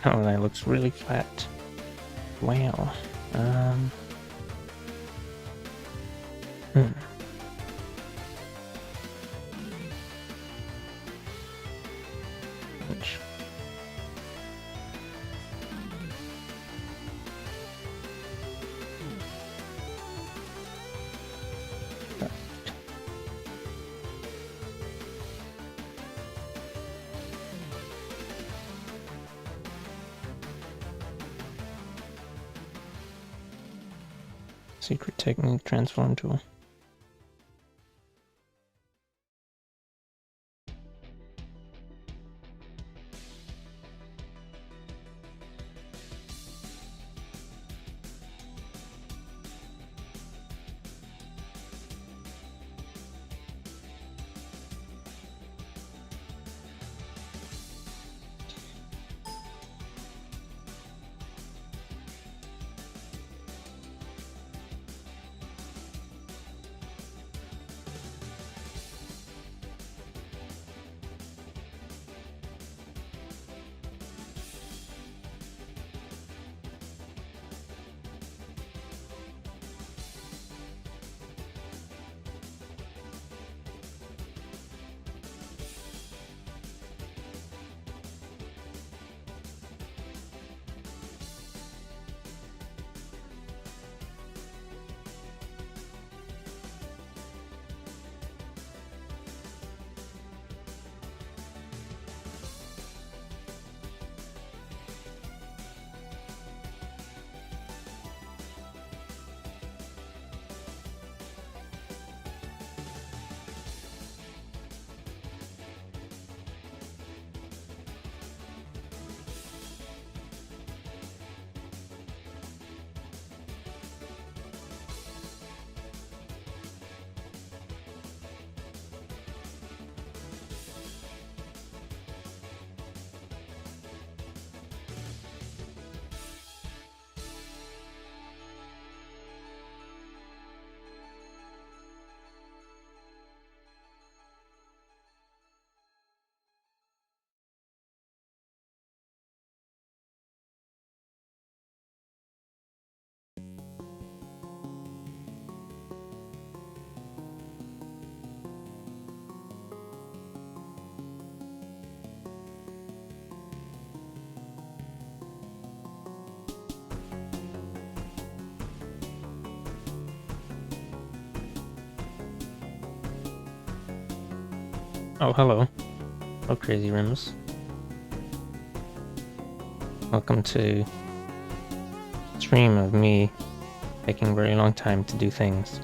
Speaker 1: Oh, that looks really flat. Wow. Which... Secret technique transform tool. Oh, hello. Oh, Crazy Rims. Welcome to a stream of me taking a very long time to do things.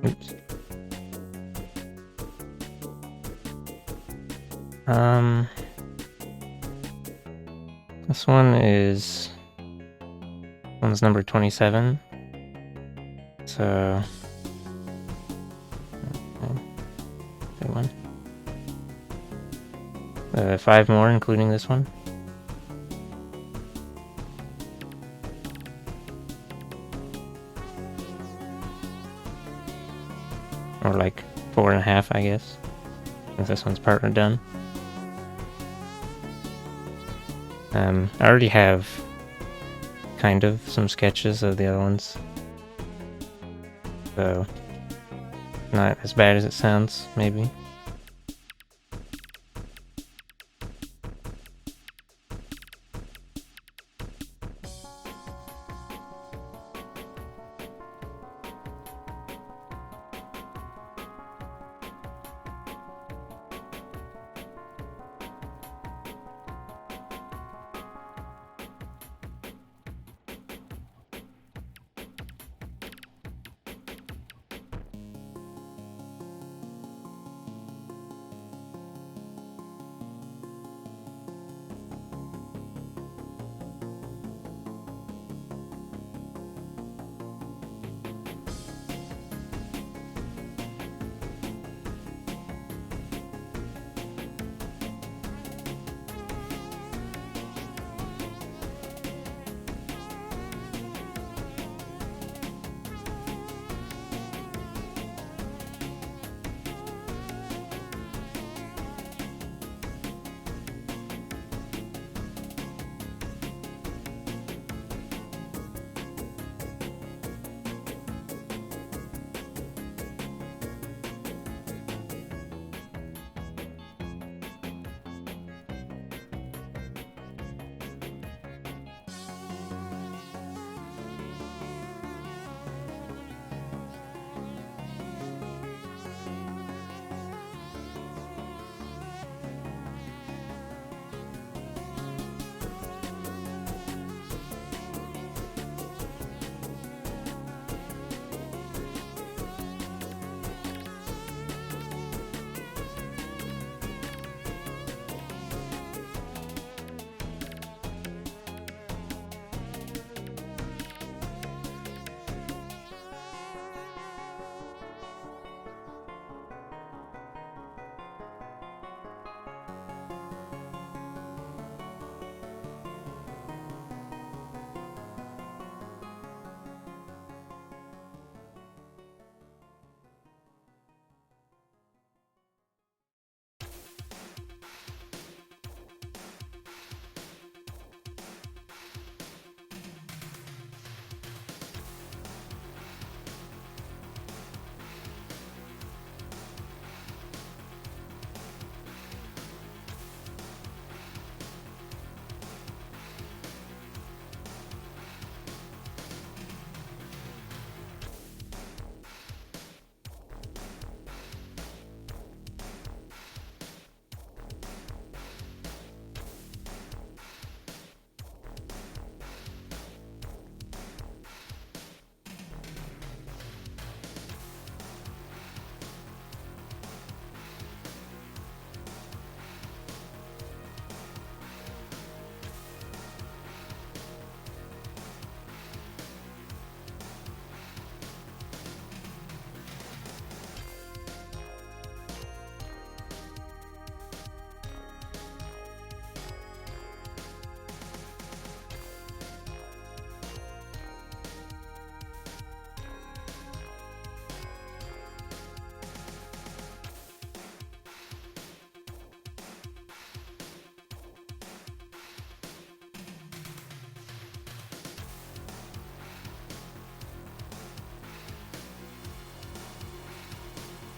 Speaker 1: Oops. This one's number 27. So, big one. 5 more, including this one. Or like 4.5, I guess. Since this one's partner done. I already have kind of some sketches of the other ones. So, not as bad as it sounds, maybe.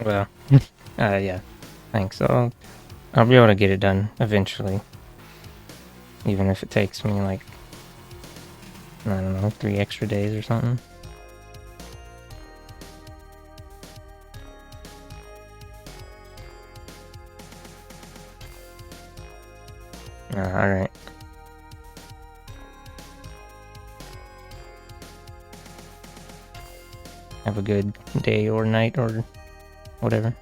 Speaker 1: Well, yeah. Thanks. I'll be able to get it done eventually. Even if it takes me like, I don't know, 3 extra days or something. Alright. Have a good day or night or whatever.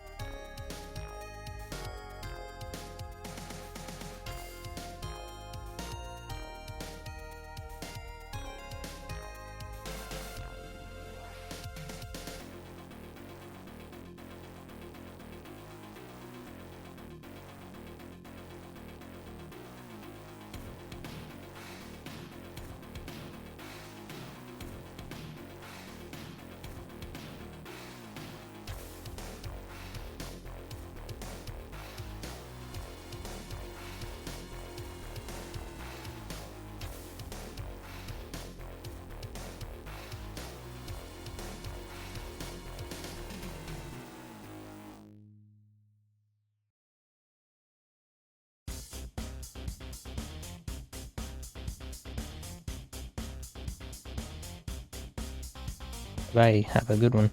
Speaker 1: Bye. Have a good one.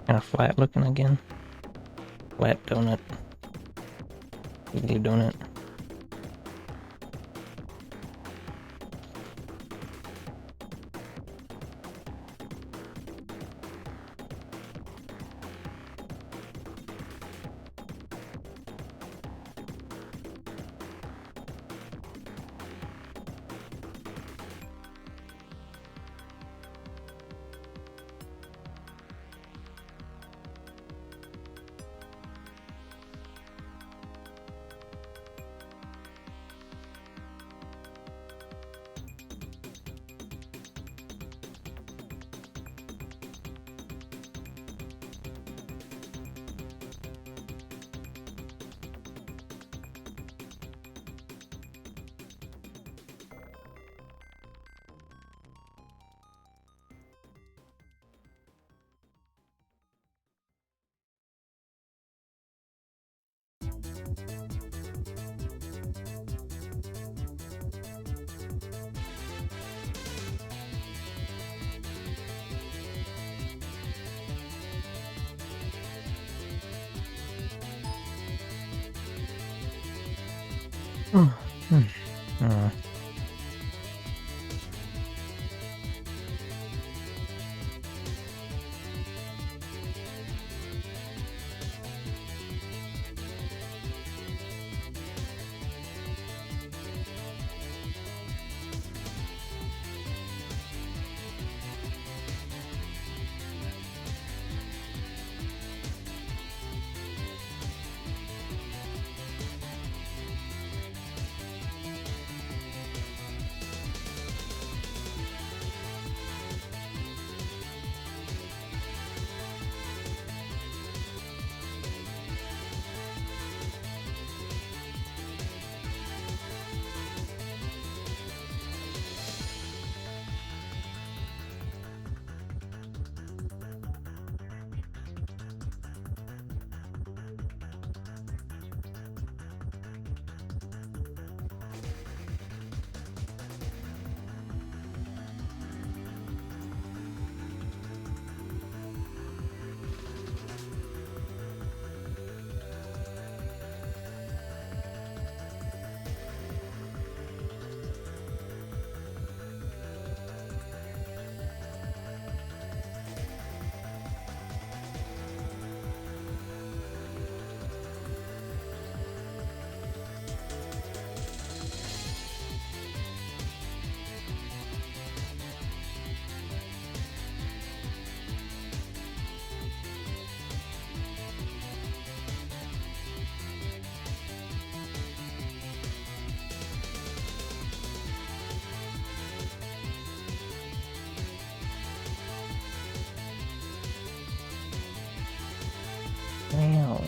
Speaker 1: Kind of flat looking again. Flat donut. Wiggly donut. Uh, Wow.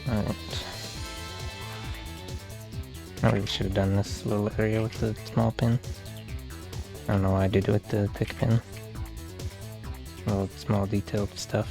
Speaker 1: Alright. I really should have done this little area with the small pin. I don't know why I did it with the thick pin. Little small detailed stuff.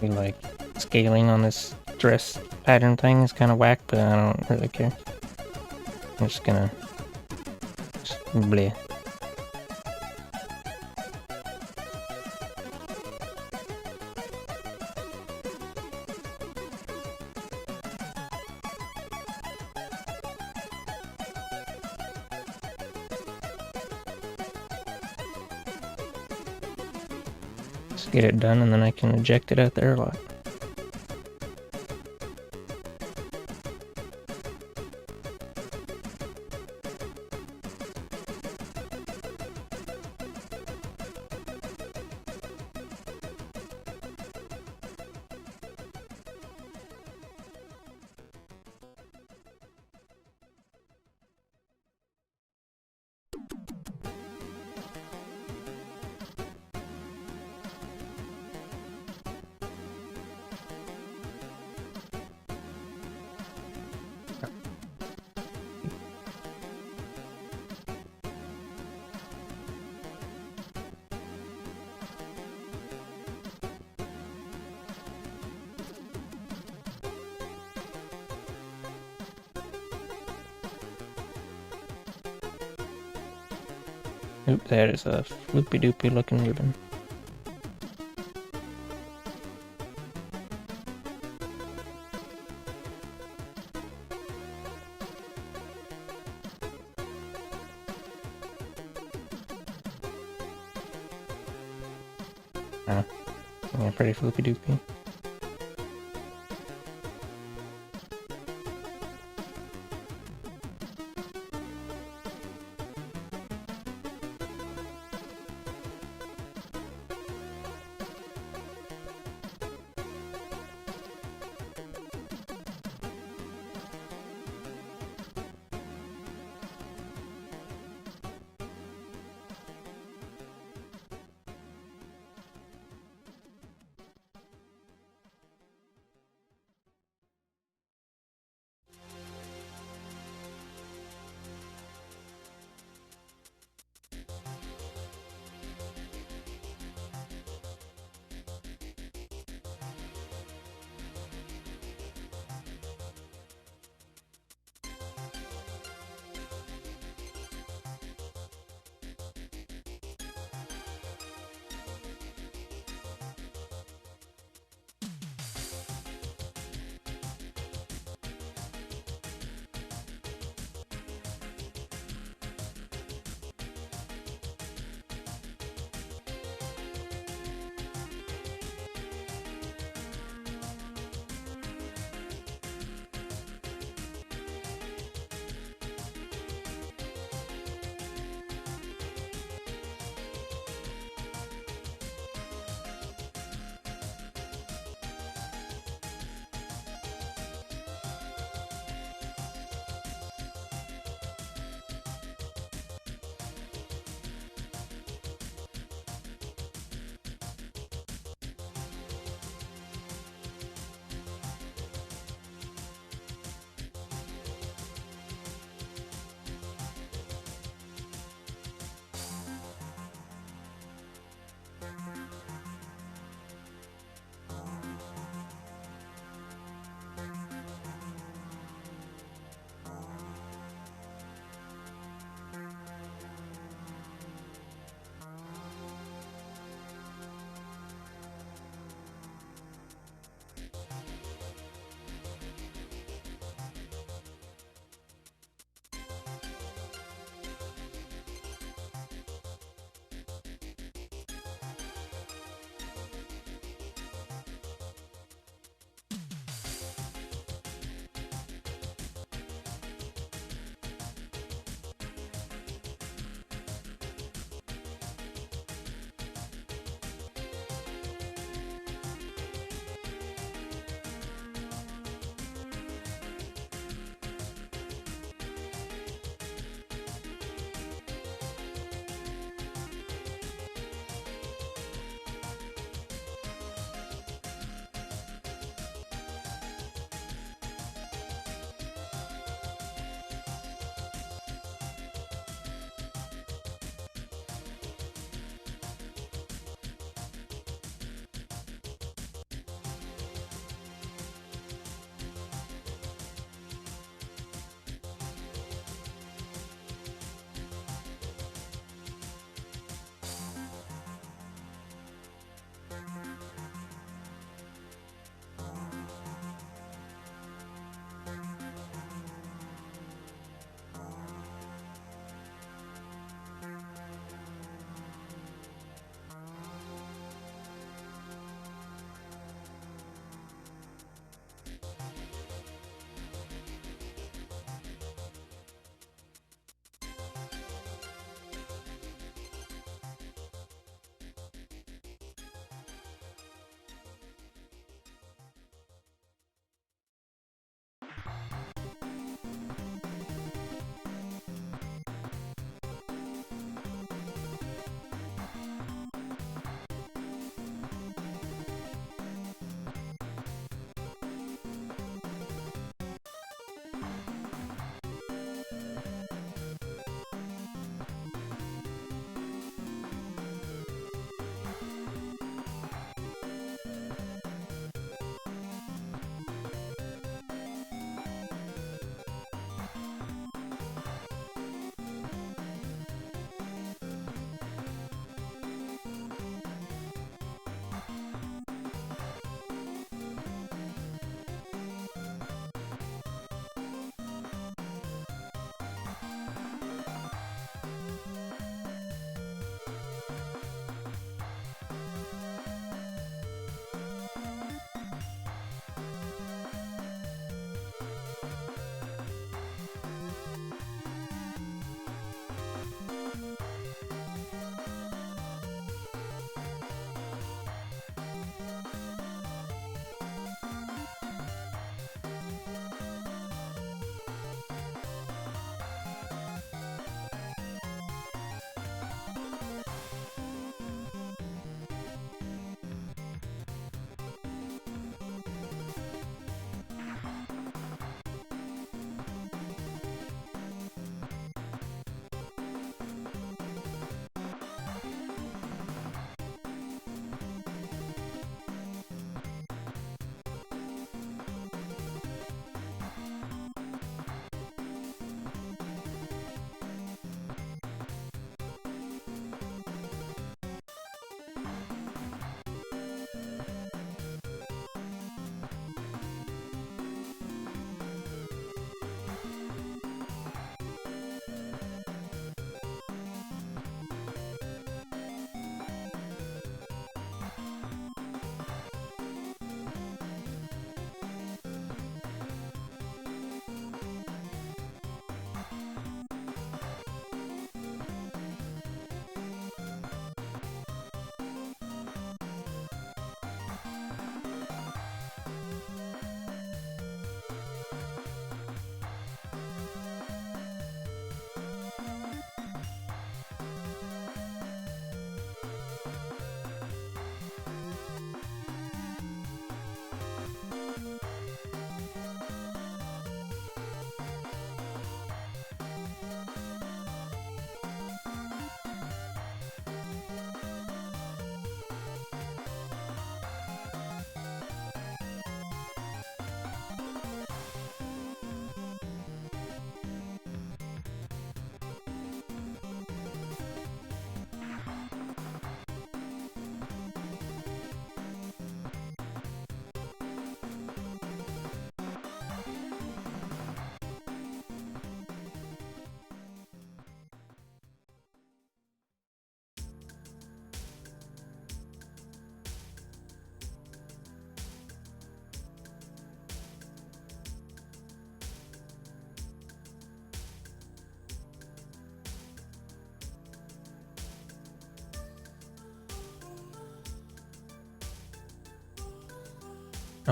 Speaker 1: Like scaling on this dress pattern thing is kind of whack, but I don't really care. I'm just gonna bleh. Just get it done and then I can eject it out there a lot. Oop, that is a floopy doopy looking ribbon. Yeah, pretty floopy doopy.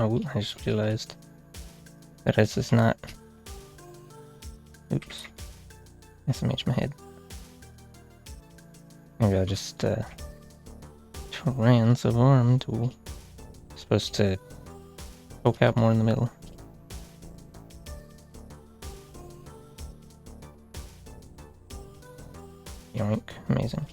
Speaker 1: Oh, I just realized that this is not. Oops. SMH my head. Maybe I'll just transform tool. Supposed to poke out more in the middle. Yoink. Amazing.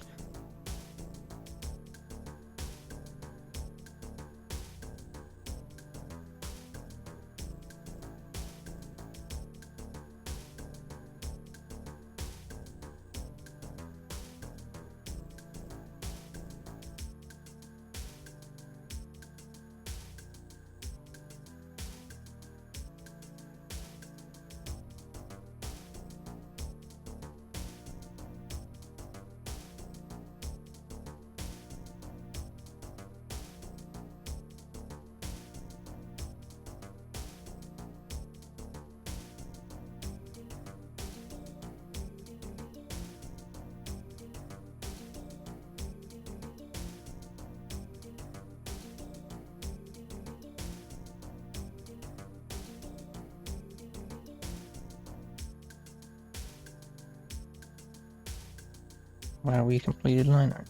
Speaker 1: Wow, we completed line art.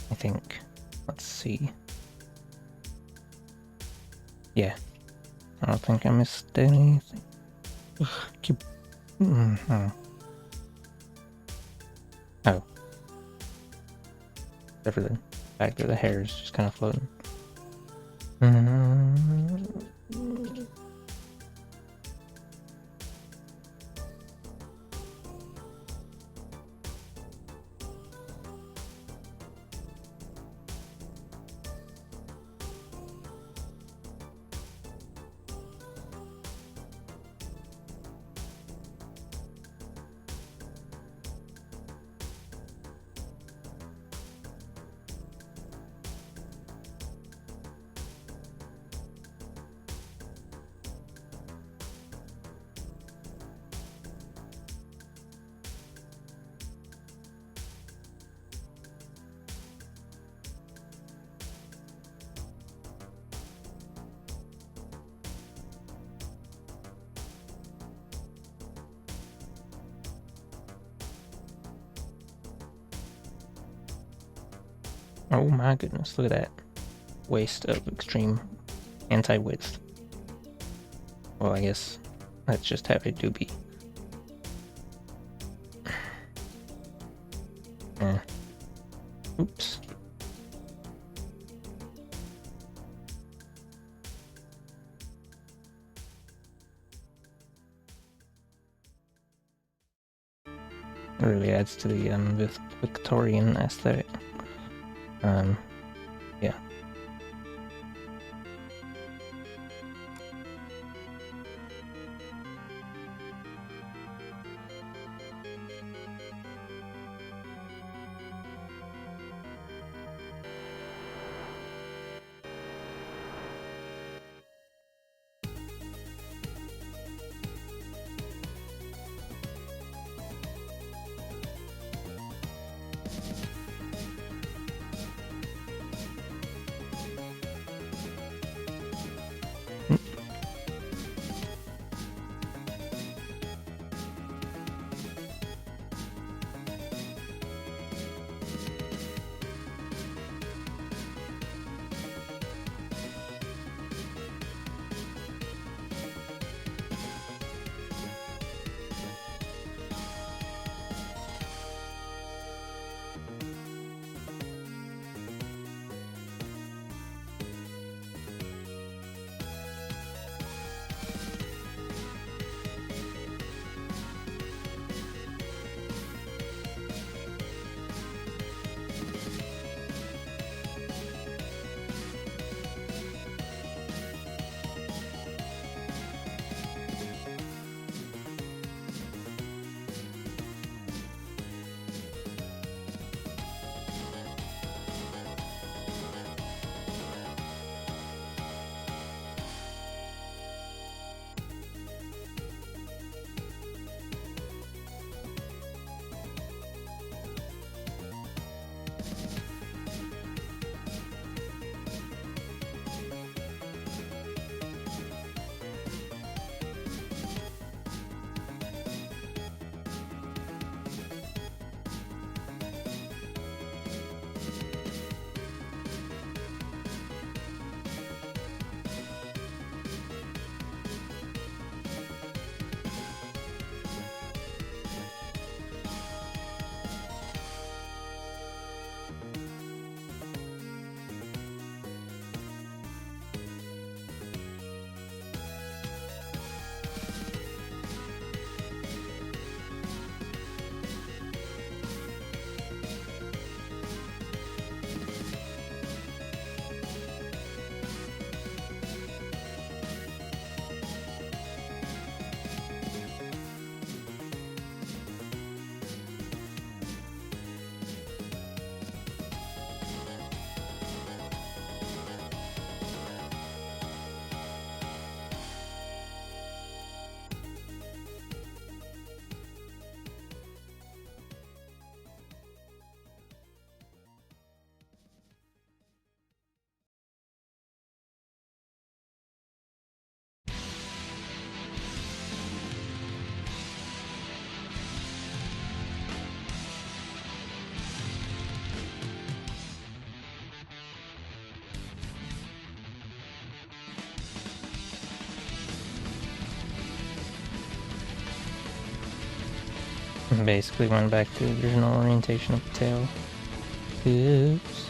Speaker 1: I think. Let's see. Yeah. I don't think I missed anything. Ugh, keep. Oh. Except for the fact that the hair is just kind of floating. Oh my goodness, look at that. Waste of extreme anti-width. Well, I guess that's just how it do be. Oops. It really adds to the Victorian aesthetic. Yeah. Basically went back to the original orientation of the tail. Oops.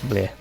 Speaker 1: Bleh.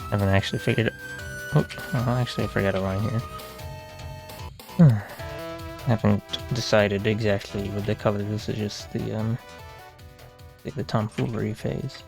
Speaker 1: Haven't actually figured it. Oh, actually, I forgot a line here. Haven't decided exactly with the color. This is just the tomfoolery phase.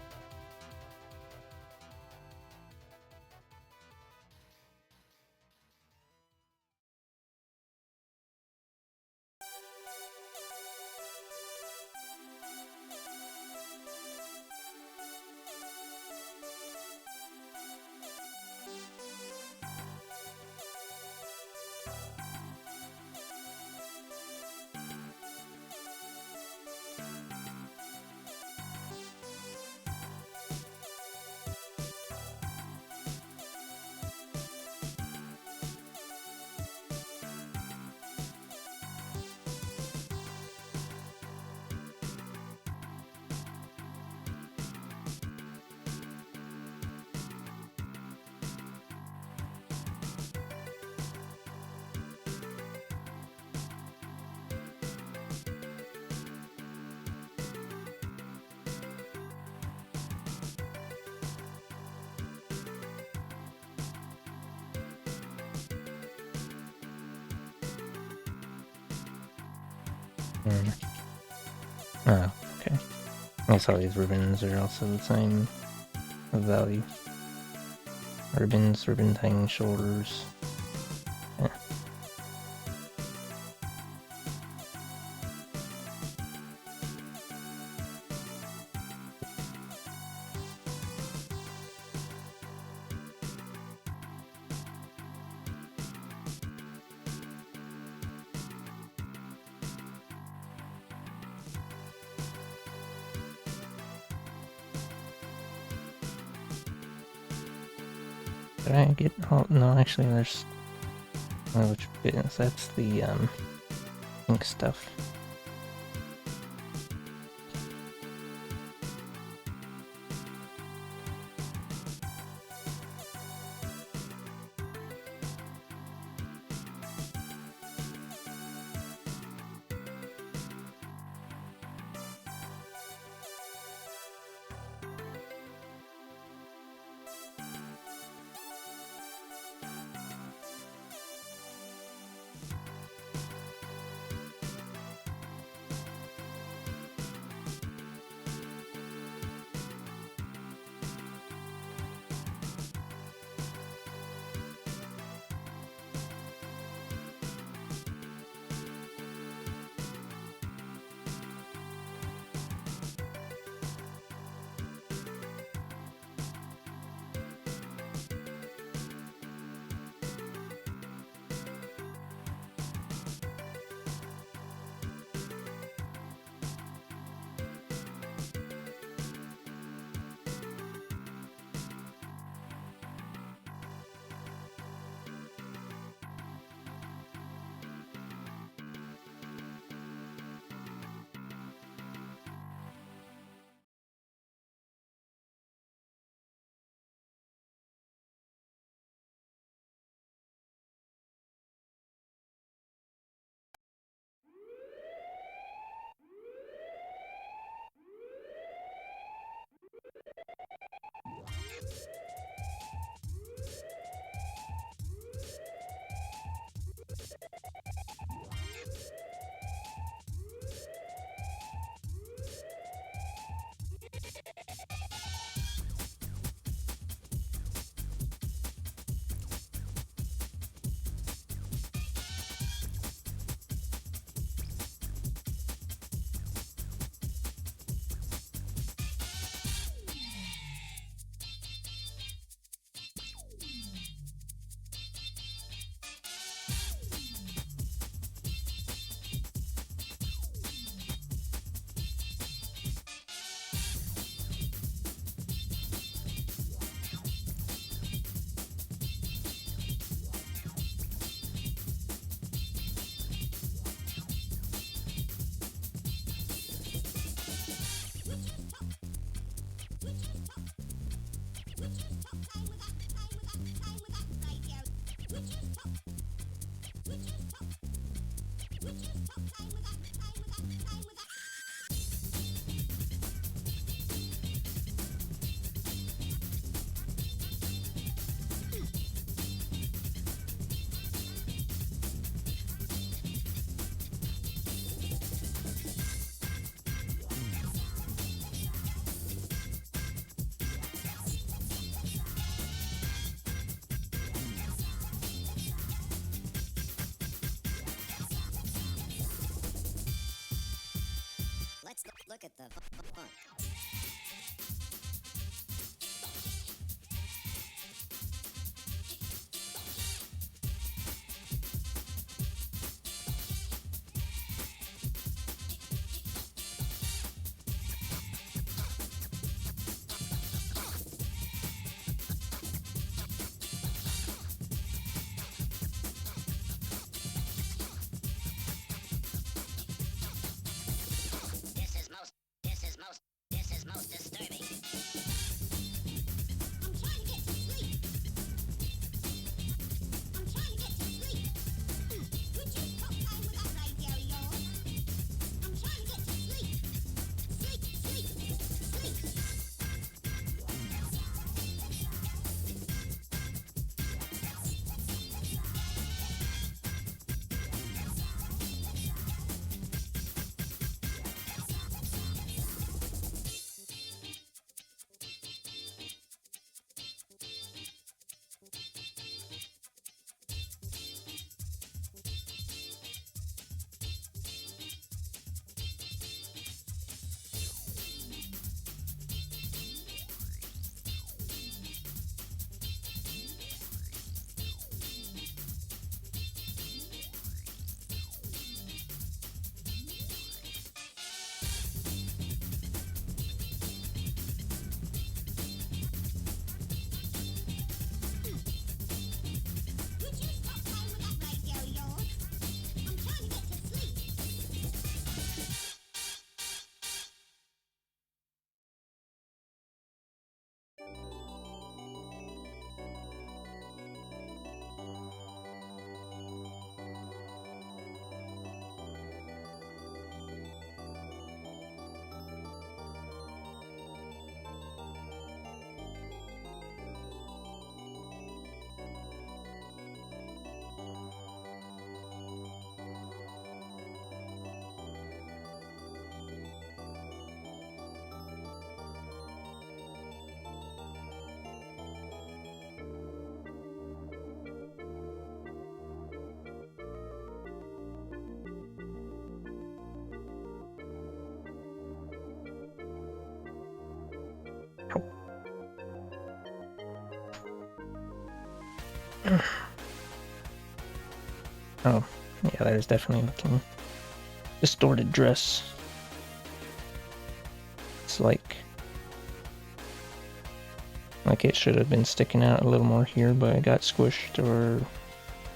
Speaker 1: Oh, okay. I guess all these ribbons are also the same value. Ribbons, ribbon thing, shoulders. Yeah. Did I get? Oh no, actually, there's. Which bit? That's the ink stuff. Oh, yeah, that is definitely looking distorted dress. It's like it should have been sticking out a little more here, but it got squished or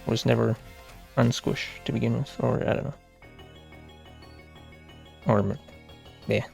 Speaker 1: was never unsquished to begin with, or I don't know. Or, yeah.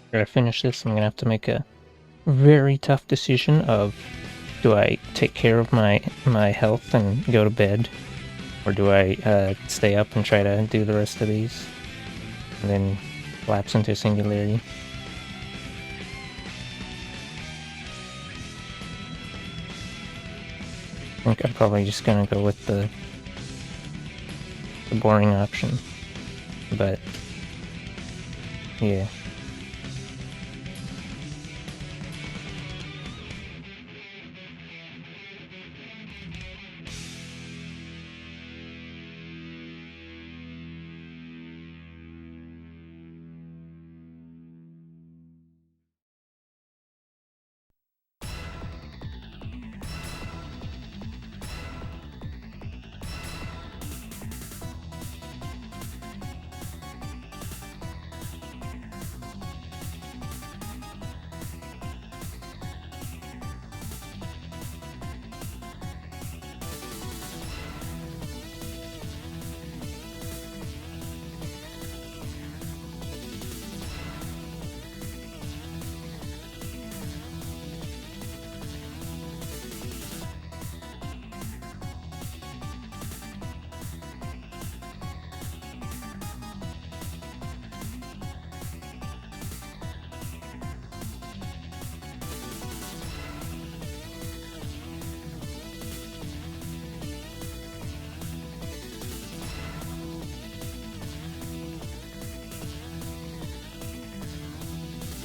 Speaker 1: After I finish this, I'm gonna have to make a very tough decision of, do I take care of my health and go to bed, or do I stay up and try to do the rest of these and then lapse into singularity? I think I'm probably just gonna go with the boring option, but yeah.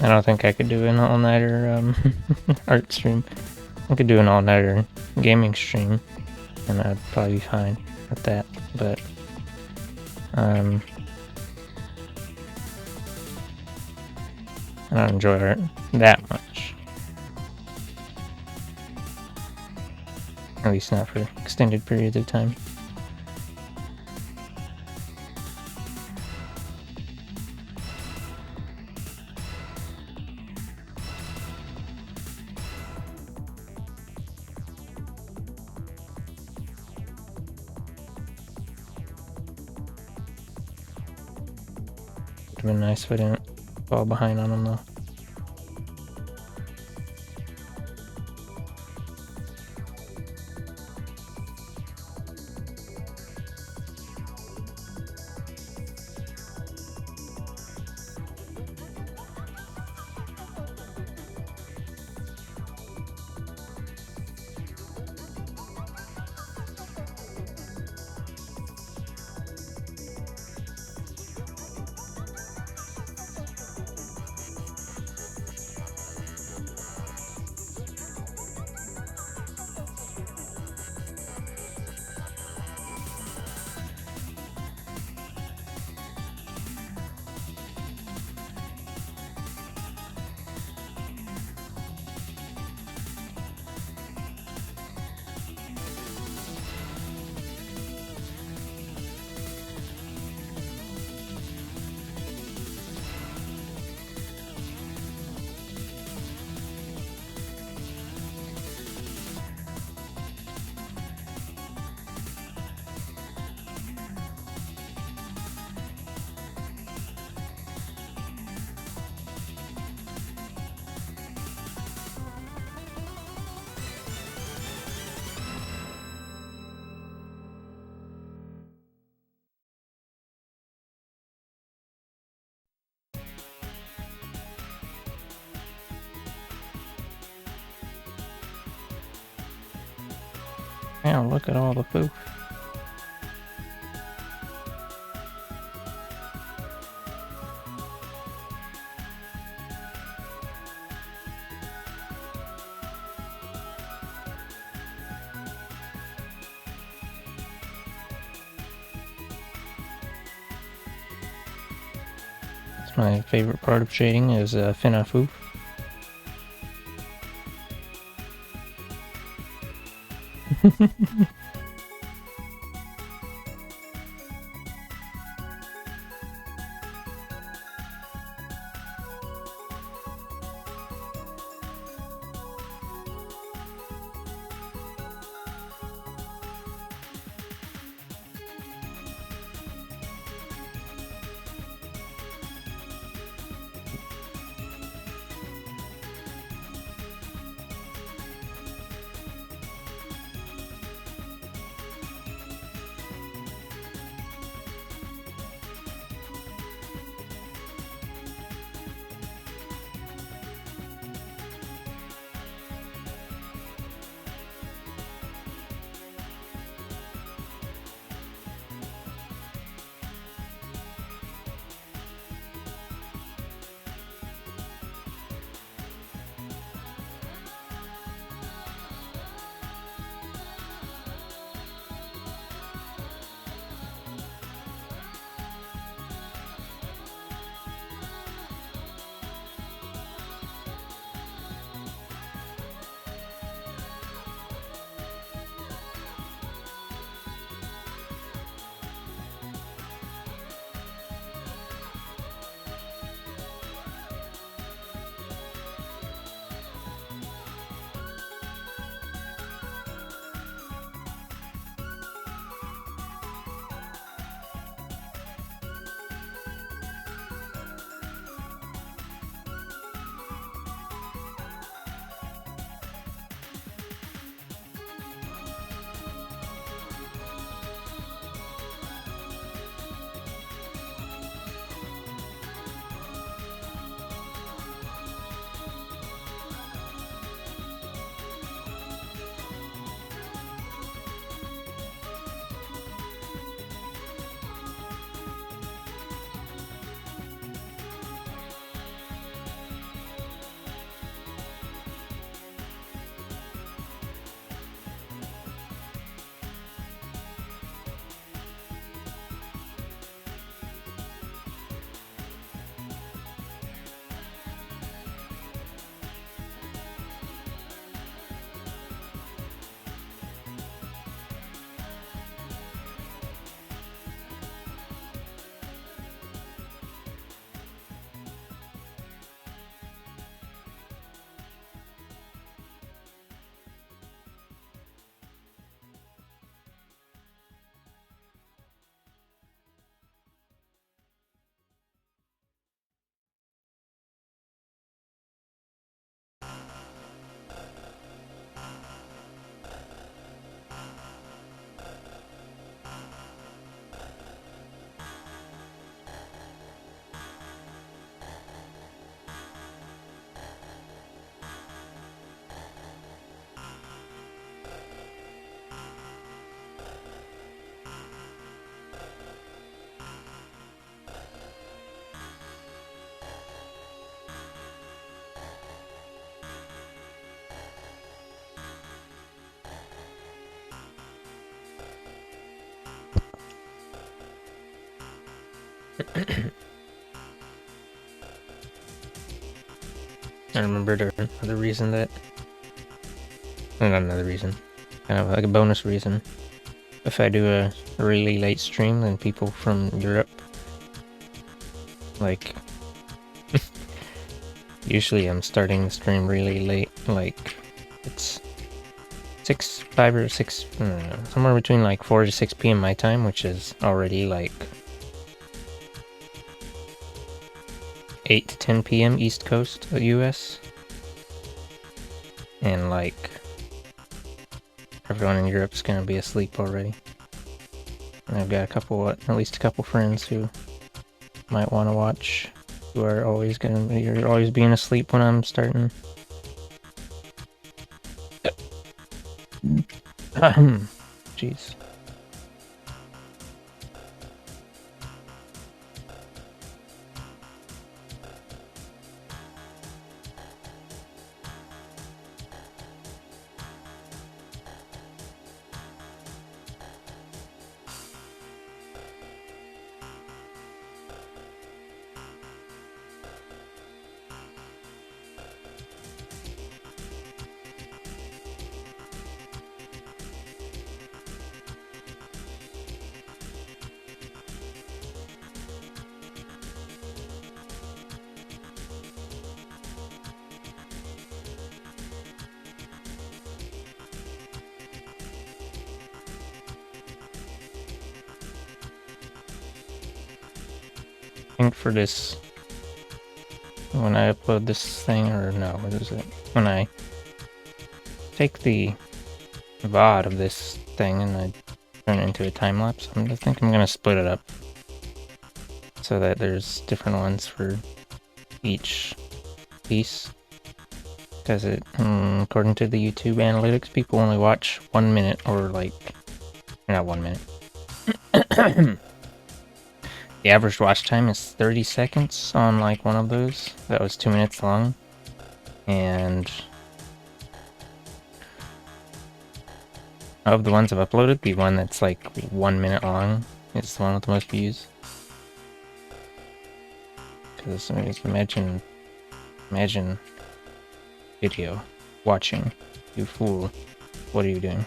Speaker 1: I don't think I could do an all-nighter art stream. I could do an all-nighter gaming stream, and I'd probably be fine with that. But I don't enjoy art that much. At least not for extended periods of time. Would've been nice if I didn't fall behind on them though. Man, look at all the food. That's my favorite part of shading is FinaFoo. I remember the reason that, not another reason, kind of like a bonus reason. If I do a really late stream, then people from Europe, like, usually I'm starting the stream really late, like, it's 5 or 6, I don't know, somewhere between like 4 to 6 p.m. my time, which is already like 8 to 10 p.m. East Coast of the US. And like, everyone in Europe's gonna be asleep already. And I've got a couple, at least a couple friends who might want to watch, who are always you're always being asleep when I'm starting. Jeez. I think for this, when I upload this thing, or no, what is it? When I take the VOD of this thing and I turn it into a time lapse, I think I'm gonna split it up so that there's different ones for each piece. Because it, according to the YouTube analytics, people only watch 1 minute, or like, not 1 minute. The average watch time is 30 seconds on like one of those. That was 2 minutes long. And of the ones I've uploaded, the one that's like 1 minute long is the one with the most views. Because I mean, imagine video watching. You fool. What are you doing?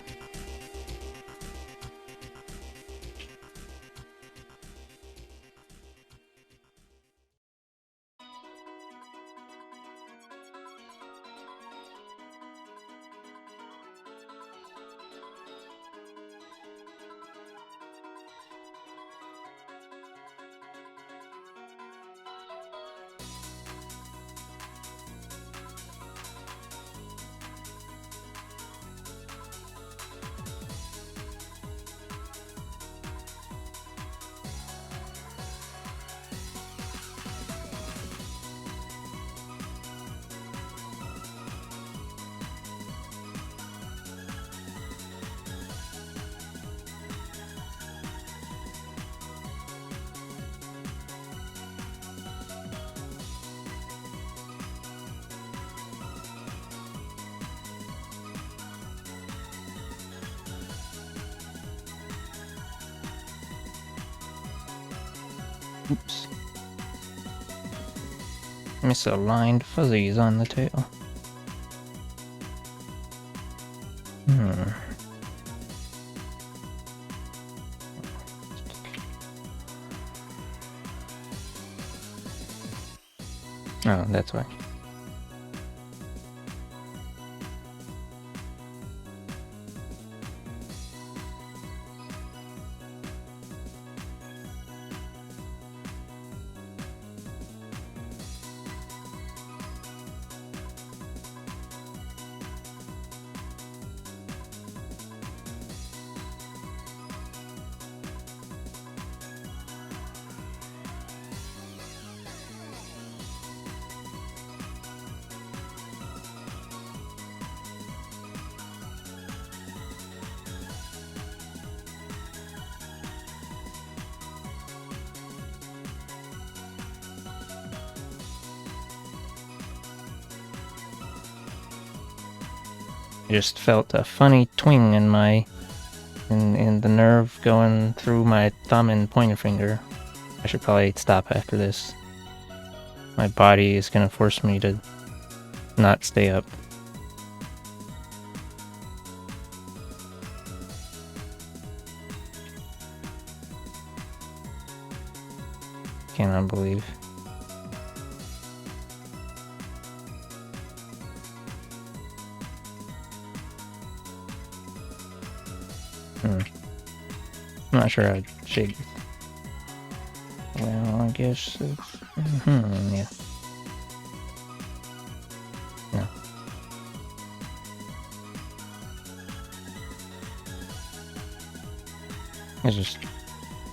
Speaker 1: Oops. Misaligned fuzzies on the tail. Oh, that's why. I just felt a funny twing in my in the nerve going through my thumb and pointer finger I should probably stop after this. My body is gonna force me to not stay up. Cannot believe. I'm not sure I'd shake. Well, I guess it's... yeah. No. I just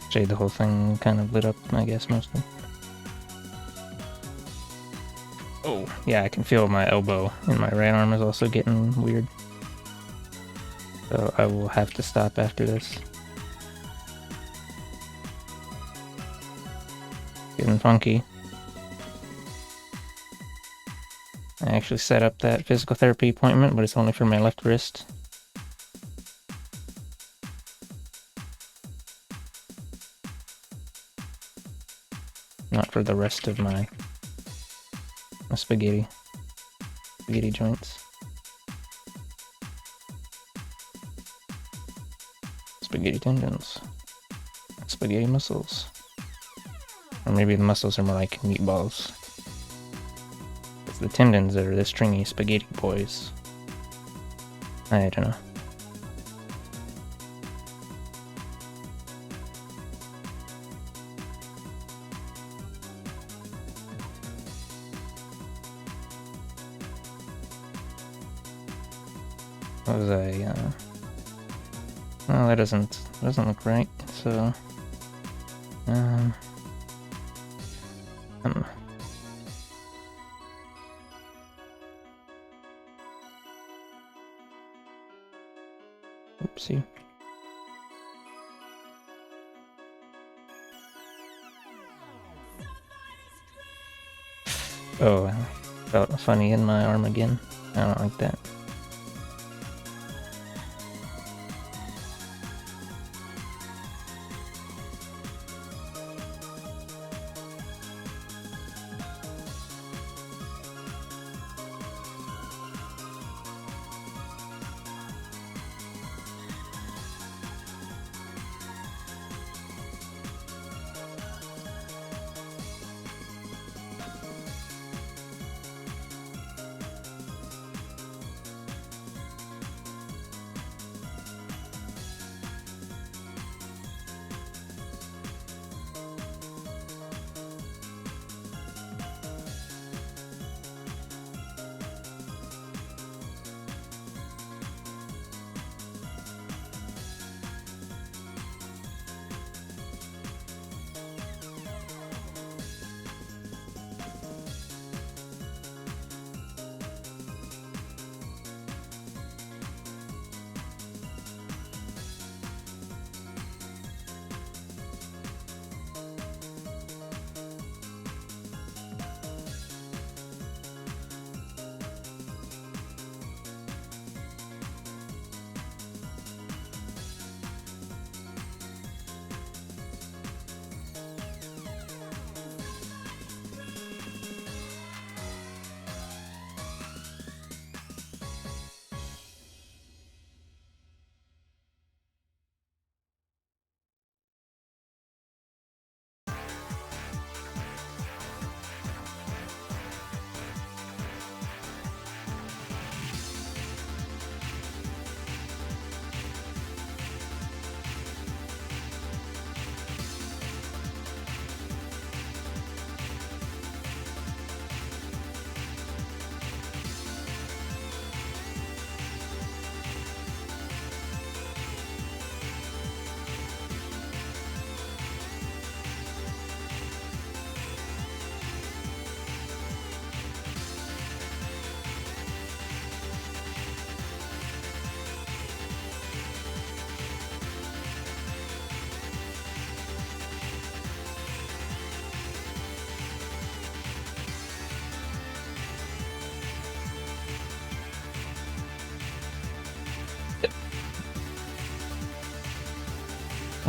Speaker 1: shade the whole thing kind of lit up, I guess, mostly. Oh, yeah, I can feel my elbow in my right arm is also getting weird. So I will have to stop after this. Getting funky. I actually set up that physical therapy appointment, but it's only for my left wrist. Not for the rest of my spaghetti joints. Spaghetti tendons. Spaghetti muscles. Or maybe the muscles are more like meatballs. It's the tendons that are the stringy spaghetti boys. I don't know. What was I, well, that doesn't look right, so, oopsie. Oh, I felt funny in my arm again. I don't like that.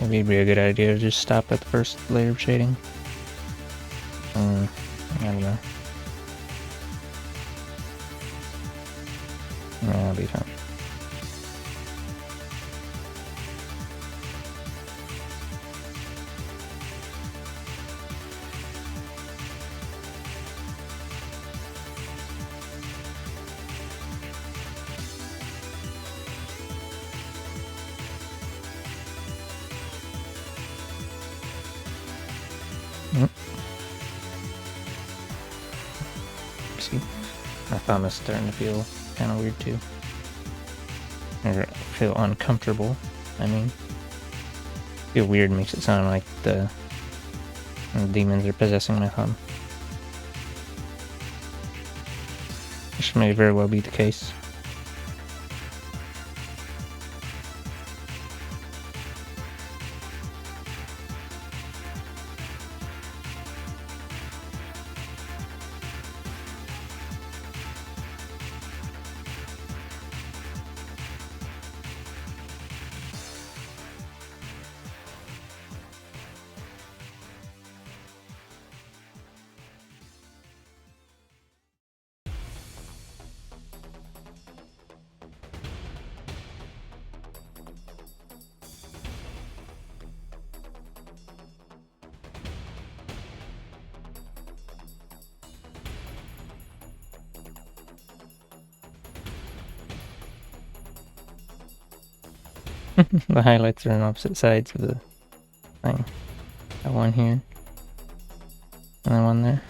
Speaker 1: Maybe it'd be a good idea to just stop at the first layer of shading. I don't know. Yeah, that'll be fine. See, my thumb is starting to feel kind of weird too. Or feel uncomfortable. I mean, feel weird makes it sound like the demons are possessing my thumb. Which may very well be the case. The highlights are on opposite sides of the thing. Got one here, and then one there.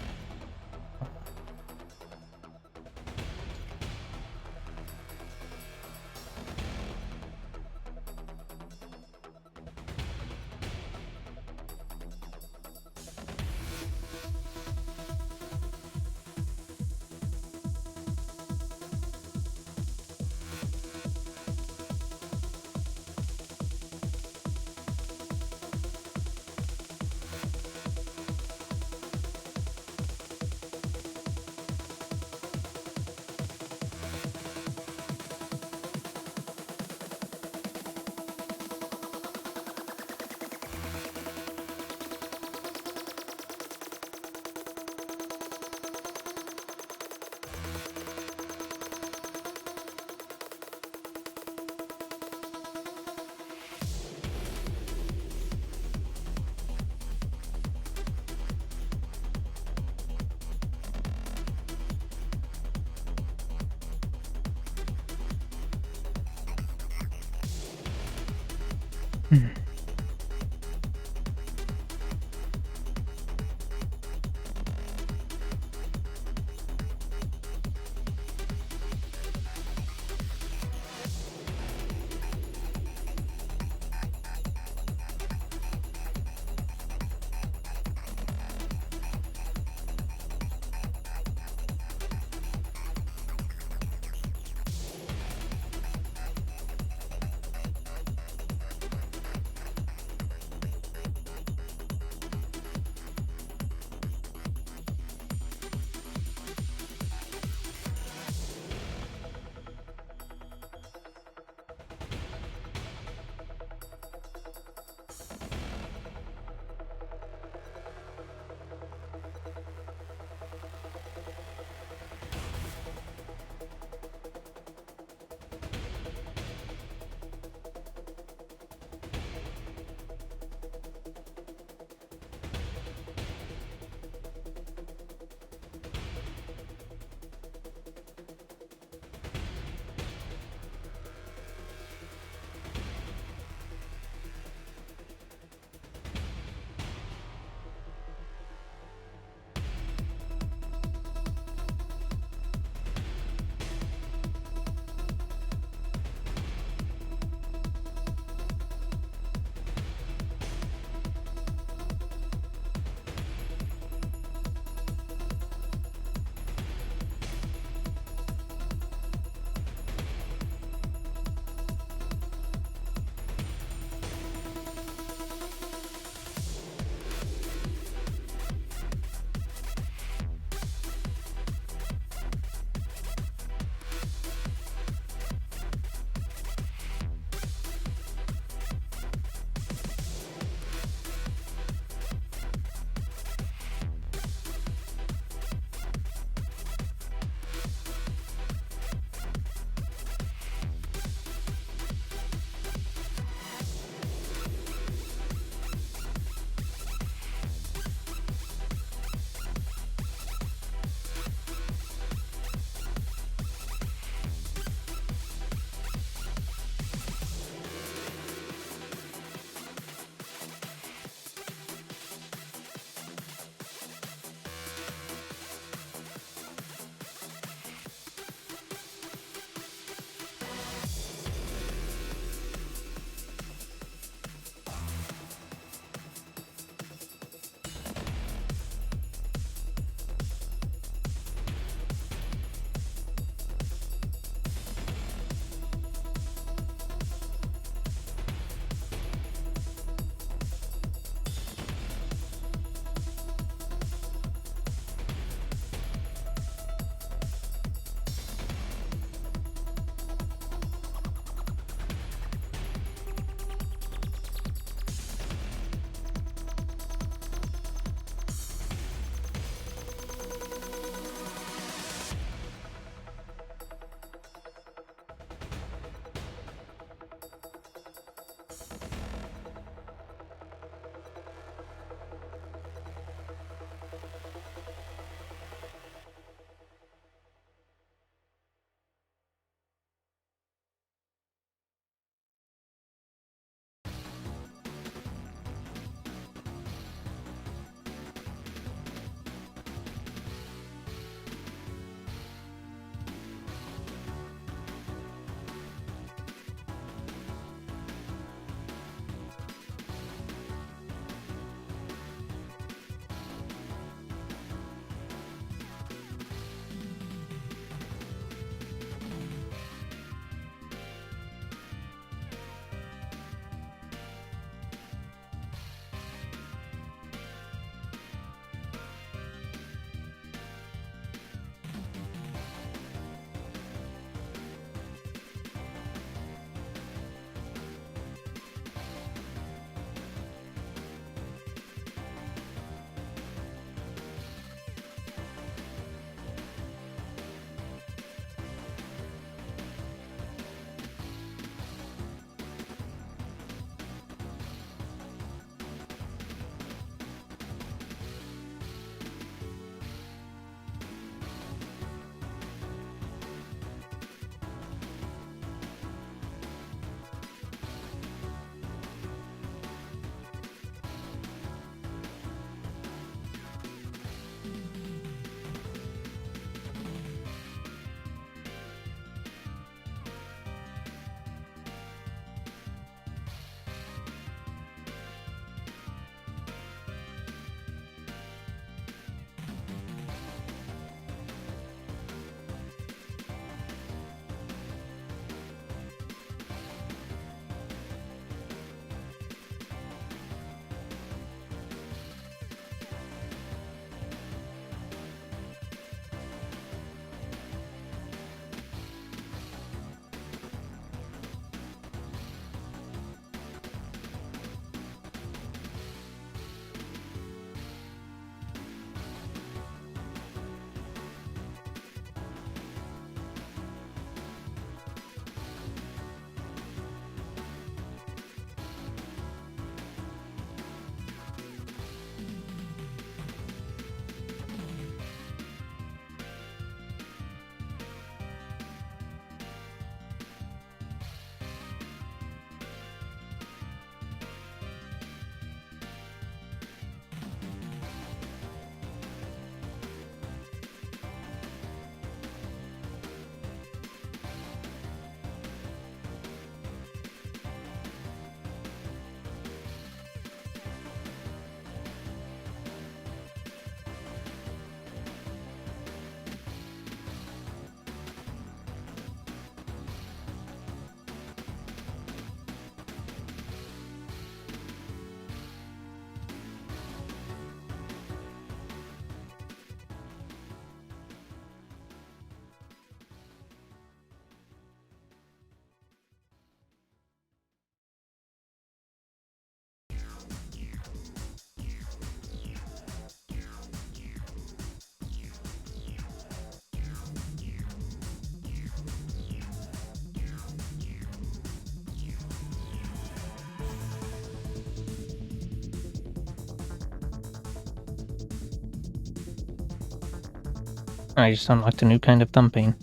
Speaker 1: I just unlocked a new kind of thumb pain.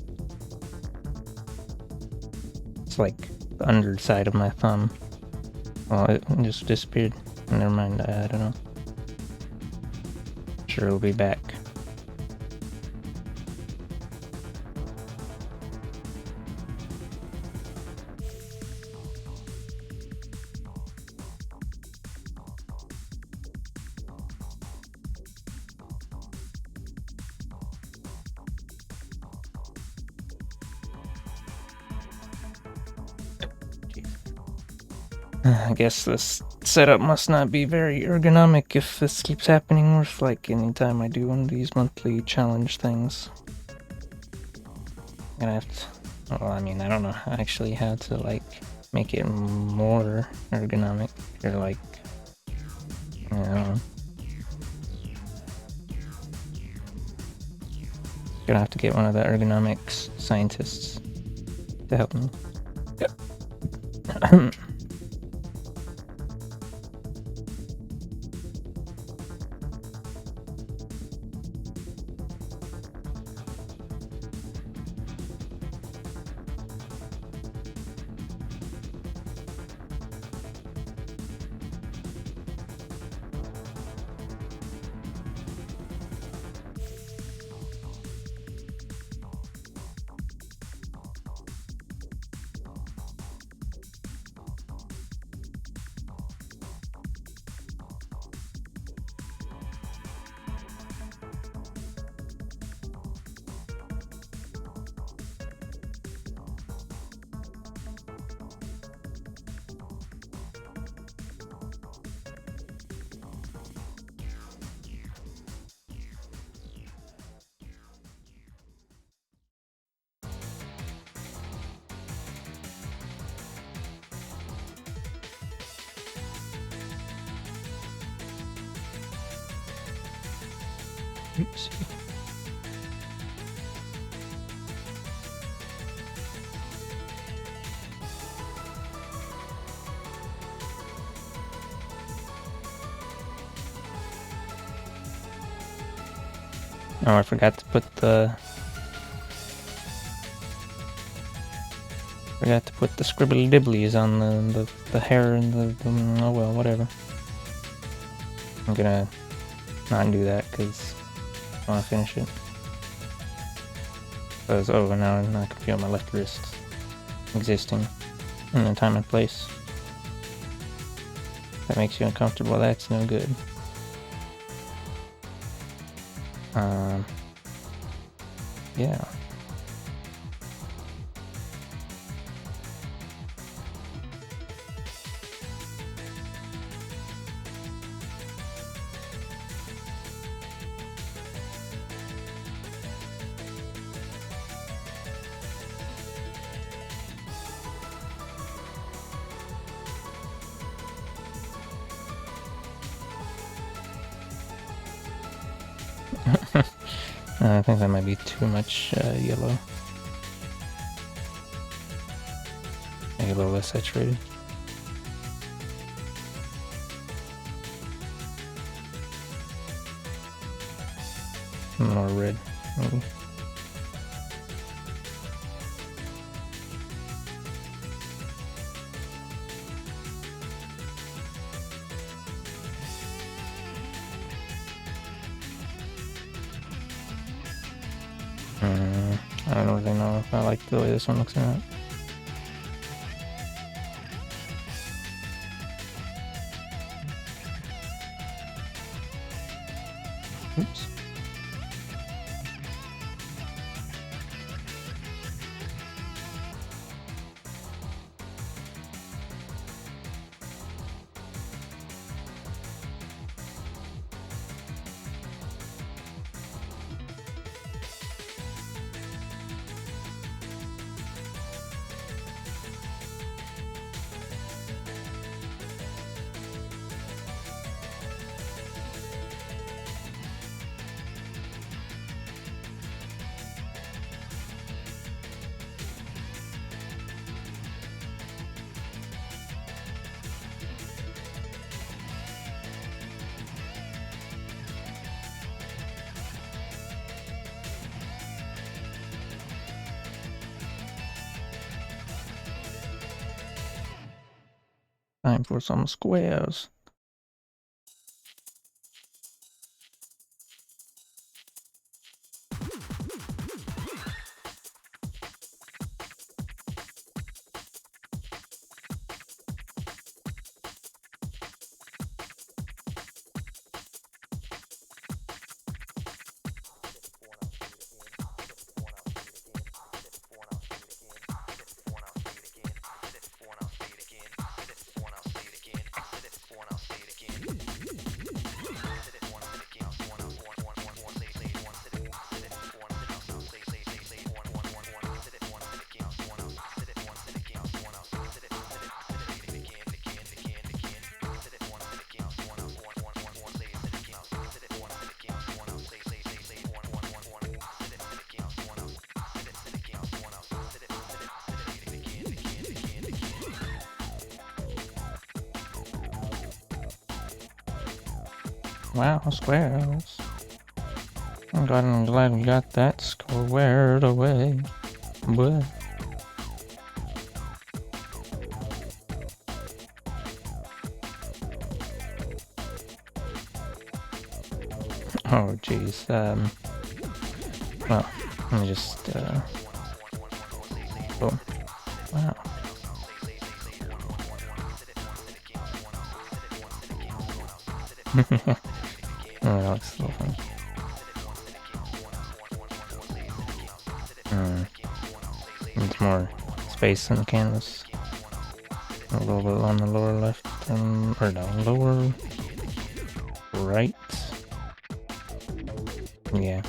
Speaker 1: It's like the underside of my thumb. Well, it just disappeared. Never mind, I don't know. Sure, it'll be back. I guess this setup must not be very ergonomic if this keeps happening with like anytime I do one of these monthly challenge things. I'm gonna have to, well, I mean, I don't know actually how to like make it more ergonomic or like, I don't know. Gonna have to get one of the ergonomics scientists to help me. Oops. Oh, I forgot to put the scribbly dibblies on the hair and the oh well, whatever. I'm gonna not do that because I want to finish it. Because oh, now I can feel my left wrist existing in the time and place. If that makes you uncomfortable, that's no good. Yeah. I think that might be too much yellow. Maybe a little less saturated. More red, maybe. I don't really know if I like the way this one looks or not. Oops. Time for some squares. Wow, squares. I'm glad we got that squared away. But oh jeez. Well, let me just oh wow. Oh, that looks a little fun. It's more space in the canvas. A little bit on the lower left, or no, lower right. Yeah.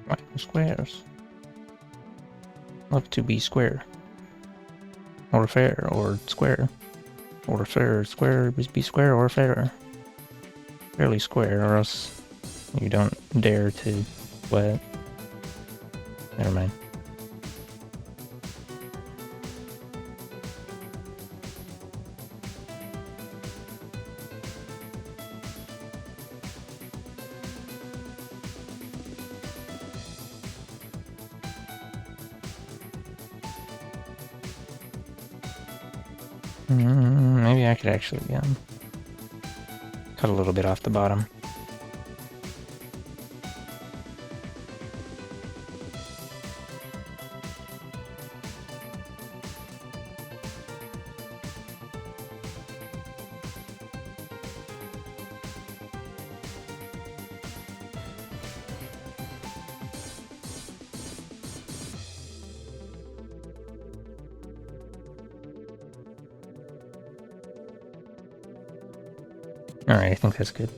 Speaker 1: Right, squares. Love to be square. Or fair, or square. Or fair, square, be square or fair. Fairly square, or else you don't dare to what? Never mind. Maybe I could actually cut a little bit off the bottom. Alright, I think that's good.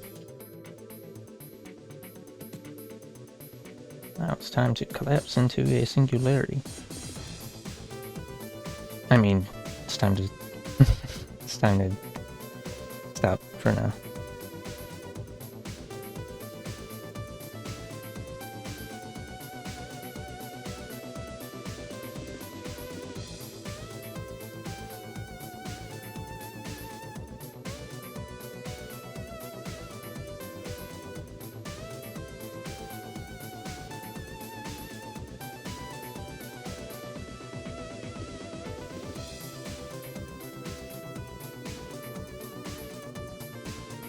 Speaker 1: Now it's time to collapse into a singularity. I mean, it's time to... it's time to stop for now.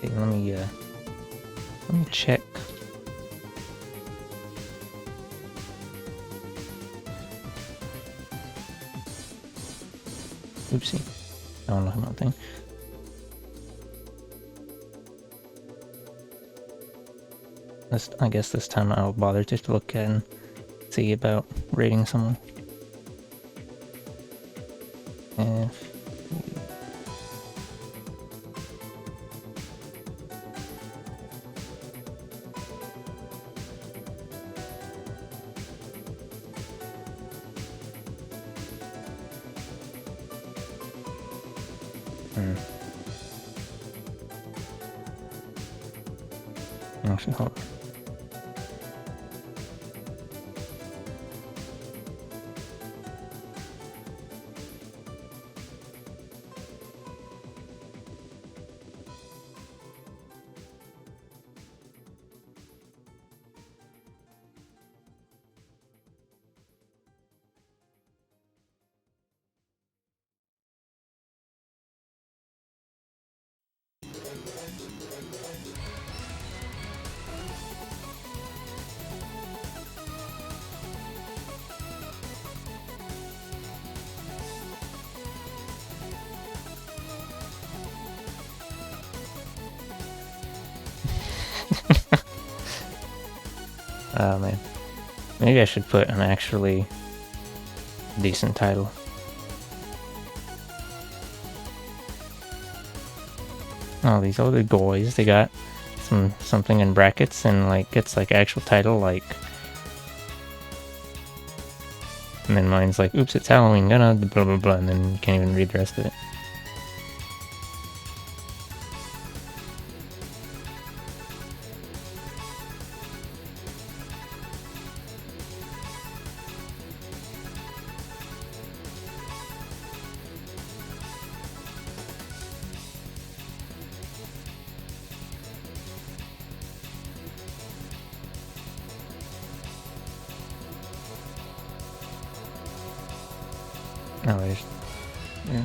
Speaker 1: Okay, let me check. Oopsie. I don't know about thing. I guess this time I'll bother just to look and see about rating someone. If actually, hold on. Oh man. Maybe I should put an actually decent title. Oh, these other guys, they got something in brackets and like it's like actual title like, and then mine's like, oops, it's Halloween, gonna blah blah blah, and then you can't even read the rest of it. Oh, there's... Yeah.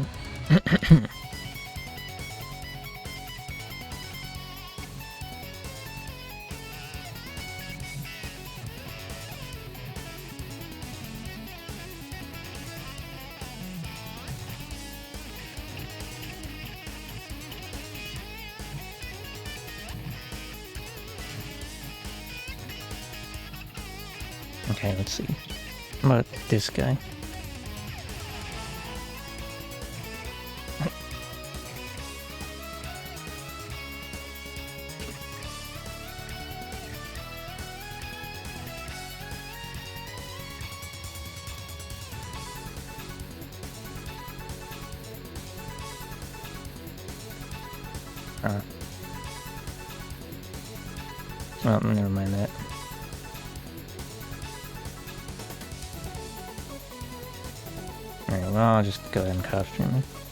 Speaker 1: Okay, let's see. How about this guy? Well, never mind that. Alright, well, I'll just go ahead and costume it.